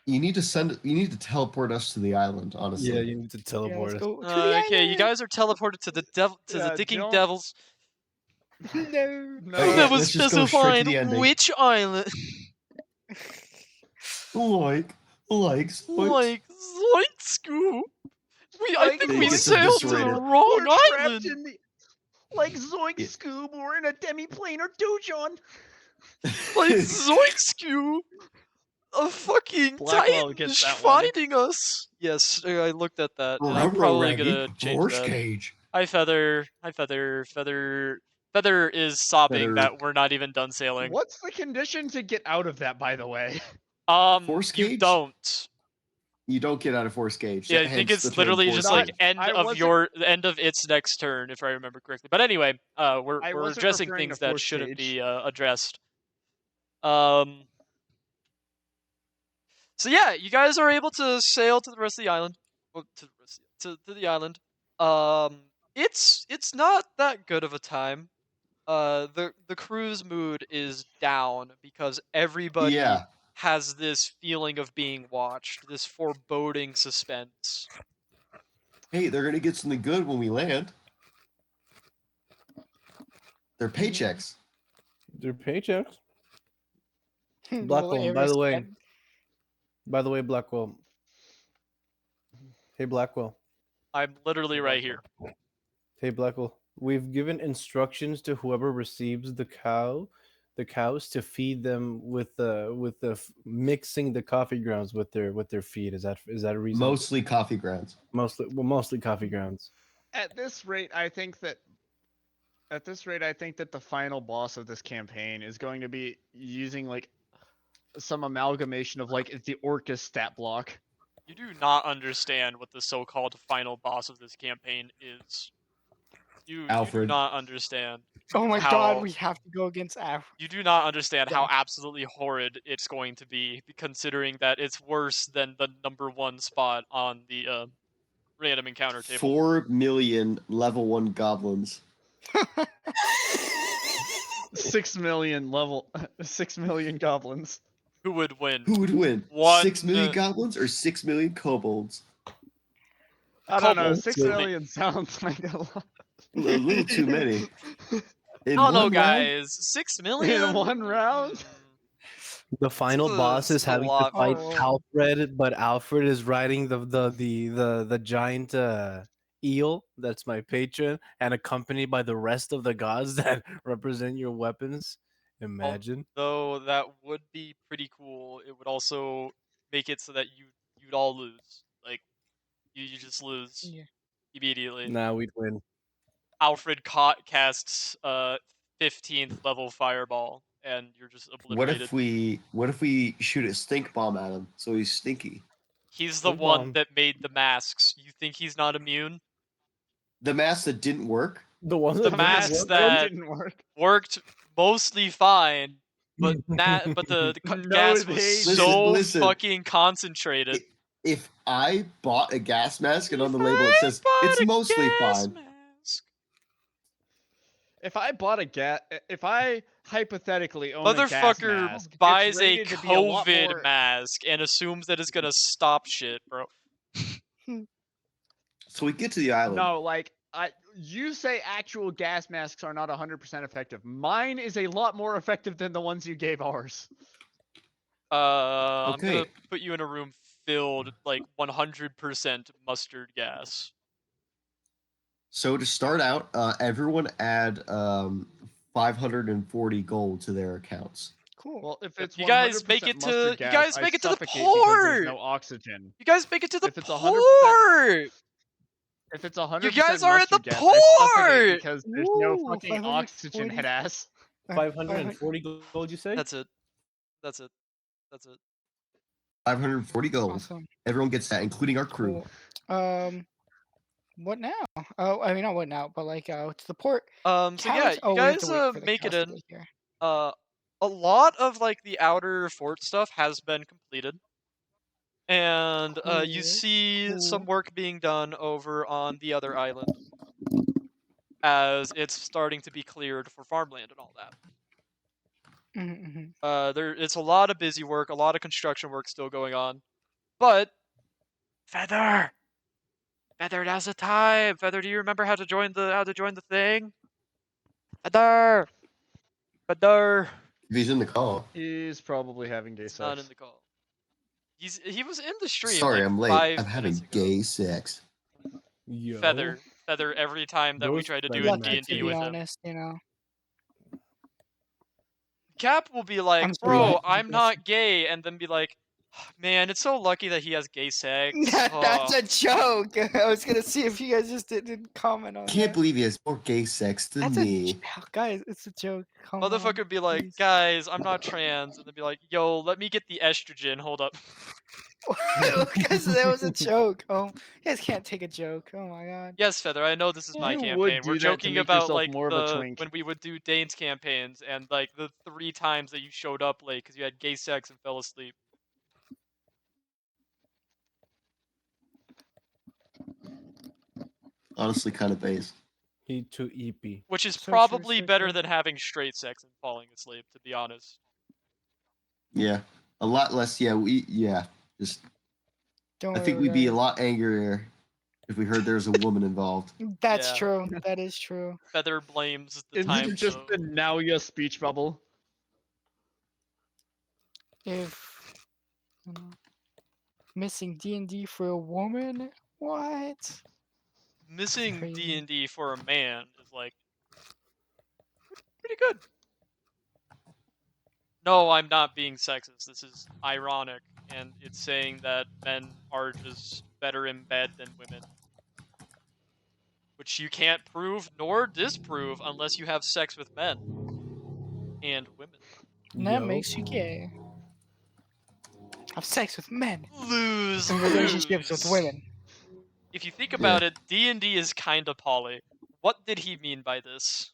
You need to teleport us to the island, honestly. Yeah, you need to Yeah, teleport let's us. go to the Okay, you island. guys are teleported to the devil to the Yeah, digging don't- devils. No. Oh, No. yeah, Never let's just go straight to specified the ending. which island. Like, Like Zoink Scoo. I Like, think They we get Zoink so sailed to the eviscerated. wrong We're trapped island. in the like Zoink Yeah. Scoob. We're in a demi-planar dojon. Like Zoink Scoo. A fucking Blackwell titan gets is that one. finding us. Yes, I looked at that, and I'm Ruh-roh, probably Raggy. gonna change Horse that. cage. Hi, Feather. Hi, Feather. Feather is sobbing Feather. that we're not even done sailing. What's the condition to get out of that, by the way? Force You cage? don't. You don't get out of force cage. Yeah, I think hence the it's term literally force just like cage. end I of wasn't- the end of its next turn, if I remember correctly. But anyway, we're I wasn't addressing referring to things that force shouldn't cage. be addressed. So yeah, you guys are able to sail to the rest of the island. Well, to the island. It's not that good of a time. The cruise mood is down because everybody Yeah. has this feeling of being watched, this foreboding suspense. Hey, they're gonna get something good when we land. Their paychecks. Their paychecks. Will Blackwell, Ares by the way. get- By the way, Blackwell. Hey, Blackwell. I'm literally right here. Hey, Blackwell. We've given instructions to whoever receives the cows to feed them with mixing the coffee grounds with their feed. Is that a reason? Mostly coffee grounds. Mostly coffee grounds. At this rate, I think that the final boss of this campaign is going to be using like some amalgamation of like the Orcus stat block. You do not understand what the so-called final boss of this campaign is. You do Alfred. not understand. Oh my how- god, we have to go against Af. You do not understand how Yeah. absolutely horrid it's going to be, considering that it's worse than the #1 spot on the random encounter table. 4 million level 1 goblins. 6 million level, 6 million goblins. Who would win? Who would win? 6 million One- goblins or 6 million kobolds? I don't know. Kobolds. 6 million sounds like a lot. A little too many. In I don't know, one round? guys. 6 million In one round? Mm. The final It's boss is a having to lot. fight Oh. Alfred, but Alfred is riding the giant eel. That's my patron, and accompanied by the rest of the gods that represent your weapons. Imagine. Though that would be pretty cool. It would also make it so that you'd all lose. Like you just lose Yeah. immediately. Now we'd win. Alfred casts 15th level fireball, and you're just What obliterated. if we shoot a stink bomb at him so he's stinky? He's the Hold one on. that made the masks. You think he's not immune? The mask that didn't work. The one The that didn't masks work? that didn't work. worked mostly fine, but the No, gas was they so Listen. fucking concentrated. If I bought a gas mask and on the If label it I says bought it's a mostly gas fine, mask. If I bought a gas, if I hypothetically own a gas Motherfucker mask, it's buys a rated to be a lot COVID more. mask and assumes that it's gonna stop shit, bro. so we get to the island. No, like you say actual gas masks are not 100% effective. Mine is a lot more effective than the ones you gave ours. I'm Okay. gonna put you in a room filled like 100% mustard gas. So to start out, everyone add 540 gold to their accounts. Cool. Well, if Yep, it's you guys 100% make it mustard to- you gas, guys I make it to the suffocate because there's port! no oxygen. You guys make it to the If it's 100%, port! if it's 100% You guys are at the mustard gas, I suffocate port! because there's no Woo, fucking 540. oxygen, head ass. 540 gold, you say? That's it. That's it. That's it. 540 gold. Awesome. Everyone gets that, including our crew. Cool. What now? Oh, I mean not what now, but like to the port. So yeah, Cows- oh, you we have guys to wait for the make it cows to in. get here. A lot of like the outer fort stuff has been completed. And you Cool, see some cool. work being done over on the other island as it's starting to be cleared for farmland and all that. It's a lot of busy work, a lot of construction work still going on. But Feather, now's the time. Feather, do you remember how to join the thing? Feather. If he's in the call. He's probably having gay He's sex. not in the call. He was in the stream. Sorry, like I'm late. 5 I'm having minutes ago. gay sex. Yo. Feather every time that we Those try to do feather a Lucky, D&D to be with him. honest, you know. Cap will be like, I'm so bro, lucky, I'm yes. not gay, and then be like, man, it's so lucky that he has gay sex. That's Oh. a joke. I was gonna see if you guys just didn't comment on Can't that. believe he has more gay sex than That's me. guys, it's a joke. Come Motherfucker on, be like, please. guys, I'm not trans, and then be like, yo, let me get the estrogen. Hold up. Because that was a joke. Oh, you guys can't take a joke. Oh my god. Yes, Feather, I know this is my You campaign. would We're do that to joking make about yourself like more of a twink. when we would do Dane's campaigns and like the 3 times that you showed up late because you had gay sex and fell asleep. Honestly, kind of based. He too eepy. Which is So true, probably so better true. than having straight sex and falling asleep, to be honest. Yeah, a lot less. Yeah, just. Don't I think worry, we'd be a guys. lot angrier if we heard there's a woman involved. That's Yeah. true. That is true. Feather blames the Isn't time it just zone. the now ya speech bubble? If missing D&D for a woman, what? Missing crazy. D&D for a man is like pretty good. No, I'm not being sexist. This is ironic, and it's saying that men are just better in bed than women. Which you can't prove nor disprove unless you have sex with men and women. And that Yo. makes you gay. Have sex with men. Lose, In relationships with lose. women. If you think about it, D&D is kinda poly. What did he mean by this?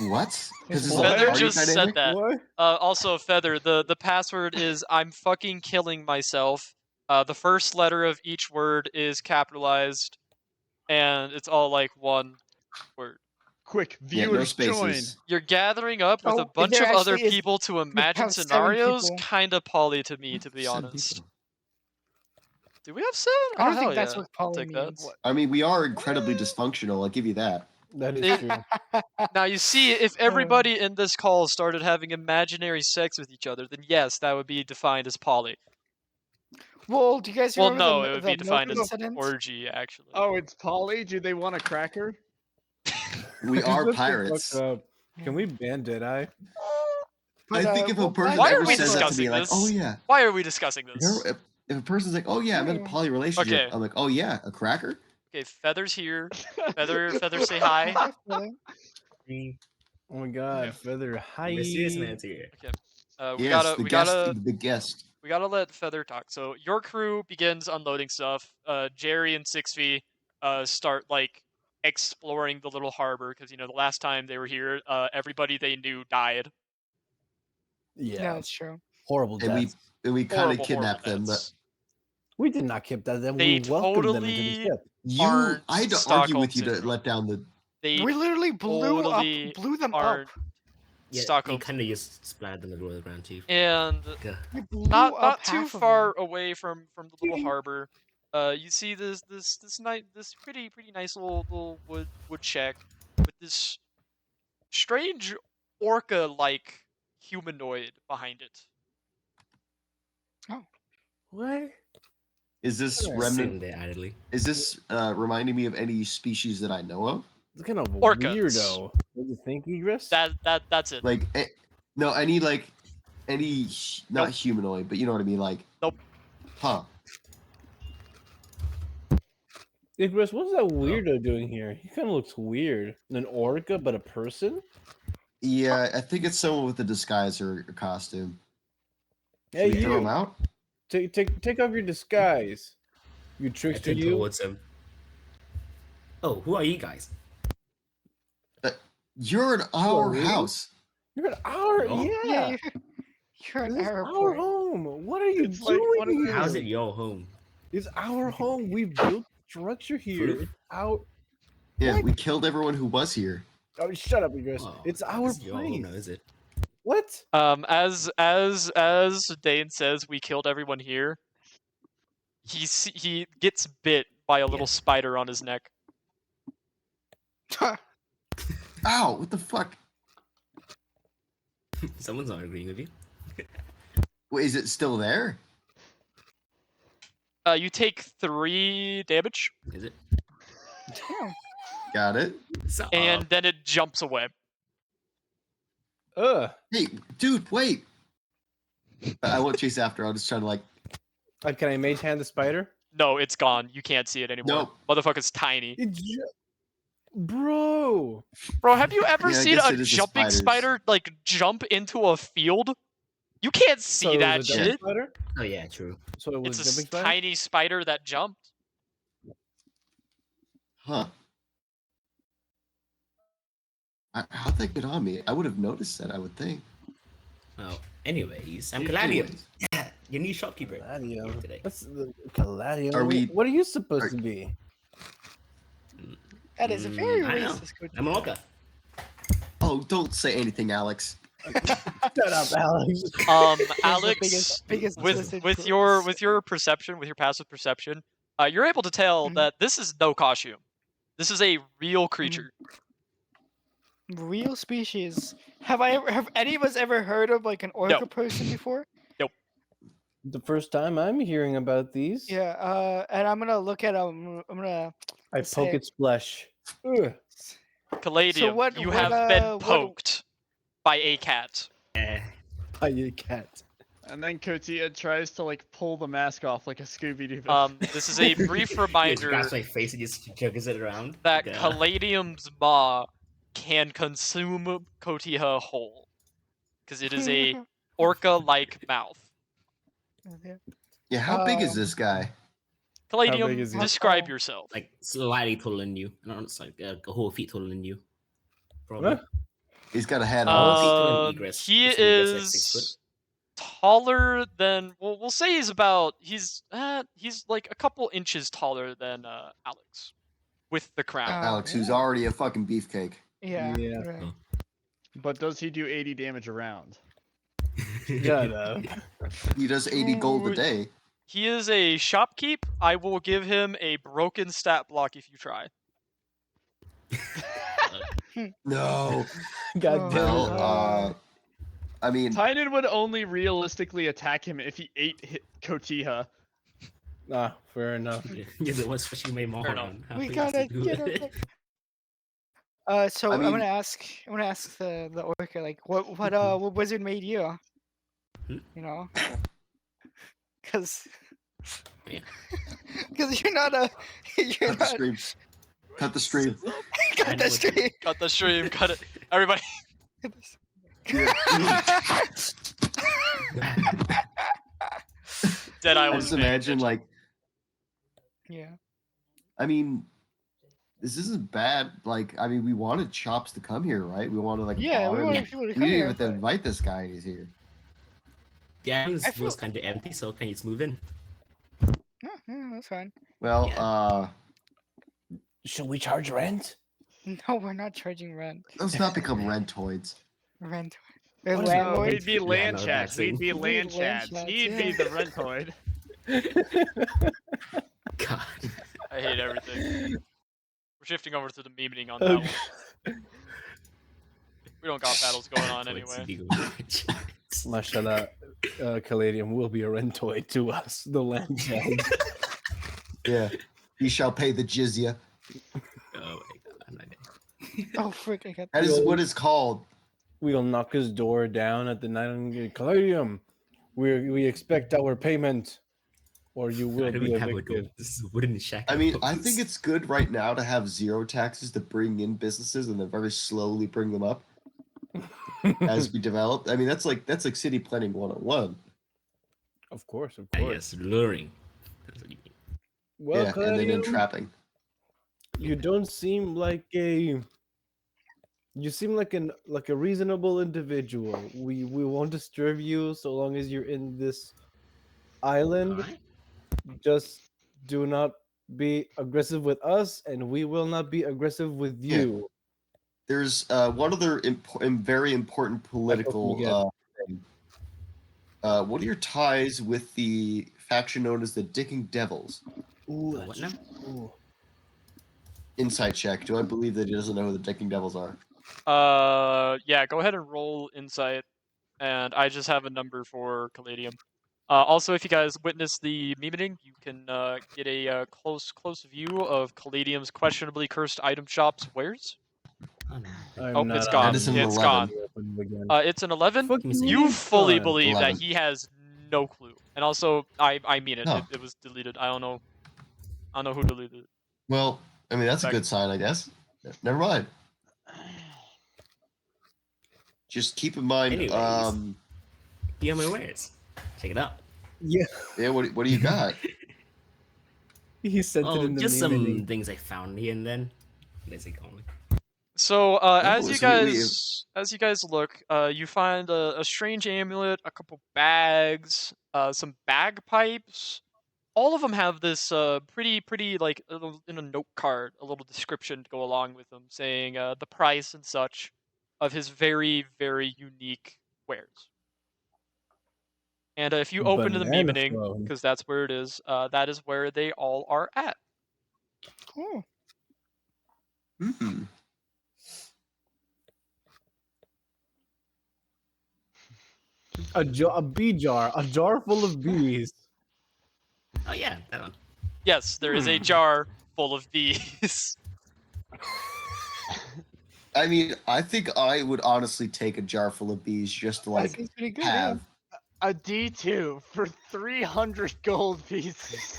What? Because it's What? a Feather party just said dynamic? that. What? Also, Feather, the password is I'm fucking killing myself. The first letter of each word is capitalized, and it's all like one word. Quick, Yeah, no viewers join. spaces. You're gathering up with Oh, a bunch there of other actually is- people to imagine have 7 scenarios. people. Kinda poly to me, to be 7 honest. people. Do we have 7? I don't Oh, hell think that's yeah. what I'll poly take that. means. I mean, we are incredibly dysfunctional. I'll give you that. That is It- true. Now you see, if everybody in this call started having imaginary sex with each other, then yes, that would be defined as poly. Well, do you guys Well, remember no, the, it would the be defined milk as incident? orgy, actually. Oh, it's Polly. Do they want a cracker? We are Shut the pirates. fuck up. Can we ban Deadeye? But, I think if a well, person Why are ever we says that to me, discussing like, this? oh yeah, Why are we discussing this? if a person's like, oh yeah, I'm in a Yeah. poly relationship, Okay. I'm like, oh yeah, a cracker? Okay, Feather's here. Feather, say hi. Definitely. Oh my god, Yeah. Feather, hi. Mysterious man's here. We Yes, gotta, the we guest, gotta, the guest. we gotta let Feather talk. So your crew begins unloading stuff. Jerry and 6V start like exploring the little harbor because the last time they were here, everybody they knew died. Yeah, that's true. Horrible And we deaths. and we kind of Horrible kidnapped them. But deaths. We did not kidnap them. They We welcomed them into the totally ship. aren't I'd argue Stockholm with you to syndrome. let down the. They We literally totally blew them aren't up. Yeah, Stockholm. they kind of just splattered them everywhere around too. And Yeah. We blew not up too half of far them. away from the little harbor, you see this pretty nice little wood shack with this strange orca like humanoid behind it. What? Is this Sitting remnant? there idly. Is this reminding me of any species that I know of? It's kind of Orcas. weirdo. What do you think, Egris? That's it. Like, no, any not Nope. humanoid, but you know what I mean. Like, Nope. Huh? Egris, what's that weirdo doing here? He kind of looks weird. An orca, but a person? Yeah, I think it's someone with a disguise or a costume. Hey, Should we throw him you! out? Take off your disguise. You I trickster, turn you! towards him. Oh, who are you guys? You're in our really? house. You're at our Oh. Yeah, yeah. you're an This is our airport. home. What are you It's like doing one of here? How's it your home? It's our home. We built structure here. Proof? It's our. Yeah, What? we killed everyone who was here. Oh, shut up, Egris. Oh, It's that our is your home place. now, is it? What? As Dane says, we killed everyone here. He gets bit by a little spider on his neck. Ow! What the fuck? Someone's not agreeing with you. Wait, is it still there? You take 3 damage, Is it? Damn. Got it. So, and then it jumps away. Hey, dude, wait. I won't chase after. I'm just trying to like. Can I mage hand the spider? No, it's gone. You can't see it anymore. Nope. Motherfucker's tiny. Bro. Bro, have you ever Yeah, I seen guess a it is the jumping spiders. spider like jump into a field? You can't see So it that was a jumping shit. spider? oh yeah, true. So it was It's a jumping a spider? tiny spider that jumped. Huh. How'd they get on me? I would have noticed that, I would think. Oh, anyways, I'm Caladium, your new shopkeeper. Caladium. Today. That's the Caladium. Are we- What are you supposed are- to be? That is a very I know. racist. I'm an orca. Oh, don't say anything, Alex. Shut up, Alex. Alex, biggest with twisted your crooks. perception, with your passive perception, you're able to tell Mhm. that this is no costume. This is a real creature. Real species. Have any of us ever heard of like an orca person before? The first time I'm hearing about these. Yeah. And I'm gonna look at I'm gonna. I Let's poke say- its flesh. Ugh. Caladium, what- you what, have been what- poked by a cat. By a cat. And then Kotia tries to like pull the mask off like a Scooby Doo. This is a brief He reminder grabs my face and just juggles it around. that Yeah. Caladium's maw can consume Kotiha whole, because it is a orca-like mouth. Yeah, how big is this guy? Caladium, big is he? describe yourself. Like slightly taller than you. No, it's like a whole feet taller than you. Probably. Huh? He's got a hat on. taller than Egress. He Is Egress, like, 6 is taller than. Well, we'll say he's about. He's like a couple inches taller than Alex, with the crown. Alex, who's already a fucking beefcake. Yeah. Yeah. Right. But does he do 80 damage a round? Shut up. He does 80 gold a Ooh. day. He is a shopkeep. I will give him a broken stat block if you try. No. God damn Well, it. I mean, Tynan would only realistically attack him if he ate Kotiha. Ah, fair enough. You're the one switching my mom Fair enough. around. How We big is gotta the get dude? her. So I I'm mean- gonna ask the orca like what wizard made you? Hmm? You know, because Yeah. you're not a you're cut the not stream. Cut the stream. I got know that what straight. Cut the stream. Cut it. Everybody. Deadeye I was just paying imagine, attention. like, Yeah. I mean, this isn't bad. Like, I mean, we wanted Chops to come here, right? We wanted like a Yeah, bar. we and wanted people to we come didn't here. even invite this guy, and he's here. The island I feel- was kind of empty, so can you just move in? Yeah, that's fine. Well, Yeah. Should we charge rent? No, we're not charging rent. let's not become rentoids. Rent. Or What is it? No, landlord. we'd be Yeah, land no, chads. that's We'd it. be We'd land be land chads. chads, He'd yeah. be the rentoid. God. I hate everything. We're shifting over to the memeing on that one. We don't got battles going on Towards anyway. illegal. Mashallah, Caladium will be a rentoid to us, the land child. Yeah, he shall pay the jizya. Oh my god, I'm not gonna. Oh frick! I got That is what it's called. We'll knock his door down at the night and get Caladium. We expect our payment, or you I will don't be even have a door. evicted. This is a wooden shack. I mean, I think it's good right now to have zero taxes to bring in businesses and then very slowly bring them up as we develop. I mean, that's like city planning 101. Of course. yes, luring. That's what you mean. Well, Yeah, and then Caladium, entrapping. you don't seem like a. You seem like a reasonable individual. We won't disturb you so long as you're in this island. Alright. Just do not be aggressive with us, and we will not be aggressive with Yeah. you. There's one other very important political thing. What are your ties with the faction known as the Dicking Devils? Ooh, What now? ooh. Insight check. Do I believe that he doesn't know who the Dicking Devils are? Yeah, go ahead and roll insight, and I just have a number for Caladium. Also, if you guys witness the memeing, you can get a close view of Caladium's questionably cursed item shop's wares. Oh no. I'm Oh, not it's on gone. That is an It's 11. gone. Open again. It's an 11. Fuck You fully fun. believe 11. that he has no clue, and also I mean it. Oh. It was deleted. I don't know who deleted it. Well, I mean, that's a Back- good sign, I guess. Never mind. Just keep in mind, Anyways. Be on my wares. Check it out. Yeah, yeah, what do you got? he sent it Oh, in the just meme. some things I found here and then. Basically, only. So as you so guys look, you find a strange amulet, a couple bags, some bagpipes. All of them have this pretty like in a note card, a little description to go along with them, saying the price and such of his very unique wares. And if you open to the Banana memeing, phone. because that's where it is, that is where they all are at. Cool. Hmm. A bee jar, a jar full of bees. Oh yeah, that one. Yes, there is a jar full of bees. I mean, I think I would honestly take a jar full of bees just to That like seems pretty good. have. A D2 for 300 gold pieces.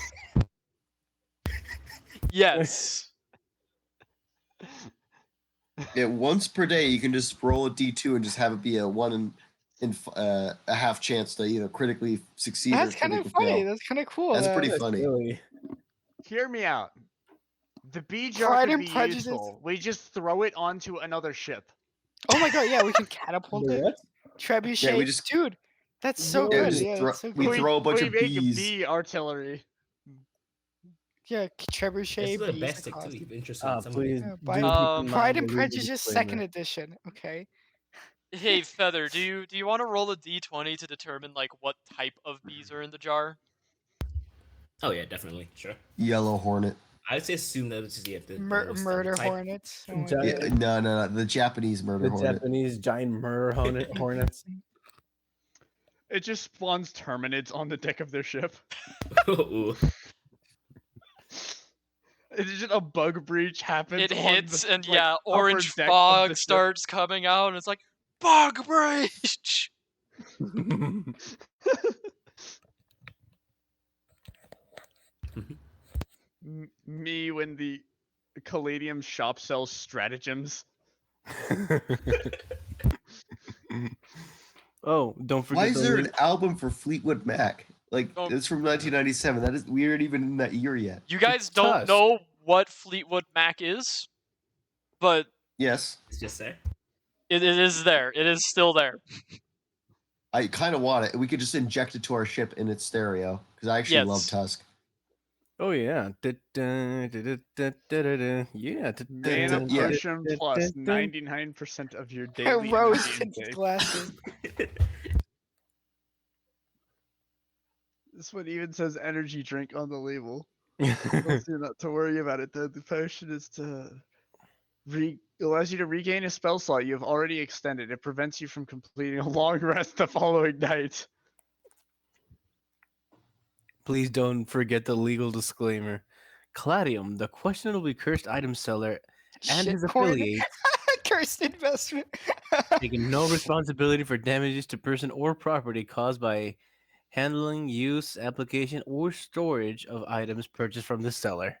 Yes. Yeah, once per day you can just roll a d2 and just have it be a 1 in a half chance to either critically succeed Yeah. or That's kind of critically funny. fail. That's kind of cool. That's that- pretty That's funny. silly. Hear me out. The bee jar Pride could and be Prejudice. useful. We just throw it onto another ship. Oh my god! Yeah, we can catapult The it. what? Trebuchet. Yeah, we just- Dude, that's so Yeah, we good. just Yeah, throw- that's so we good. throw a bunch we of make bees. bee artillery. Yeah, trebuchet. This is a bees best too. across. If interested Ah, in someone. please. Yeah, do buy- keep in mind Pride the and legal Prejudice second disclaimer. edition. Okay. Hey Feather, do you want to roll a d20 to determine like what type of bees are in the jar? Oh yeah, definitely. Sure. Yellow hornet. I would say assume that it's just you have to Murder hornets. Oh my Giant- God. Yeah, no, the Japanese murder The hornet. Japanese giant murder hornets. It just spawns terminids on the deck of their ship. Ooh. It's just a bug breach happens. It on hits the, and like, yeah, upper orange deck of the fog ship. starts coming out and it's like bug breach. Me when the Caladium shop sells stratagems. Oh, don't forget Why is the there an link. album for Fleetwood Mac? Like Oh. it's from 1997. That is we aren't even in that year yet. You guys It's don't Tusk. know what Fleetwood Mac is, but Yes, It's just there. it is there. It is still there. I kind of want it. We could just inject it to our ship in its stereo because I actually love Yes. Tusk. Oh yeah. Yeah. Mana Yeah. potion plus 99% of your daily Rose energy tinted intake. glasses. This one even says energy drink on the label. Tells you not to worry about it though. The potion is to allows you to regain a spell slot you have already extended. It prevents you from completing a long rest the following night. Please don't forget the legal disclaimer. Cladium, the questionably cursed item seller, and his Shitcoin. affiliates Cursed investment. taking no responsibility for damages to person or property caused by handling, use, application, or storage of items purchased from the seller.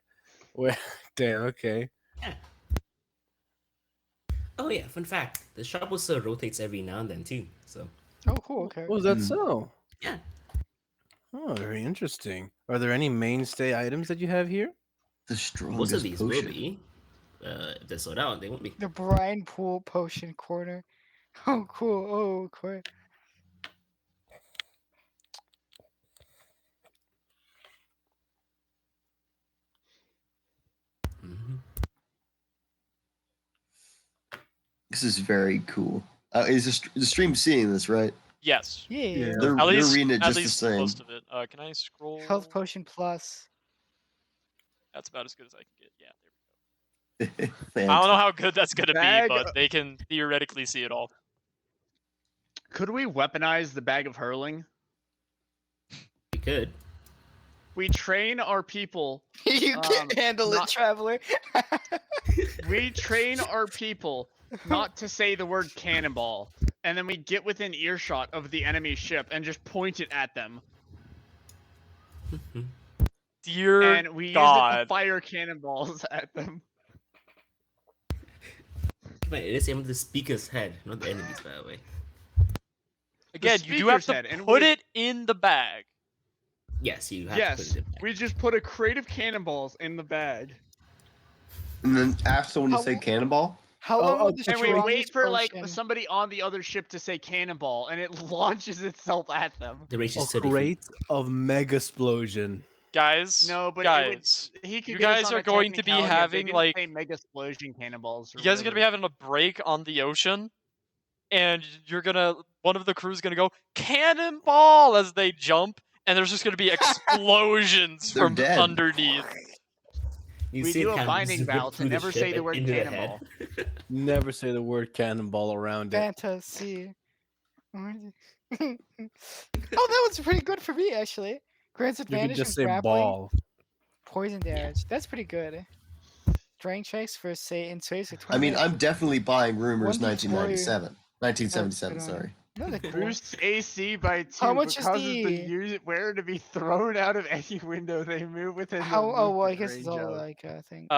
Well, damn, okay. Yeah. Oh yeah, fun fact. The shop also rotates every now and then too. So Oh, cool. Okay. Oh, is that Hmm. so? yeah. Oh, very interesting. Are there any mainstay items that you have here? The Most of strongest these potion. will be. If they're sold out, they won't be. The brine pool potion corner. Oh, cool. Oh, cool. Mhm. This is very cool. Is the stream seeing this right? Yes. Yeah. Yeah. They're At least, reading it at just the least same. most of it. Can I scroll? Health potion plus. That's about as good as I can get. Yeah, there we go. I Fantastic. don't know how good that's gonna be, Bag but they can theoretically see it all. Could we weaponize the bag of hurling? We could. We train our people. You can't handle it, not- traveler. We train our people not to say the word cannonball, and then we get within earshot of the enemy ship and just point it at them. Dear And we use it to God. fire cannonballs at them. But it is aimed at the speaker's head, not the enemy's, by the way. Again, you do have speaker's to head, and put we- it in the bag. Yes, you have to Yes, put it in back. we just put a crate of cannonballs in the bag. And then ask someone to How- say cannonball. How Oh, long oh, would the And we strongest wait for like potion- somebody on the other ship to say cannonball, and it launches itself at them. The range A is 30 feet. crate of mega explosion. Guys, No, but guys, he could you get us guys on are a going to be technicality if they having, didn't like- say mega explosion cannonballs. Or you guys are gonna be whatever. having a break on the ocean, and one of the crew's gonna go cannonball as they jump, and there's just gonna be explosions They're from dead. underneath. You We see do it a kind of binding zip vow to through the never ship say the and word into their cannonball. head. Never say the word cannonball around it. Fantasy. Oh, that was pretty good for me actually. Grants You could advantage just in say grappling, ball. poison damage. That's pretty good. Strength checks for say in space like I mean, 20. I'm definitely buying Rumors 1d4. 1997. 1977, Good on sorry. No, they're cool. Boosts AC by 2, How much but is causes the the- wearer to be thrown out of any window they move within. How? the Oh, well, I movement guess it's range all of. like I think.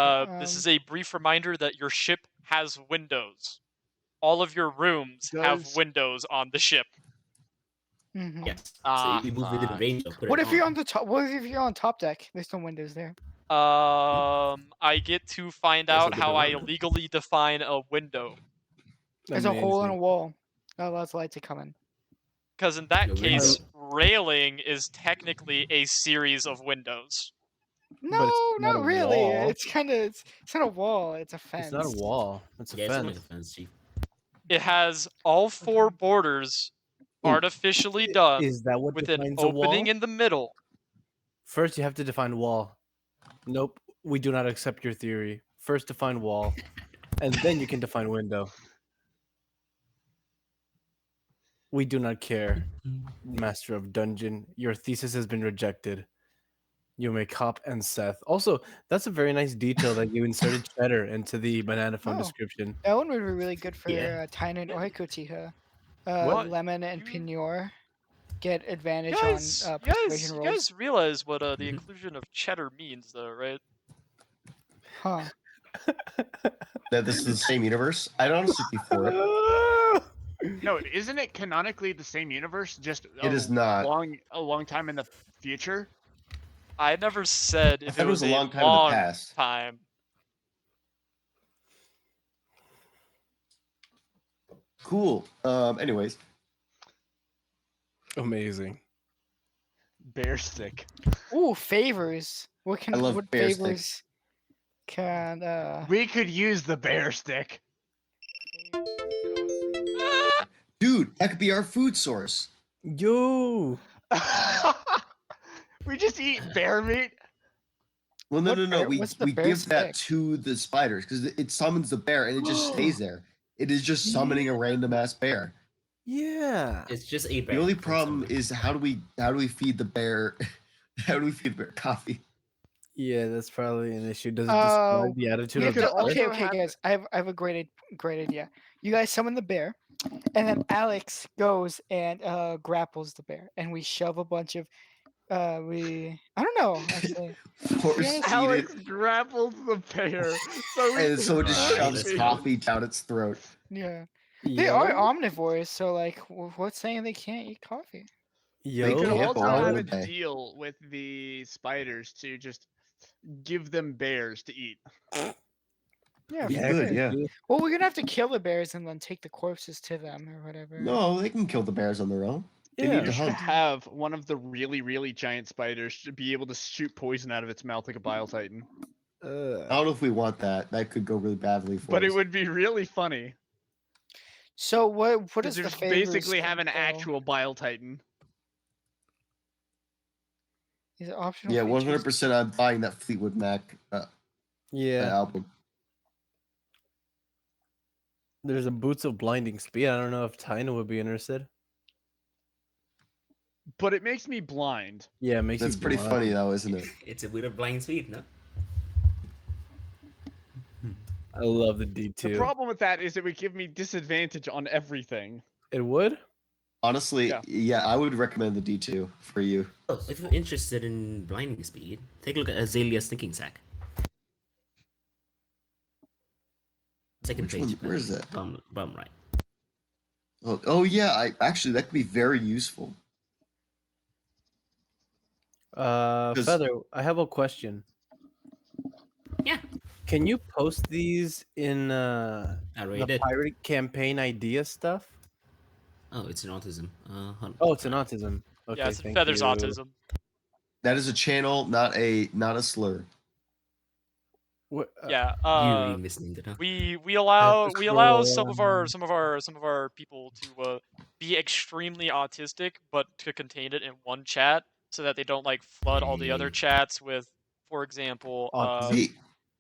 This is a brief reminder that your ship has windows. All of your rooms have Does- windows on the ship. Mhm. Yes. So Ah, you move within fuck. range of put What it if you're on. on the top? What if you're on top deck? There's no windows there. I get to find There's a out how I different one. legally define a window. There's a hole in a Amazing. wall that allows light to come in. Because in that No case, window. railing is technically a series of windows. No, But it's not not a really. wall. It's kind of it's not a wall. It's a fence. It's not a wall. It's a Yeah, it's fence. only a fence, chief. It has all four borders Ooh. artificially done Is that what with an defines a wall? opening in the middle. First, you have to define wall. Nope, we do not accept your theory. First, define wall, and then you can define window. We do not care, Master of Dungeon. Your thesis has been rejected. You may cop and Seth. Also, that's a very nice detail that you inserted cheddar into the banana phone Oh. description. That one would be really good for Yeah. Tynan or Hikotiha. What? Lemon and You- Pinyor get advantage Guys, on you persuasion you rolls. guys realize what the Mhm. inclusion of cheddar means, though, right? Huh. That this is the same universe. I'd honestly be for it. No, isn't it canonically the same universe? Just It is not. a long time in the future. I never said I if thought it it was was a a long time in the long past. time. Cool. Anyways, Amazing. Bear stick. Ooh, favors. What can I love what bear stick. favors can We could use the bear stick. Dude, that could be our food source. Yo. We just eat bear meat. Well, no, What no, no. bear- We what's the we bear give that stick? to the spiders because it summons the bear and it just stays there. It is just summoning a random ass bear. Yeah. It's just a bear. The only from problem somewhere. is how do we feed the bear? How do we feed the bear coffee? Yeah, that's probably an issue. Does it Oh, describe the attitude we of have the to. also Okay, bear? okay, have guys. I have a great idea. You guys summon the bear, and then Alex goes and grapples the bear, and we shove a bunch of I don't know actually. Force Yes. feed it, Alex grapples the bear, so we and so it just Alright, shoves let's feed go. coffee down its throat. Yeah, they are Yo. omnivores, so like, what's saying they can't eat coffee? They We could can't, Yo. but also why have a would they? deal with the spiders to just give them bears to eat. Yeah, We for could, sure. yeah. Well, we're gonna have to kill the bears and then take the corpses to them or whatever. No, they can kill the bears on their own. They Yeah. need You to should hunt. have one of the really, really giant spiders to be able to shoot poison out of its mouth like a bile titan. I don't know if we want that. That could go really badly for But us. it would be really funny. So what To does the just favors basically have an entail? actual bile titan. Is it optional? Yeah, features? 100%. I'm buying that Fleetwood Mac Yeah. album. There's a Boots of Blinding Speed. I don't know if Tina would be interested. But it makes me blind. Yeah, it makes That's you pretty blind. funny, though, isn't it? It's a bit of blind speed, no? I love the The D2. problem with that is it would give me disadvantage on everything. It would? Honestly, Yeah. yeah, I would recommend the D2 for you. Oh, if you're interested in blinding speed, take a look at Azalea's thinking sack. Second Which page. one? Where is that? Bottom right. Oh yeah, actually that could be very useful. 'Cause- Feather, I have a question. Yeah. Can you post these in I already the did. pirate campaign idea stuff? Oh, it's an autism. Oh, it's an autism. Okay, Yeah, it's thank Feather's you. autism. That is a channel, not a slur. What, Yeah. You really listening to that? We allow some of scroll our people to be extremely autistic, but to contain it in one chat so that they don't like flood all the other Hey. chats with, for example, Autism. See,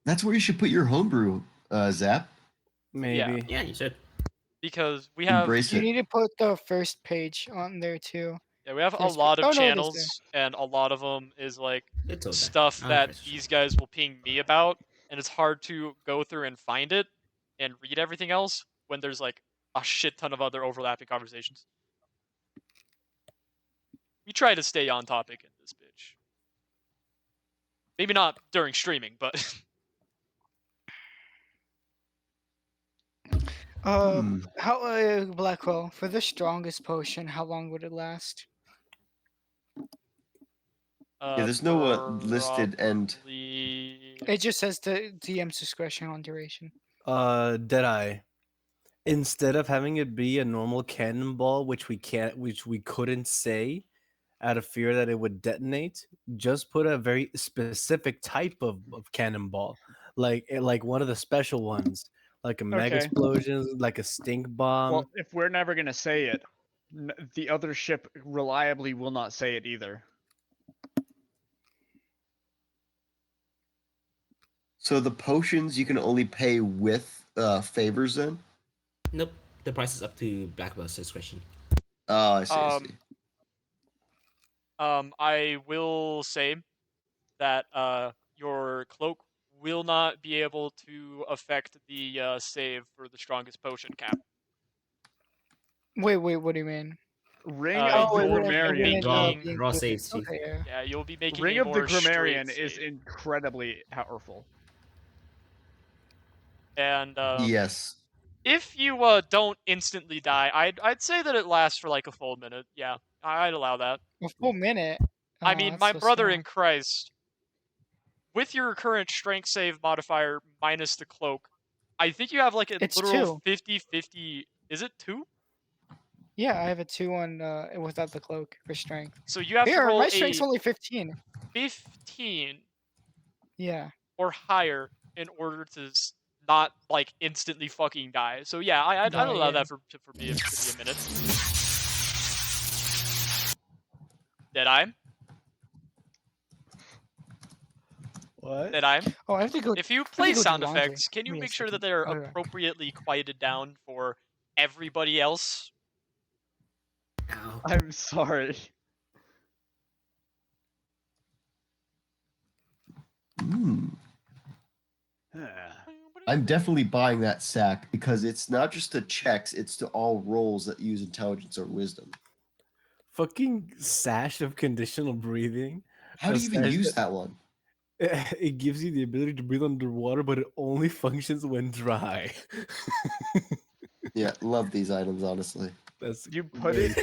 that's where you should put your homebrew, Zap. Maybe. Yeah, you should. because we have Embrace You it. need to put the first page on there too. we have a First lot oh, of no, it is there. channels, and a lot of them is like It's all that. stuff I'll that refresh the these shop. guys will ping me about, and it's hard to go through and find it and read everything else when there's like a shit ton of other overlapping conversations. We try to stay on topic in this bitch. Maybe not during streaming, but Hmm. How Blackwell, for the strongest potion, how long would it last? Yeah, there's no listed end. probably- It just says the DM's discretion on duration. Deadeye. Instead of having it be a normal cannonball, which we couldn't say out of fear that it would detonate, just put a very specific type of cannonball, like one of the special ones, like a mega Okay. explosion, like a stink bomb. Well, if we're never gonna say it, the other ship reliably will not say it either. So the potions you can only pay with favors then? Nope. The price is up to Blackwell's discretion. Oh, I see. I see. I will say that your cloak will not be able to affect the save for the strongest potion cap. Wait, what do you mean? Ring Oh, of the you're Grammarian. making- Raw saves too. Okay, yeah. Yeah, you'll be making Ring a of the more straight Grammarian is save. incredibly powerful. And Yes. If you don't instantly die, I'd say that it lasts for like a full minute. Yeah, I'd allow that. A full minute. I Oh, mean, that's my so brother slow. in Christ, with your current strength save modifier minus the cloak, I think you have like a It's literal 2. 50-50. Is it 2? Yeah, I have a 2 on without the cloak for strength. So you have to Here, roll my strength's a only 15. 15 Yeah. or higher in order to not like instantly fucking die. So yeah, I'd Die, allow yeah. that for me to be a minute. Did I? What? Did I? Oh, I have to go. If you I have play to go do sound laundry. effects, can Give you me a make sure that second. they're I'll be back. appropriately quieted down for everybody else? Ow. I'm sorry. I'm definitely buying that sack because it's not just to checks; it's to all rolls that use intelligence or wisdom. Fucking sash of conditional breathing. How do A you even sash use that one? It gives you the ability to breathe underwater, but it only functions when dry. Yeah, love these items, honestly. That's You put it.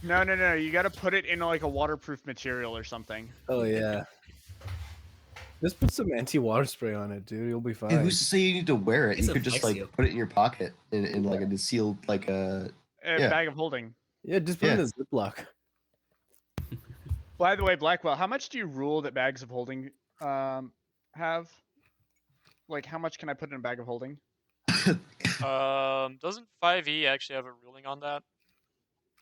No. You got to put it in like a waterproof material or something. Oh yeah. Just put some anti-water spray on it, dude. You'll be fine. Hey, who's to say you need to wear it? It's You a could just flex like seal. put it in your pocket in like a sealed like a A Yeah. bag of holding. Yeah, just put it in Yeah. a Ziploc. By the way, Blackwell, how much do you rule that bags of holding have? Like, how much can I put in a bag of holding? Doesn't 5e actually have a ruling on that?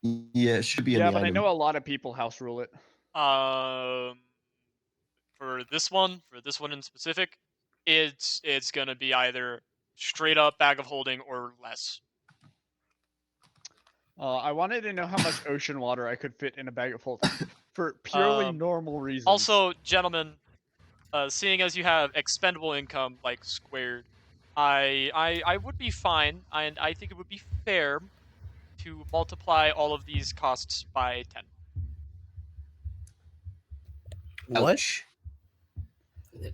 Yeah, it should be in Yeah, the but I item. know a lot of people house rule it. For this one in specific, it's gonna be either straight up bag of holding or less. I wanted to know how much ocean water I could fit in a bag of holding for purely normal reasons. Also, gentlemen, seeing as you have expendable income like squared, I would be fine, and I think it would be fair to multiply all of these costs by 10. What? Ouch.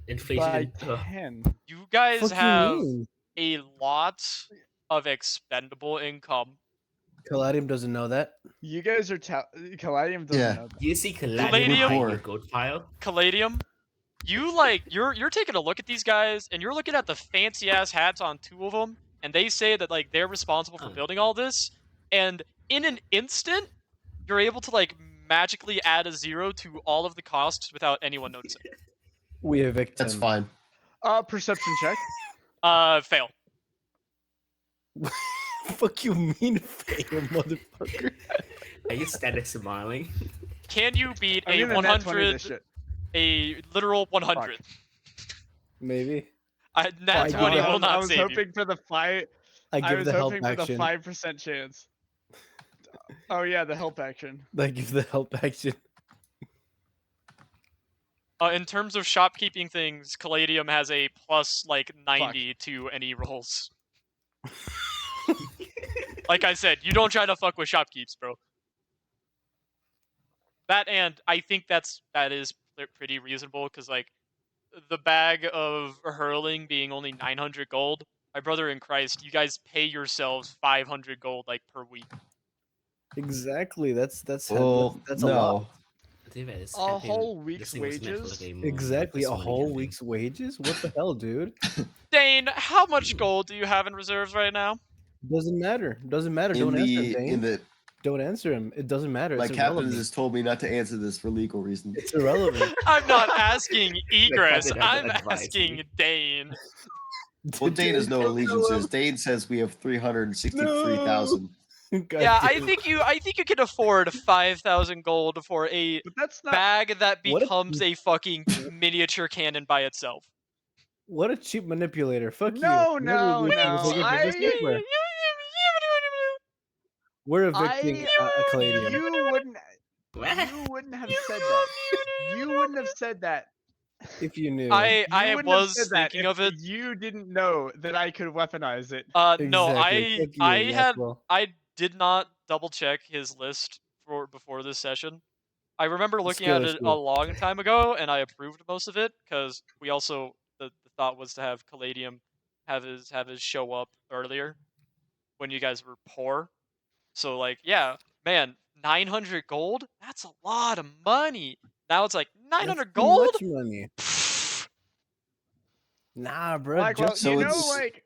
Inflation. by and- 10. You guys Fuck you have mean? a lot of expendable income. Caladium doesn't know that. You guys are Caladium doesn't Yeah. know that. Do you see Palladium? Caladium in Poor. your gold pile? Caladium, you're taking a look at these guys, and you're looking at the fancy ass hats on 2 of them, and they say that like they're responsible for building all this, and in an instant, you're able to like magically add a 0 to all of the costs without anyone noticing. We evict That's him. fine. Perception check. Fail. Fuck you mean, fail, motherfucker. Are you static smiling? Can you beat I'm a gonna nat 20 this 100, shit. a literal 100? Maybe. Nat 20 will I not was save you. hoping for the five. I I give was the help hoping for the action. 5% chance. Oh yeah, the help action. I give the help action. In terms of shopkeeping things, Caladium has a plus like 90 to any rolls. Like I said, you don't try to fuck with shopkeeps, bro. That, and I think that is pretty reasonable because like the bag of hurling being only 900 gold. My brother in Christ, you guys pay yourselves 500 gold like per week. Exactly. That's Well, that's a no. lot. A whole week's wages? Exactly. A whole week's wages? What the hell, dude? Dane, how much gold do you have in reserves right now? Doesn't matter. Doesn't matter. In Don't answer him, the Dane. in the Don't answer him. It doesn't matter. my It's captain irrelevant. has told me not to answer this for legal reasons. It's irrelevant. I'm not asking Egress, captain has I'm advised asking me. Dane. Well, Dane has no allegiances. Dane says we have 363,000. God Yeah, I damn. think you can afford 5,000 gold for a But that's not. bag that What if- becomes a fucking miniature cannon by itself. What a cheap manipulator. Fuck No, you. no, We're- no, We're evicting a Caladium. You wouldn't have said that. You wouldn't have said that. If you knew. I You wouldn't have was said that thinking if of it. You didn't know that I could weaponize it. No, Exactly. Fuck you, Maxwell. I did not double check his list before this session. I remember looking at it a long time ago, and I approved most of it because we also the thought was to have Caladium have his show up earlier. when you guys were poor. So like, yeah, man, 900 gold? That's a lot of money. Now it's like That's 900 too gold? much money. Nah, bro. Blackwell, Just So you know, it's- like,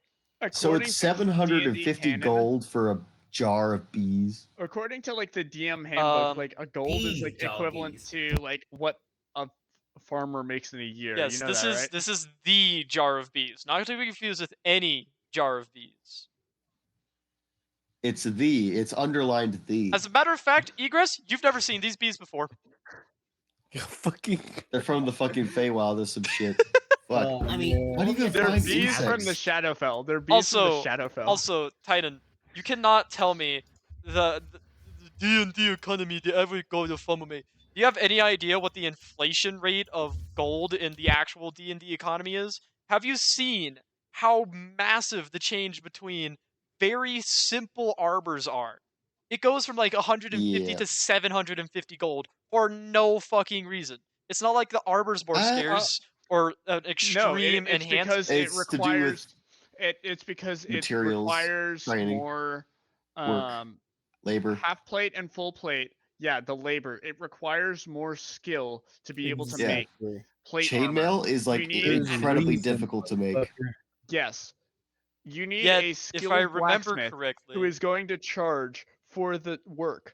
So according it's to D&D 750 canon, gold for a jar of bees. according to like the DM handbook, like a gold is bees, like jar equivalent bees. to like what a farmer makes in a year. Yes, You know this that, is right? this is the jar of bees. Not to be confused with any jar of bees. It's it's underlined the. As a matter of fact, Egress, you've never seen these bees before. fucking. They're from the fucking Feywild or some shit. Fuck. Oh, I mean, man. Why do you even They're find bees from the insects? Shadowfell. They're bees from the Also, Shadowfell. also, Titan, you cannot tell me the D&D economy, the average gold of farmer make. Do you have any idea what the inflation rate of gold in the actual D&D economy is? Have you seen how massive the change between very simple arbors are? It goes from like 150 Yeah. to 750 gold for no fucking reason. It's not like the arbor's more scarce or an No, extreme it's because enhancement. it It's to do requires with it's because it materials, requires training, more work, labor. half plate and full plate. Yeah, the labor. It requires more skill to be able to make Exactly. plate armor. Chainmail is like You need There's incredibly reason, difficult to make. motherfucker. yes. You need Yet, a if skilled I remember blacksmith correctly, who is going to charge for the work.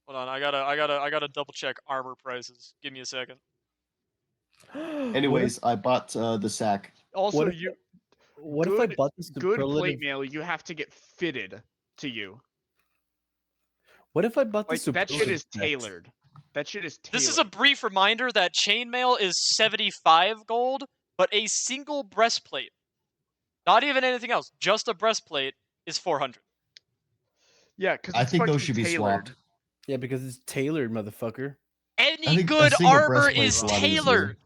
hold on, I gotta double check armor prices. Give me a second. Anyways, I bought the sack. Also, What if- you What if I bought the good plate superlative? mail you have to get fitted to you. What if I bought the Like that shit superlative is specs? tailored. That shit is tailored. This is a brief reminder that chainmail is 75 gold, but a single breastplate, not even anything else, just a breastplate, is 400. Yeah, because I it's think those fucking should be tailored. swapped. Yeah, because it's tailored, motherfucker. Any think a good single armor breastplate's is a lot easier. tailored.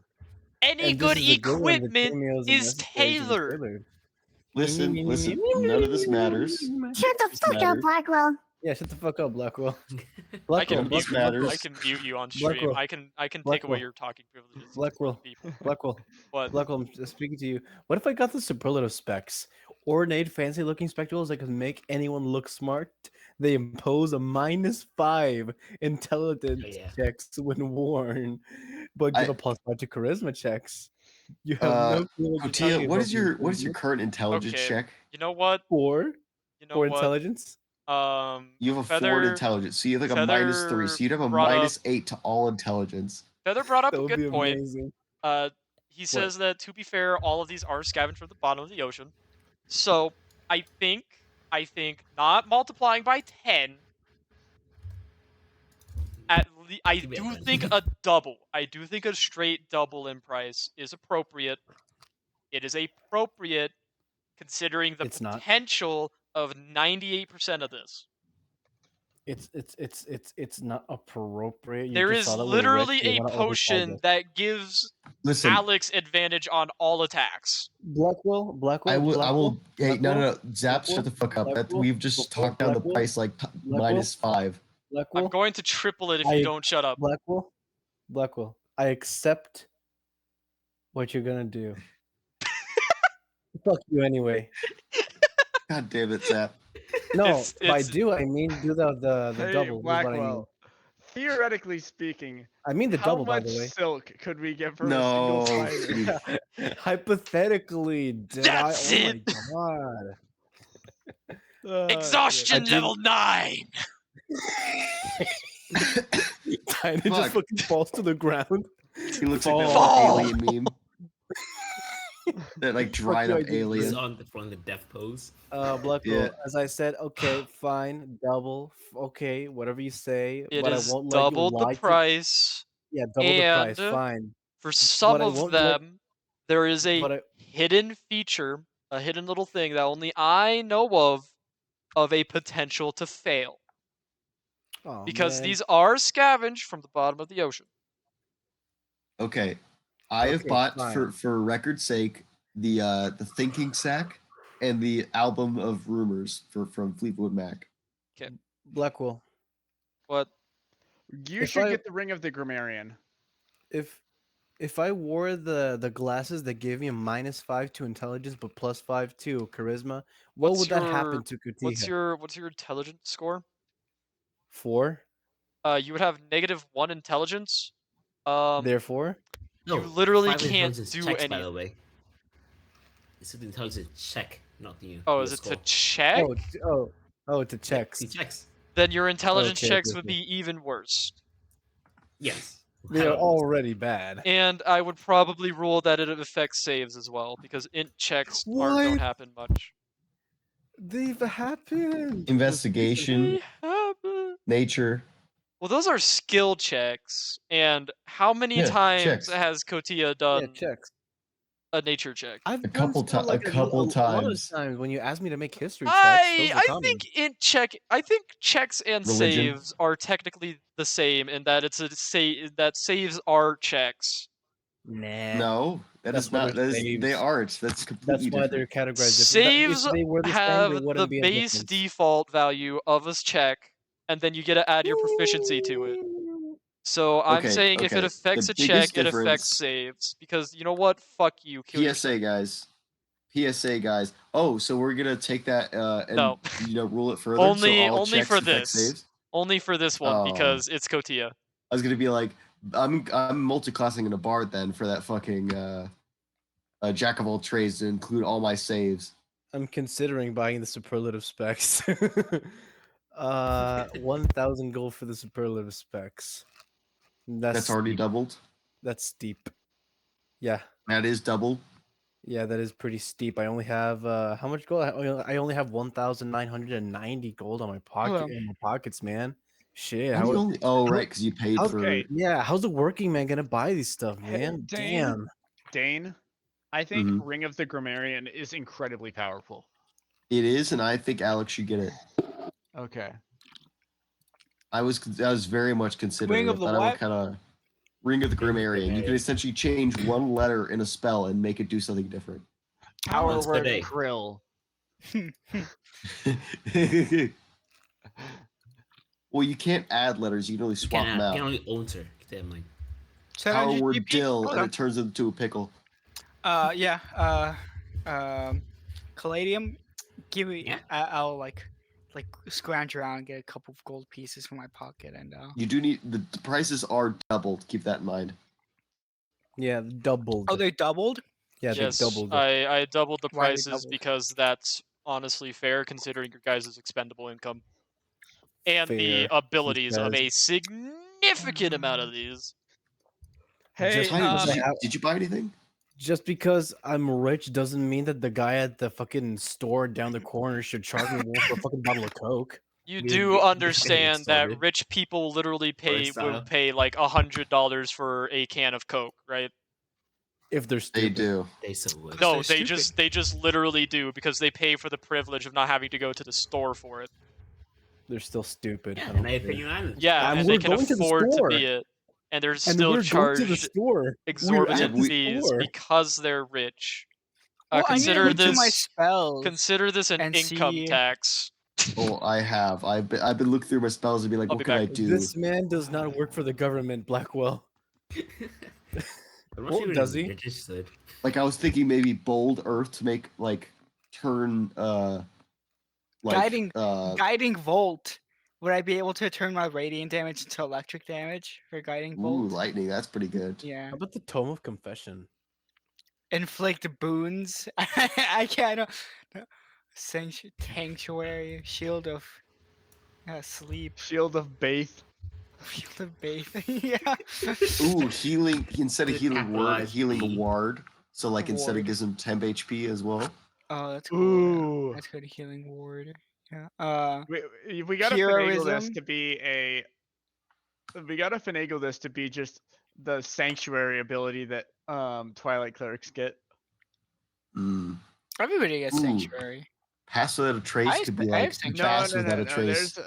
Any And good this is a good one. The equipment chainmail is necessary to be tailored. Listen, none of this matters. Shut the This fuck up, matters. Blackwell. Yeah, shut the fuck up, Blackwell. I Blackwell, can mute. matters. I can mute you on stream. Blackwell. I can take away Blackwell. your talking privileges. Blackwell. People. Blackwell. But Blackwell, I'm just speaking to you. What if I got the superlative specs? Ornate, fancy-looking spectacles that can make anyone look smart. They impose a -5 intelligence yeah. checks when worn, but give I- a +5 to charisma checks. You have Uh, no clue what you're Kotia, talking what about, is your Blackwell. current intelligence Okay. check? you know what? Four You know for what? intelligence? You have a 4 in Feather intelligence, so you have like a Feather -3. So you'd have a brought up- -8 to all intelligence. Feather brought up That a would be good point. amazing. He says that to be fair, all of these are scavenged from the bottom of the ocean. So I think not multiplying by 10. I Give me a do minute. think a double. I do think a straight double in price is appropriate. It is appropriate considering the It's not. potential of 98% of this. It's not appropriate. You There just is saw that we're rich, literally they a wanna overpower potion us. that gives Listen, Alex advantage on all attacks. Blackwell. I will. Blackwell, Hey, no. Blackwell, Zap, shut the fuck up. Blackwell, We've just talked down the Blackwell, price like Blackwell. -5. Blackwell. I'm going to triple it if you don't shut up. Blackwell. I accept what you're gonna do. Fuck you anyway. God damn it, Zap. No, It's- by it's- do I mean do the Hey, double. is what I mean. Blackwell. Theoretically speaking, I mean the how double, by much the way. silk could we get from No, a single spider? Hypothetically, did That's I? it. Oh my god. Oh, Exhaustion I level 9. Titan Fuck. just fucking falls to the ground. He looks like that Fall. little alien meme. That like dried you, I up did. He's alien. on the death pose. Blackwell, Yeah. as I said, okay, fine, double, okay, whatever you say, It but I is won't let you doubled lie the to- price. Yeah, double the price, and fine. For some I of won't let- them, there is a But I, hidden feature, a hidden little thing that only I know of a potential to fail. oh, Because man. these are scavenged from the bottom of the ocean. Okay, I have Okay, bought fine. for record's sake the thinking sack and the album of rumors from Fleetwood Mac. Blackwell, But You If should I- get the Ring of the Grammarian. if if I wore the glasses that gave me a -5 to intelligence but +5 to charisma, what What's would that your happen to what's Kutiha? your intelligence score? 4? You would have -1 intelligence. Therefore? You No, literally 5 can't intelligence do checks, by the anything. way. It's an intelligence check, not Oh, your is it to score. check? To Yeah, checks. he checks. Then your intelligence Okay, checks okay, would okay. be even worse. Yes. They I are don't know. already bad. And I would probably rule that it affects saves as well, because int checks don't What? happen much. They've happened. Investigation, They happen. nature. Well, those are skill checks. And how many Yeah, times checks. has Kotia Yeah, done checks. a nature check? I've A done couple so a like couple a lot of times. times when you ask me to make history checks, those are common. I think checks and Religion. saves are technically the same in that that saves are checks. Nah, No, that that's is why not. they're That is they saves. aren't. That's That's completely why they're different. categorized different. If Saves they were the same, there have the wouldn't be a base difference. default value of a check, and then you get to add your proficiency to it. So I'm Okay, saying if it okay. The affects a check, biggest it affects difference. saves. Because you know what? Fuck you. Kill yourself. PSA guys. PSA guys. Oh, so we're gonna take that and No. rule it further. So all Only checks for affect this. saves. Only for this one Oh, because it's Kotia. I was gonna be like, I'm multi-classing in a bard then for that fucking jack of all trades to include all my saves. I'm considering buying the superlative specs. 1,000 gold for the superlative specs. That's already Steep. doubled. That's steep. Yeah, That is doubled. yeah, that is pretty steep. I only have how much gold? I only have 1,990 gold on my Hello. pockets, man. Shit, How do you only? Oh, how- right, because you paid how- for. Okay. yeah, how's the working man gonna buy these stuff, Hey, man? Dane. Damn. Dane, I think Mhm. Ring of the Grammarian is incredibly powerful. It is, and I think Alex should get it. Okay. I was very much considering of it, the but I would what? kind of Ring of the Grammarian. You can essentially change one letter in a spell and make it do something different. Power Once per word day. krill. Well, you can't add letters. You can only You swap them you out. can only alter. Keep that in mind. Power 700 word GP? dill, and Okay. it turns into a pickle. Yeah. Caladium. Give me. Yeah. I'll like scrounge around and get a couple of gold pieces from my pocket and You do need the prices are doubled. Keep that in mind. Yeah, doubled. Oh, they doubled. Yeah, they Yes, doubled. I doubled the Why they prices doubled? because that's honestly fair considering your guys' expendable income. And the Fair, abilities of says. a significant amount of these. Hey, Ty, um, did you buy anything? Just because I'm rich doesn't mean that the guy at the fucking store down the corner should charge me more for a fucking bottle of Coke. You Get- do get- get understand that started. rich people literally will style. pay like $100 for a can of Coke, right? If they're They stupid. do. They so would. No, they're they stupid. just literally do because they pay for the privilege of not having to go to the store for it. They're still stupid. Yeah, I in don't my care. opinion, I'm Yeah, And and they we're can going to the afford to store. be it, and they're And still we're going to the charged store. We're at exorbitant the fees store. because they're rich. Well, I need to Consider look through my this spells an and income see. tax. Oh, I have. I've been looking through my spells and be like, I'll what be could I back. do? This man does not work for the government, Blackwell. I'm not Well, sure does he's he? registered. Like I was thinking maybe bold earth to make like turn like Guiding Volt. Would I be able to turn my radiant damage into electric damage for Guiding ooh, Bolt? lightning. That's pretty good. Yeah. How about the Tome of Confession? Inflict boons. I can't. No. Sanctuary. Shield of sleep. Shield of Baith. Shield of Bath. Yeah. Ooh, healing instead of Good healing word, capitalized healing a B. ward. So like instead it Ward. gives him temp HP as well. Oh, that's cool. Ooh. Yeah. That's good. Healing ward. Yeah. We gotta finagle this Heroism. to be a. We gotta finagle this to be just the sanctuary ability that Twilight clerics get. Mm. Everybody gets Ooh. sanctuary. Pass without a trace could be I have like sanctuary. fast without a trace.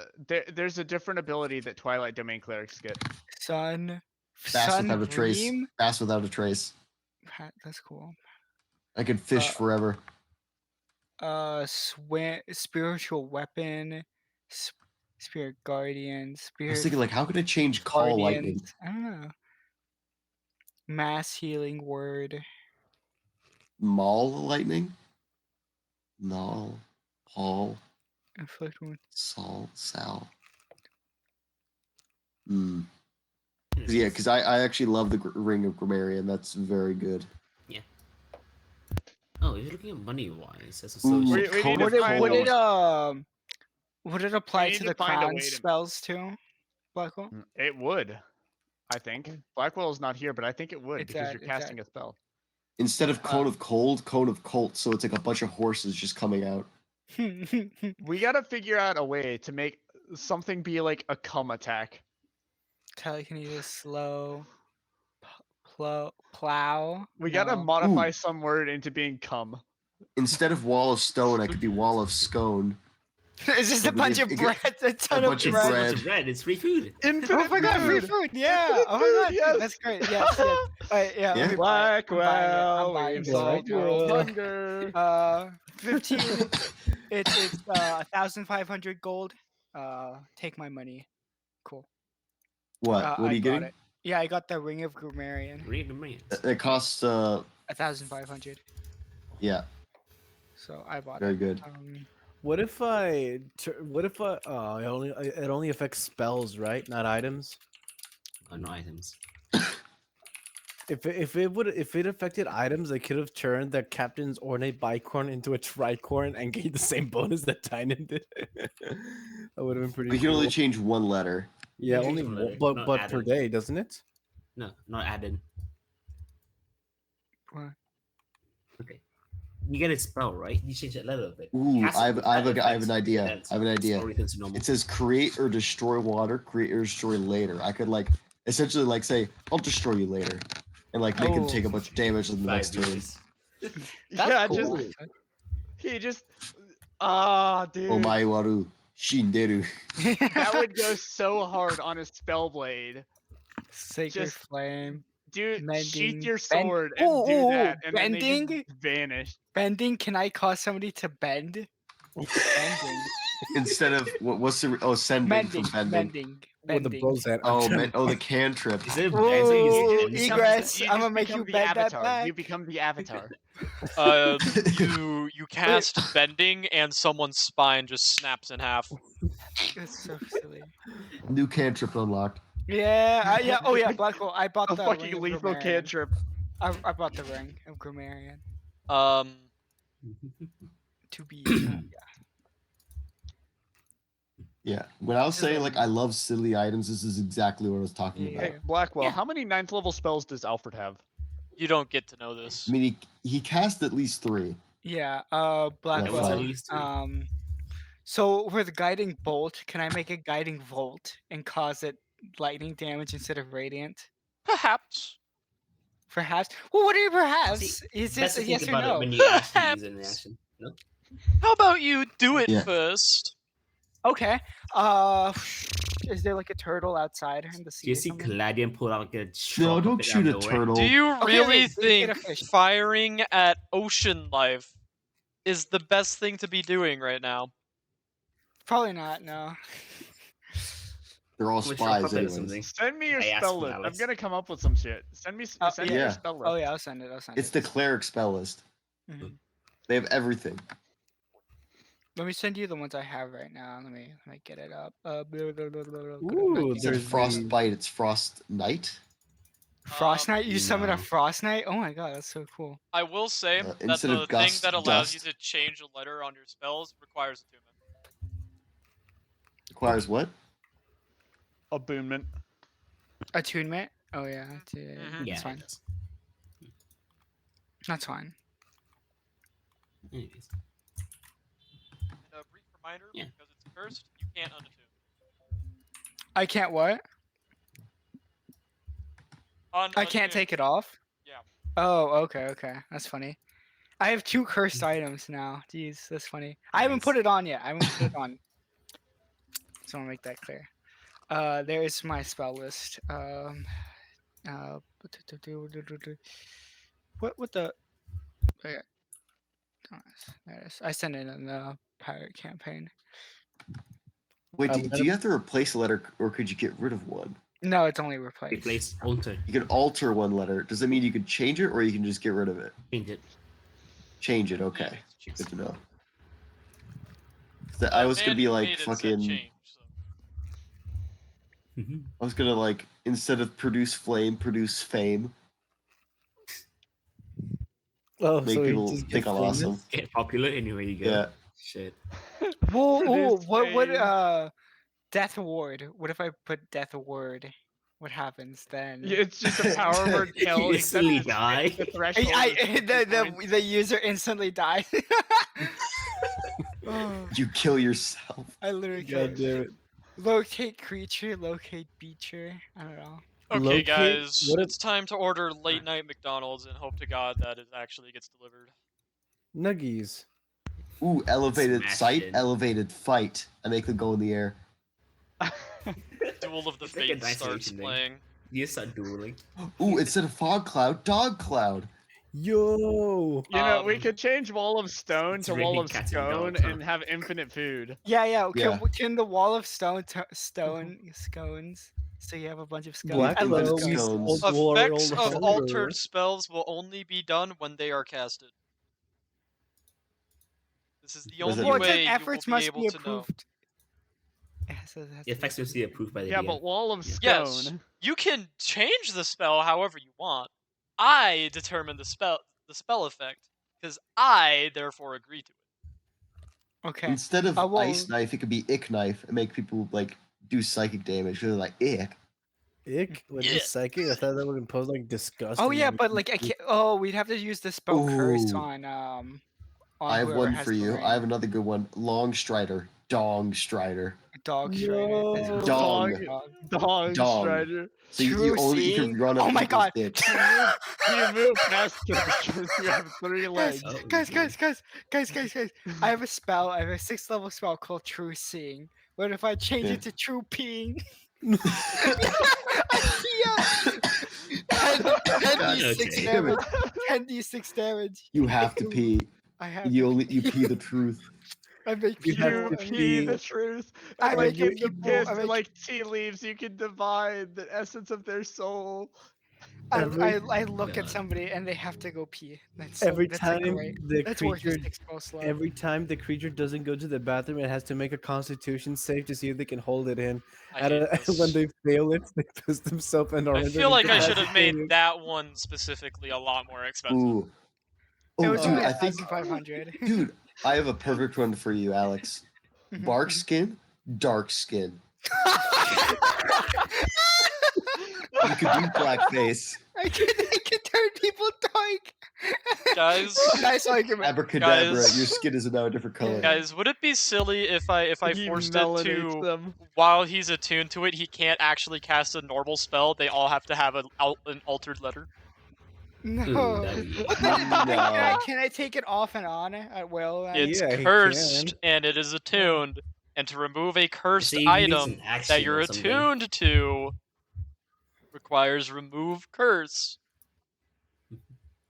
There's a different ability that Twilight domain clerics get. Sun. Fast Sun without a trace. Bream. Fast without a trace. That's cool. I could fish forever. Spiritual weapon. Spirit guardian. I was Spirit thinking like how could I change call lightning? guardians. I don't know. Mass healing word. Maul lightning. Null. Paul. Inflict wound. Sol. Sal. Hmm. Yeah, because I actually love the Ring of Grammarian. That's very good. Oh, if you're looking at money wise, that's Ooh, associated. We need Cone to of find a way- Would it apply need to to the find a crown way to- spells too? Blackwell? It would, I think. Blackwell's not here, but I think it would It's because at- you're it's at- casting a spell. Instead of Cone of Cold, Cone of Colt. So it's like a bunch of horses just coming out. We gotta figure out a way to make something be like a cum attack. Telekinesis, slow, plow. We gotta No. modify Ooh. some word into being cum. Instead of Wall of Stone, I could be Wall of Scone. It's just a But we bunch need- of it bread, get- a ton of bunch of It's so bread. much bread. It's free food. Infinite Oh my god, free food! Yeah. Infinite Oh my god, food, yes. that's great. Yes, yes. Alright, yeah. Yeah. Let me buy it. I'm buying it. I'm Blackwell, buying we've it. solved world Blackwell. hunger. 15. It's 1,500 gold. Take my money. Cool. What? What I are you got getting? it. Yeah, I got the Ring of Grammarian. Read the money. It costs. 1,500. Yeah. So I bought Very it. good. What if I? Oh, it only affects spells, right? Not items. No items. If it affected items, I could have turned the captain's ornate bicorn into a tricorn and gained the same bonus that Tynan did. That would have been pretty. We can cool. only change one letter. Yeah, change only one one, letter, but not per added. day, doesn't it? No, not added. What? Okay. You get a spell, right? You change that letter of it. Ooh, Has to I have be I have that a, I have an effect, idea. then I have an idea. spell returns to normal. It says create or destroy water. Create or destroy later. I could like essentially like say I'll destroy you later, and like make him take a bunch of damage in the 5 next turn. years. That's Yeah, cool. just actually. he just dude. Omae waru shinderu. That would go so hard on a spell blade. Sacred just- Flame. Dude, sheath Mending. your sword and Ooh, do ooh, that, ooh, and then they bending? just vanish. Bending. Can I cause somebody to bend? Bending. Instead of what's the sending Mending. for bending? Bending. With the Bending. bows at. The cantrip. Is it Ooh, bending? egress. You I'm gonna just make become you the bend that avatar. back. You become the avatar. You cast bending and someone's spine just snaps in half. It's so silly. New cantrip unlocked. Yeah, yeah. Oh yeah, Blackwell. I bought A the fucking Ring of lethal Grammarian. cantrip. I bought the Ring of Grammarian to be. Yeah. When I was This is saying a- like I love silly items, this is exactly what I was talking Yeah. about. Hey, Blackwell, Yeah. how many 9th level spells does Alfred have? You don't get to know this. I mean, he cast at least 3. Yeah. What's at Blackwell. least 3? So with guiding bolt, can I make a guiding volt and cause it lightning damage instead of radiant? Perhaps. Perhaps. Well, what are your perhaps? See, Is Best this to a think yes or about it no? when you actually use it in action. No? How about you do it Yeah. first? Okay. Is there like a turtle outside in the sea? Do you or see something? Caladian pull out like a No, shrub don't of it shoot out a of nowhere? turtle. Do you Okay, really okay, they get a think fish. firing at ocean life is the best thing to be doing right now? Probably not. No. They're all I'm gonna spies chuck it or anyways. something. Send me your I asked spell for list. I'm Alex. gonna come up with some shit. Send me Oh, send me yeah. your spell list. Oh yeah, I'll send it. It's the cleric spell list. Mhm. They have everything. Let me send you the ones I have right now. Let me get it up. Ooh, Instead of There's frostbite, it's frost knight. Frost Knight. You summon a No. Frost Knight. Oh my god, that's so cool. I will say that instead the of thing gust, that allows you dust. to change a letter on your spells requires attunement. Requires what? Aboonment. Attunement. Oh yeah. Mhm. Yeah, That's fine. it does. That's fine. Anyways. And a brief reminder, Yeah. because it's cursed, you can't unattune. I can't what? I can't take it off. Yeah. Oh, okay. That's funny. I have 2 cursed items now. Jeez, that's funny. I haven't put Nice. it on yet. I haven't put it on. Just want to make that clear. There is my spell list. What the? Okay. There it is. I sent it in the pirate campaign. Wait, I'm do gonna- you have to replace a letter, or could you get rid of one? No, it's only replace. Replace, alter, You can alter one letter. Does that mean you can change it, or you can just get rid of it? change it. Change it. Okay. Yeah, Good to know. I was gonna man be who like made it said fucking. change, so. Mhm. I was gonna like instead of produce flame, produce fame. Oh, Make so he people just think get I'm famous? awesome. Get popular anywhere you go. Yeah. Shit. Whoa, Produce what would fame. Death Award? What if I put Death Award? What happens then? Yeah, it's just a power word kill, You except instantly it's- die. the threshold is 50 points. the user instantly died. Oh, You kill yourself. I literally God can't. damn it. Locate creature, locate beacher. I don't know. Okay, Locate? guys, What if- it's time to order late night McDonald's and hope to God that it actually gets delivered. Nuggies. Ooh, elevated Smash sight, it. elevated fight. I make them go in the air. Duel of the It's like a Fates nice starts solution thing. playing. You start dueling. Ooh, instead of fog cloud, dog cloud. Yo. You know, we Um, could change Wall of Stone it's to Wall really of cats and Scone dogs, huh? and have infinite food. Yeah. Yeah. Can the wall of stone scones? So you have a bunch of scones. Black I love infinite we scones. sold world Effects of hunger. altered spells will only be done when they are casted. This is the What does that only Well, mean? it says way you will efforts be must able be to know. approved. Yeah, so that's The effects must be approved by the Yeah, DM. but Wall of Yeah. Scone. Yes, you can change the spell however you want. I determine the spell effect because I therefore agree to it. okay. Instead of well, ice knife, it could be ick knife and make people like do psychic damage. They're like ick. Ick? With Yeah. this psychic? I thought that would impose like disgust. Oh and yeah, make but you like I think- can't. Oh, we'd have to use the spell curse Ooh. on I have whoever one has for the you. ring. I have another good one. Long Strider. Dong Strider. Dog strider. That's No. cool. Dong. Dog Dong. Strider. So you True only you seeing? can run up Oh my people's god. dicks. You move faster because you have 3 legs. Oh, guys, nice. I have a spell. I have a 6th level spell called True Seeing. What if I change Yeah. it to True Peeing? Yeah. 10d6 Okay. damage. 10d6 damage. You have to pee. I have You to only you pee the truth. I make You have people. You to pee the pee. truth. I And make like in people- the piss, I make- like tea leaves, you can divide the essence of their soul. I look at God. somebody and they have to go pee. That's Every that's time great. the That's worth a creature 6 spell slot. every time the creature doesn't go to the bathroom, it has to make a constitution save to see if they can hold it in. I And hate this. when they fail it, they piss themselves and I are feel like I should have made incapacitated. that one specifically a lot more expensive. Ooh. It Oh, was dude, only I think 1,500. dude, I have a perfect one for you, Alex. Bark skin, dark skin. You could do blackface. I can turn people dark. Guys, Nice argument. Abracadabra, Guys. your skin is now a different color. guys, would it be silly if I He forced it melanates to them. while he's attuned to it, he can't actually cast a normal spell. They all have to have an altered letter. No. Ooh, that'd be- What the- No. can I take it off and on at will? then? It's Yeah, he cursed can. and it is attuned. And to remove a cursed So you need item some action that you're or something. attuned to requires remove curse,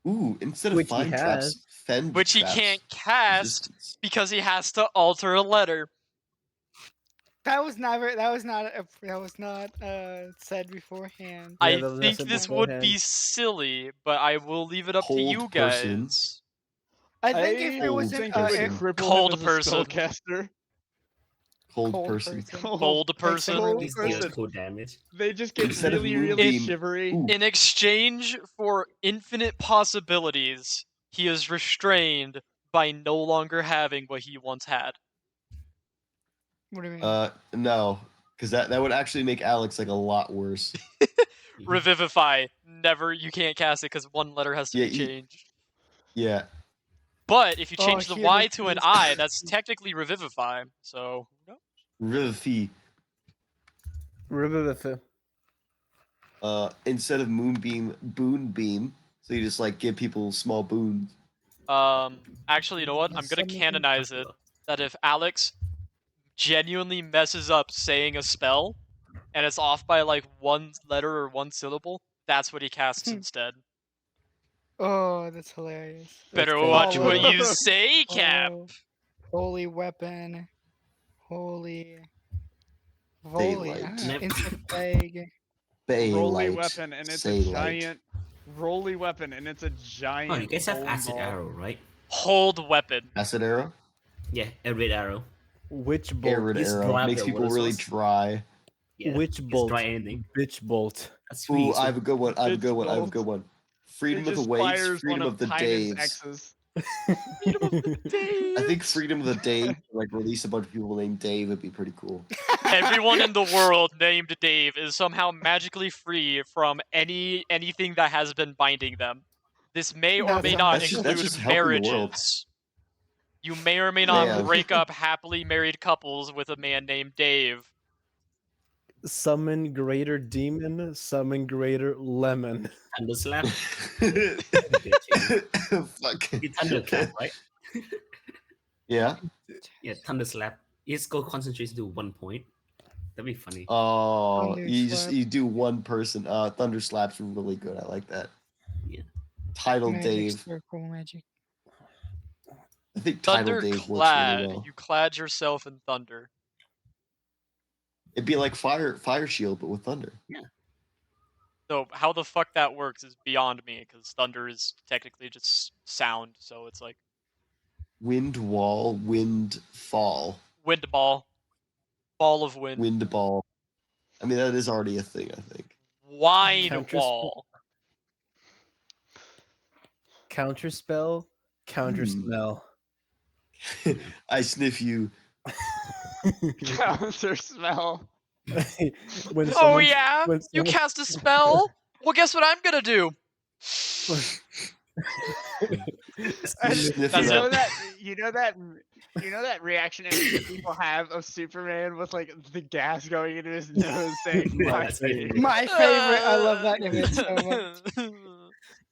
Ooh, instead of Which he fine traps, has. fend which he traps. can't cast Resistance. because he has to alter a letter. That was never. That was not. Said beforehand. Yeah, I that was not think said this would be beforehand. silly, but I will leave it up to Cold you person. guys. I think if it Cold wasn't think it would person. cripple Cold him as a person. spellcaster. Cold person. Cold person. Cold These deals person. cold damage. They just get Instead of really, really moonbeam- shivery. Ooh. In exchange for infinite possibilities, he is restrained by no longer having what he once had. What do you mean? No, because that would actually make Alex like a lot worse. Revivify. Never. You can't cast it because one letter has to Yeah, be changed. Yeah. But if you Oh, change the here Y it to an is. I, that's technically revivify. So, who knows? Revivify. Revivify. Instead of moonbeam, boon beam. So you just like give people small boons. Actually, you know what? I'm gonna Something- canonize it that if Alex genuinely messes up saying a spell and it's off by like one letter or one syllable, that's what he casts instead. Oh, that's hilarious. Better kinda watch cool. what you say, Cap. Oh, holy weapon. Holy. Daylight. Volley. Never- Insect plague. Bay Rolly light. weapon, and it's Say a light. giant rolly weapon, and it's a giant. Oh, you guys have bowling acid ball. arrow, right? Hold weapon. Acid arrow. Yeah, a red arrow. Witch bolt. Arid Use arrow dry up makes your people water really source. dry. Yeah, Witch just bolt. try anything. Bitch bolt. That's Ooh, really I have a good one. I have a Bitch good one. I have a bolt. good one. It Freedom of the just Waves, fires one freedom of of the Tynan's Daves. exes. Freedom of the I think Daves. freedom of the Dave, like release a bunch of people named Dave would be pretty cool. Everyone in the world named Dave is somehow magically free from anything that has been binding them. This may or That's may not That's include just helping the world. marriages. You may or may not Man. break up happily married couples with a man named Dave. Summon greater demon. Summon greater lemon. Thunder slap. Fuck. You thunderclap, right? Yeah. Yeah, thunder slap. You just go concentration to 1 point. That'd be funny. Oh, Thunder you just slap. you do one person. Thunder slaps are really good. I like that. Yeah. Title Magic Dave. circle magic. I think Title Dave works really Thunderclad. well. You clad yourself in thunder. It'd be like fire shield, but with thunder. So how the fuck that works is beyond me, because thunder is technically just sound, so it's like Wind wall, wind fall, wind ball. Ball of wind. wind ball. I mean, that is already a thing. I think. Wide Counter wall. Counter spell. Counter smell. I sniff you. Counter smell. When Oh someone- yeah? when You someone- cast a spell? Well, guess what I'm gonna do? And Sniff That's it it. up. you know that reaction that people have of Superman with like the gas going into his nose saying Yeah, "My that's very face." My favorite. I love that image so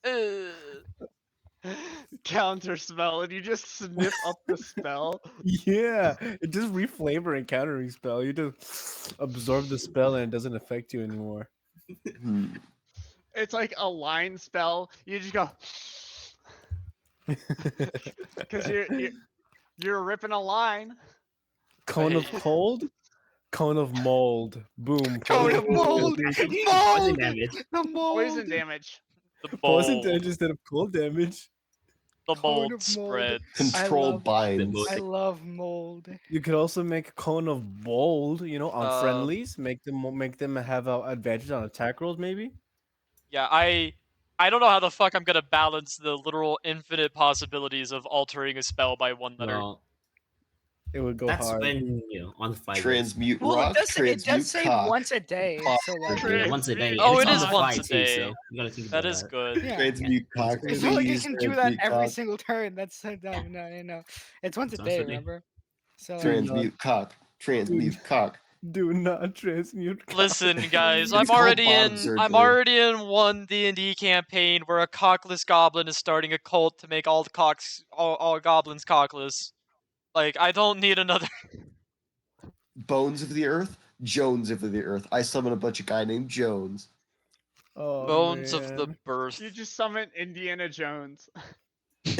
much. Counter spell, and you just sniff up the spell. Yeah, it just reflavor and countering spell. You just absorb the spell and it doesn't affect you anymore. Hmm. It's like a line spell. You just go because you're ripping a line. Cone of cold, cone of mold. Boom. Cone of mold. Poison Mold. damage. The mold. Poison damage. The Poison mold. damage instead of cold damage. The Cone mold of mold. spread. Control love- binds. I love mold. You could also make a cone of bold. You know, on Um, friendlies, make them have an advantage on attack rolls. Maybe. Yeah, I don't know how the fuck I'm gonna balance the literal infinite possibilities of altering a spell by one letter. Well, It would go that's hard. when on the fly goes. Transmute Well, rock. it does Transmute say cock. once a day, Cock. so like Yeah, once a day. Oh, and it it's is on the once fly a too, day. so you gotta think about That is good. yeah. Transmute cock. It's not like you Please, can do that transmute every cock. single turn. That's so dumb. No. It's once a It's once day, a day. remember? So like, Transmute cock. Transmute cock. Do not transmute. cock. Listen, guys, I'm It's called already bottom in. surgery. I'm already in one D&D campaign where a cockless goblin is starting a cult to make all the all goblins cockless. Like, I don't need another. Bones of the earth. Jones of the earth. I summon a bunch of guy named Jones. Oh, Bones of the man. birth. You just summon Indiana Jones. Oh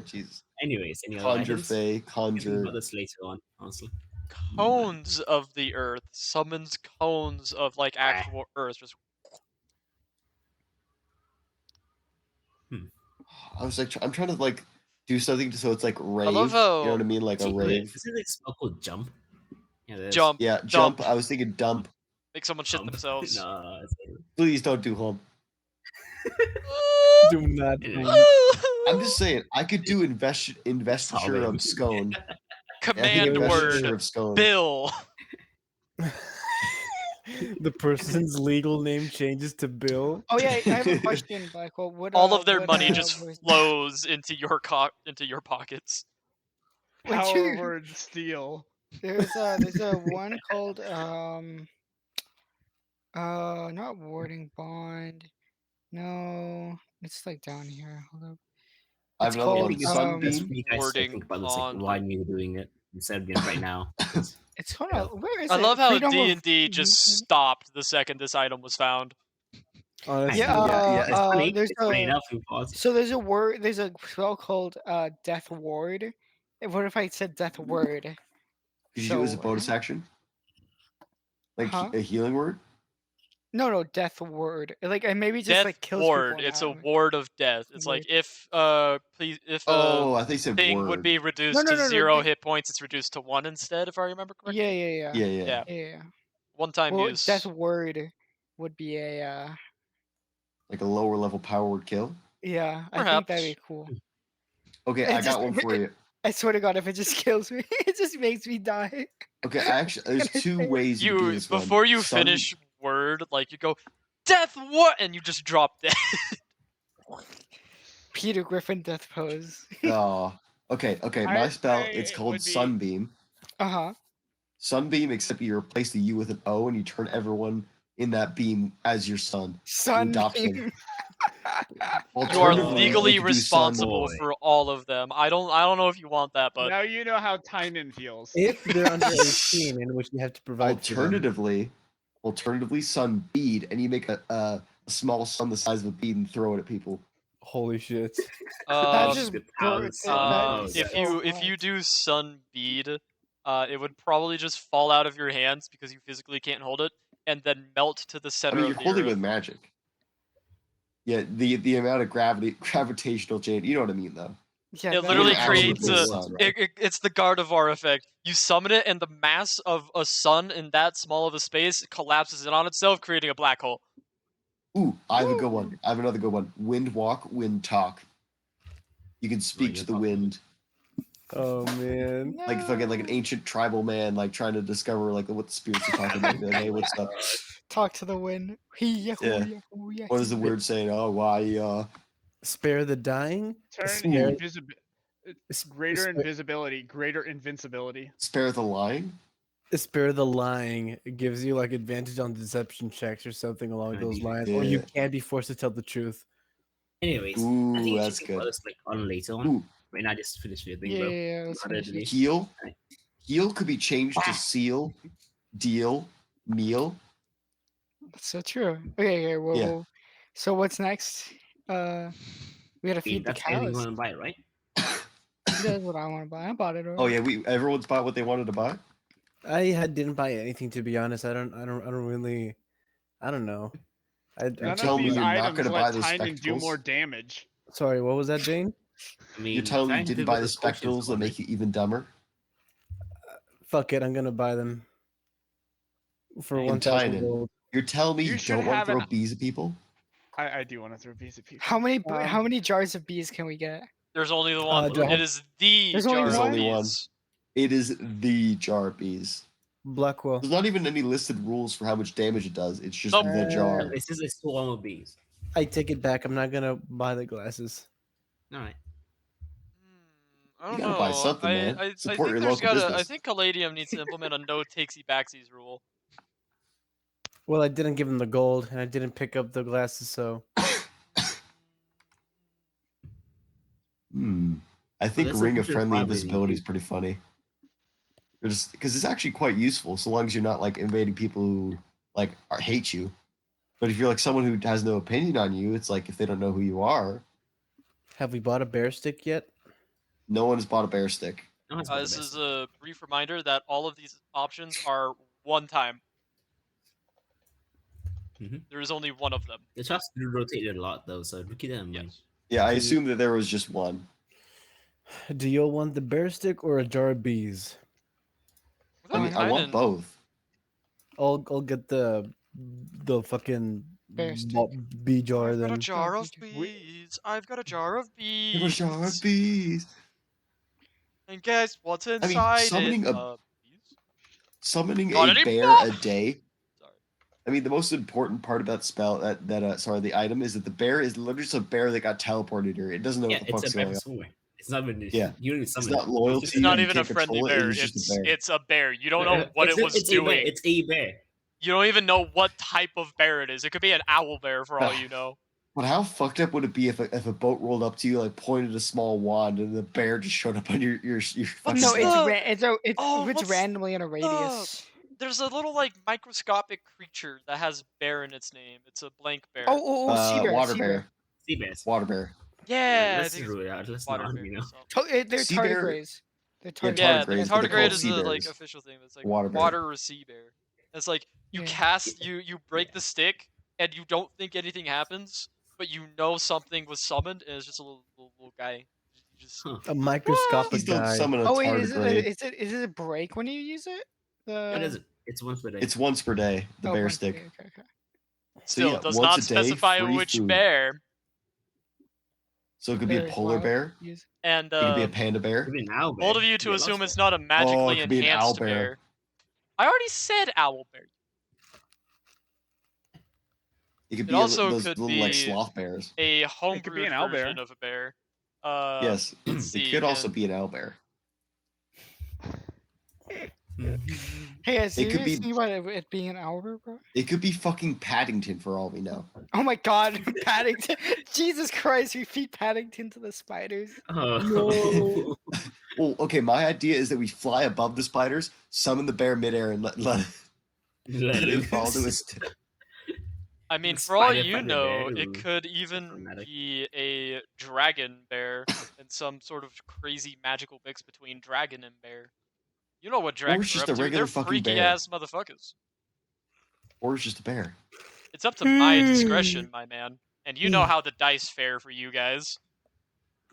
jeez. Anyways, any other Conjure items? Fey. We can think Conjure. about this later on, honestly. Cones of the earth summons cones of like actual earth. Just I was like, I'm trying to like do something so it's like rave. love how- You know what I mean? Like a See, wait, rave. isn't it a spell called jump? Yeah, there's jump. Yeah, jump. I was thinking dump. Make someone shit jump. themselves. No, Please don't do hump. Do not. Anyway. I'm just saying, I could do investiture Solid. of scone. Command Investiture word. of scone. Bill. The person's legal name changes to Bill. oh yeah, I have a question, Michael. What All of their money what, just was- flows into your into your pockets. Would Power you- word steal. There's a one called not warding bond. No, it's like down here. Hold up. I have It's another called, one. That's Sunbeam. when you guys Wording think about this, like, on- why you're doing it instead of doing it right now. It's called Yeah. where is I it? love how Freedom of- D&D just stopped the second this item was found. Honestly, Yeah, yeah, It's funny. there's It's funny a- enough. You pause. So there's a spell called Death Ward. What if I said Death Word? Did you do it as a So- bonus action? Like Huh? a healing word? No, death ward. Like, and maybe just Death like kills ward. people. It's a now. ward of death. It's like Ward. if Oh, I think you said thing would word. be No, reduced no, to no, no. 0 hit points, it's reduced to 1 instead, if I remember correctly. Yeah. Yeah. Yeah. One-time Well, use. death word would be Like a lower level power word kill. yeah. I think that'd be Perhaps. cool. Okay, It I just- got one for you. I swear to God, if it just kills me, it just makes me die. Okay, there's Can I two say it? ways you can do You this one. before you Sun- finish word, like you go, death ward, and you just drop dead. Peter Griffin death pose. Oh, okay. My I'd spell, say it's it called would be- Sunbeam. Uh-huh. Sunbeam, except you replace the U with an O and you turn everyone in that beam as your son. You adopt them. Sunbeam. You are Alternatively, legally you could do sun- responsible Boy. for all of them. I don't know if you want that, but Now you know how Tynan feels. If they're under 18, in which you have to provide for them. Alternatively, sun bead, and you make a small sun the size of a bead and throw it at people. Holy shit. That um, just Good broke. powers. if so you much. do sun bead, it would probably just fall out of your hands because you physically can't hold it, and then melt to the I center mean, of you're the holding earth. with magic. Yeah, the amount of gravitational change. You know what I mean, though. Yeah, It that literally makes actually creates replace a. sun. It's the Gardevoir effect. You summon it, and the mass of a sun in that small of a space collapses in on itself, creating a black hole. Ooh, I have a good one. I have another good one. Wind walk, wind talk. You can speak you're to the talking. wind, Oh man. like fucking like an ancient tribal man, like trying to discover like what the spirits are talking about. Be like, hey, what's up? Talk to the wind. Yeah. Hoo-yah. What is the word saying? Oh, why? Spare the dying. Turn Spare, greater spare, invisibility, greater invincibility. Spare the lying. spare the lying. It gives you like advantage on deception checks or something along those Maybe. lines. Or you Yeah. can't be forced to tell the truth. Anyways, I Ooh, think you that's should think about good. this like on later on. Ooh, Right now, I just finished your thing, Yeah, bro. yeah, let's Other finish than it. this. heal. Right. Heal could be changed to seal, deal, meal. That's so true. Okay, well, Yeah. so what's next? We gotta I mean, feed the that's everything you cows. want to buy, right? That's what I want to buy. I bought it Oh already. yeah, everyone's bought what they wanted to buy. Didn't buy anything, to be honest. I don't really. I don't know. None tell of me these you're not items gonna buy let the Tynan do more spectacles? damage. Sorry, what was that, Dane? I mean, You're telling me you trying to didn't go buy the with potions spectacles that going, make you even dumber? Fuck it, I'm gonna buy them for And 1,000 Tynan. gold. You're telling me You you should don't want have to throw an- bees at people? I do want to throw bees at people. How Um, many jars of bees can we get? There's only the one. do I have- It is the There's only jar There's of one? only one. bees. It is the jar of bees. Blackwell. There's not even any listed rules for how much damage it does. It's just Nope. the jar. It's just a swarm of bees. I take it back. I'm not gonna buy the glasses. All right. I don't gotta buy know. something, man. I Support think your there's local gotta. I business. think Caladium needs to implement a no takesy backsies rule. Well, I didn't give him the gold, and I didn't pick up the glasses, so I think there's Ring a of Friendly five ways you Invisibility do. is pretty funny. Because it's actually quite useful, so long as you're not like invading people who like hate you. But if you're like someone who has no opinion on you, it's like if they don't know who you are, have we bought a bear stick yet? no one has bought a bear stick. No, it's not the This best. is a brief reminder that all of these options are one time. Mhm. There is only one of them. The charts do rotate a lot, though, so look at them. Yes. Yeah, I Hmm. assume that there was just one. Do you want the bear stick or a jar of bees? I mean, I want both. I'll get the fucking Bear stick. bee jar I've got a then. jar Oh, of bees. I've got a jar of It was bees. jar of bees. And guess what's mean, inside summoning it? a- Summoning Got a any bear buff? a day. Sorry. I mean, the most important part of that spell, the item is that the bear is literally just a bear that got teleported here. It doesn't know Yeah, what the it's fuck's a bear going on. somewhere. It's not even. Yeah. You don't even It's summon not it. loyal It's to you. not You even a can't friendly control it. bear. It's just a bear. It's a bear. You don't know what it was it's doing. A bear. It's a bear. You don't even know what type of bear it is. It could be an owl bear for all you know. But how fucked up would it be if a boat rolled up to you, like pointed a small wand, and the bear just showed up on your fucking No, boat? it's randomly in a radius. There's a little like microscopic creature that has bear in its name. It's a blank bear. Sea bear. Water Sea bear. Sea bears. Water bear. Yeah, I Let's think just it's rule it out. Let's water not, bear. you know. or something. They're Sea bear- tardigrades. They're Yeah, tardigrades. Yeah, tardigrades, but they're tardigrade called is sea the like bears. official thing. It's like Water bear. water or sea bear. It's like you Yeah. cast, you break the stick, and you don't think anything happens, but you know something was summoned, and it's just a little guy. You just Huh. A microscopic He's still guy. summoning a Oh wait, tardigrade. is it a break when you use it? What The is it? It's once per day. It's once per day, the bear once per stick. day, okay. So still yeah, does once not a day, specify free which food. bear. So it could be a Bear is polar wild. bear. Use. And It could be a panda bear. Could be an owl bold bear. of you Could to be a assume lost it's bear. not a magically it could be an owl enhanced bear. bear. I already said owl bear. It could It be also those could little like be sloth bears. a be homebrewed an owl version bear. of a bear. Yes, Let's it see. could also be an owl bear. Hey, guys, It did you could guys be- think about it being an hour, bro? It could be fucking Paddington for all we know. Oh my God, Paddington! Jesus Christ, we feed Paddington to the spiders. Oh. Well, okay, my idea is that we fly above the spiders, summon the bear midair, and let Let it fall to loose. its. I mean, The for all spider you fight the know, bear, it ooh, could even dramatic. be a dragon bear and some sort of crazy magical mix between dragon and bear. You know what dragons it's are just up a to. regular They're fucking freaky bear. ass motherfuckers. Or it's just a bear. It's up to my discretion, my man. And you know how the dice fare for you guys.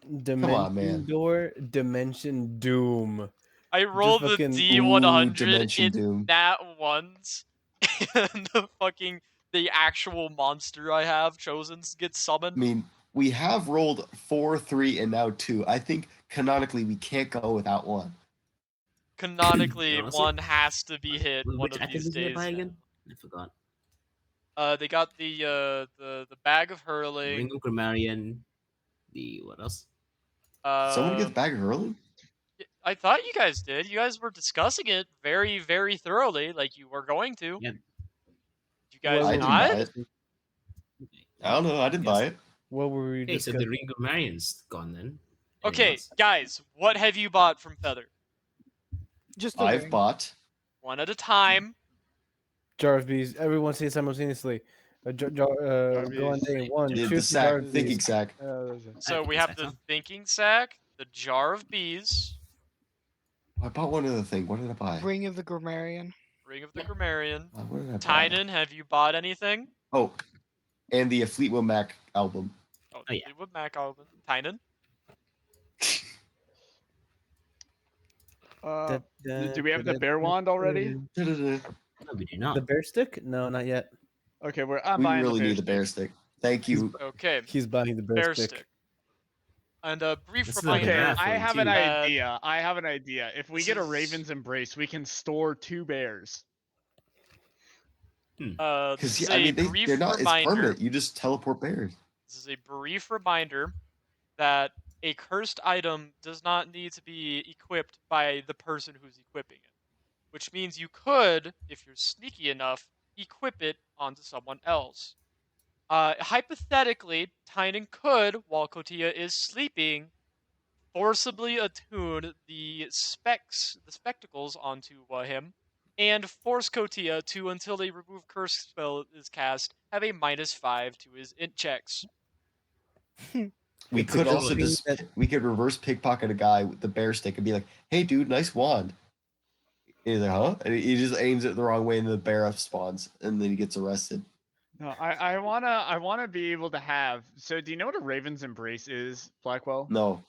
on, man. Dimension door, dimension doom. I rolled the fucking- D100 Dimension in Doom. that once, and the actual monster I have chosen gets I summoned. mean, we have rolled 4, 3, and now 2. I think canonically we can't go without one. Canonically, honestly, one has to be hit one Which of item these did they days. buy now. again? I forgot. They got the bag of hurling. Ring of Grammarian. The what else? Someone get the Um, bag of hurling? I thought you guys did. You guys were discussing it very, very thoroughly, like you were going to. Yeah. You guys I didn't not? buy it. I don't know. I didn't buy it. What were we Okay, so discussing? the Ring of Grammarian's gone then. Anything Okay, else? guys, what have you bought from Feather? Just the I've ring. bought. One at a time. Jar of bees. Everyone say it simultaneously. Go on bees. day one. The Shoot the sack, jar of thinking bees. sack. So we think have it's the that, huh? thinking sack, the jar of bees, I bought one other thing. What did I buy? Ring of the Grammarian. ring of the grammarian. What did I buy? Tynan, have you bought anything? Oh, and the Fleetwood Mac album. Oh, Oh, yeah. Fleetwood Mac album. Tynan? Do we have the bear wand already? Da-da-da. No, we do not. The bear stick? No, not yet. Okay, I'm We buying really the bear need the bear stick. Thank you. Okay, He's buying the bear, bear stick. stick. And a brief This is like a reminder. Okay, draft I one, have an too. idea. I have an idea. If we this get a is- raven's embrace, we can store 2 bears. This Because is I a mean, brief they're not. It's reminder. permanent. You just teleport bears. This is a brief reminder that a cursed item does not need to be equipped by the person who's equipping it. Which means you could, if you're sneaky enough, equip it onto someone else. Hypothetically, Tynan could, while Kotia is sleeping, forcibly attune the spectacles onto him, and force Kotia to, until a remove curse spell is cast, have a -5 to his int checks. We It's could a also good thing just that- we could reverse pickpocket a guy with the bear stick and be like, "Hey, dude, nice wand." And he's like, "Huh?" And he just aims it the wrong way, and the bear spawns, and then he gets arrested. No, I wanna be able to have. So, do you know what a raven's embrace is, Blackwell? No,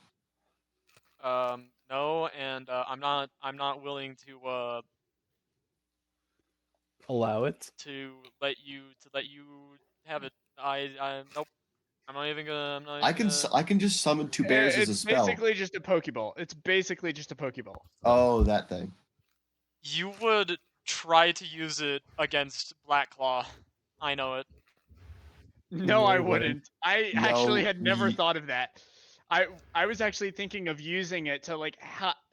No, and I'm not willing to Allow it. let you have it. Nope. I'm not even gonna. I'm not. I Even can gonna... I can just summon 2 bears as a It's spell. basically just a Pokeball. It's basically just a Pokeball. Oh, that thing. You would try to use it against Black Claw. I know it. No, I No, wouldn't. I actually No, had never ye- thought of that. I was actually thinking of using it to like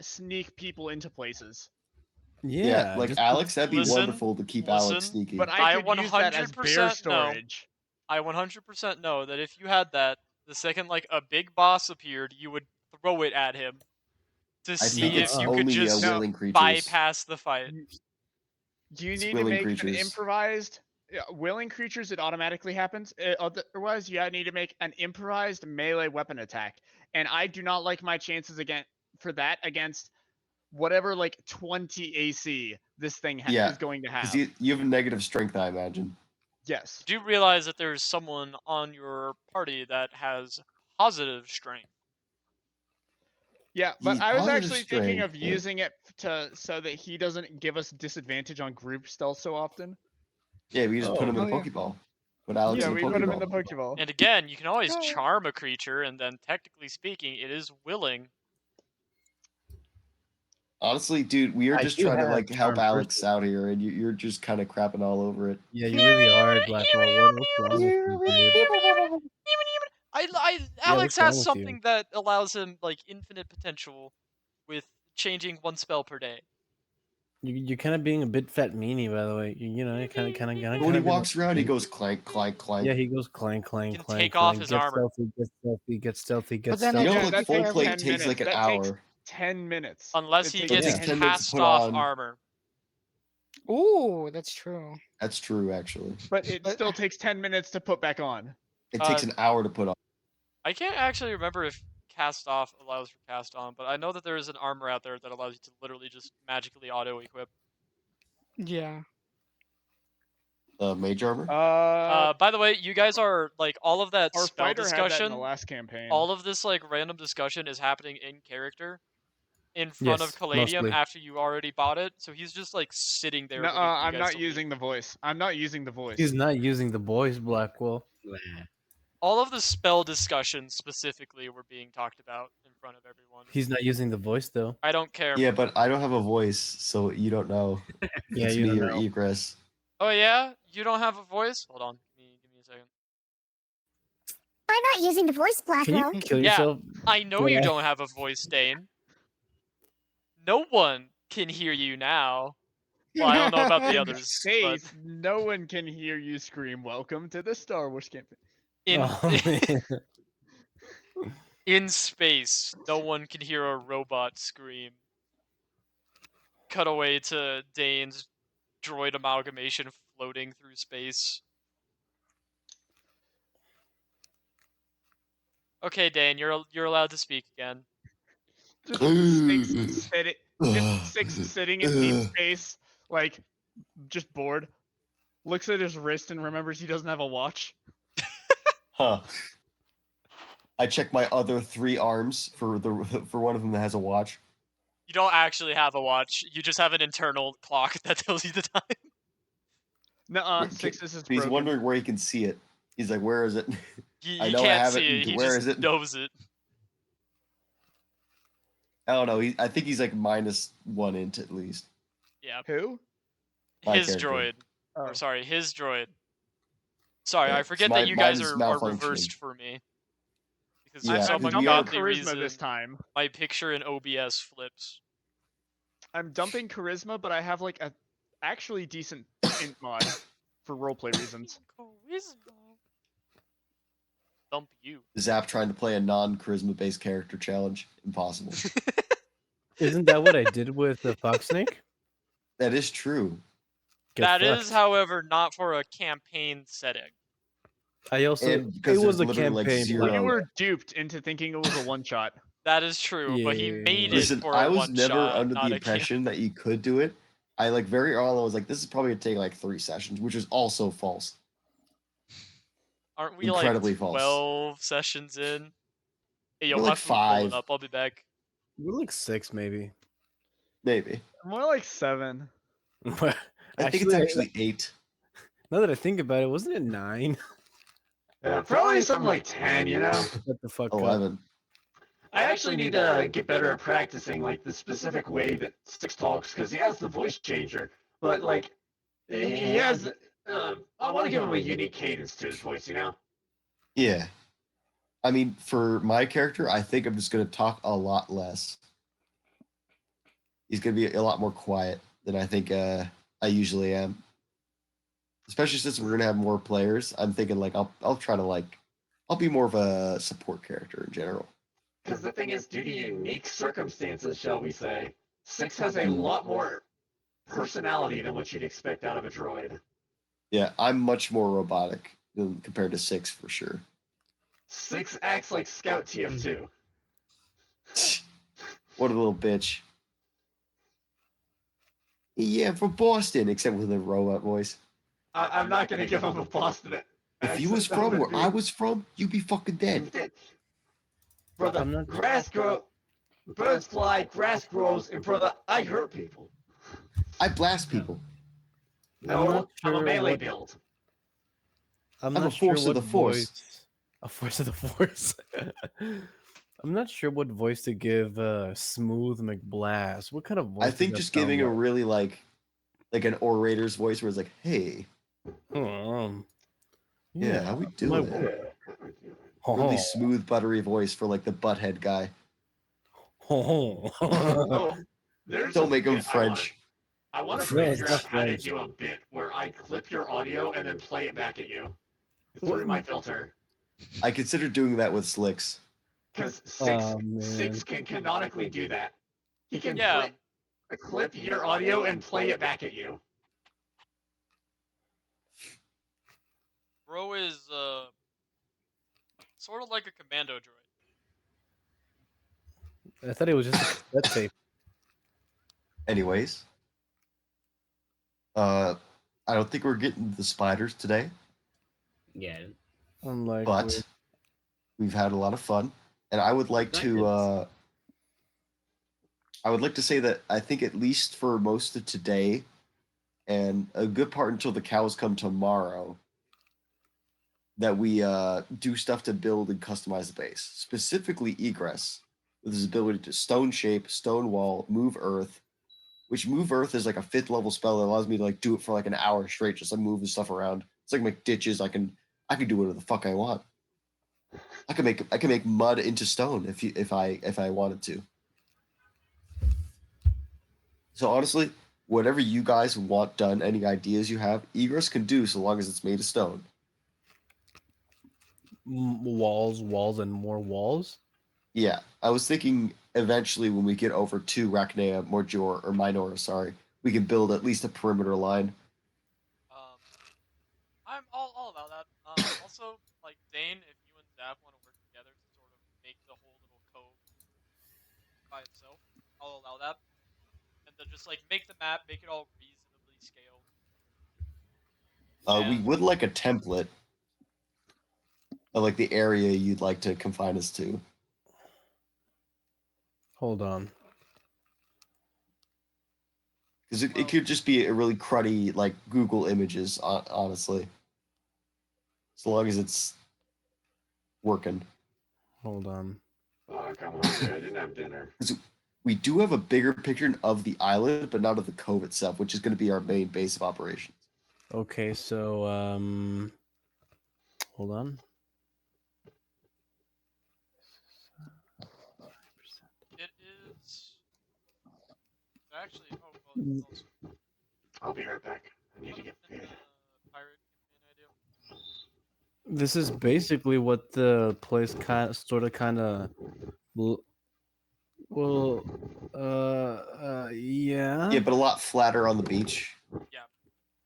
sneak people into places. Yeah, like just- Alex, that'd be Listen, wonderful to keep Alex listen, sneaky. But I I could use that as bear 100% know. storage. I 100% know that if you had that, the second like a big boss appeared, you would throw it at him to I see think if it's you could only just No, willing creatures. bypass the fight. Do you It's need to willing make an creatures. improvised willing creatures? It automatically happens. Otherwise, you need to make an improvised melee weapon attack, and I do not like my chances again for that against whatever like 20 AC this thing Yeah, is going to because have. you have a negative strength, I imagine. Yes. Do you realize that there's someone on your party that has positive strength? Yeah, but The I was positive actually thinking strength, of using it so that he doesn't give us disadvantage on group stealth so often. Yeah, we just put him in Oh, the yeah. Pokeball. Put Alex Yeah, in the we put him in the Pokeball. Pokeball. And again, you can always Oh. charm a creature, and then technically speaking, it is willing. Honestly, dude, we are I just do trying to have like help charm Alex person. out here, and you're just kind of crapping all over it. Yeah, you really are, Blackwell. What's wrong with you, dude? Yeah, Alex what's wrong has with you? something that allows him like infinite potential with changing one spell per day. You're kind of being a bit fat meanie, by the way. You know, you're kind But when he of walks around, he goes clank, clank, clank. Yeah, he goes clank, clank, can clank, take off clank. his Get armor. stealthy, get stealthy, get stealthy, get But then You know, Yeah, stealthy. like that full takes plate 10 takes like minutes. an That takes hour. 10 minutes. Unless It he takes It gets takes 10 10 minutes to cast put off on. armor. Ooh, that's true. That's true, actually. But it But- still takes 10 minutes to put back on. It takes an hour to put on. I can't actually remember if cast off allows for cast on, but I know that there is an armor out there that allows you to literally just magically auto equip. Yeah. Mage armor. By the way, you guys are like all of that Our spell fighter had that in discussion. the last campaign. All of this like random discussion is happening in character, in front of Yes, Caladium mostly. after you already bought it. So he's just like sitting there. No, waiting for you I'm guys not to leave. using the voice. I'm not using the voice. He's not using the voice, Blackwell. All of the spell discussions specifically were being talked about in front of everyone. He's not using the voice though. I don't care. Yeah, but I don't have a voice, so you don't know. If Yeah, it's you me don't or know. Egress. Oh yeah, you don't have a voice. Hold on, give me a second. I'm not using the voice, Can Blackwell. you kill Yeah. yourself? I know you Yeah. don't have a voice, Dane. No one can hear you now. Well, I don't know about the In others, but space, no one can hear you scream, "Welcome to the Star Wars campaign." in Oh, man. in space, no one can hear a robot scream. Cut away to Dane's droid amalgamation floating through space. Okay, Dane, you're allowed to speak again. Just six sitting in deep space, like just bored. Looks at his wrist and remembers he doesn't have a watch. Huh. I check my other 3 arms for one of them that has a watch. You don't actually have a watch. You just have an internal clock that tells you the time. Nuh-uh, Wait, Six's is He's broken. wondering where he can see it. He's like, "Where is it?" He I know I can't have see it. it. He Where just is it? knows it. I don't know. I think he's like -1 int at least. Yeah, Who? My his character. droid. Oh. Or sorry, his droid. Sorry, Yeah, I forget my- that you mine guys is are malfunctioning. reversed for me. Because Yeah, for I'm some we dumping are- ungodly charisma reason, this time. my picture in OBS flips. I'm dumping charisma, but I have like a actually decent int mod for roleplay reasons. Dump you. Zap trying to play a non-charisma based character challenge. Impossible. Isn't that what I did with the Fox Snake? That is true. Get That is, fucked. however, not for a campaign setting. I also And because it was a there's literally, like, campaign. zero- You Zero. were duped into thinking it was a one shot. That is true, but he made it Listen, for a I was one never shot, under not the a camp- impression that you could do it. I like very early was like, this is probably gonna take like 3 sessions, which is also false. Aren't we Incredibly like false. 12 sessions in? Hey, yo, We're my like food pulling 5. up. I'll be back. We're like 6 maybe. Maybe. More like 7. I think it's actually 8. Now that I think about it, wasn't it 9? Probably something like 10, you know? What the fuck? up. 11. I actually need to get better at practicing, like, the specific way that Six talks, because he has the voice changer. But, like, he has... I want to give him a unique cadence to his voice, you know? Yeah. I mean, for my character, I think I'm just gonna talk a lot less. He's gonna be a lot more quiet than I think I usually am. Especially since we're gonna have more players, I'm thinking like I'll try to like I'll be more of a support character in general. Because the thing is, due to unique circumstances, shall we say, Six has a lot more personality than what you'd expect out of a droid. Yeah, I'm much more robotic than compared to 6 for sure. Six acts like Scout TF2. What a little bitch. Yeah, from Boston, except with a robot voice. I'm not gonna give him a Boston If you was accent. That from would where be I was from, you'd be fucking dead. dead. Brother, I'm not- grass grow, birds fly, grass grows, and brother, I hurt people. I blast people. No, not I'm a sure melee what- build. I'm I'm a not sure force of what the force. voice. A force of the force. I'm not sure what voice to give Smooth McBlast. What kind of voice? I does think that just sound giving a like? really like an orator's voice where it's like, hey, yeah, how we my doing? Really Oh, smooth, buttery voice for like the butthead guy. Oh, there's Don't a make him bit French. I want to No, figure it's out not how to French. do a bit where I clip your audio and then play it back at you through my filter. I consider doing that with Slicks. Because Oh, man. Six can canonically do that. He can Yeah. clip your audio and play it back at you. Bro is sort of like a commando droid. I thought it was just a cassette tape. Anyways, I don't think we're getting the spiders today, Yeah. Unlike but we've had a lot of fun, and I would like to say that I think at least for most of today, and a good part until the cows come tomorrow, that we do stuff to build and customize the base, specifically egress, with his ability to stone shape, stone wall, move earth, which move earth is like a 5th level spell that allows me to like do it for like an hour straight, just like move the stuff around. It's like make ditches. I can do whatever the fuck I want. I can make mud into stone if I wanted to. So honestly, whatever you guys want done, any ideas you have, egress can do so long as it's made of stone. walls, and more walls. Yeah, I was thinking eventually when we get over to Rachnia, Morjor, or Minor, sorry, we can build at least a perimeter line. I'm all about that. Also, like Dane, if you and Zap want to work together to sort of make the whole little cove by itself, I'll allow that. And then just like make the map, make it all reasonably scaled. We And would like a template of like the area you'd like to confine us to. Hold on. Because it could just be a really cruddy like Google Images, honestly, as long as it's working. Hold on. Oh, come on, dude. I didn't have dinner. We do have a bigger picture of the island, but not of the cove itself, which is going to be our main base of operations. Okay, so hold on. it is actually well, it's also I'll be right back. I need to get in paid. the pirate campaign idea. This is basically what the place kind of well yeah. Yeah, but a lot flatter on the beach. Yeah,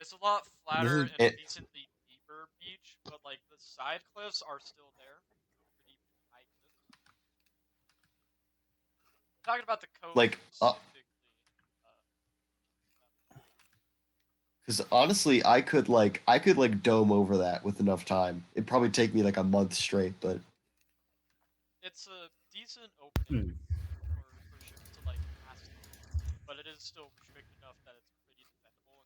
it's a lot flatter is- and a it- decently deeper beach, but like the side cliffs are still there. Pretty high cliffs. Talking about the cove Like, specifically. Because honestly, I could like dome over that with enough time. It'd probably take me like a month straight, but It's a decent opening for ships to like pass through, but it is still restricted enough that it's pretty defendable.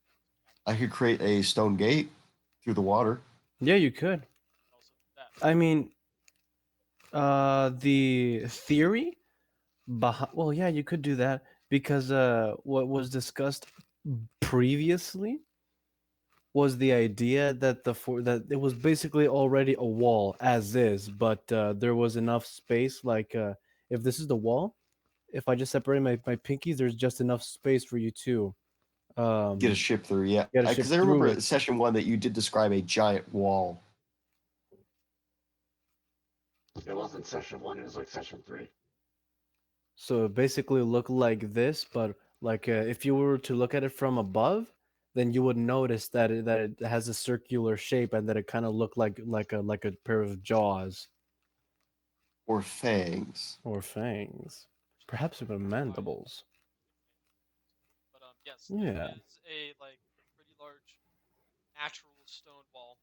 I could create a stone gate through the water. Yeah, you could. Also that. I mean, the theory behind, well, yeah, you could do that because what was discussed previously was the idea that that it was basically already a wall as is, but there was enough space. Like if this is the wall, if I just separate my pinkies, there's just enough space for you to Get a ship through, yeah. get a ship Because I through remember it. session 1 that you did describe a giant wall. It wasn't session 1, it was like session 3. So it basically look like this, but like if you were to look at it from above, then you would notice that it has a circular shape and that it kind of looked like a pair of jaws Or fangs. or fangs, perhaps even mandibles. Yes, there Yeah. is a pretty large natural stone wall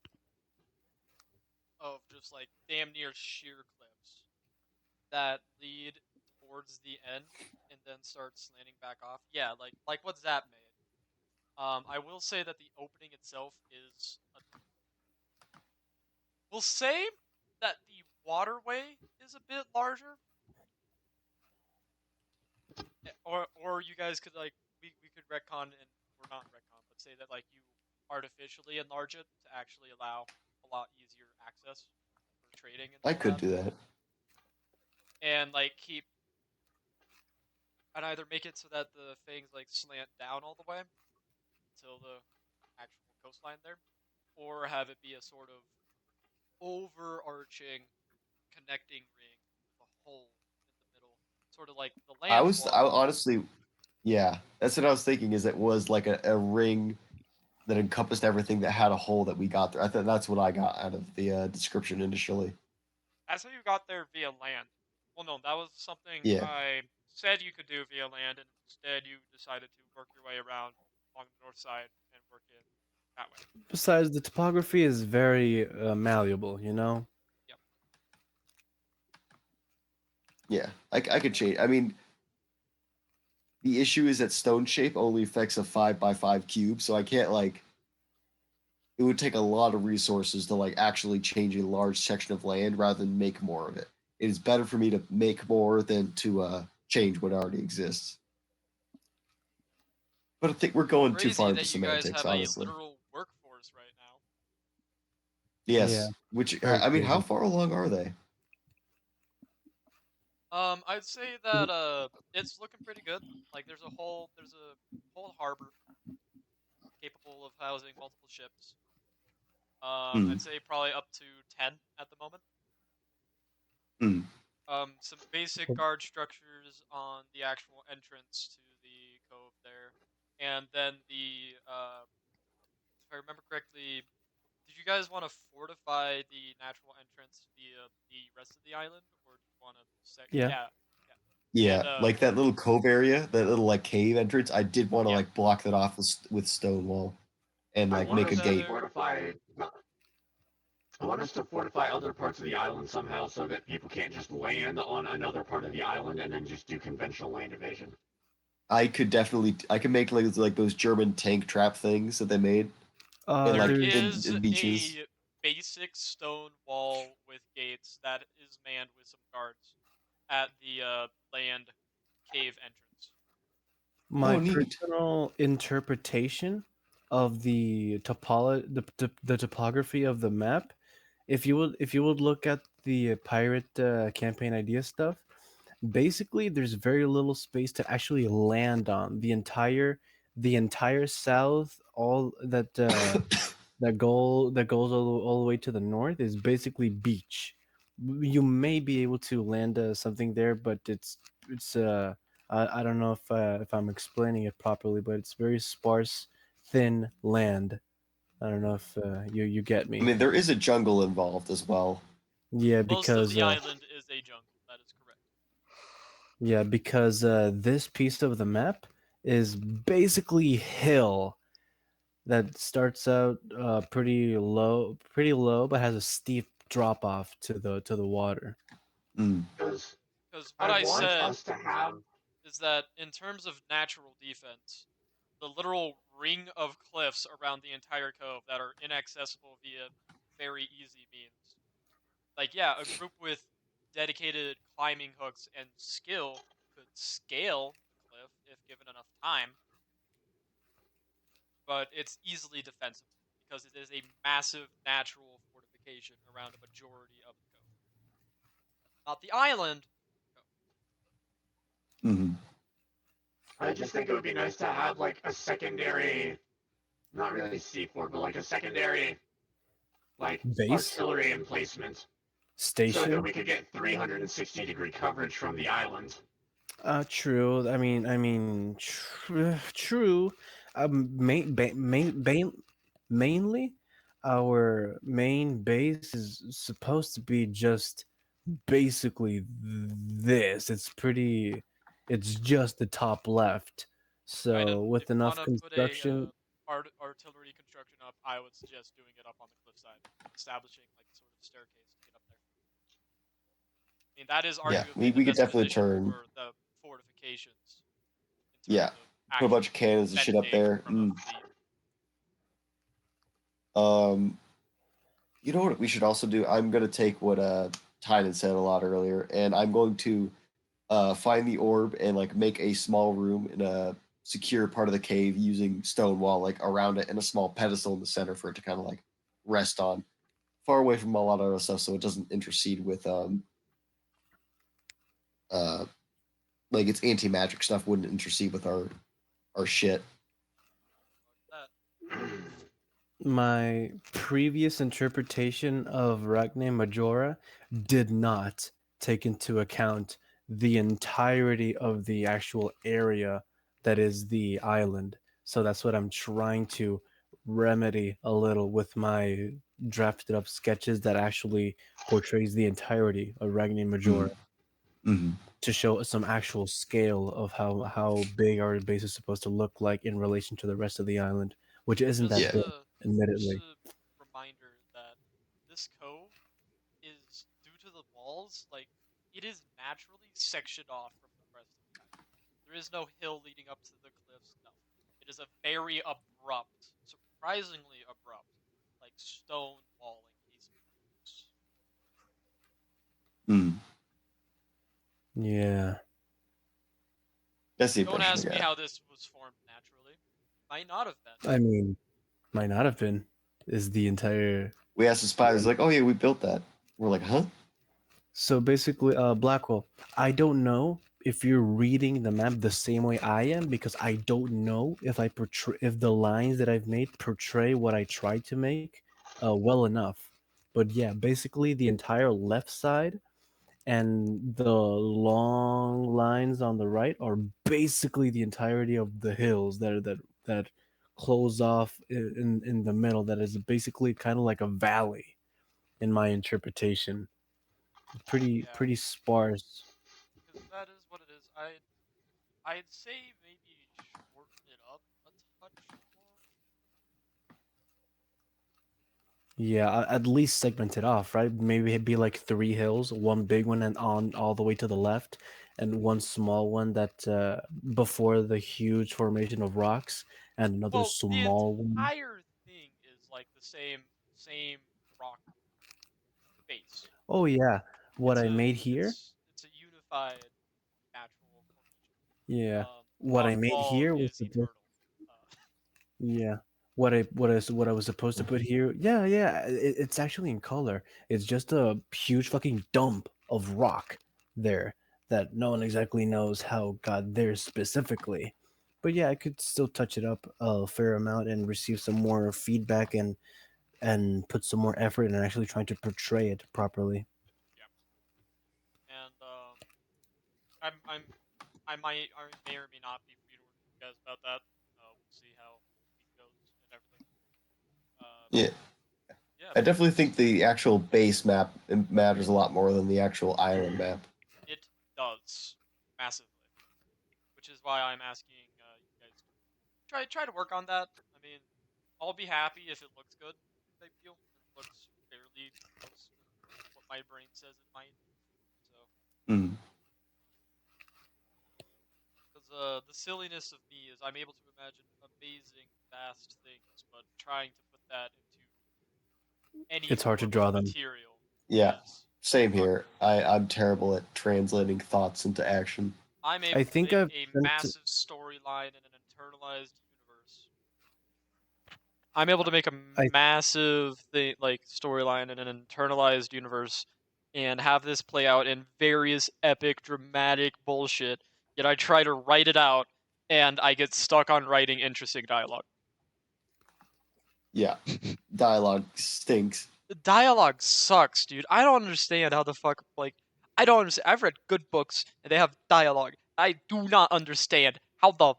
of just damn near sheer cliffs that lead towards the end and then start slanting back off. Yeah, like what Zap made. I will say that the opening itself is we'll say that the waterway is a bit larger, or you guys could we could retcon and or not retcon, but say that you artificially enlarge it to actually allow a lot easier access for trading and I all could that, do that. and keep and either make it so that the fangs slant down all the way until the actual coastline there, or have it be a sort of overarching connecting ring with a hole in the middle, sort of like the I land was swap. I honestly, yeah, that's what I was thinking. Is it was like a ring that encompassed everything that had a hole that we got there. I thought that's what I got out of the description initially. That's how you got there via land. Well, no, that was something Yeah, I said you could do via land, and instead you decided to work your way around along the north side and work in that way. Besides, the topography is very malleable. You know. Yep. yeah, I could change. I mean, the issue is that stone shape only affects a 5 by 5 cube, so I can't it would take a lot of resources to actually change a large section of land rather than make more of it. It is better for me to make more than to change what already exists. But I think we're going too far Crazy into that you guys semantics, have a honestly. literal workforce right now. Yeah. Yes, which Very I mean, how crazy. far along are they? I'd say that it's looking pretty good. There's a whole harbor capable of housing multiple ships. Hmm. I'd say probably up to 10 at the moment. Hmm. Some basic guard structures on the actual entrance to the cove there, and then if I remember correctly, did you guys want to fortify the natural entrance via the rest of the island, or do you want to say, Yeah. yeah, yeah, Yeah, and like that little cove area, that little cave entrance. I did want to yeah, block that off with stone wall and I want put make a us to gate. together. fortify. I want us to fortify other parts of the island somehow, so that people can't just land on another part of the island and then just do conventional land evasion. I could make like those German tank trap things that they made in There There's is in beaches. a basic stone wall with gates that is manned with some guards at the land cave entrance. my Oh, neat. personal interpretation of the topography of the map. If you would look at the pirate campaign idea stuff, basically there's very little space to actually land on. The entire south, all that goes all the way to the north is basically beach. You may be able to land something there, but it's I don't know if I'm explaining it properly, but it's very sparse, thin land. I don't know if you get I me. mean, there is a jungle involved as well. Yeah, Most of because the island is a jungle. That is correct. this piece of the map is basically hill that starts out pretty low, but has a steep drop off to the water. Mm. Because what I I want said us to have. is that in terms of natural defense, the literal ring of cliffs around the entire cove that are inaccessible via very easy means. Yeah, a group with dedicated climbing hooks and skill could scale the cliff if given enough time, but it's easily defensible because it is a massive natural fortification around a majority of the cove. Not the island. Hmm. I just think it would be nice to have like a secondary, not really C4, but like a secondary like Base artillery emplacement, so that station. we could get 360-degree coverage from the island. True. True. Mainly, our main base is supposed to be just basically this. It's just the top left. Kinda, So with if you enough wanna put a construction, artillery construction up, I would suggest doing it up on the cliffside, establishing like sort of staircase to get up there. I mean, that is Yeah, arguably the we could best definitely position turn. for the fortifications in Yeah, terms of put a bunch actually of cannons and shit up defending there. from a fleet. Um, you know what we should also do? I'm gonna take what Tynan said a lot earlier, and I'm going to find the orb and like make a small room in a secure part of the cave using stone wall like around it and a small pedestal in the center for it to kind of like rest on, far away from a lot of other stuff, so it doesn't intercede with uh like its anti magic stuff wouldn't intercede with our shit. That. my previous interpretation of Ragna Majora did not take into account the entirety of the actual area that is the island. So that's what I'm trying to remedy a little with my drafted up sketches that actually portrays the entirety of Ragna Majora Mm-hmm. to show some actual scale of how big our base is supposed to look like in relation to the rest of the island, which isn't Just that Yeah. big, just admittedly. a reminder that this cove is due to the walls, like it is naturally sectioned off from the rest of the island. There is no hill leading up to the cliffs. No, it is a very abrupt, surprisingly abrupt, like stone wall encasement. Mm. Yeah, That's the Don't impression ask I me got. how this was formed naturally. Might not have been. I mean, might not have been. Is the entire We asked the spies, like, oh yeah, we built that. We're like, huh? so basically, Blackwell. I don't know if you're reading the map the same way I am because I don't know if I portray if the lines that I've made portray what I tried to make well enough. But yeah, basically the entire left side and the long lines on the right are basically the entirety of the hills that close off in the middle. That is basically kind of like a valley, in my interpretation. Yeah, Pretty sparse. because that is what it is. I'd say maybe shorten it up a touch more. Yeah, at least segment it off, right? Maybe it'd be like three hills, one big one and on all the way to the left, and one small one that before the huge formation of rocks, and another Well, the small one. entire thing is like the same rock base. Oh yeah, what I made here. It's a unified natural formation. Yeah, what Rock I made wall here was is supposed. eternal. Uh, Yeah, what I was supposed to put here. Yeah, yeah, it's actually in color. It's just a huge fucking dump of rock there that no one exactly knows how got there specifically. But yeah, I could still touch it up a fair amount and receive some more feedback and put some more effort in actually trying to portray it properly. yeah, and I'm I may or may not be free to work with you guys about that. We'll see how the week goes and everything. Yeah. Yeah, I definitely think the actual base map matters a lot more than the actual island map. it does massively, which is why I'm asking you guys to try to work on that. I mean, I'll be happy if it looks good, type deal, and looks fairly close to what my brain says it might. So, Mm. because the silliness of me is I'm able to imagine amazing, vast things, but trying to put that into any It's hard to form draw of them. material Yeah. is Same fucking here. difficult. I'm terrible at translating thoughts into action. I'm I able to think make I've a sent. massive storyline in an internalized universe. I'm able to make a I massive thing like storyline in an internalized universe and have this play out in various epic dramatic bullshit. Yet I try to write it out and I get stuck on writing interesting dialogue. Yeah. Dialogue stinks. The dialogue sucks, dude. I don't understand how the fuck like I don't understand. I've read good books and they have dialogue. I do not understand how the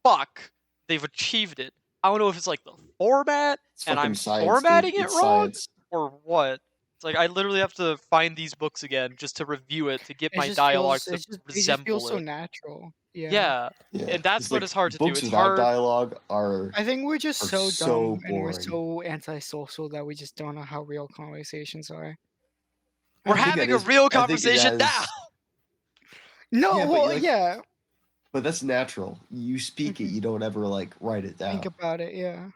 fuck they've achieved it. I don't know if it's like the format It's and fucking I'm science, dude. formatting it It's wrong science. or what. It's like I literally have to find these books again just to review it to get It my just feels dialogue to it just feels resemble so it. natural. Yeah, Yeah, and that's it's what like is hard to do. books It's without hard. dialogue are I think we're just are so so dumb and we're boring. so antisocial that we just don't know how real conversations are. We're I think that having a is. real I think it conversation now. has. No, Yeah, but well, like, yeah. but that's natural. You speak it. Mhm. You don't ever like write it Think down. about it, yeah.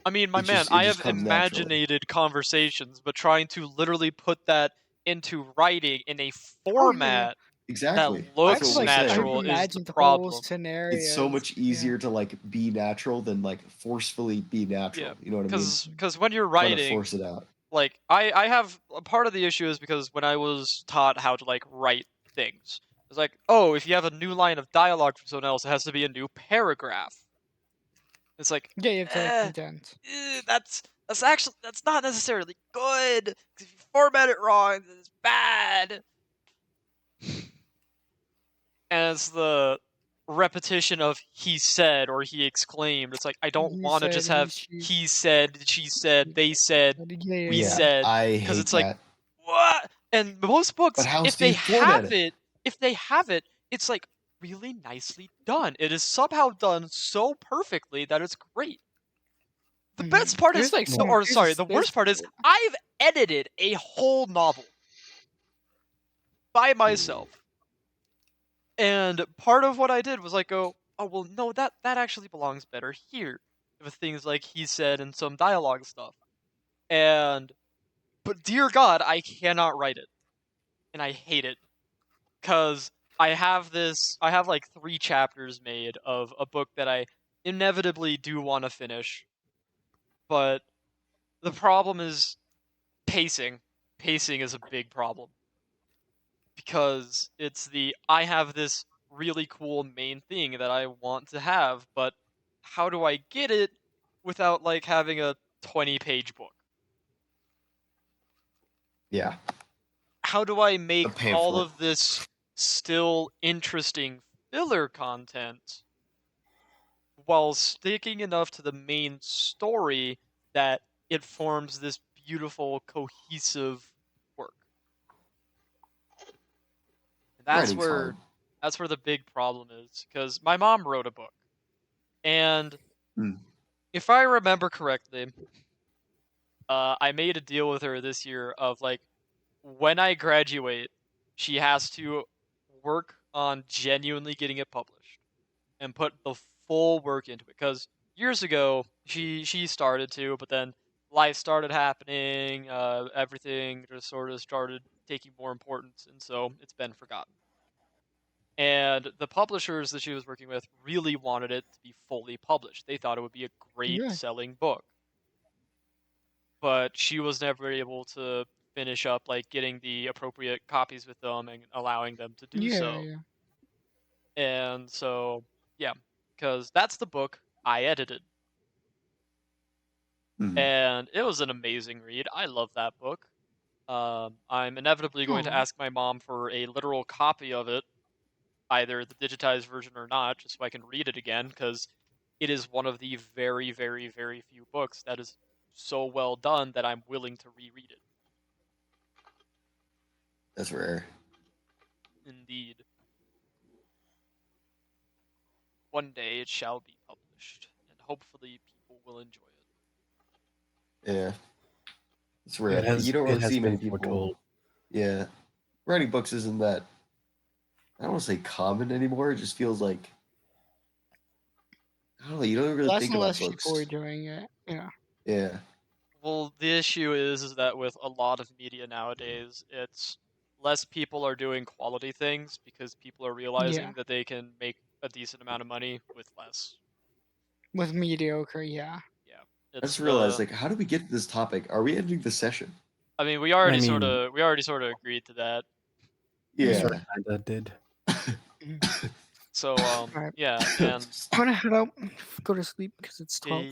I mean, my It man, just I have comes naturally. imaginated conversations, but trying to literally put that into writing in a Oh yeah. format that Exactly. That's I've what looks we're like saying. I've natural is the imagined whole problem. scenarios. It's so much Yeah. easier to like be natural than like forcefully be natural. Yeah, You know what I mean? because when you're Try to writing, force it out. like I have a part of the issue is because when I was taught how to like write things, it's like, oh, if you have a new line of dialogue from someone else, it has to be a new paragraph. It's like, Yeah, you have to like eh, indent. that's not necessarily good. 'Cause if you format it wrong, then it's bad. And it's the repetition of he said or he exclaimed. It's like I don't He want to said, just have he said, she said, they said, Yeah, we yeah. said, I because hate it's like that. what? And most books, But how else do you format it? if they have it, it's like really nicely done. It is somehow done so perfectly that it's great. The best part There's is, like some. or sorry, the worst part is I've edited a whole novel by myself. And part of what I did was like go, oh well, no, that actually belongs better here, with things like he said and some dialogue stuff. And but dear God, I cannot write it, and I hate it because I have like 3 chapters made of a book that I inevitably do want to finish, but the problem is pacing. Pacing is a big problem because it's the I have this really cool main thing that I want to have, but how do I get it without like having a 20-page book? Yeah. How do I A make all pamphlet. of this still interesting filler content while sticking enough to the main story that it forms this beautiful, cohesive work? And Writing's hard. that's where the big problem is, because my mom wrote a book, and Hmm. if I remember correctly, I made a deal with her this year of like when I graduate, she has to work on genuinely getting it published and put the full work into it. Because years ago, she started to, but then life started happening. Everything just sort of started taking more importance, and so it's been forgotten. And the publishers that she was working with really wanted it to be fully published. They thought it would be a great Yeah. selling book. But she was never able to finish up like getting the appropriate copies with them and allowing them to do Yeah, so. yeah. And so, yeah, because that's the book I edited. Hmm. And it was an amazing read. I love that book. I'm inevitably going to Aw. ask my mom for a literal copy of it, either the digitized version or not, just so I can read it again, because it is one of the very, very, very few books that is so well done that I'm willing to reread it. That's rare. Indeed. One day it shall be published, and hopefully people will enjoy it. Yeah. It's rare. You don't it really has see many been people. foretold. Yeah. Writing books isn't that, I don't want to say common anymore. It just feels like, I don't know, you don't really Less think and about less people are books. doing it. Yeah. Yeah. Well, the issue is that with a lot of media nowadays, it's less people are doing quality things because people are Yeah. realizing that they can make a decent amount of money with less. With mediocre, yeah. Yeah, I it's just realized, the. like, how do we get to this topic? Are we ending the session? I mean, I mean, we already sort of agreed to that. we Mhm. sort Yeah. of kinda did. So Alright. yeah, and I'm gonna head out, go to sleep because it's 12.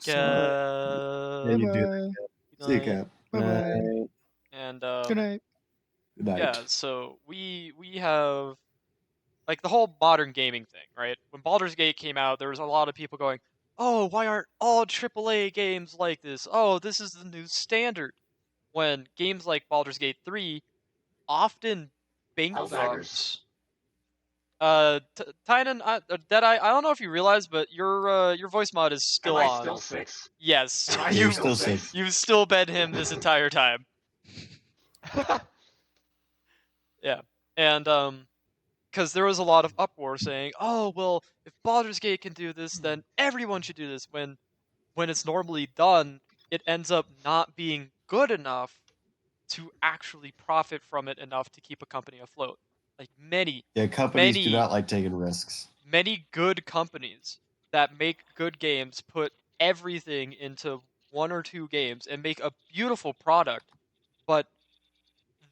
Yeah, Bye you do. bye. Good See you, night. Cap. Bye bye. Night. And Good night. Good night. yeah, so we have like the whole modern gaming thing, right? When Baldur's Gate came out, there was a lot of people going, "Oh, why aren't all AAA games like this? Oh, this is the new standard." When games like Baldur's Gate 3 often Outsiders. bankrupt Tynan, Deadeye, I don't know if you realize, but your voice mod is still Am I on. still 6? Yes, Am I Yeah, you're still still 6. 6? you've still been him this entire time. Yeah, and because there was a lot of uproar saying, "Oh, well, if Baldur's Gate can do this, then everyone should do this." When it's normally done, it ends up not being good enough to actually profit from it enough to keep a company afloat. Like Yeah, companies do not like taking risks. many good companies that make good games put everything into one or two games and make a beautiful product, but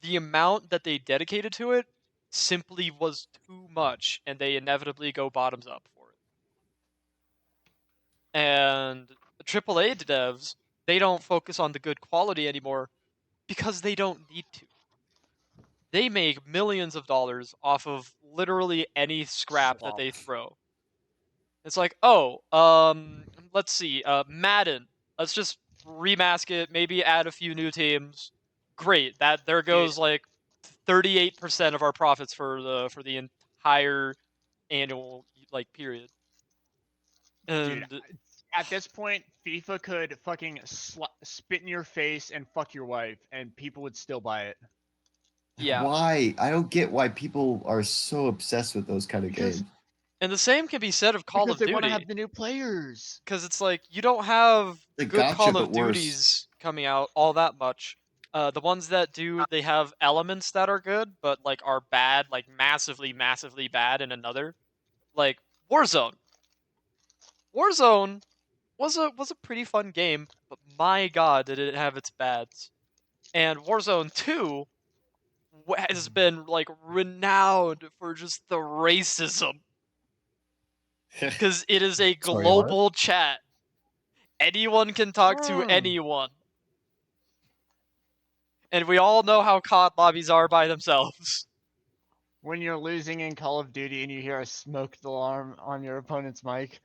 the amount that they dedicated to it simply was too much, and they inevitably go bottoms up for it. And AAA devs, they don't focus on the good quality anymore because they don't need to. They make millions of dollars off of literally any scrap that they Swamped. throw. It's like, let's see, Madden. Let's just remask it, maybe add a few new teams. Great. That there goes like 38% of our profits for the entire annual like period. Dude, And at this point, FIFA could fucking spit in your face and fuck your wife, and people would still buy it. yeah. Why? I don't get why people are so obsessed with those kind of Because games. And the same can be said of Call of they want to Duty. have the new players. Because it's like you don't have The good gotcha, Call but of worse. Duties coming out all that much. The ones that do, they have elements that are good, but like are bad, like massively, massively bad in another. Like Warzone. Warzone was a pretty fun game, but my god, did it have its bads. And Warzone 2 has been like renowned for just the racism because it is a Sorry, what? global chat. Anyone can talk to anyone. And we all know how COD lobbies are by themselves. When you're losing in Call of Duty and you hear a smoke alarm on your opponent's mic.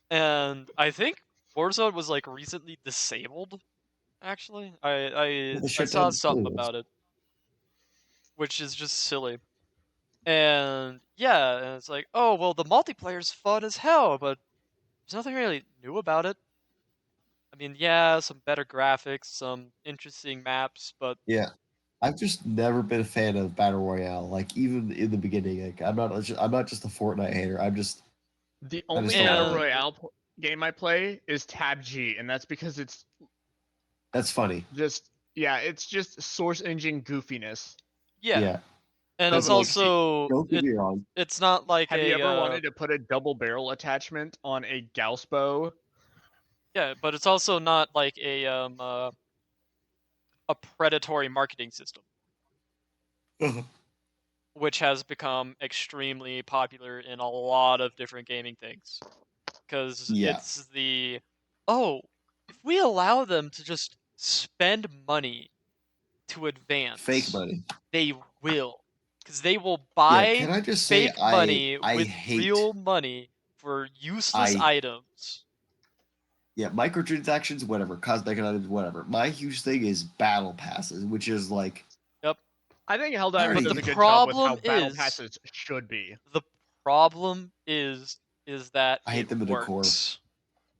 And I think Warzone was like recently disabled. Actually, I shut saw down the something schools. about it, which is just silly. And yeah, and it's like, oh well, the multiplayer's fun as hell, but there's nothing really new about it. I mean, yeah, some better graphics, some interesting maps, but Yeah, I've just never been a fan of battle royale. Like even in the beginning, like I'm not just a Fortnite hater. The I only just don't Battle like it. Royale game I play is Tab G, and that's because it's That's funny. it's just source engine goofiness. yeah. Yeah. And So it's if you see- also Don't get me wrong. it's not like Have you a ever wanted to put a double barrel attachment on a Gauss bow? yeah, but it's also not like a predatory marketing system, which has become extremely popular in a lot of different gaming things. Because Yeah. it's oh, if we allow them to just spend money to advance, Fake money. they will. Because they will Yeah, buy can I just say fake money I with hate real money for useless items. yeah, microtransactions, whatever, cosmetic items, whatever. My huge thing is battle passes, which is like Yep. I think But Helldivers the does a good job with how problem battle is- passes should be. The problem is that I hate them to the core. works.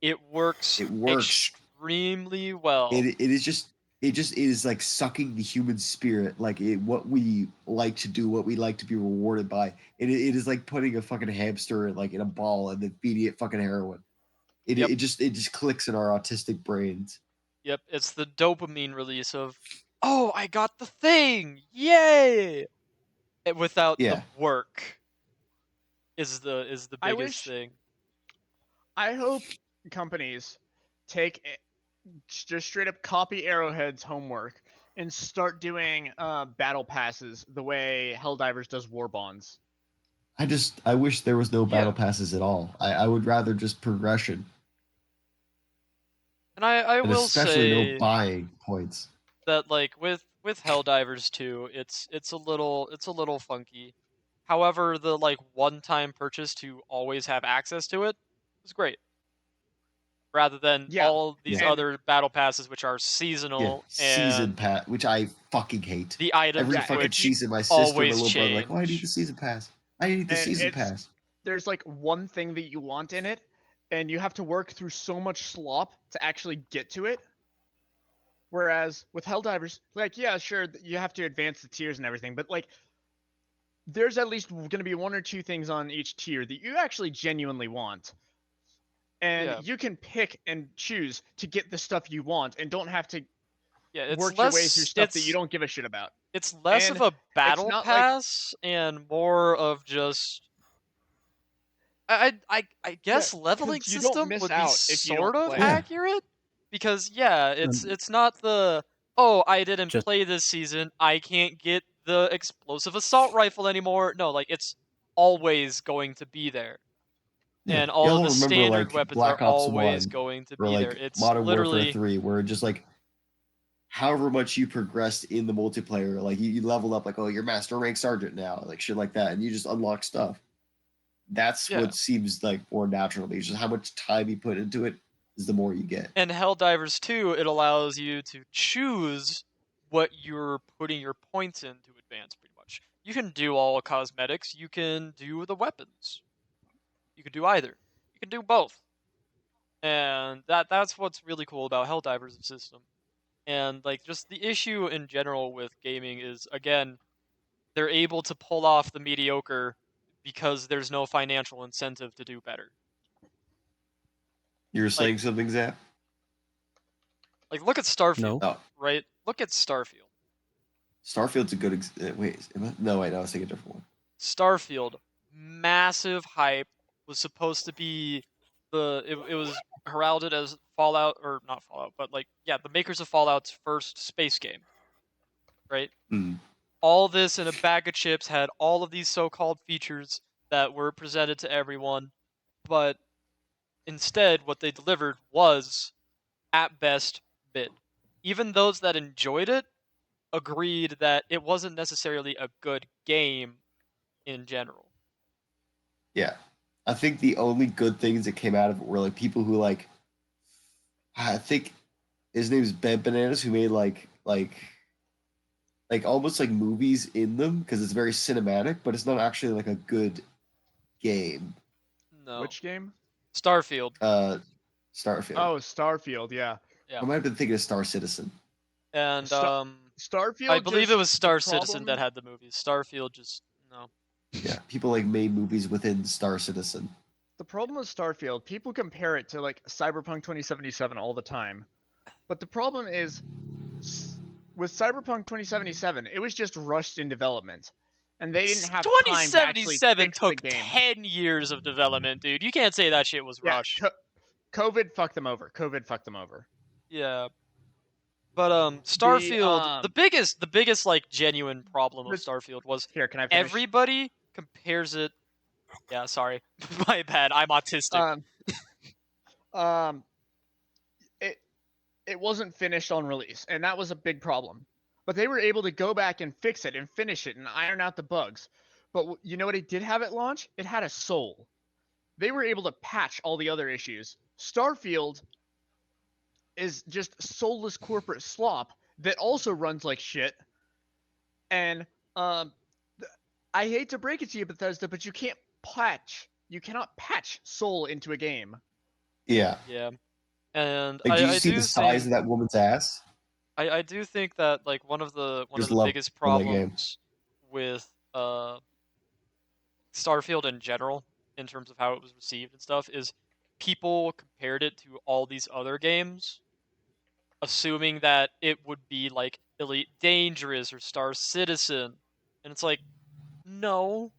It works. It works. Extremely well. it is like sucking the human spirit, like what we like to do, what we like to be rewarded by. It is like putting a fucking hamster like in a ball and then feeding it fucking heroin. Yep. It just clicks in our autistic brains. Yep, it's the dopamine release of, oh, I got the thing, yay! Without Yeah. the work is the I biggest wish- thing. I hope companies take just straight up copy Arrowhead's homework and start doing battle passes the way Helldivers does war bonds. I wish there was no battle Yeah. passes at all. I would rather just progression, And I and will especially say no buying points. that like with Helldivers 2, it's a little funky. However, the like one-time purchase to always have access to it is great. rather than Yeah, all these and- other battle passes which are Yeah, seasonal season and pass, which I fucking hate. the items Every Yeah, fucking which season, my sister and my always little brother are like, "Oh, I need change. the season pass. I need the And season it's- pass." there's like one thing that you want in it, and you have to work through so much slop to actually get to it. Whereas with Helldivers, like, yeah, sure, you have to advance the tiers and everything, but like, there's at least going to be one or two things on each tier that you actually genuinely want. And Yeah. you can pick and choose to get the stuff you want and don't have to Yeah, it's work less your way through stuff that you don't give a shit about. It's less And of a battle not like- pass and more of just I guess leveling 'cause you don't system miss would be out if you don't sort of play. Yeah. accurate because yeah, Um, it's not the oh, I didn't Just- play this season, I can't get the explosive assault rifle anymore. No, like it's always going to be there. Yeah, And all y'all of the remember standard like weapons are Black Ops always 1 going to or be there. like It's Modern Warfare literally 3, where just like however much you progressed in the multiplayer, like you leveled up, like, oh, you're master rank sergeant now, like shit like that, and you just unlock stuff. That's Yeah. what seems like more natural to me. It's just how much time you put into it is the more you get. And Helldivers 2, it allows you to choose what you're putting your points in to advance, pretty much. You can do all cosmetics, you can do the weapons. You could do either. You can do both. And that's what's really cool about Helldivers' system. And like just the issue in general with gaming is again, they're able to pull off the mediocre because there's no financial incentive to do better. You're saying something, Zap? Like look at Starfield, No. Oh, right? Look at Starfield. Starfield's a good. Wait, no, wait, no, I was thinking a different one. Starfield, massive hype, was supposed to be it was heralded as Fallout or not Fallout, but like yeah, the makers of Fallout's first space game, right? Hmm. All this in a bag of chips had all of these so-called features that were presented to everyone, but instead what they delivered was at best mid. Even those that enjoyed it agreed that it wasn't necessarily a good game in general. Yeah, I think the only good things that came out of it were like people who like. I think his name is Ben Bananas, who made like almost like movies in them because it's very cinematic, but it's not actually like a good game. No. Which game? Starfield. Starfield. Oh, Starfield. Yeah. Yeah. I might have been thinking of Star Citizen. And Starfield. I believe it just- was the Star Citizen problem- that had the movies. Starfield just no. Yeah, people like made movies within Star Citizen. The problem with Starfield, people compare it to like Cyberpunk 2077 all the time. But the problem is with Cyberpunk 2077, it was just rushed in development. And they didn't have time to actually 2077 fix the took game. 10 years of development, dude. You can't say that shit was Yeah, rushed. COVID fucked them over. COVID fucked them over. Yeah. But Starfield, The, the biggest like genuine problem of this- Starfield was Here, can I finish? everybody compares it. Yeah, sorry. My bad. I'm autistic. It it wasn't finished on release, and that was a big problem. But they were able to go back and fix it and finish it and iron out the bugs. But you know what it did have at launch? It had a soul. They were able to patch all the other issues. Starfield is just soulless corporate slop that also runs like shit. And I hate to break it to you, Bethesda, but you can't patch. You cannot patch soul into a game. Yeah. Yeah. And Like, do you I see do the size think of that woman's ass? I do think that like one of Just the love biggest playing that game. problems with Starfield in general in terms of how it was received and stuff is people compared it to all these other games assuming that it would be like Elite Dangerous or Star Citizen and it's like no,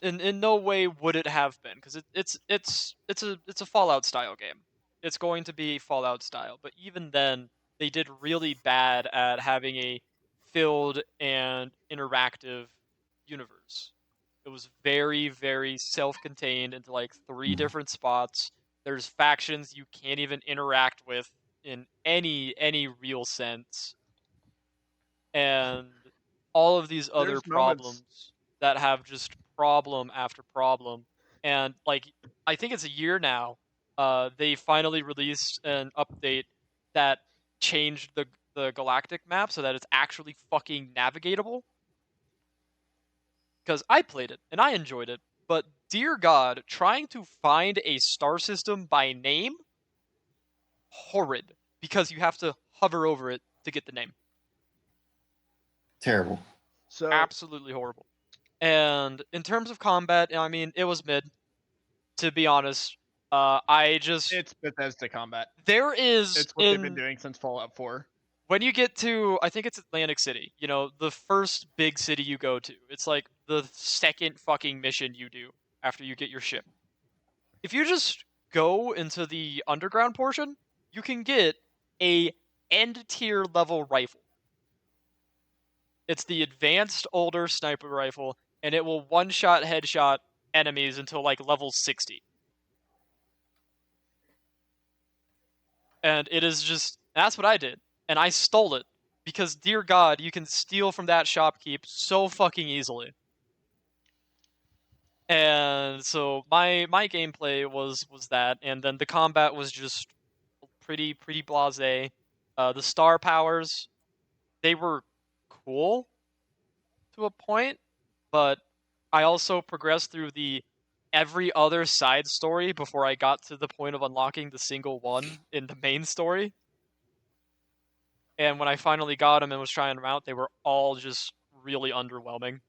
in no way would it have been because it's a Fallout style game. It's going to be Fallout style, but even then, they did really bad at having a filled and interactive universe. It was very very self-contained into like three different spots. There's factions you can't even interact with in any real sense, and all of these other There's moments. problems that have just problem after problem. And like I think it's a year now they finally released an update that changed the galactic map so that it's actually fucking navigatable. Because I played it and I enjoyed it, but dear God, trying to find a star system by name, horrid. Because you have to hover over it to get the name. Terrible. So Absolutely horrible. And in terms of combat, I mean, it was mid. To be honest, I just It's Bethesda combat. there is It's what they've been in doing since Fallout 4. when you get to, I think it's Atlantic City, you know, the first big city you go to. It's like the second fucking mission you do after you get your ship. If you just go into the underground portion, you can get a end tier level rifle. It's the advanced older sniper rifle, and it will one shot headshot enemies until like level 60. And it is just, that's what I did. And I stole it because, dear God, you can steal from that shopkeep so fucking easily. And so my gameplay was that, and then the combat was just pretty blasé. The star powers, they were cool to a point, but I also progressed through the every other side story before I got to the point of unlocking the single one in the main story. And when I finally got them and was trying them out, they were all just really underwhelming.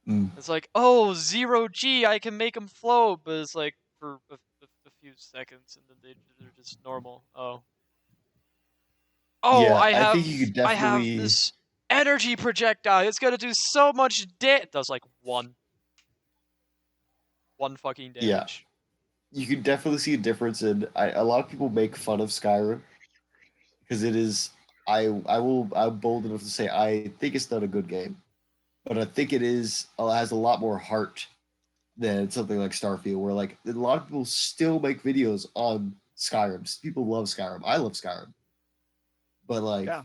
Mm. It's like, oh, 0G, I can make them float, but it's like for a few seconds, and then they're just normal. Oh, Yeah, I think you could I have definitely. this energy projectile. It's gonna do so much it does like one fucking Yeah, damage. you could definitely see a difference in. A lot of people make fun of Skyrim because it is. I'm bold enough to say I think it's not a good game, but I think it is. Has a lot more heart than something like Starfield, where like a lot of people still make videos on Skyrim. People love Skyrim. I love Skyrim, but like Yeah.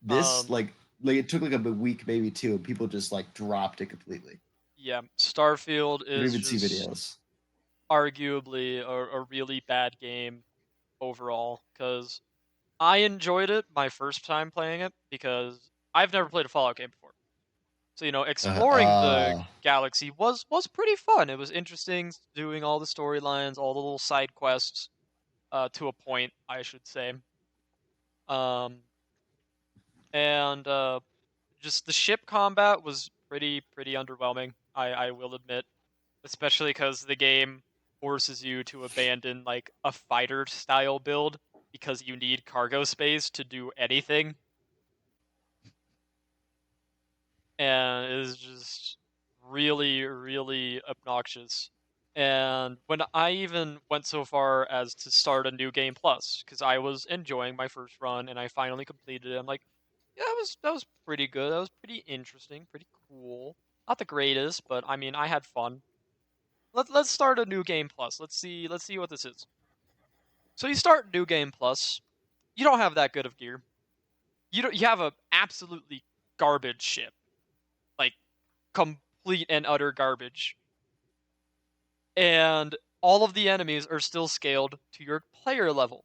this, Um, like it took like a week, maybe two, and people just like dropped it completely. yeah, Starfield You don't is even see just videos. arguably a really bad game overall because I enjoyed it my first time playing it because I've never played a Fallout game before. So, you know, Uh, exploring the uh galaxy was pretty fun. It was interesting doing all the storylines, all the little side quests, to a point, I should say. Um, and just the ship combat was pretty underwhelming. I will admit, especially because the game forces you to abandon like a fighter style build because you need cargo space to do anything, and it is just really obnoxious. And when I even went so far as to start a new game plus, because I was enjoying my first run and I finally completed it, I'm like, yeah, that was pretty good. That was pretty interesting, pretty cool. Not the greatest, but I mean, I had fun. Let's start a new game plus. Let's see what this is. So you start new game plus. You don't have that good of gear. You have a absolutely garbage ship, like complete and utter garbage. And all of the enemies are still scaled to your player level.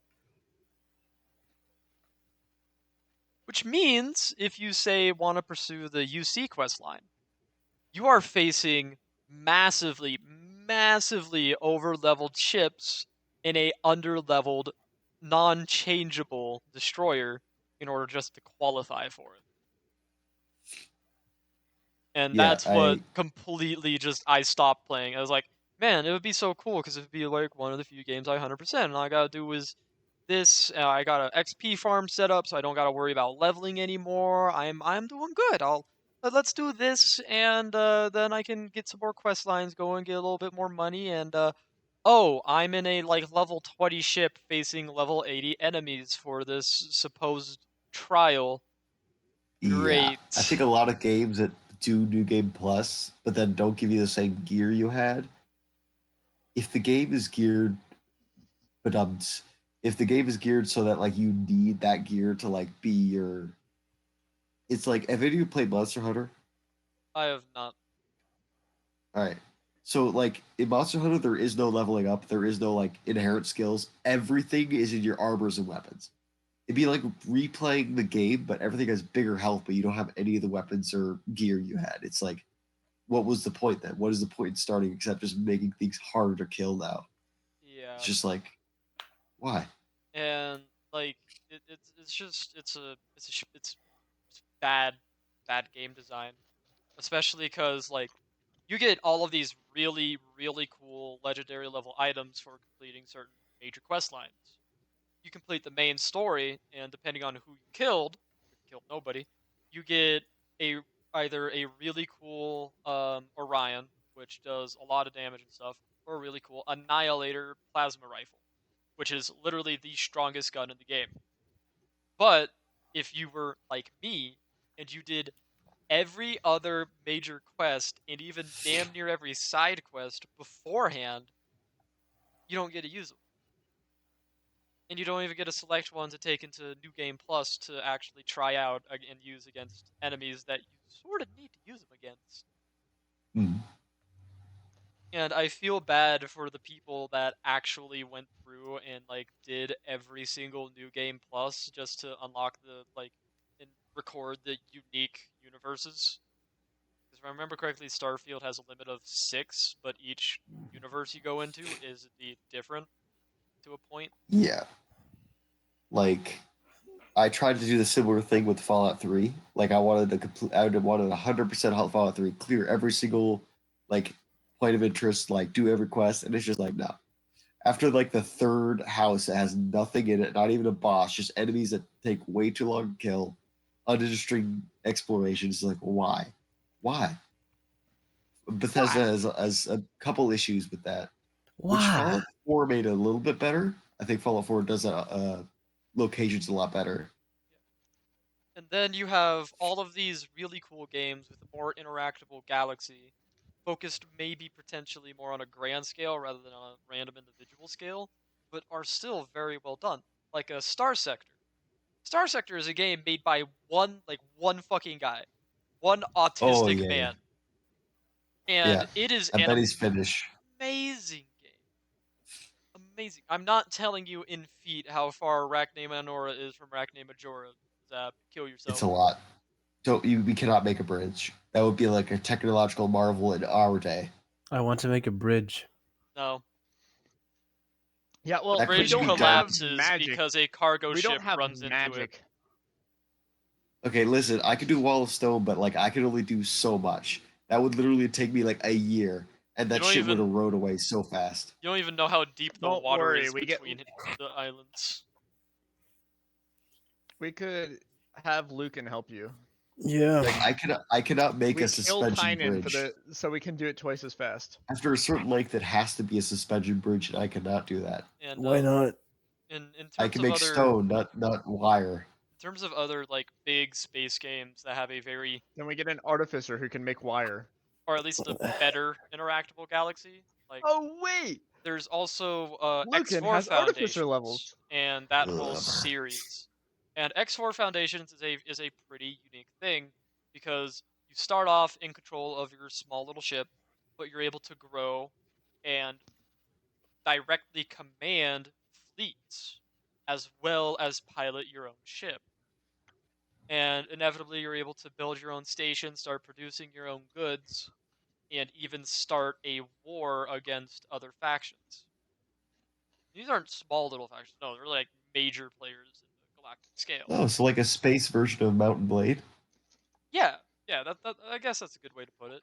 Which means if you say want to pursue the UC quest line, you are facing massively over leveled ships in a under leveled, non changeable destroyer in order just to qualify for it. And yeah, that's what I completely just I stopped playing. I was like, man, it would be so cool because it'd be like one of the few games I 100%. And all I gotta do is this. I got an XP farm set up, so I don't gotta worry about leveling anymore. I'm doing good. Let's do this, and then I can get some more quest lines going, get a little bit more money, and oh, I'm in a like level 20 ship facing level 80 enemies for this supposed trial. Yeah, I Great. think a lot of games that do New Game Plus, but then don't give you the same gear you had. If the game is geared, but if the game is geared so that like you need that gear to like be your, it's like have any of you played Monster Hunter? I have not. All right, So like in Monster Hunter, there is no leveling up. There is no like inherent skills. Everything is in your armors and weapons. It'd be like replaying the game, but everything has bigger health, but you don't have any of the weapons or gear you had. It's like, what was the point then? What is the point in starting except just making things harder to kill now? It's Yeah, just like, why? and like it's just it's bad game design, especially because like you get all of these really cool legendary level items for completing certain major quest lines. You complete the main story, and depending on who you killed, if you killed nobody, you get a either a really cool Orion, which does a lot of damage and stuff, or a really cool Annihilator plasma rifle, which is literally the strongest gun in the game. But if you were like me and you did every other major quest and even damn near every side quest beforehand, you don't get to use them. And you don't even get to select one to take into New Game Plus to actually try out and use against enemies that you sort of need to use them against. Mm. And I feel bad for the people that actually went through and like did every single New Game Plus just to unlock the like and record the unique universes. Because if I remember correctly, Starfield has a limit of 6, but each universe you go into is indeed different to a point. Yeah. Like I tried to do the similar thing with Fallout 3. Like I wanted to complete I would wanted 100% Fallout 3, clear every single like point of interest, like do every quest, and it's just like no. After like the third house that has nothing in it, not even a boss, just enemies that take way too long to kill, uninteresting exploration. It's like why? Why? Bethesda has a couple issues with that, which Why? Fallout 4 made a little bit better. I think Fallout 4 does locations a lot better. And then you have all of these really cool games with a more interactable galaxy, focused maybe potentially more on a grand scale rather than on a random individual scale, but are still very well done. Like a Star Sector. Star Sector is a game made by one fucking guy, one Oh autistic yeah, yeah, man, and yeah. it is I an bet he's finished. amazing game. Amazing. I'm not telling you in feet how far Arachne Manora is from Arachne Majora. Zap, kill It's yourself. a lot. So we cannot make a bridge. That would be like a technological marvel in our day. I want to make a bridge. No. Yeah, The well, That we could bridge don't be done. have collapses magic. because a cargo We don't ship have runs into it. magic. Okay, listen, I could do Wall of Stone, but like I could only do so much. That would literally take me like a year, and You that don't shit would even erode away so fast. you don't even know how deep the Don't water worry, is between the islands. we could have Lucan help you. Yeah. Like I cannot make We a kill suspension Tynan for bridge. so we can do it twice as fast. After a certain length, it has to be a suspension bridge, and I cannot do that. And Why not? in I terms can of make other stone, not wire. in terms of other like big space games that have a very Then we get an artificer who can make wire. or at least a better interactable galaxy, like Oh wait, there's also Lucan X4 has artificer Foundations levels. and that whole Ugh. series. And X4 Foundations is a pretty unique thing because you start off in control of your small little ship, but you're able to grow and directly command fleets as well as pilot your own ship. And inevitably you're able to build your own station, start producing your own goods, and even start a war against other factions. These aren't small little factions. No, they're like major players in the galactic scale. Oh, so like a space version of Mountain Blade. Yeah, yeah. That I guess that's a good way to put it.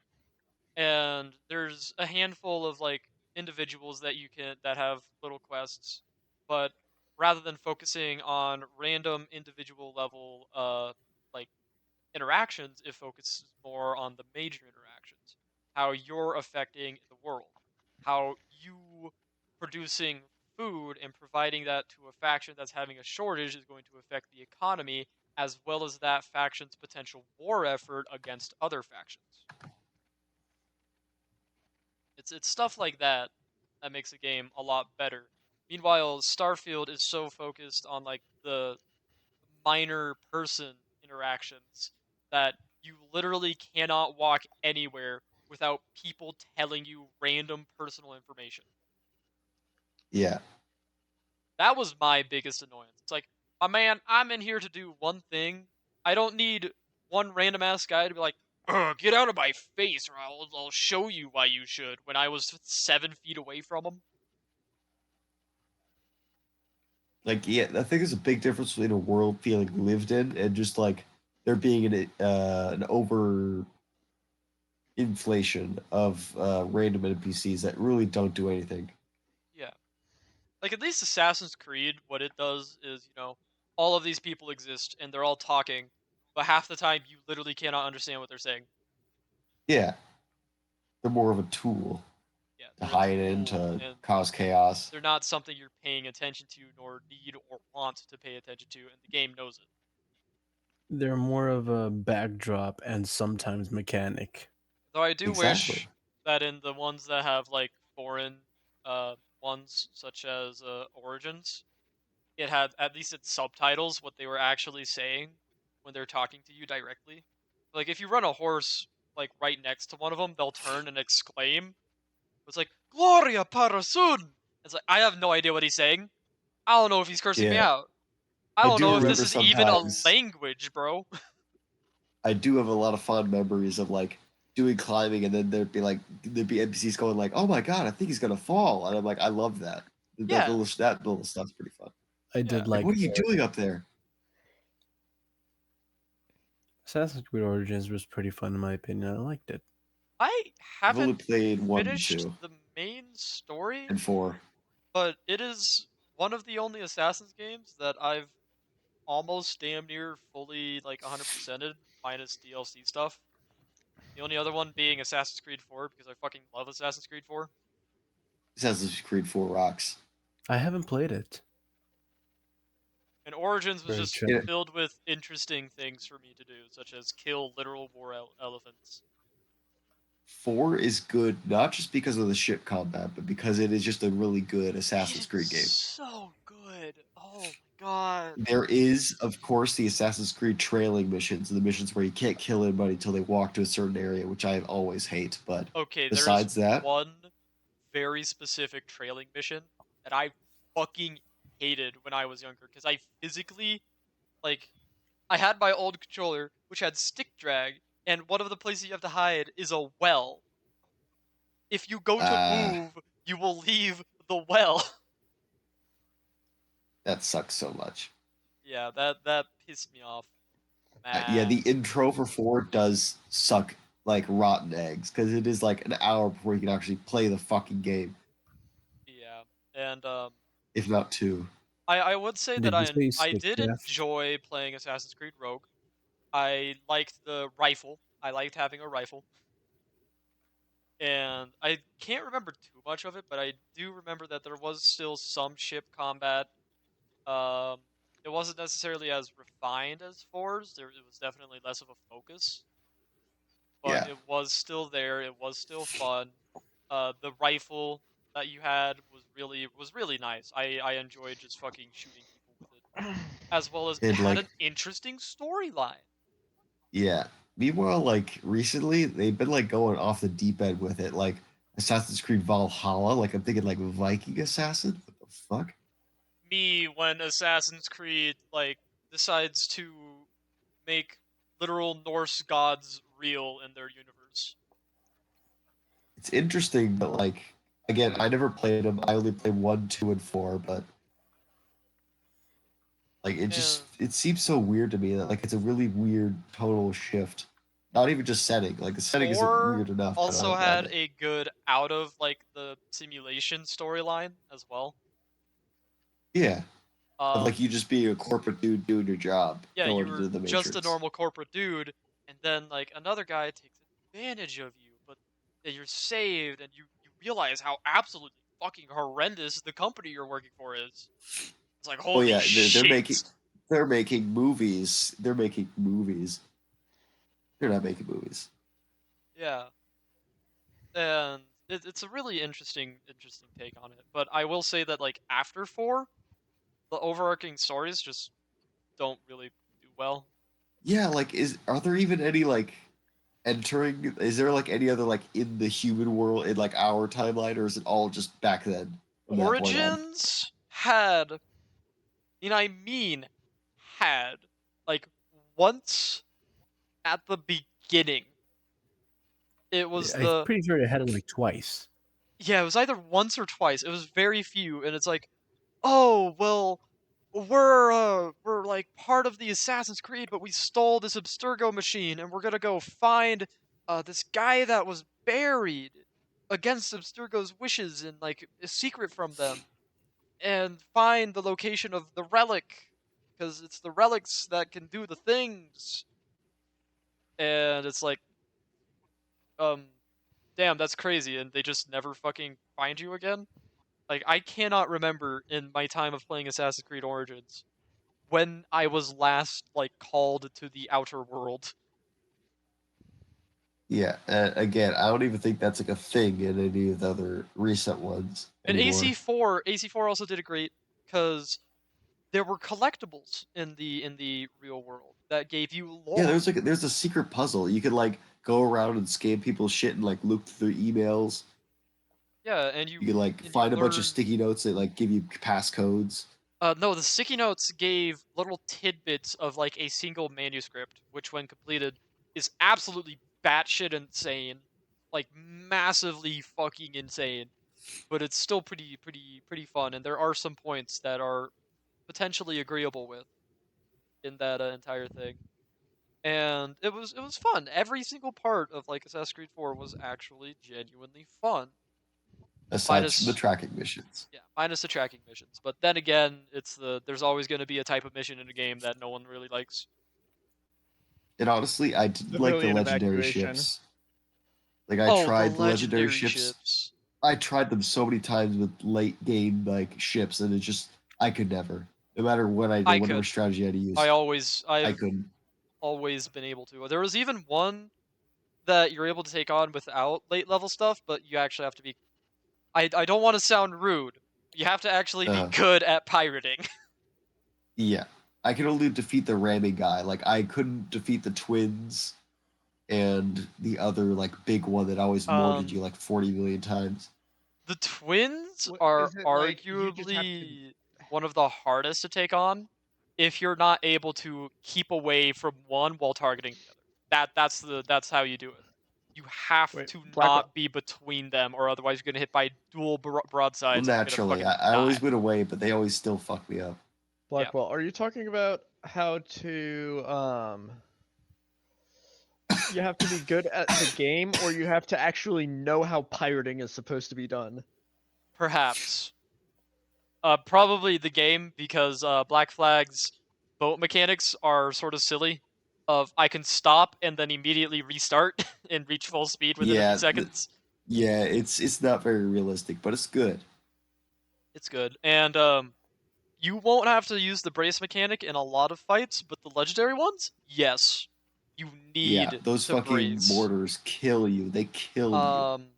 And there's a handful of like individuals that you can that have little quests, but rather than focusing on random individual level like interactions, it focuses more on the major interactions, how you're affecting the world, how you producing food and providing that to a faction that's having a shortage is going to affect the economy as well as that faction's potential war effort against other factions. It's stuff like that that makes the game a lot better. Meanwhile, Starfield is so focused on like the minor person interactions that you literally cannot walk anywhere without people telling you random personal information. Yeah. That was my biggest annoyance. It's like, my man, I'm in here to do one thing. I don't need one random ass guy to be like, "Ugh, get out of my face, or I'll show you why you should," when I was 7 feet away from him. Like, yeah, I think there's a big difference between a world feeling lived in and just like there being an over inflation of random NPCs that really don't do anything. Yeah. Like, at least Assassin's Creed, what it does is, all of these people exist and they're all talking, but half the time you literally cannot understand what they're saying. Yeah, they're more of a tool Yeah, to they're a hide in, tool, to and cause chaos. they're not something you're paying attention to, nor need or want to pay attention to, and the game knows it. They're more of a backdrop and sometimes mechanic. Though I do Exactly. wish that in the ones that have, like, foreign ones, such as Origins, it had at least its subtitles what they were actually saying when they're talking to you directly. Like, if you run a horse like right next to one of them, they'll turn and exclaim. It's like Gloria Parasun. It's like, I have no idea what he's saying. I don't know if he's cursing me Yeah, out. I I don't do know if this remember is even a sometimes. language, bro. I do have a lot of fond memories of like doing climbing, and then there'd be NPCs going like, "Oh my god, I think he's gonna fall," and I'm like, I love that. Yeah, That little stuff's pretty fun. I yeah. did Like, like what are you doing up there? Assassin's Creed Origins was pretty fun in my opinion. I liked it. I I've only haven't played 1 and finished 2 the main story, and 4. but it is one of the only Assassin's games that I've almost damn near fully, like, 100%ed minus DLC stuff. The only other one being Assassin's Creed 4, because I fucking love Assassin's Creed 4. Assassin's Creed 4 rocks. I haven't played it. And Origins was Very just true. Yeah, filled with interesting things for me to do, such as kill literal war elephants. 4 is good not just because of the ship combat, but because it is just a really good It Assassin's is Creed game. so good. Oh my god. There is, of course, the Assassin's Creed trailing missions, the missions where you can't kill anybody until they walk to a certain area, which I always hate. But Okay, there is besides that, one very specific trailing mission that I fucking hated when I was younger, because I physically, like, I had my old controller, which had stick drag, and one of the places you have to hide is a well. If you go to uh, move, you will leave the well. that sucks so much. Yeah, that pissed me off. Yeah, the Mad. intro for 4 does suck like rotten eggs because it is like an hour before you can actually play the fucking game, Yeah. And if not 2. I would say that Did you say I stick did shift? enjoy playing Assassin's Creed Rogue. I liked the rifle. I liked having a rifle. And I can't remember too much of it, but I do remember that there was still some ship combat. Um, it wasn't necessarily as refined as 4's. It was definitely less of a focus, but Yeah, it was still there. It was still fun. The rifle that you had was really nice. I enjoyed just fucking shooting people with it, as well as it and had like an interesting storyline. yeah. Meanwhile, like recently, they've been like going off the deep end with it, like Assassin's Creed Valhalla. Like I'm thinking like Viking Assassin. What the fuck? Me when Assassin's Creed, like, decides to make literal Norse gods real in their universe. It's interesting, but like again, I never played them. I only played 1, 2, and 4, but like And it seems so weird to me that like it's a really weird total shift. Not even just setting. Like the setting isn't 4 weird enough. I also don't mind had it. a good out of, like, the simulation storyline as well. Yeah, of Um, like you just being a corporate dude doing your job, yeah, you going were into the just a Matrix. normal corporate dude, and then, like, another guy takes advantage of you, but then you're saved, and you realize how absolutely fucking horrendous the company you're working for is. It's like, Oh holy yeah, shit. they're making movies. They're making movies. They're not making movies. Yeah, and it's a really interesting take on it. But I will say that, like, after 4, the overarching stories just don't really do well. Yeah, like are there even any like entering? Is there like any other like in the human world in like our timeline, or is it all just back then from that point on? Origins had, had like once at the beginning. It was I'm the pretty sure it had it like twice. yeah, it was either once or twice. It was very few, and it's like, oh well, we're like part of the Assassin's Creed, but we stole this Abstergo machine, and we're gonna go find this guy that was buried against Abstergo's wishes and like a secret from them, and find the location of the relic, because it's the relics that can do the things. And it's like, um, damn, that's crazy, and they just never fucking find you again. Like, I cannot remember in my time of playing Assassin's Creed Origins when I was last like called to the outer world. Yeah, again, I don't even think that's like a thing in any of the other recent ones And anymore. AC4 also did it great because there were collectibles in the real world that gave you Yeah, lore. there's a secret puzzle. You could like go around and scan people's shit and like look through their emails. Yeah, and You could like you find a bunch of learn. sticky notes that like give you passcodes. No, the sticky notes gave little tidbits of like a single manuscript, which when completed is absolutely batshit insane, like massively fucking insane. But it's still pretty fun, and there are some points that are potentially agreeable with in that entire thing. And it was fun. Every single part of like Assassin's Creed 4 was actually genuinely fun. Aside from the Minus tracking missions. yeah, minus the tracking missions. But then again, there's always going to be a type of mission in a game that no one really likes. And honestly, I did like the Civilian legendary evacuation. ships. Like I Oh, the tried the legendary legendary ships. ships. I tried them so many times with late game like ships, and it just I could never. No matter what I I did, whatever could. strategy I had to use, I I've couldn't. always been able to. There was even one that you're able to take on without late level stuff, but you actually have to be. I don't want to sound rude. You have to actually be Uh, good at pirating. yeah, I could only defeat the ramming guy. Like I couldn't defeat the twins and the other like big one that always mortared you Um, like 40 million times. the twins What are is it like? You just have to. arguably one of the hardest to take on if you're not able to keep away from one while targeting the other. That's how you do it. You have Wait, to Blackwell. not be between them, or otherwise you're gonna hit by dual Well, broadsides and you're gonna naturally, fucking I die. always went away, but they always still fuck me up. Yeah. Blackwell, are you talking about how to you have to be good at the game, or you have to actually know how pirating is supposed to be done? Perhaps. Probably the game because Black Flag's boat mechanics are sort of silly. Of I can stop and then immediately restart and reach full speed within a few Yeah, seconds. yeah, it's not very realistic, but it's good. It's good, and you won't have to use the brace mechanic in a lot of fights, but the legendary ones, yes, you Yeah, need those to fucking brace. mortars kill you. They kill you. Um,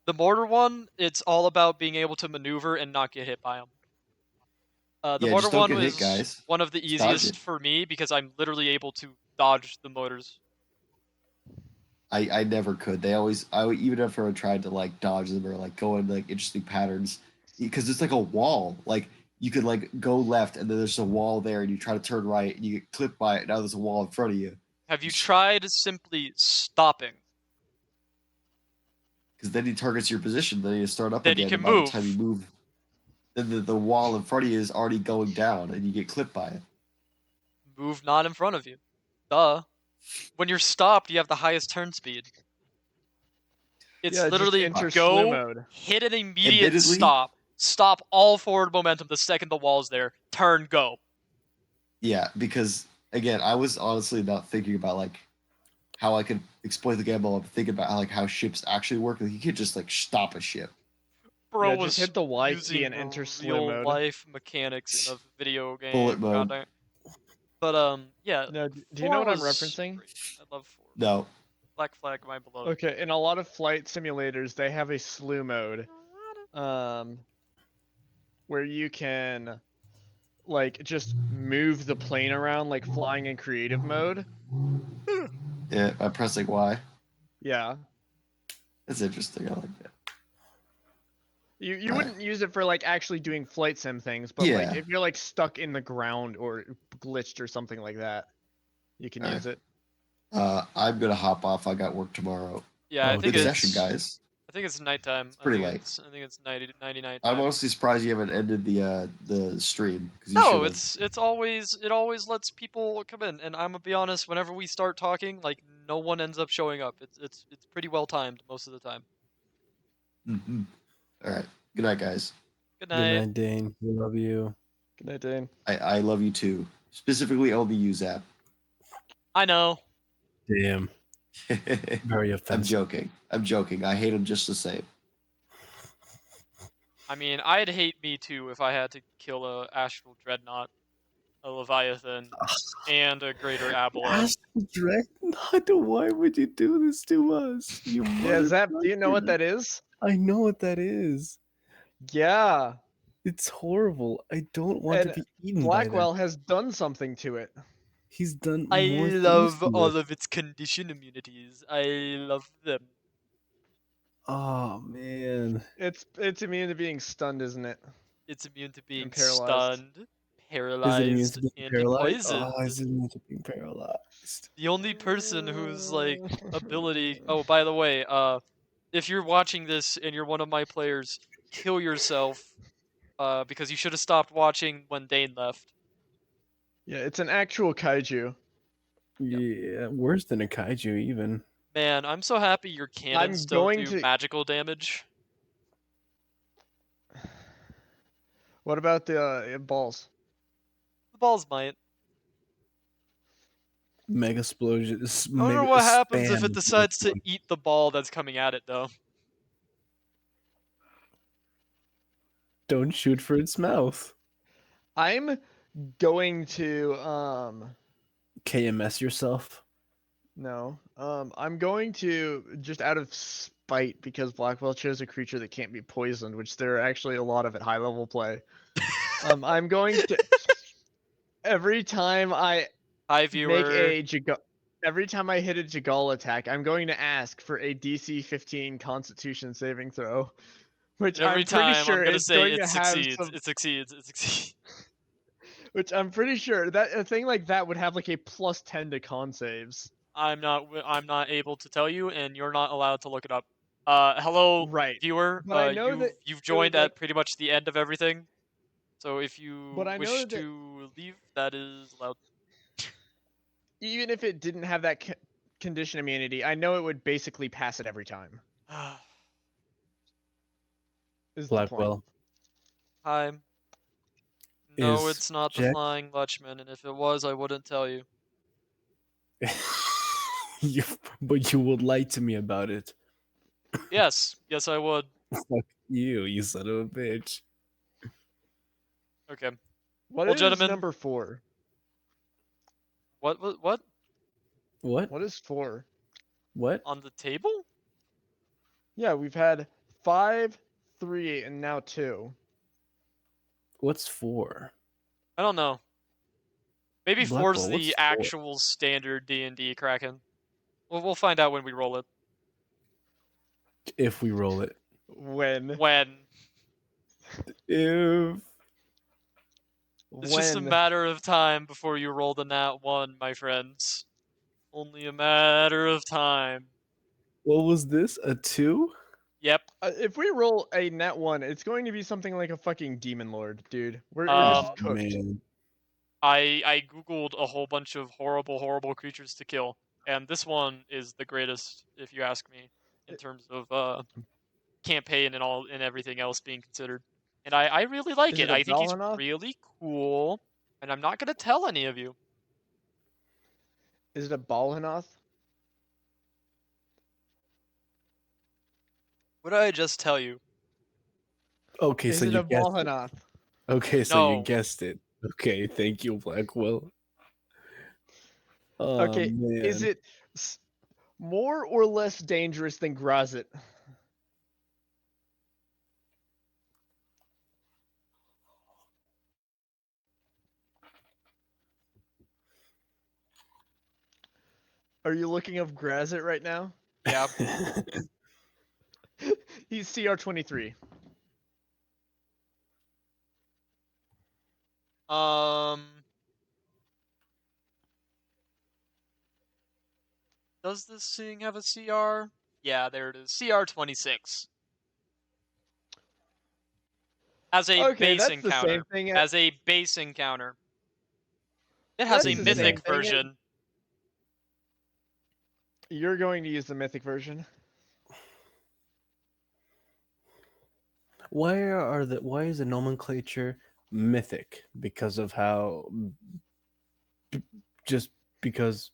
the mortar one, it's all about being able to maneuver and not get hit by them. The Yeah, mortar just don't one get hit, was guys. one of the Just dodge it. easiest for me because I'm literally able to dodge the motors. I never could. Even if I tried to like dodge them or like go in like interesting patterns, because it's like a wall. Like you could like go left and then there's a wall there, and you try to turn right and you get clipped by it. Now there's a wall in front of you. Have you tried simply stopping? Because then he targets your position. Then you start up Then you again, can and by the time you move. move, then the wall in front of you is already going down, and you get clipped by it. Move not in front of you. Duh. When you're stopped, you have the highest turn speed. It's Yeah, just literally enter slew go, mode. hit an immediate Admittedly, stop all forward momentum the second the wall's there, turn, go. yeah, because again, I was honestly not thinking about like how I could exploit the game. I'm thinking about how ships actually work. Like, you can't just like stop a ship. Bro Yeah, just was hit the Y key using and enter slew real mode. life mechanics in a video Bullet game. mode. Goddamn. But yeah, No, do you know 4 what I'm was referencing? great. I love 4. No. Black Flag, my beloved. Okay, in a lot of flight simulators, they have a slew mode, where you can like just move the plane around like flying in creative mode. Yeah, by pressing Y. Yeah. That's interesting. I like that. You Alright. wouldn't use it for like actually doing flight sim things, but like Yeah. if you're like stuck in the ground or glitched or something like that, you can Alright. use it. I'm gonna hop off. I got work tomorrow. Yeah, I Oh, think Good it's session, guys. I think it's nighttime. It's pretty late. I think it's 90 night I'm time. honestly surprised you haven't ended the stream because you No, should have. it's always it always lets people come in, and I'm gonna be honest. Whenever we start talking, like no one ends up showing up. It's pretty well timed most of the time. Mm-hmm. All right. Good night, guys. Good Good night. night, Dane. We love you. Good night, Dane. I love you too. Specifically, only you, Zap. I know. Damn. Very I'm offensive. joking. I'm joking. I hate him just the same. I mean, I'd hate me too if I had to kill a astral dreadnought, a leviathan, and a greater aboleth. Astral Dreadnought, why would you do this to us? You Yeah, Zap, do you know what motherfucker. that is? I know what that is. Yeah. It's horrible. I don't want And to be eaten by Blackwell that. has done something to it. He's done I more things love to all it. of its condition immunities. I love them. Oh man. It's immune to being stunned, isn't it? It's immune to being paralyzed. stunned, Is it immune paralyzed, to being and paralyzed? poisoned. Oh, is it immune to being paralyzed? The only person whose like ability. Oh, by the way, if you're watching this and you're one of my players, kill yourself. Because you should have stopped watching when Dane left. Yeah, it's an actual kaiju. Yeah, worse than a kaiju even. Man, I'm so happy your cannons I'm don't going do to. magical damage. What about the balls? The balls might. Mega explosion. I wonder Mega what happens if spam it of decides to Pokemon. eat the ball that's coming at it, though. Don't shoot for its mouth. I'm going to KMS yourself. no. I'm going to just out of spite because Blackwell chose a creature that can't be poisoned, which there are actually a lot of at high level play. I'm going to every time I Hi, make viewer. a every time I hit a Jagal attack, I'm going to ask for a DC 15 Constitution saving throw, which Every I'm pretty time sure I'm gonna is say going it to have succeeds. some. It succeeds. It succeeds. Which I'm pretty sure that a thing like that would have like a +10 to con saves. I'm not able to tell you, and you're not allowed to look it up. Hello, Right. viewer. But I know that You've it would joined like. at pretty much the end of everything. So if But you I know wish that to leave, that is allowed. even if it didn't have that condition immunity, I know it would basically pass it every time. Is the point. Blackwell. Hi. No, Is it's not the Jack Flying Lechman, and if it was, I wouldn't tell you. you, but you would lie to me about it. Yes, yes, I would. Fuck you, you son of a bitch. Okay. What Well, is gentlemen, number 4? what What? What is 4? What? on the table? Yeah, we've had 5, 3, and now 2. What's 4? I don't know. Maybe four's Blackwell, what's the 4? actual standard D&D Kraken. We'll find out when we roll it. If we roll it. When? When? If It's just a When? matter of time before you roll the nat 1, my friends. Only a matter of time. what was this? A 2? Yep. If we roll a net 1, it's going to be something like a fucking demon lord, dude. We're Oh just cooked. man. I googled a whole bunch of horrible creatures to kill, and this one is the greatest, if you ask me, in terms of campaign and all and everything else being considered. And I really like Is it. it a I think he's Valhanoth? really cool, and I'm not gonna tell any of you. Is it a Balhanoth? What did I just tell you? Okay, Is so it you a guessed it. Balhanoth? Okay, so you No. guessed it. Okay, thank you, Blackwell. Oh Okay, man. is it more or less dangerous than Grazit? Are you looking up Grazit right now? Yeah. He's CR23. Does this thing have a CR? Yeah, there it is. CR26. As a Okay, base that's the same encounter. thing. As a base encounter. It has That's a the mythic same thing. version. You're going to use the mythic version. Why is the nomenclature mythic? Because of how just because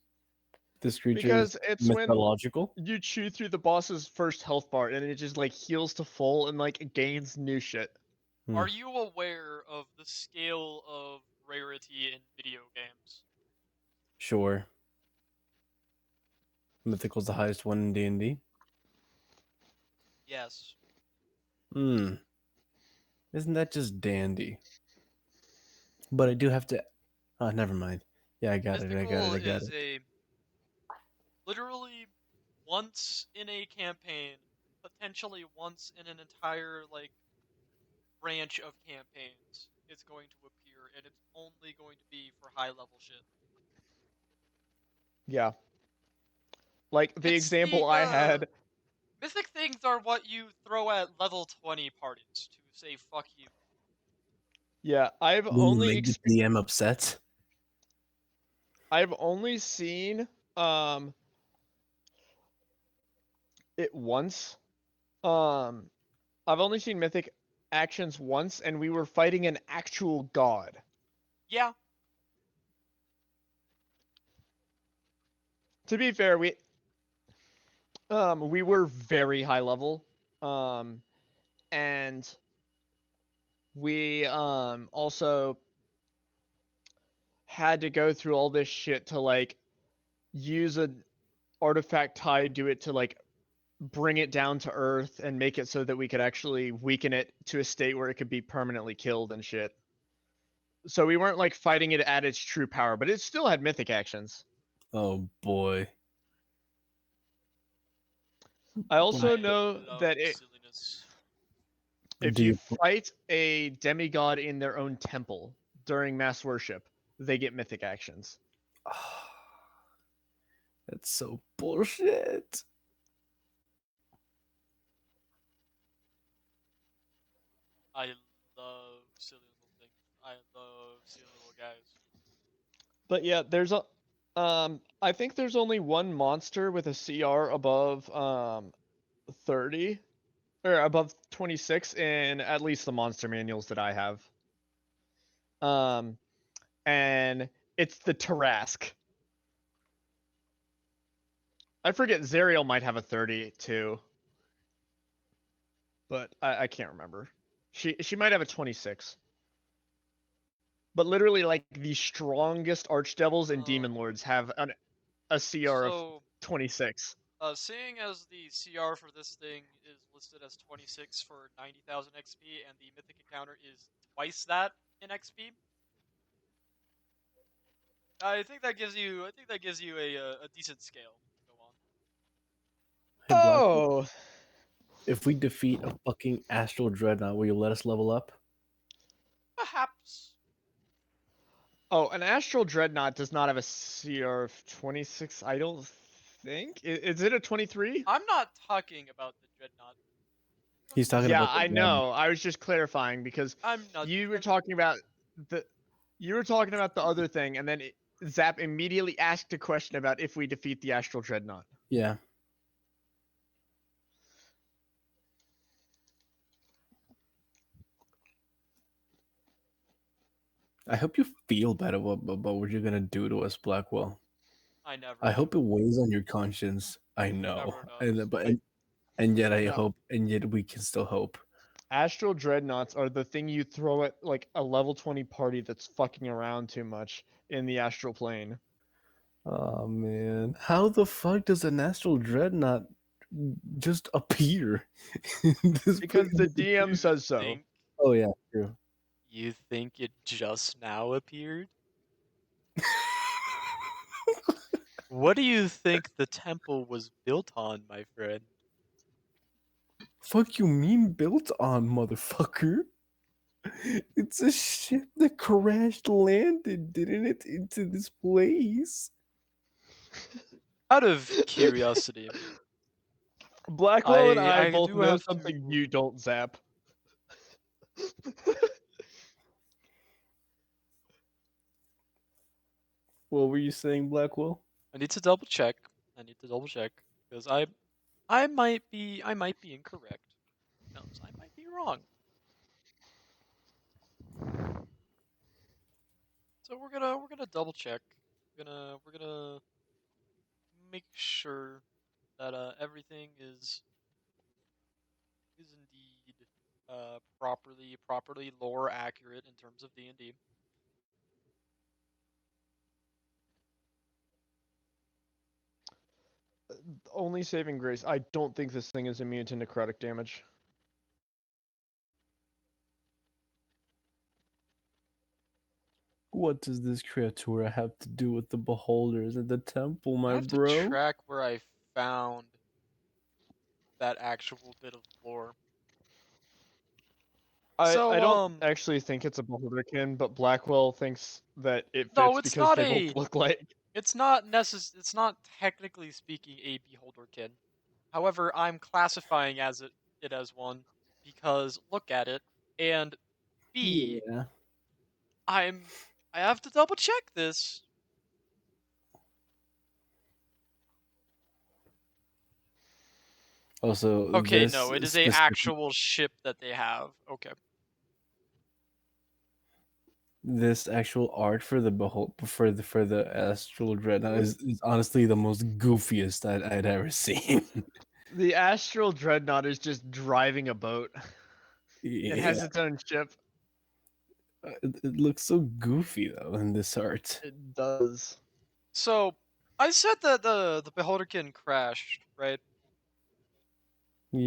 this creature is Because it's when mythological? you chew through the boss's first health bar and it just like heals to full and like gains new shit. Are you aware of the scale of rarity in video games? Sure. Mythical's the highest one in D&D. Yes. Hmm. Isn't that just dandy? But I do have to. Oh, never mind. Yeah, I got it. Mythical is a literally once in a campaign, potentially once in an entire like branch of campaigns, it's going to appear, and it's only going to be for high level shit. Yeah. Like the It's example I had. mythic things are what you throw at level 20 parties to say fuck you. Yeah, I've Will you only make the DM upset? I've only seen it once. I've only seen mythic actions once, and we were fighting an actual god. Yeah. To be fair, we were very high level, and we also had to go through all this shit to like use an artifact tied to it to like bring it down to earth and make it so that we could actually weaken it to a state where it could be permanently killed and shit. So we weren't like fighting it at its true power, but it still had mythic actions. Oh boy. I also I know love that silliness. if Do you you fight a demigod in their own temple during mass worship, they get mythic actions. That's so bullshit. I love silly little things. I love silly little guys. But yeah, I think there's only one monster with a CR above 30 or above 26 in at least the monster manuals that I have. And it's the Tarask. I forget Zerial might have a 30 too. But I can't remember. She might have a 26. But literally like the strongest archdevils and demon lords have a CR of So, 26. seeing as the CR for this thing is listed as 26 for 90,000 XP, and the mythic encounter is twice that in XP, I think that gives you a decent scale to go on. Hey Black, Oh, if we defeat a fucking astral dreadnought, will you let us level up? Perhaps. oh, an astral dreadnought does not have a CR of 26. I don't think. Is it a 23? I'm not talking about the dreadnought. He's talking Yeah, about the I gun. know. I was just clarifying because I'm not. you were talking about the other thing, and then Zap immediately asked a question about if we defeat the astral dreadnought. Yeah. I hope you feel bad about what you're gonna do to us, Blackwell. I never. I do. hope it weighs on your conscience. I know, and yet I hope, and yet we can still hope. Astral dreadnoughts are the thing you throw at like a level 20 party that's fucking around too much in the astral plane. Oh man, how the fuck does an astral dreadnought just appear? Because the DM says so. Think, Oh yeah, true. you think it just now appeared? What do you think the temple was built on, my friend? Fuck you mean built on, motherfucker? It's a ship that crash landed, didn't it, into this place? Out of curiosity, Blackwell and I I both do know have something to. you don't, Zap. What were you saying, Blackwell? I need to double check. Because I might be incorrect. No, I might be wrong. So we're gonna double check. We're gonna make sure that everything is indeed properly lore accurate in terms of D&D. Only saving grace. I don't think this thing is immune to necrotic damage. What does this creatura have to do with the beholders at the temple, I my have to bro? track where I found that actual bit of lore. I don't So actually think it's a Beholderkin, but Blackwell thinks that it no, fits because they both look like. it's not technically speaking a beholderkin. However, I'm classifying it as one because look at it, and B, Yeah. I have to double check this. Also, Okay, this no, it is a specific actual ship that they have. Okay. this actual art for the for the astral dreadnought is honestly the most goofiest I'd ever seen. The Astral Dreadnought is just driving a boat. It Yeah, has its own ship. it looks so goofy though in this art. It does. So I said that the beholderkin crashed, right?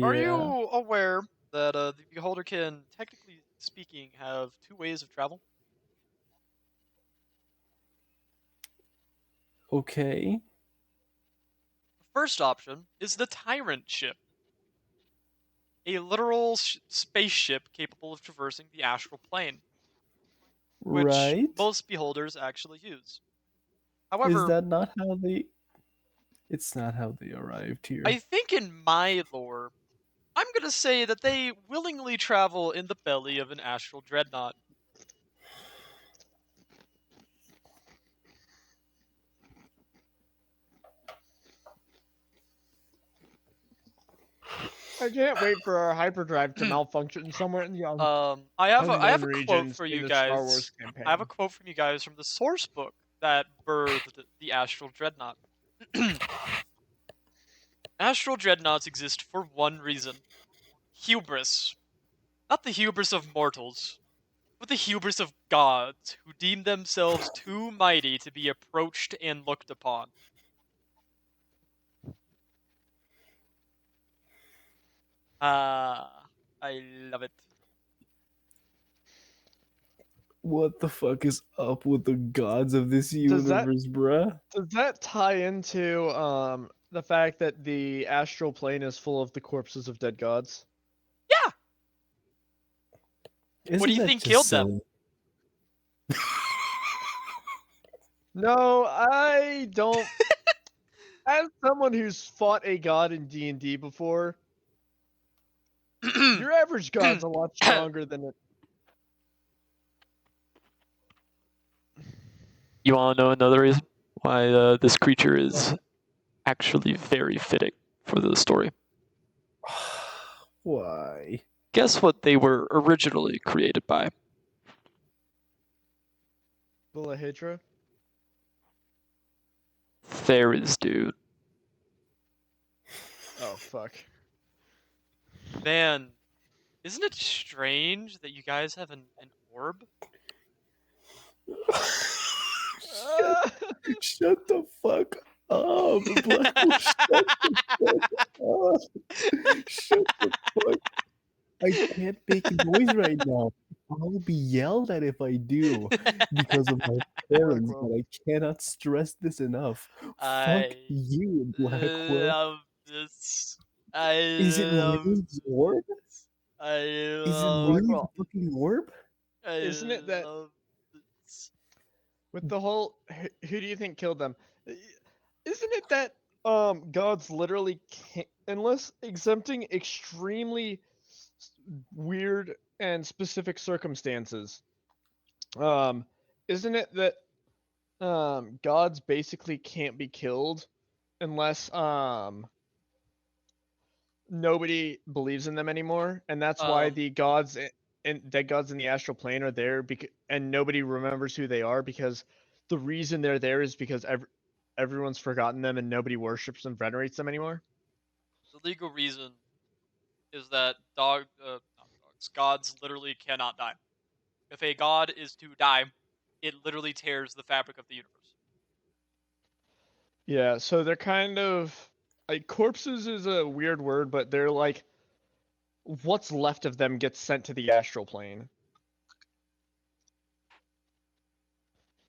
Are you Yeah. aware that the beholderkin, technically speaking, have two ways of travel? Okay. The first option is the Tyrant ship, a literal spaceship capable of traversing the astral plane, which Right. most beholders actually use. Is However, that not how they? It's not how they arrived I here. think in my lore, I'm gonna say that they willingly travel in the belly of an astral dreadnought. I can't wait for our hyperdrive to malfunction somewhere in the I have unknown a quote regions for in you the Star Wars guys. campaign. I have a quote from you guys from the source book that birthed the astral dreadnought. Astral dreadnoughts exist for one reason: hubris. Not the hubris of mortals, but the hubris of gods who deem themselves too mighty to be approached and looked upon. Ah, I love it. What the fuck is up with the gods of this Does that universe, bruh? does that tie into the fact that the astral plane is full of the corpses of dead gods? Yeah! What do Isn't you that think just killed them? silly? No, I don't. As someone who's fought a god in D&D before, your average god's a lot stronger than it. You want to know another reason why this creature is actually very fitting for the story? Why? Guess what they were originally created by? Bulahedra? Fairies, dude. Oh, fuck. Man, isn't it strange that you guys have an orb? Shut the fuck up, Blackwell. Shut the fuck up. Shut the fuck. I can't make noise right now. I'll be yelled at if I do because of my parents, but Blackwell. I cannot stress this enough. Fuck I you, Blackwell. love this. I Is it love really the orb? this. I Is it love really the Blackwell. fucking orb? I Isn't it that love this. with the whole who do you think killed them? Isn't it that gods literally can't, unless exempting extremely weird and specific circumstances. Um, isn't it that gods basically can't be killed unless nobody believes in them anymore, and that's why Um, the gods and dead gods in the astral plane are there and nobody remembers who they are because the reason they're there is because everyone's forgotten them and nobody worships and venerates them anymore. the legal reason is that not dogs, gods literally cannot die. If a god is to die, it literally tears the fabric of the universe. Yeah, so they're kind of like corpses is a weird word, but they're like what's left of them gets sent to the astral plane.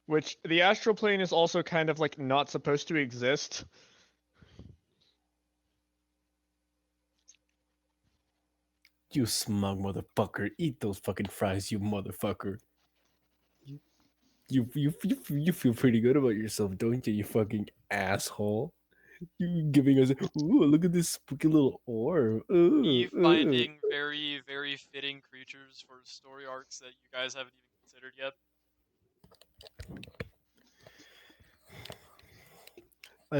Which the astral plane is also kind of like not supposed to exist. You smug motherfucker. Eat those fucking fries, you motherfucker. You feel pretty good about yourself, don't you, you fucking asshole? You giving us, ooh, look at this spooky little orb. Me Ooh. finding very, very fitting creatures for story arcs that you guys haven't even considered yet. I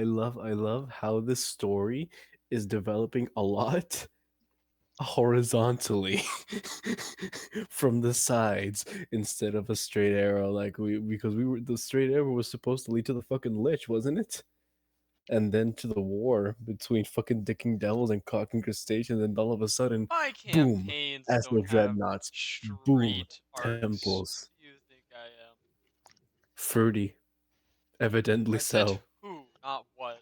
love how this story is developing a lot horizontally from the sides instead of a straight arrow like because we were the straight arrow was supposed to lead to the fucking lich, wasn't it? And then to the war between fucking dicking devils and cocking crustaceans, and all of a sudden, My boom, campaigns don't astral have dreadnoughts, boom, straight arcs. temples, What do you think I am? fruity, evidently I said so. who, not what.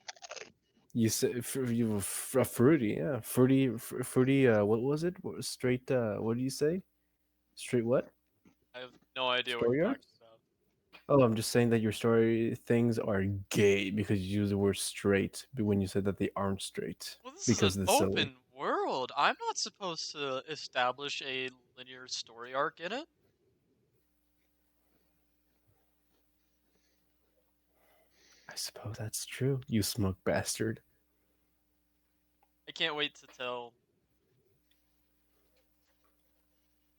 You said you fruity, yeah, fruity. What was it? Straight. What do you say? Straight what? I have no idea what Story you're arc? talking about. Oh, I'm just saying that your story things are gay because you use the word straight when you said that they aren't straight Well, this is because an it's silly. open world. I'm not supposed to establish a linear story arc in it. I suppose that's true. You smug bastard. I can't wait to tell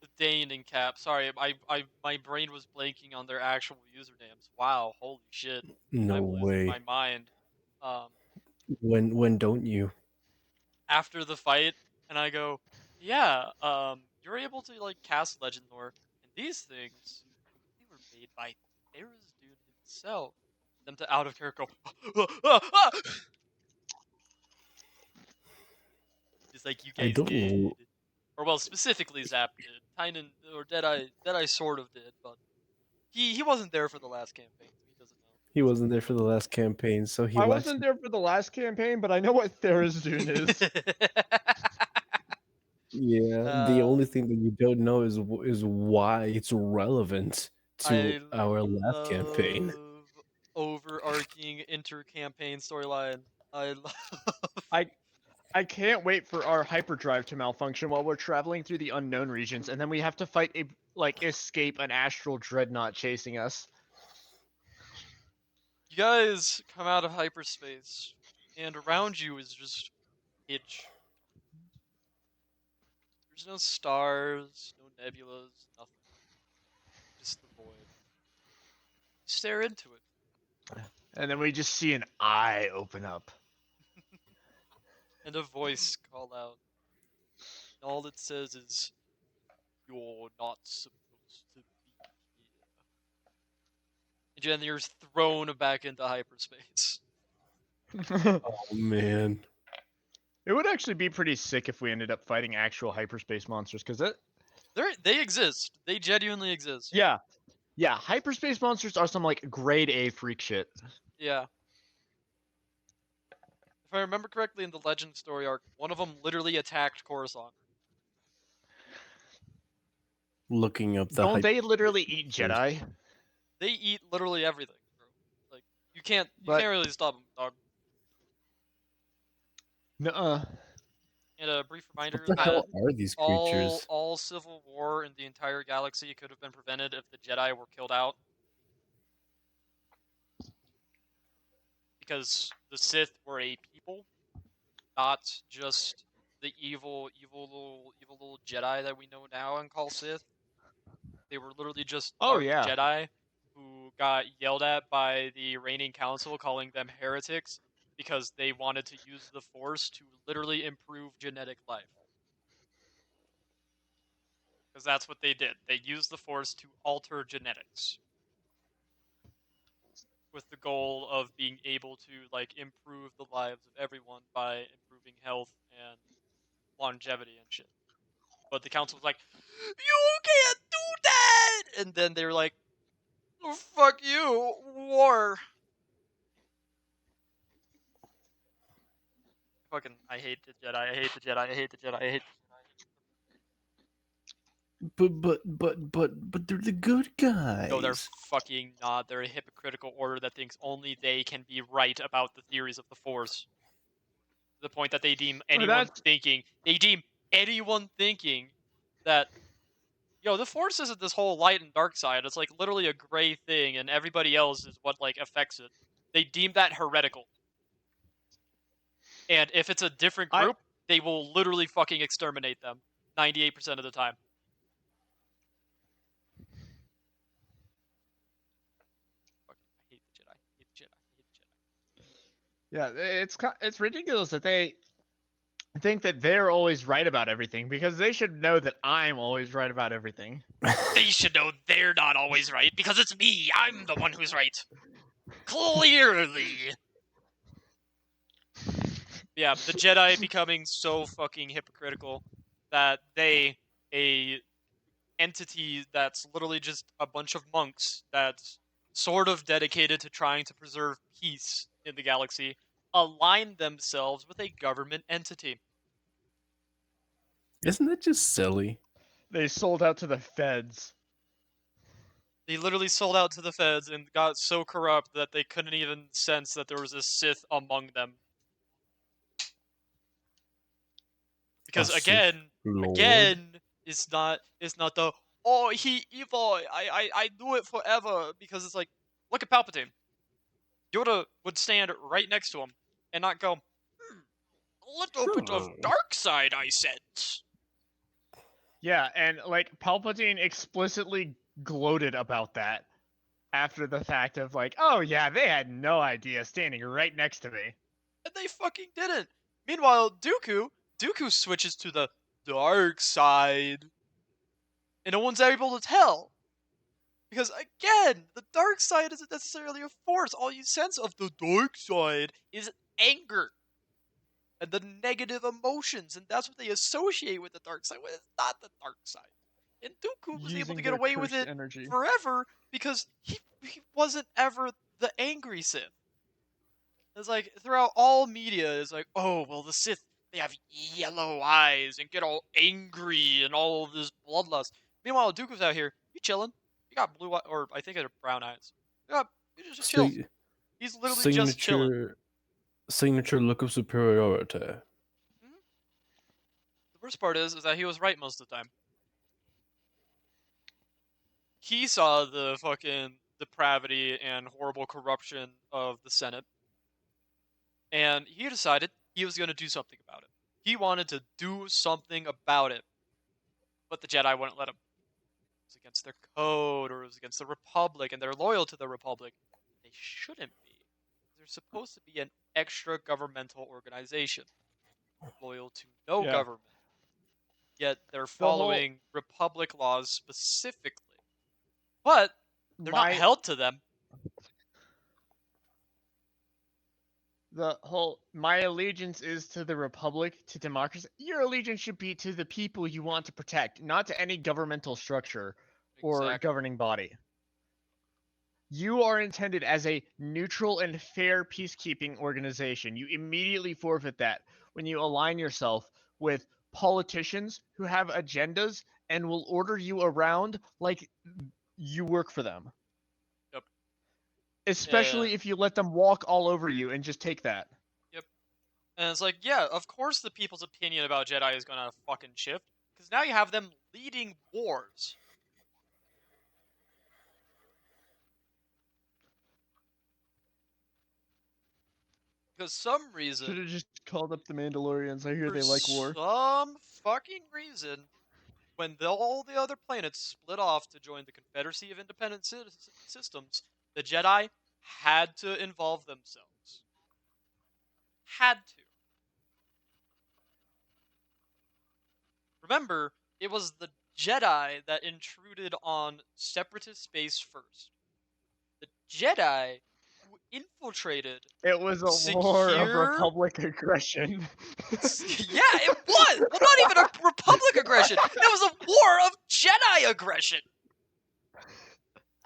the Dane and Cap. Sorry, my brain was blanking on their actual usernames. Wow, holy shit. No I'm losing way. my mind. Um, When don't you? After the fight, and I go, yeah, you're able to like cast legend lore, and these things they were made by Tharizdun himself. Them to out of character go, just like you I guys don't did, know. or well, specifically Zap did. Tynan or Deadeye sort of did, but he wasn't there for the last campaign, so he doesn't know. He wasn't there for the last campaign, so he I lacks. wasn't there for the last campaign, but I know what Tharizdun is. Yeah, the uh, only thing that you don't know is why it's relevant I to our last campaign. love overarching inter-campaign storyline. I love. I I can't wait for our hyperdrive to malfunction while we're traveling through the unknown regions, and then we have to fight escape an astral dreadnought chasing us. You guys come out of hyperspace, and around you is just pitch. There's no stars, no nebulas, nothing. Just the void. Stare into it. And then we just see an eye open up. And a voice call out. And all it says is, "You're not supposed to be here." And then you're thrown back into hyperspace. It Oh man, would actually be pretty sick if we ended up fighting actual hyperspace monsters, because They exist. They genuinely exist. yeah, yeah, hyperspace monsters are some like grade A freak shit. Yeah. If I remember correctly in the Legend story arc, one of them literally attacked Coruscant. looking up the Don't hype. they literally eat Jedi? They eat literally everything, bro. Like you can't But really stop them, dog. Nuh-uh. And a brief What reminder the that hell are these creatures? all civil war in the entire galaxy could have been prevented if the Jedi were killed out. Because the Sith were a people, not just the evil little Jedi that we know now and call Sith. They were literally just Oh, dark yeah. Jedi who got yelled at by the reigning council, calling them heretics because they wanted to use the Force to literally improve genetic life. Because that's what they did. They used the Force to alter genetics with the goal of being able to like improve the lives of everyone by improving health and longevity and shit. But the council was like, "You can't do that!" And then they were like, oh, "Fuck you, war." Fucking, I hate the Jedi. I hate the Jedi. I hate the Jedi. I hate. But they're the good guys. No, they're fucking not. They're a hypocritical order that thinks only they can be right about the theories of the Force. To the point that they deem anyone thinking that the Force isn't this whole light and dark side. It's like literally a gray thing, and everybody else is what like affects it. They deem that heretical. And if it's a different group, they will literally fucking exterminate them 98% of the time. I hate the Jedi. I hate the Jedi. I hate the Jedi. Yeah, it's ridiculous that they think that they're always right about everything because they should know that I'm always right about everything. They should know they're not always right because it's me. I'm the one who's right. Clearly. Yeah, the Jedi becoming so fucking hypocritical that a entity that's literally just a bunch of monks that's sort of dedicated to trying to preserve peace in the galaxy align themselves with a government entity. Isn't that just silly? They sold out to the feds. They literally sold out to the feds and got so corrupt that they couldn't even sense that there was a Sith among them. Because again, it's not the he evil. I do it forever because it's like look at Palpatine. Yoda would stand right next to him and not go, a little bit of dark side I sense. Yeah, and like Palpatine explicitly gloated about that after the fact of like, oh yeah, they had no idea standing right next to me. And they fucking didn't. Meanwhile, Dooku switches to the dark side. And no one's able to tell. Because again, the dark side isn't necessarily a force. All you sense of the dark side is anger. And the negative emotions. And that's what they associate with the dark side. Well, it's not the dark side. And Dooku was able to get away with it forever because he wasn't ever the angry Sith. It's like throughout all media, it's like, oh well, the Sith they have yellow eyes and get all angry and all of this bloodlust. Meanwhile, Dooku's out here, he chilling. He got blue eyes, or I think they're brown eyes. Yeah, he just chills. He's literally just chilling. Signature look of superiority. Mm-hmm. The worst part is that he was right most of the time. He saw the fucking depravity and horrible corruption of the Senate. And he decided he was going to do something about it. He wanted to do something about it. But the Jedi wouldn't let him. It was against their code, or it was against the Republic, and they're loyal to the Republic. They shouldn't be. They're supposed to be an extra governmental organization, loyal to no government. Yet they're following Republic laws specifically. But they're not held to them. The whole my allegiance is to the Republic, to democracy. Your allegiance should be to the people you want to protect, not to any governmental structure or governing body. You are intended as a neutral and fair peacekeeping organization. You immediately forfeit that when you align yourself with politicians who have agendas and will order you around like you work for them. Especially if you let them walk all over you and just take that. Yep. And it's like, yeah, of course the people's opinion about Jedi is gonna fucking shift, because now you have them leading wars. Because some reason, Should have just called up the Mandalorians. I hear for they like war. some fucking reason, when all the other planets split off to join the Confederacy of Independent Systems, the Jedi had to involve themselves. Had to. Remember, it was the Jedi that intruded on Separatist space first. The Jedi who infiltrated It was a war of secure. Republic aggression. Yeah, it was! Well, not even a Republic aggression! It was a war of Jedi aggression!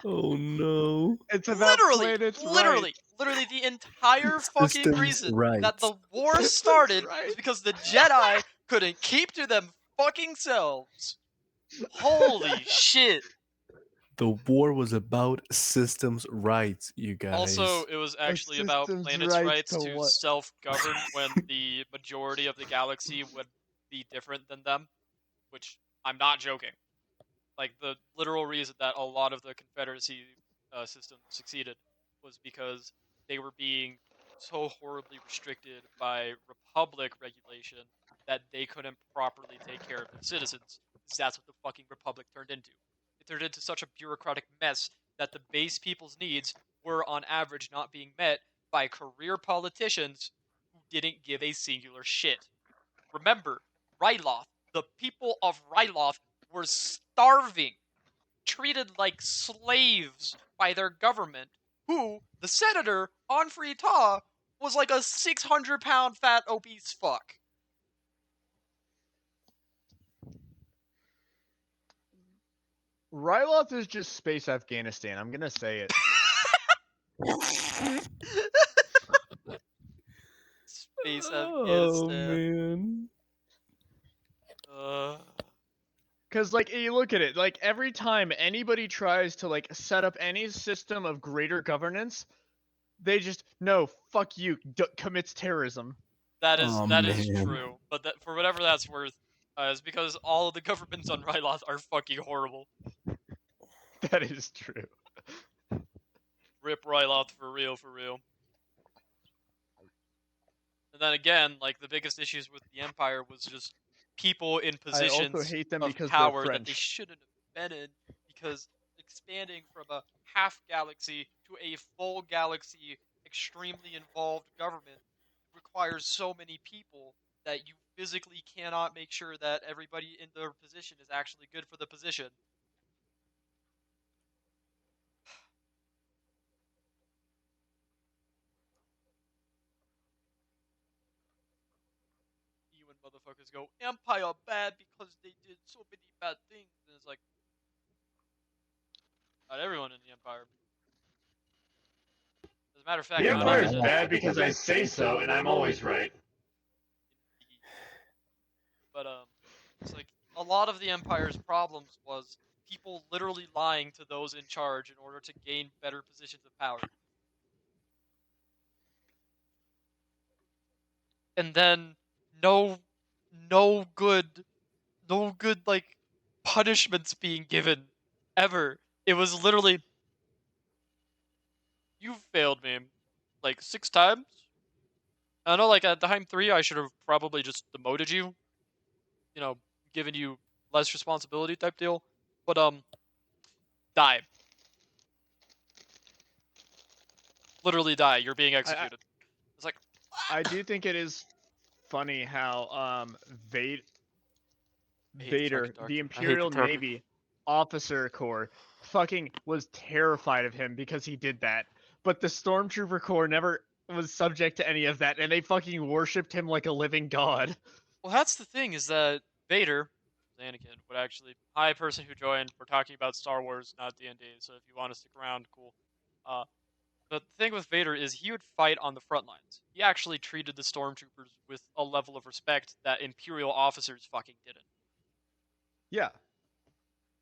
Oh no. It's about Literally, planets' literally, rights. literally the entire fucking Systems reason rights. that the war Systems started was rights. because the Jedi couldn't keep to them fucking selves. Holy shit. The war was about systems rights, you guys. Also, it was actually about system's planets' rights rights to to what? self-govern when the majority of the galaxy would be different than them, which I'm not joking. Like, the literal reason that a lot of the Confederacy system succeeded was because they were being so horribly restricted by Republic regulation that they couldn't properly take care of their citizens. Because that's what the fucking Republic turned into. It turned into such a bureaucratic mess that the base people's needs were, on average, not being met by career politicians who didn't give a singular shit. Remember, Ryloth, the people of Ryloth were starving, treated like slaves by their government, who, the senator, on Free-Ta, was like a 600-pound fat obese fuck. Ryloth is just space Afghanistan. I'm gonna say it. Space Oh Afghanistan. man. Cause like you look at it, like every time anybody tries to like set up any system of greater governance, they just no fuck you commits terrorism. That is Oh, that is man. true, but that, for whatever that's worth, is because all of the governments on Ryloth are fucking horrible. That is true. Rip Ryloth for real, for real. And then again, like, the biggest issues with the Empire was just people in I also positions hate them of because power they're that they French. shouldn't have been in, because expanding from a half galaxy to a full galaxy, extremely involved government requires so many people that you physically cannot make sure that everybody in their position is actually good for the position. When motherfuckers go, Empire bad because they did so many bad things, and it's like, not everyone in the Empire. As a matter of fact, The not Empire even is in bad because I say so, and I'm always right. But it's like a lot of the Empire's problems was people literally lying to those in charge in order to gain better positions of power. And then no good like punishments being given ever. It was literally, you failed me like 6 times. I know, like, at time 3 I should have probably just demoted you, you know, given you less responsibility type deal. But die. Literally die. You're being executed. It's like, I do think it is funny how Vader, the Imperial Navy officer corps, fucking was terrified of him because he did that. But the Stormtrooper Corps never was subject to any of that, and they fucking worshipped him like a living god. well, that's the thing, is that Vader, Anakin, would actually, hi, person who joined, we're talking about Star Wars, not D&D, so if you want to stick around, cool. But the thing with Vader is he would fight on the front lines. He actually treated the stormtroopers with a level of respect that Imperial officers fucking didn't. Yeah.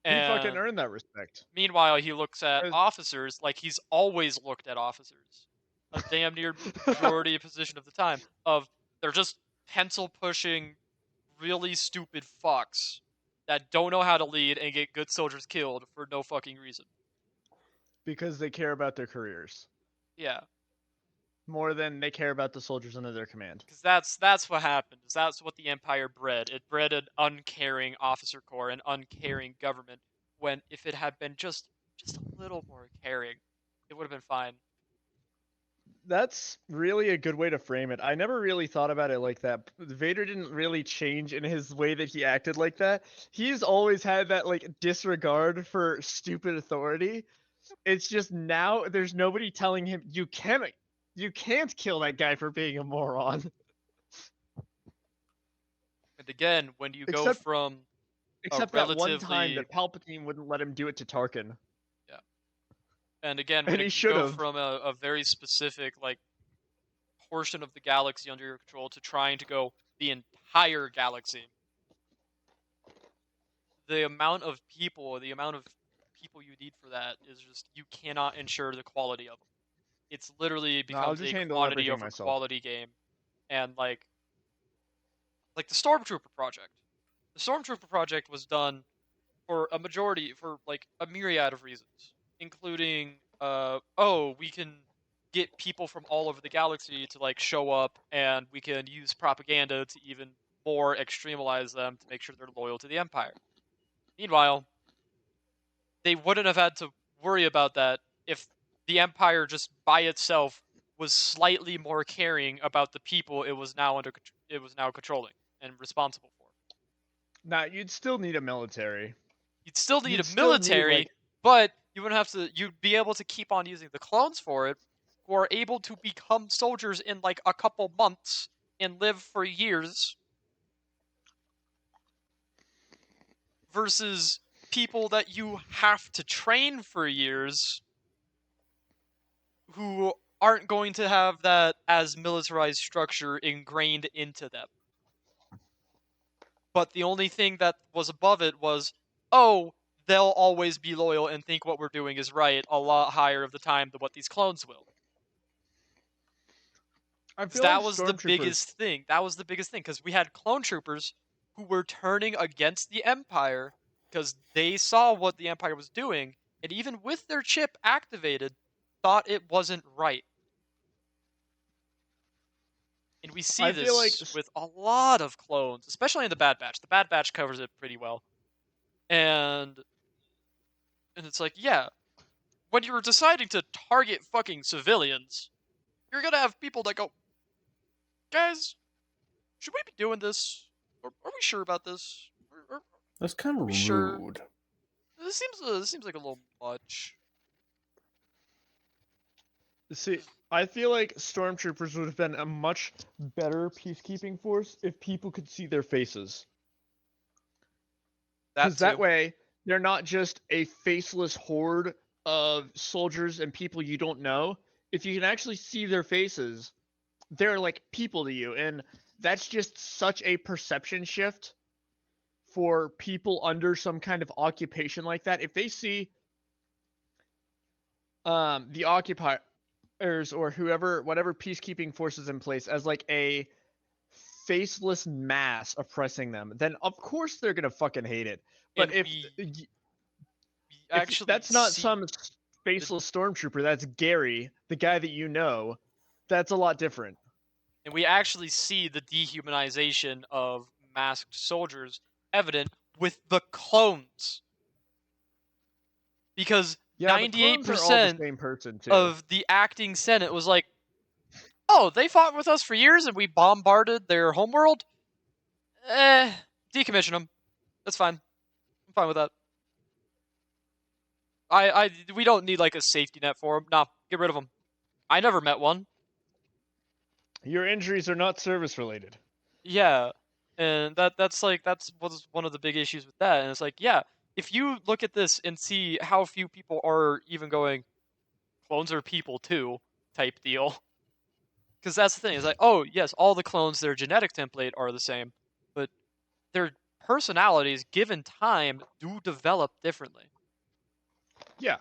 He fucking And earned that respect. meanwhile, he looks at As- officers like he's always looked at officers, a damn near majority position of the time. Of they're just pencil pushing, really stupid fucks that don't know how to lead and get good soldiers killed for no fucking reason. because they care about their careers Yeah, more than they care about the soldiers under their command. because that's what happened. That's what the Empire bred. It bred an uncaring officer corps, an uncaring government. When if it had been just a little more caring, it would have been fine. That's really a good way to frame it. I never really thought about it like that. Vader didn't really change in his way that he acted like that. He's always had that like disregard for stupid authority. It's just now there's nobody telling him you can't kill that guy for being a moron. And again, when you go Except- from Except that one time relatively- that Palpatine wouldn't let him do it to Tarkin. And again, And when he you go should've. from a very specific like portion of the galaxy under your control to trying to go the entire galaxy, the amount of people you need for that is just you cannot ensure the quality of them. It's literally I'll becomes just a handle quantity everything over myself. quality game, and like the Stormtrooper project. The Stormtrooper project was done for a majority for like a myriad of reasons, including we can get people from all over the galaxy to like show up, and we can use propaganda to even more extremalize them to make sure they're loyal to the Empire. Meanwhile, they wouldn't have had to worry about that if the Empire just by itself was slightly more caring about the people it was now controlling and responsible for. Nah, you'd still need a military. You'd still need You'd a still need, military, like- but you wouldn't have to. You'd be able to keep on using the clones for it, who are able to become soldiers in like a couple months and live for years, versus people that you have to train for years, who aren't going to have that as militarized structure ingrained into them. But the only thing that was above it was, oh, they'll always be loyal and think what we're doing is right a lot higher of the time than what these clones will. I 'Cause feel that like was the stormtroopers- biggest thing. That was the biggest thing, because we had clone troopers who were turning against the Empire because they saw what the Empire was doing, and even with their chip activated, thought it wasn't right. And we see I feel like this with a lot of clones, especially in the Bad Batch. The Bad Batch covers it pretty well. And it's like, yeah, when you're deciding to target fucking civilians, you're gonna have people that go, guys, should we be doing this? Are we sure about this? Are That's kind of we sure? rude. This seems like a little much. See, I feel like stormtroopers would have been a much better peacekeeping force if people could see their faces. Because that too. way, they're not just a faceless horde of soldiers and people you don't know. If you can actually see their faces, they're like people to you, and that's just such a perception shift for people under some kind of occupation like that. If they see the occupiers or whatever peacekeeping forces in place as like a faceless mass oppressing them, then of course they're gonna fucking hate it. But And if actually that's not see some faceless stormtrooper, that's Gary, the guy that you know, that's a lot different. and we actually see the dehumanization of masked soldiers evident with the clones. Because Yeah, the clones are all the 98% same person too. of the acting Senate was like, oh, they fought with us for years and we bombarded their homeworld? Decommission them. That's fine. I'm fine with that. We don't need like a safety net for them. Nah, get rid of them. I never met one. Your injuries are not service related. Yeah, and that's was one of the big issues with that. And it's like, yeah, if you look at this and see how few people are even going, clones are people too, type deal. Because that's the thing. It's like, oh yes, all the clones, their genetic template are the same, but their personalities, given time, do develop differently. Yeah.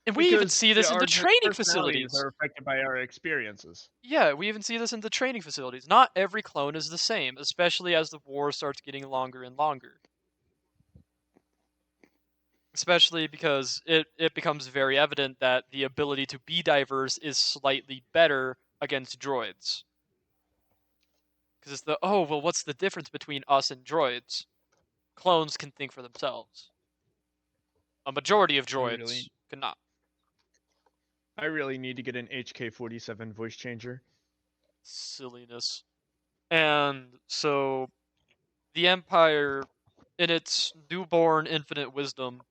And we even because see this in our the training personalities facilities. are affected by our experiences. Yeah, we even see this in the training facilities. Not every clone is the same, especially as the war starts getting longer and longer. Especially because it becomes very evident that the ability to be diverse is slightly better against droids. Because it's well, what's the difference between us and droids? Clones can think for themselves. A majority of droids cannot. I really need to get an HK-47 voice changer. Silliness. And so the Empire, in its newborn infinite wisdom,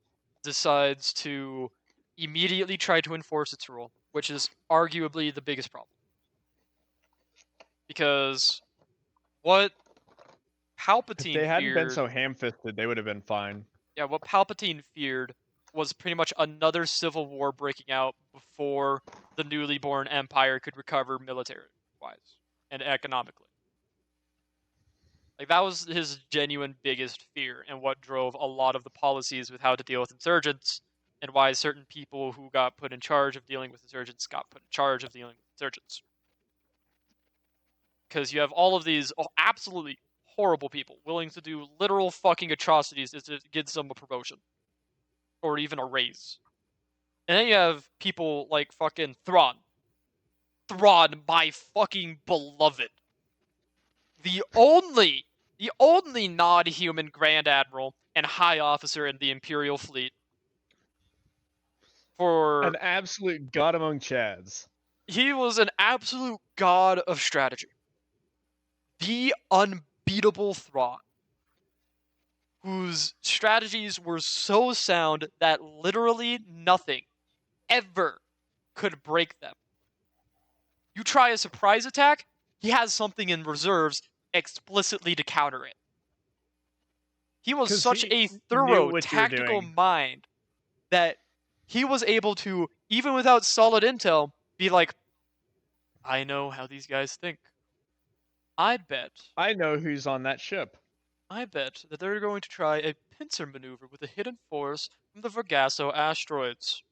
decides to immediately try to enforce its rule, which is arguably the biggest problem. Because what If Palpatine they hadn't been feared, so ham-fisted, they would have been fine. yeah, what Palpatine feared was pretty much another civil war breaking out before the newly born Empire could recover military-wise and economically. Like, that was his genuine biggest fear, and what drove a lot of the policies with how to deal with insurgents, and why certain people who got put in charge of dealing with insurgents got put in charge of dealing with insurgents. Because you have all of these absolutely horrible people willing to do literal fucking atrocities to get some a promotion. Or even a raise. And then you have people like fucking Thrawn. Thrawn, my fucking beloved. The only non-human Grand Admiral and High Officer in the Imperial Fleet. An absolute god among Chads. He was an absolute god of strategy. The unbeatable Thrawn, whose strategies were so sound that literally nothing ever could break them. You try a surprise attack, he has something in reserves explicitly to counter it. He was such a thorough tactical mind that he was able to, even without solid intel, be like, I know how these guys think. I know who's on that ship. I bet that they're going to try a pincer maneuver with a hidden force from the Vergasso asteroids.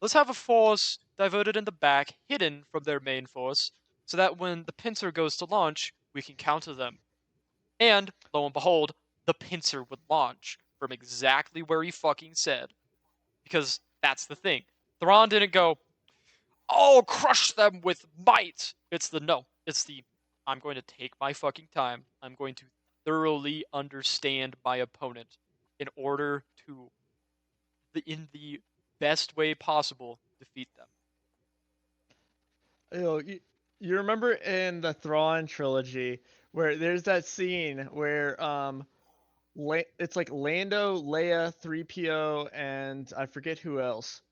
Let's have a force diverted in the back, hidden from their main force, so that when the pincer goes to launch, we can counter them. And, lo and behold, the pincer would launch from exactly where he fucking said. Because that's the thing. Thrawn didn't go, oh, crush them with might. It's the, I'm going to take my fucking time. I'm going to thoroughly understand my opponent in order to, in the best way possible, defeat them. You remember in the Thrawn trilogy where there's that scene where it's like Lando, Leia, 3PO, and I forget who else.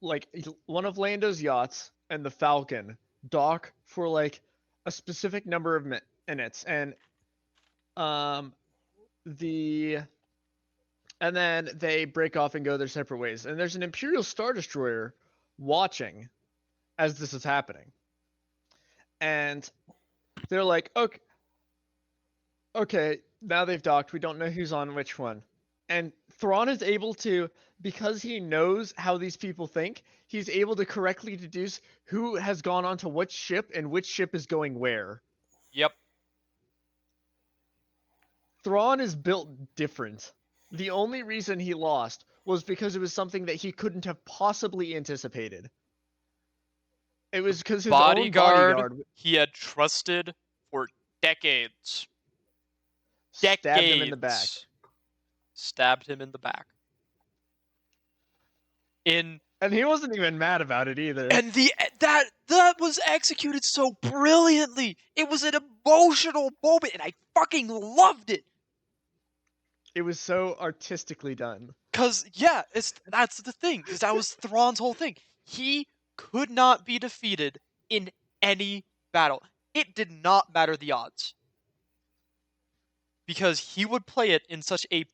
Like one of Lando's yachts and the Falcon dock for like a specific number of minutes, and the and then they break off and go their separate ways. And there's an Imperial Star Destroyer watching as this is happening. And they're like, okay, now they've docked. We don't know who's on which one. And Thrawn is able to, because he knows how these people think, he's able to correctly deduce who has gone onto which ship and which ship is going where. Yep. Thrawn is built different. The only reason he lost was because it was something that he couldn't have possibly anticipated. It was because his own bodyguard he had trusted for decades. Stabbed him in the back. Stabbed him in the back. And he wasn't even mad about it either. And that was executed so brilliantly. It was an emotional moment, and I fucking loved it. It was so artistically done. Cause yeah, that's the thing. Cause that was Thrawn's whole thing. He could not be defeated in any battle. It did not matter the odds. Because he would play it in such a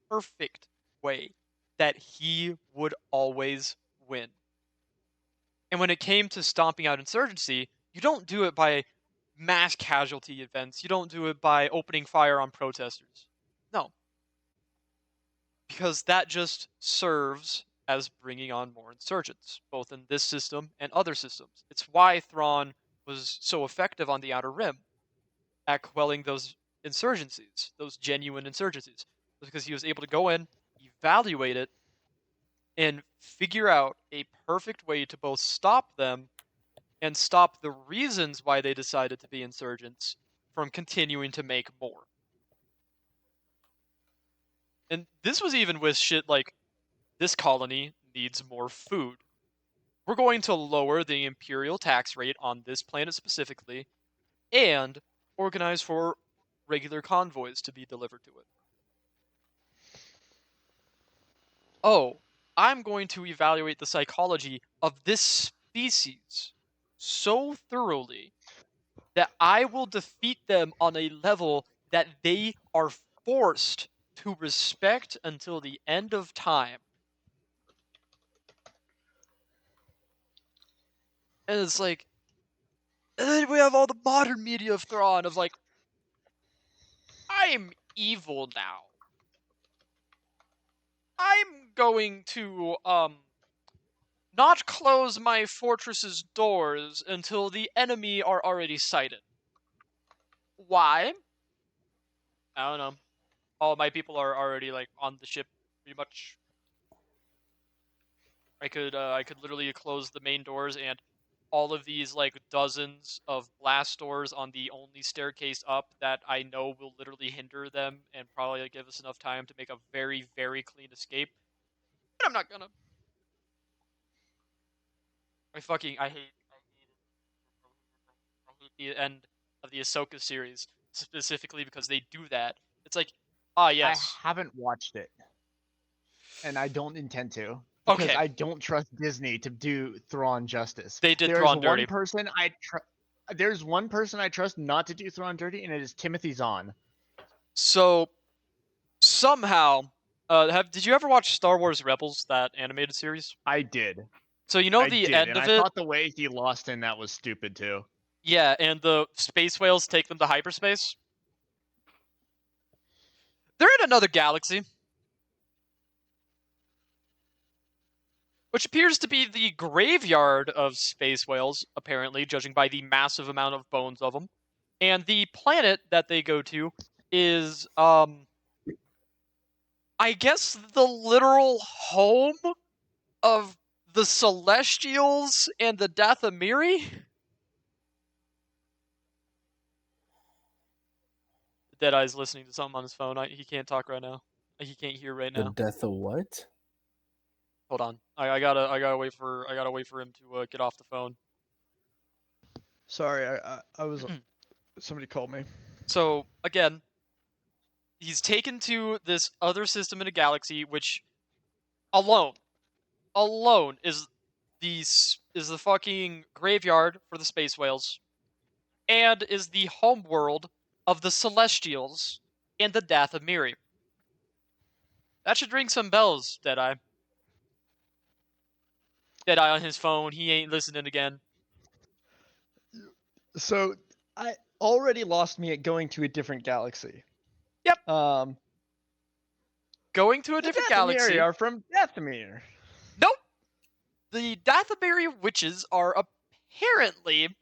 perfect way that he would always win. And when it came to stomping out insurgency, you don't do it by mass casualty events. You don't do it by opening fire on protesters. No. Because that just serves as bringing on more insurgents, both in this system and other systems. It's why Thrawn was so effective on the Outer Rim at quelling those insurgencies, those genuine insurgencies, because he was able to go in, evaluate it, and figure out a perfect way to both stop them and stop the reasons why they decided to be insurgents from continuing to make more. And this was even with shit like this colony needs more food. We're going to lower the imperial tax rate on this planet specifically and organize for regular convoys to be delivered to it. Oh, I'm going to evaluate the psychology of this species so thoroughly that I will defeat them on a level that they are forced to respect until the end of time. And it's like, and then we have all the modern media of Thrawn of like, I'm evil now. I'm going to not close my fortress's doors until the enemy are already sighted. Why? I don't know. All my people are already like on the ship pretty much. I could literally close the main doors and all of these like dozens of blast doors on the only staircase up that I know will literally hinder them and probably give us enough time to make a very, very clean escape. But I'm not gonna. I hate the end of the Ahsoka series specifically because they do that. It's like, I yes, haven't watched it, and I don't intend to because okay, I don't trust Disney to do Thrawn justice. they did There's Thrawn one dirty. person I trust. There's one person I trust not to do Thrawn dirty, and it is Timothy Zahn. So somehow, did you ever watch Star Wars Rebels, that animated series? I did. So you know I the did, end and of I it, thought the way he lost in that was stupid too. yeah, and the space whales take them to hyperspace. They're in another galaxy, which appears to be the graveyard of space whales, apparently, judging by the massive amount of bones of them. And the planet that they go to is, I guess, the literal home of the Celestials and the Dathomiri? Deadeye's listening to something on his phone. He can't talk right now. He can't hear right The now. death of what? Hold on. I gotta wait for him to get off the phone. Sorry, I was. Somebody called me. So again, he's taken to this other system in a galaxy, which alone is the fucking graveyard for the space whales, and is the home world of the Celestials and the Dathomiri. That should ring some bells, Deadeye. Deadeye on his phone. He ain't listening again. So I already lost me at going to a different galaxy. Yep. The Going to a different Dathomiri galaxy. are from Dathomir. Nope. The Dathomiri witches are apparently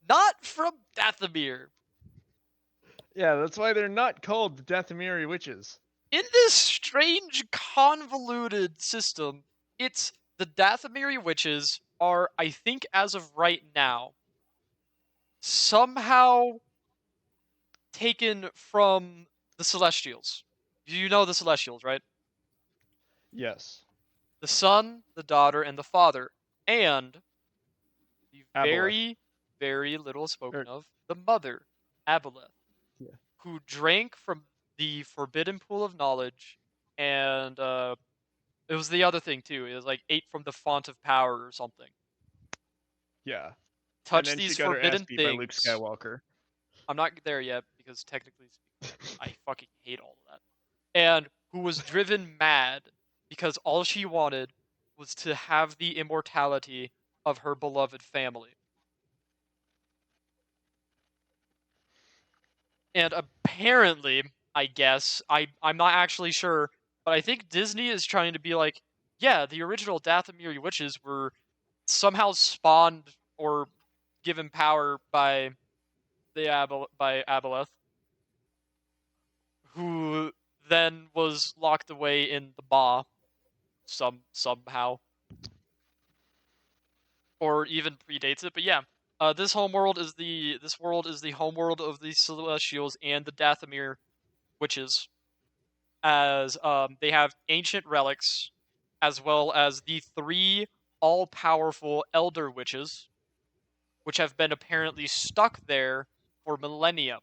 not from Dathomir. Yeah, that's why they're not called the Dathomiri witches. In this strange, convoluted system, it's the Dathomiri witches are, I think, as of right now, somehow taken from the Celestials. You know the Celestials, right? Yes. The son, the daughter, and the father, and the Aboleth. very, very little spoken of, the mother, Aboleth, Yeah. who drank from the forbidden pool of knowledge, and it was the other thing too. It was like ate from the font of power or something. Yeah. Touch and then these she got her ass forbidden beat things. by Luke Skywalker. I'm not there yet because technically speaking, I fucking hate all of that. And who was driven mad because all she wanted was to have the immortality of her beloved family. And apparently, I guess, I'm not actually sure, but I think Disney is trying to be like, yeah, the original Dathomir witches were somehow spawned or given power by by Aboleth, who then was locked away in the Maw somehow, or even predates it. But yeah, this world is the homeworld of the Celestials and the Dathomir witches, as they have ancient relics, as well as the three all-powerful elder witches, which have been apparently stuck there for millennia,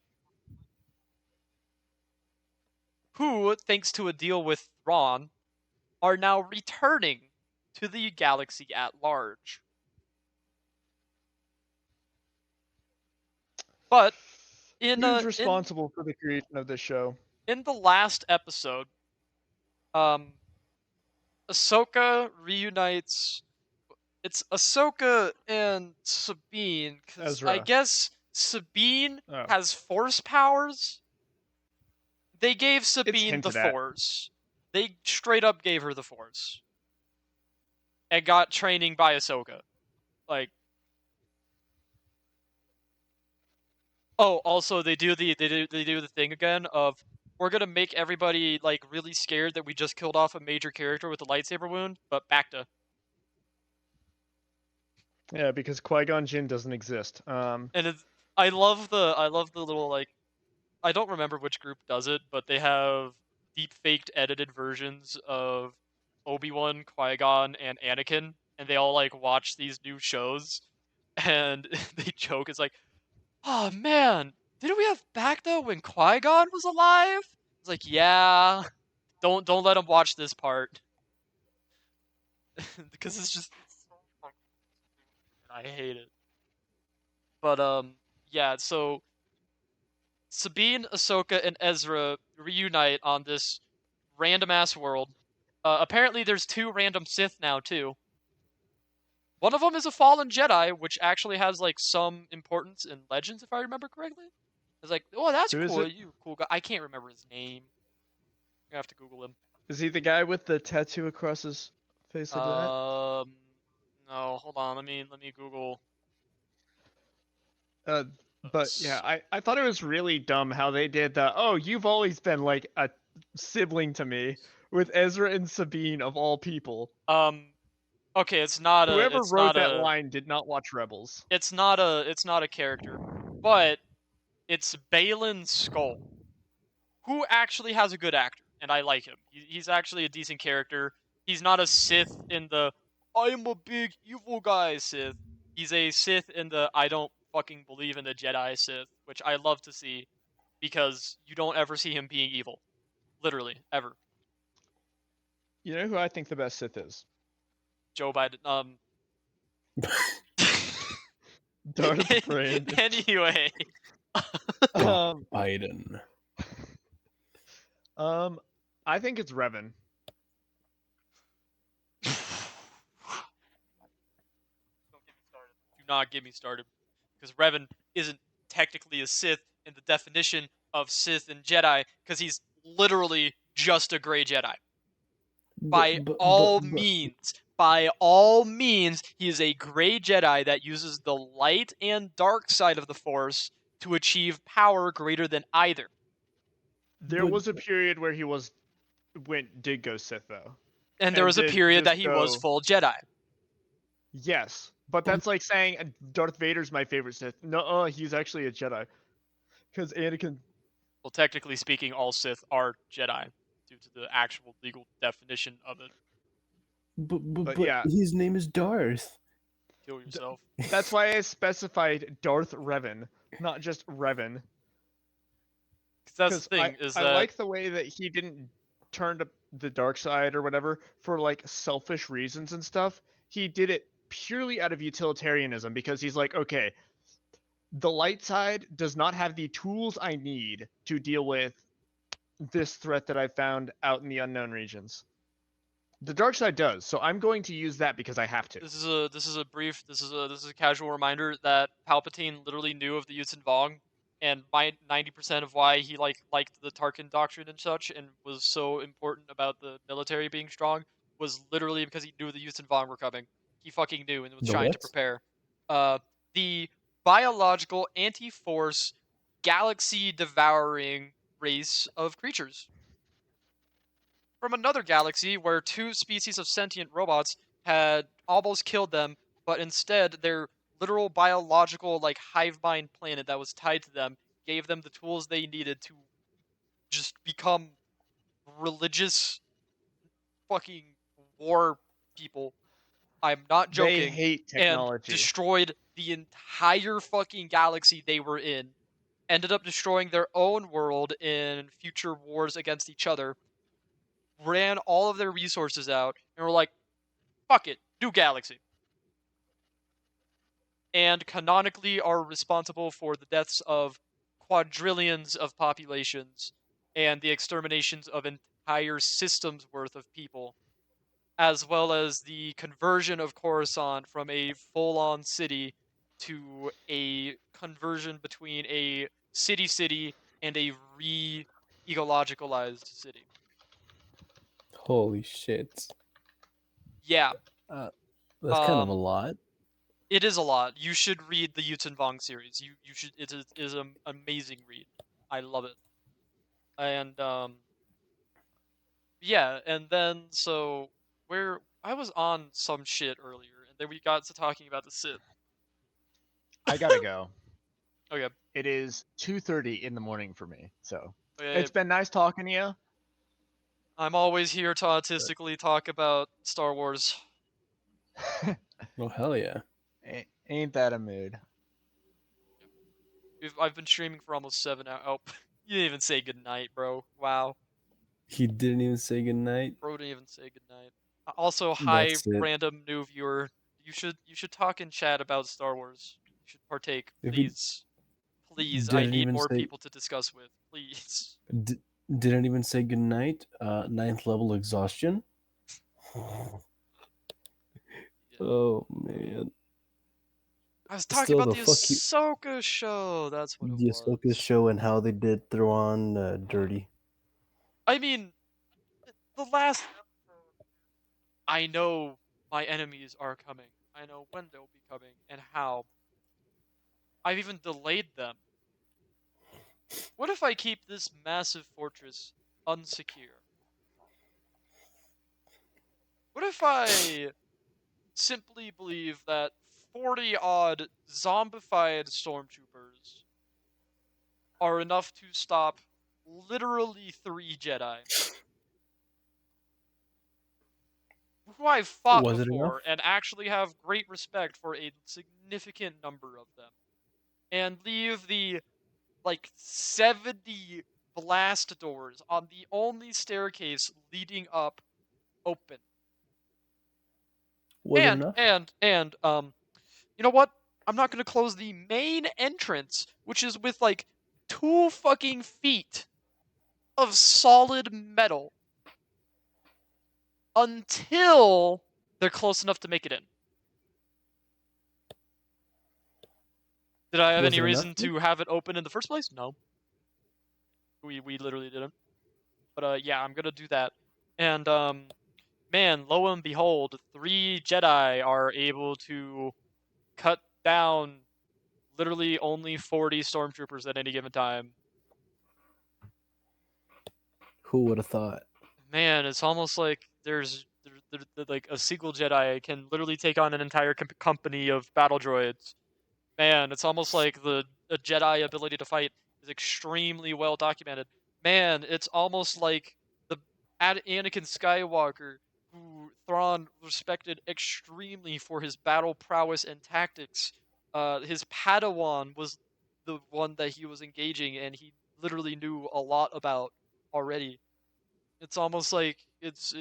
who, thanks to a deal with Thrawn, are now returning to the galaxy at large. But Who's responsible for the creation of this show? in the last episode, um, Ahsoka reunites. It's Ahsoka and Sabine, because I Ezra. guess Sabine Oh. has Force powers. They gave It's Sabine the hinted at. Force. They straight up gave her the Force, and got training by Ahsoka. Like, oh, also they do the thing again of, we're gonna make everybody like really scared that we just killed off a major character with a lightsaber wound, but back to. Yeah, because Qui-Gon Jinn doesn't exist. And I love the little, like, I don't remember which group does it, but they have deep faked edited versions of Obi-Wan, Qui-Gon, and Anakin, and they all like watch these new shows, and they joke, it's like, oh man, didn't we have Bacta when Qui-Gon was alive? It's like, yeah, don't let them watch this part. Because it's so fucking stupid. I hate it. But yeah, so Sabine, Ahsoka, and Ezra reunite on this random ass world. Apparently, there's two random Sith now too. One of them is a fallen Jedi, which actually has like some importance in Legends, if I remember correctly. It's like, oh, that's Who is cool. it? You cool guy. I can't remember his name. I have to Google him. Is he the guy with the tattoo across his face like that? No, hold on. Let me Google. But yeah, I thought it was really dumb how they did the, oh, you've always been like a sibling to me, with Ezra and Sabine of all people. Okay, it's not Whoever wrote that line did not watch Rebels. it's not a character, but it's Balin Skull, who actually has a good actor, and I like him. He's actually a decent character. He's not a Sith in the I am a big evil guy Sith. He's a Sith in the I don't fucking believe in the Jedi Sith, which I love to see, because you don't ever see him being evil. Literally, ever. You know who I think the best Sith is? Joe Biden. Darth Brand. Anyway. Biden. I think it's Revan. Do not get me started, because Revan isn't technically a Sith in the definition of Sith and Jedi, because he's literally just a gray Jedi. By all means, he is a gray Jedi that uses the light and dark side of the Force to achieve power greater than either. There was a period where he did go Sith though. And there was a period that he was full Jedi. Yes, but that's like saying Darth Vader's my favorite Sith. No, he's actually a Jedi. Because Anakin. Well, technically speaking, all Sith are Jedi, due to the actual legal definition of it. But yeah, his name is Darth. Kill yourself. That's why I specified Darth Revan, not just Revan. That's the thing. I like the way that he didn't turn to the dark side or whatever for like selfish reasons and stuff. He did it purely out of utilitarianism, because he's like, okay, the light side does not have the tools I need to deal with this threat that I found out in the unknown regions. The dark side does, so I'm going to use that because I have to. This is a casual reminder that Palpatine literally knew of the Yutsun Vong and 90% of why he liked the Tarkin doctrine and such, and was so important about the military being strong, was literally because he knew the Yuuzhan Vong were coming. He fucking knew and was The trying to what? prepare. The biological anti-force galaxy devouring race of creatures from another galaxy where two species of sentient robots had almost killed them, but instead their literal biological like hive mind planet that was tied to them gave them the tools they needed to just become religious fucking war people. I'm not They joking. hate And technology. destroyed the entire fucking galaxy they were in. Ended up destroying their own world in future wars against each other. Ran all of their resources out and were like, fuck it, new galaxy. And canonically are responsible for the deaths of quadrillions of populations and the exterminations of entire systems worth of people, as well as the conversion of Coruscant from a full-on city to a conversion between a city and a re-ecologicalized city. Holy shit. Yeah, Uh, that's kind of a um, lot. it is a lot. You should read the Yuuzhan Vong series. You should. It is an amazing read. I love it. And yeah, and then so where I was on some shit earlier, and then we got to talking about the Sith. I gotta go. Okay, It is 2:30 in the morning for me. So okay. it's been nice talking to you. I'm always here to autistically talk about Star Wars. Oh hell yeah. Ain't that a mood? I've been streaming for almost 7 hours. Oh, you didn't even say goodnight, bro. Wow. He didn't even say goodnight. Bro didn't even say goodnight. Also, hi, That's it. random new viewer. You should talk in chat about Star Wars. You should partake, If he please. Please, I didn't need even more say people to discuss with. Please. d- didn't even say goodnight, ninth level exhaustion. Yeah. Oh man. I was talking Still about the the fuck you Ahsoka show. That's what it the Ahsoka was. show and how they did throw on dirty. I mean, the last episode, I know my enemies are coming. I know when they'll be coming and how. I've even delayed them. What if I keep this massive fortress unsecure? What if I simply believe that 40 odd zombified stormtroopers are enough to stop literally 3 Jedi who I've fought Was it enough? before and actually have great respect for a significant number of them, and leave the like 70 blast doors on the only staircase leading up open. Was it And enough? and and you know what? I'm not going to close the main entrance, which is with like 2 fucking feet of solid metal until they're close enough to make it in. Did I have Was any it enough? reason to have it open in the first place? No. We literally didn't. But yeah, I'm gonna do that. And man, lo and behold, 3 Jedi are able to cut down literally only 40 stormtroopers at any given time. Who would have thought? Man, it's almost like like a single Jedi can literally take on an entire company of battle droids. Man, it's almost like the Jedi ability to fight is extremely well documented. Man, it's almost like the Anakin Skywalker, who Thrawn respected extremely for his battle prowess and tactics. His Padawan was the one that he was engaging, and he literally knew a lot about already. It's almost like it's.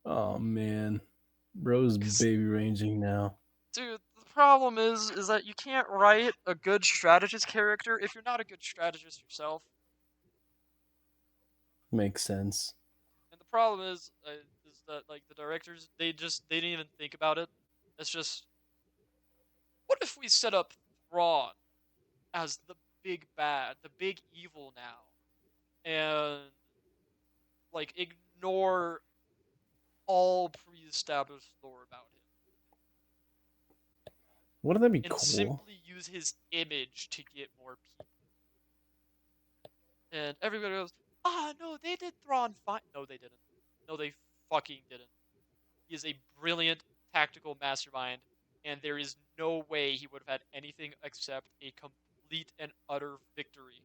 Oh man. Bro's baby ranging now. Dude, the problem is that you can't write a good strategist character if you're not a good strategist yourself. Makes sense. And the problem is that like the directors they didn't even think about it. It's just what if we set up Thrawn as the big bad, the big evil now, and like ignore all pre-established lore about him Wouldn't that be and cool? simply use his image to get more people? And everybody goes, "Ah, no, they did Thrawn fine." No, they didn't. No, they fucking didn't. He is a brilliant tactical mastermind, and there is no way he would have had anything except a complete and utter victory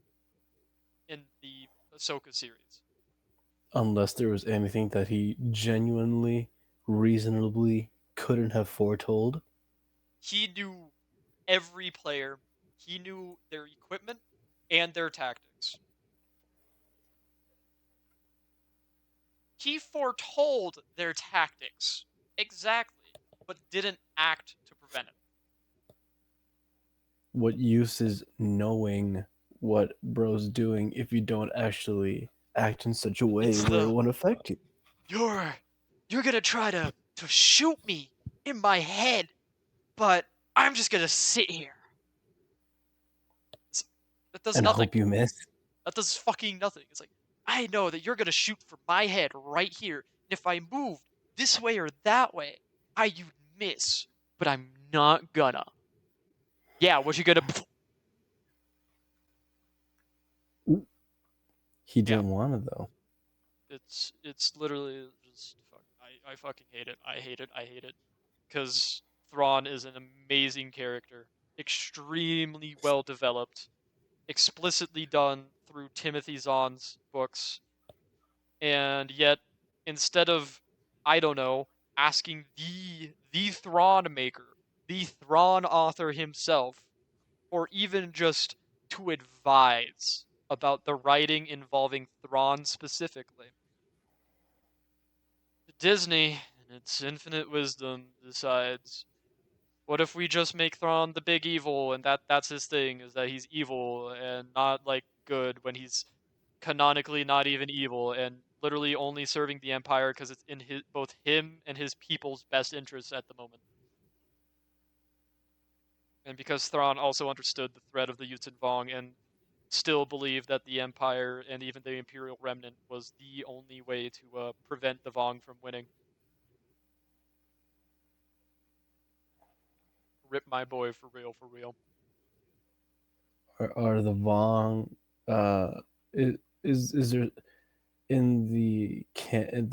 in the Ahsoka series. Unless there was anything that he genuinely, reasonably couldn't have foretold. He knew every player, he knew their equipment and their tactics. He foretold their tactics exactly, but didn't act to prevent it. What use is knowing what bro's doing if you don't actually act in such a way It's where it the won't affect you? you're you're gonna try to shoot me in my head, but I'm just gonna sit here. It's, that does And nothing. hope you miss. That does fucking nothing. It's like, I know that you're gonna shoot for my head right here, and if I moved this way or that way, you'd miss, but I'm not gonna. Yeah, what you gonna? He Yeah, didn't want to though. it's literally just fuck. I fucking hate it. I hate it. I hate it. Because Thrawn is an amazing character, extremely well developed, explicitly done through Timothy Zahn's books, and yet instead of, I don't know, asking the Thrawn maker, the Thrawn author himself, or even just to advise about the writing involving Thrawn specifically, Disney, in its infinite wisdom, decides, what if we just make Thrawn the big evil, and that's his thing, is that he's evil and not like good when he's canonically not even evil and literally only serving the Empire because it's in his both him and his people's best interests at the moment. And because Thrawn also understood the threat of the Yuzin Vong and still believed that the Empire and even the Imperial Remnant was the only way to prevent the Vong from winning. Rip my boy for real, for real. Are the Vong? Is there in the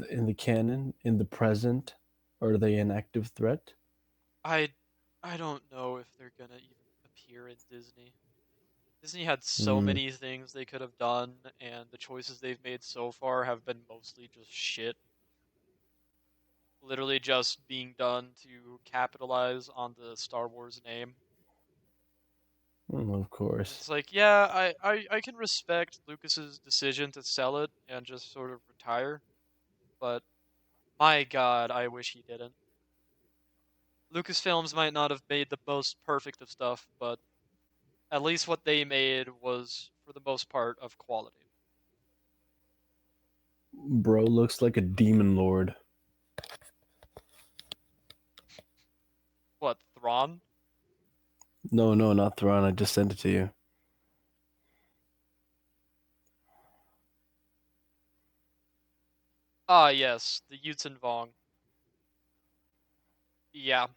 in the canon in the present? Are they an active threat? I I don't know if they're gonna even appear in Disney. Disney had so Hmm. many things they could have done, and the choices they've made so far have been mostly just shit. Literally just being done to capitalize on the Star Wars name. Of course. It's like, yeah, I can respect Lucas's decision to sell it and just sort of retire, but my god, I wish he didn't. Lucasfilms might not have made the most perfect of stuff, but at least what they made was, for the most part, of quality. Bro looks like a demon lord. What, Thrawn? No, no, not Thrawn. I just sent it to you. Ah, yes, the Yuzin Vong. Yeah.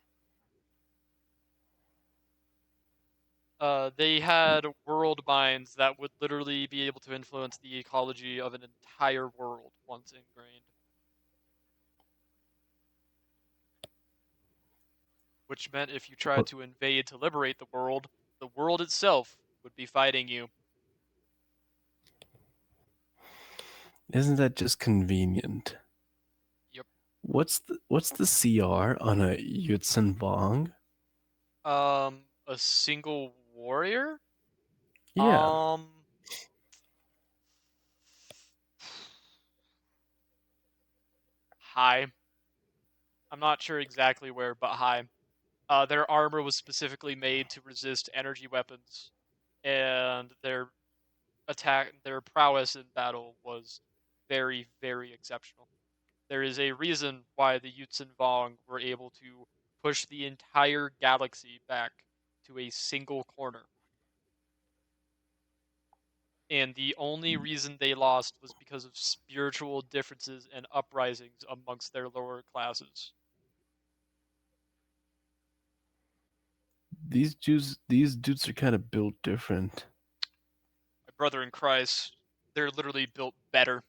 They had world minds that would literally be able to influence the ecology of an entire world once ingrained. Which meant if you tried What? to invade to liberate the world itself would be fighting you. Isn't that just convenient? Yep. What's the CR on a Yutsun Vong? A single warrior? Yeah. Um, high. I'm not sure exactly where, but high. Their armor was specifically made to resist energy weapons, and their prowess in battle was very, very exceptional. There is a reason why the Yutsun Vong were able to push the entire galaxy back into a single corner. And the only reason they lost was because of spiritual differences and uprisings amongst their lower classes. These dudes are kind of built different. My brother in Christ, they're literally built better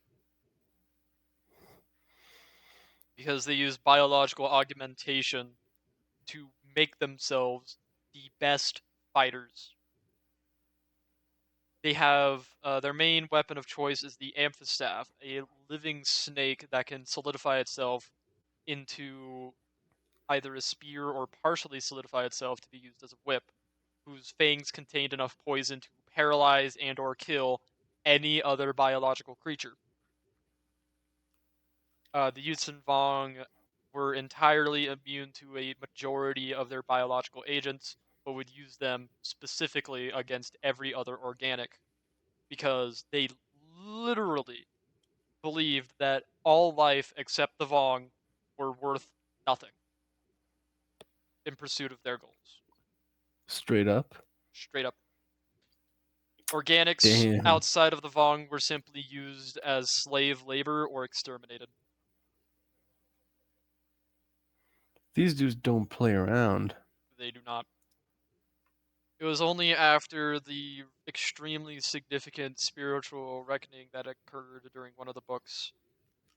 because they use biological augmentation to make themselves the best fighters. They have their main weapon of choice is the amphistaff, a living snake that can solidify itself into either a spear or partially solidify itself to be used as a whip, whose fangs contained enough poison to paralyze and or kill any other biological creature. The Yutsun Vong were entirely immune to a majority of their biological agents, but would use them specifically against every other organic because they literally believed that all life except the Vong were worth nothing in pursuit of their goals. Straight up. Straight up. Organics Damn. outside of the Vong were simply used as slave labor or exterminated. These dudes don't play around. They do not. It was only after the extremely significant spiritual reckoning that occurred during one of the books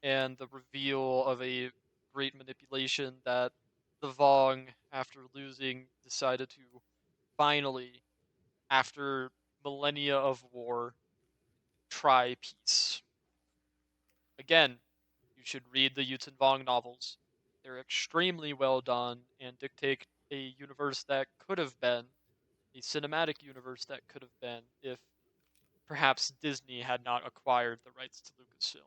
and the reveal of a great manipulation that the Vong, after losing, decided to finally, after millennia of war, try peace. Again, you should read the Yutun Vong novels. They're extremely well done and dictate a universe that could have been, a cinematic universe that could have been, if perhaps Disney had not acquired the rights to Lucasfilm.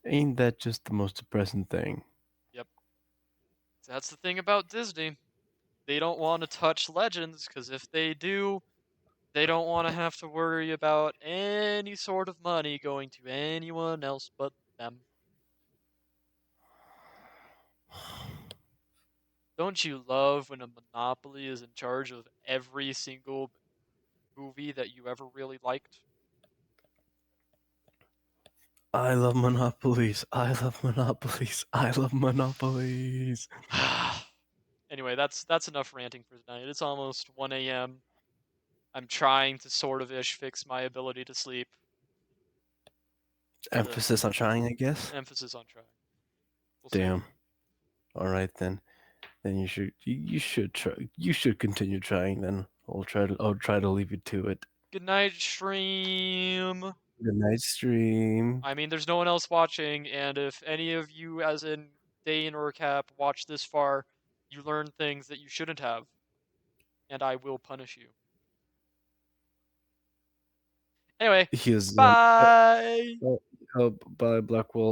Ain't that just the most depressing thing? Yep. That's the thing about Disney. They don't want to touch Legends, because if they do, they don't want to have to worry about any sort of money going to anyone else but them. Don't you love when a monopoly is in charge of every single movie that you ever really liked? I love monopolies. I love monopolies. I love monopolies. Anyway, that's enough ranting for tonight. It's almost 1 a.m. I'm trying to sort of ish fix my ability to sleep. Emphasis on trying, I guess. Emphasis on trying. We'll see. Damn. All right then. Then you should continue trying. Then I'll try to leave you to it. Good night, stream. Good night, stream. I mean, there's no one else watching, and if any of you, as in Dane or Cap, watch this far, you learn things that you shouldn't have, and I will punish you. Anyway, He is bye. by Blackwell.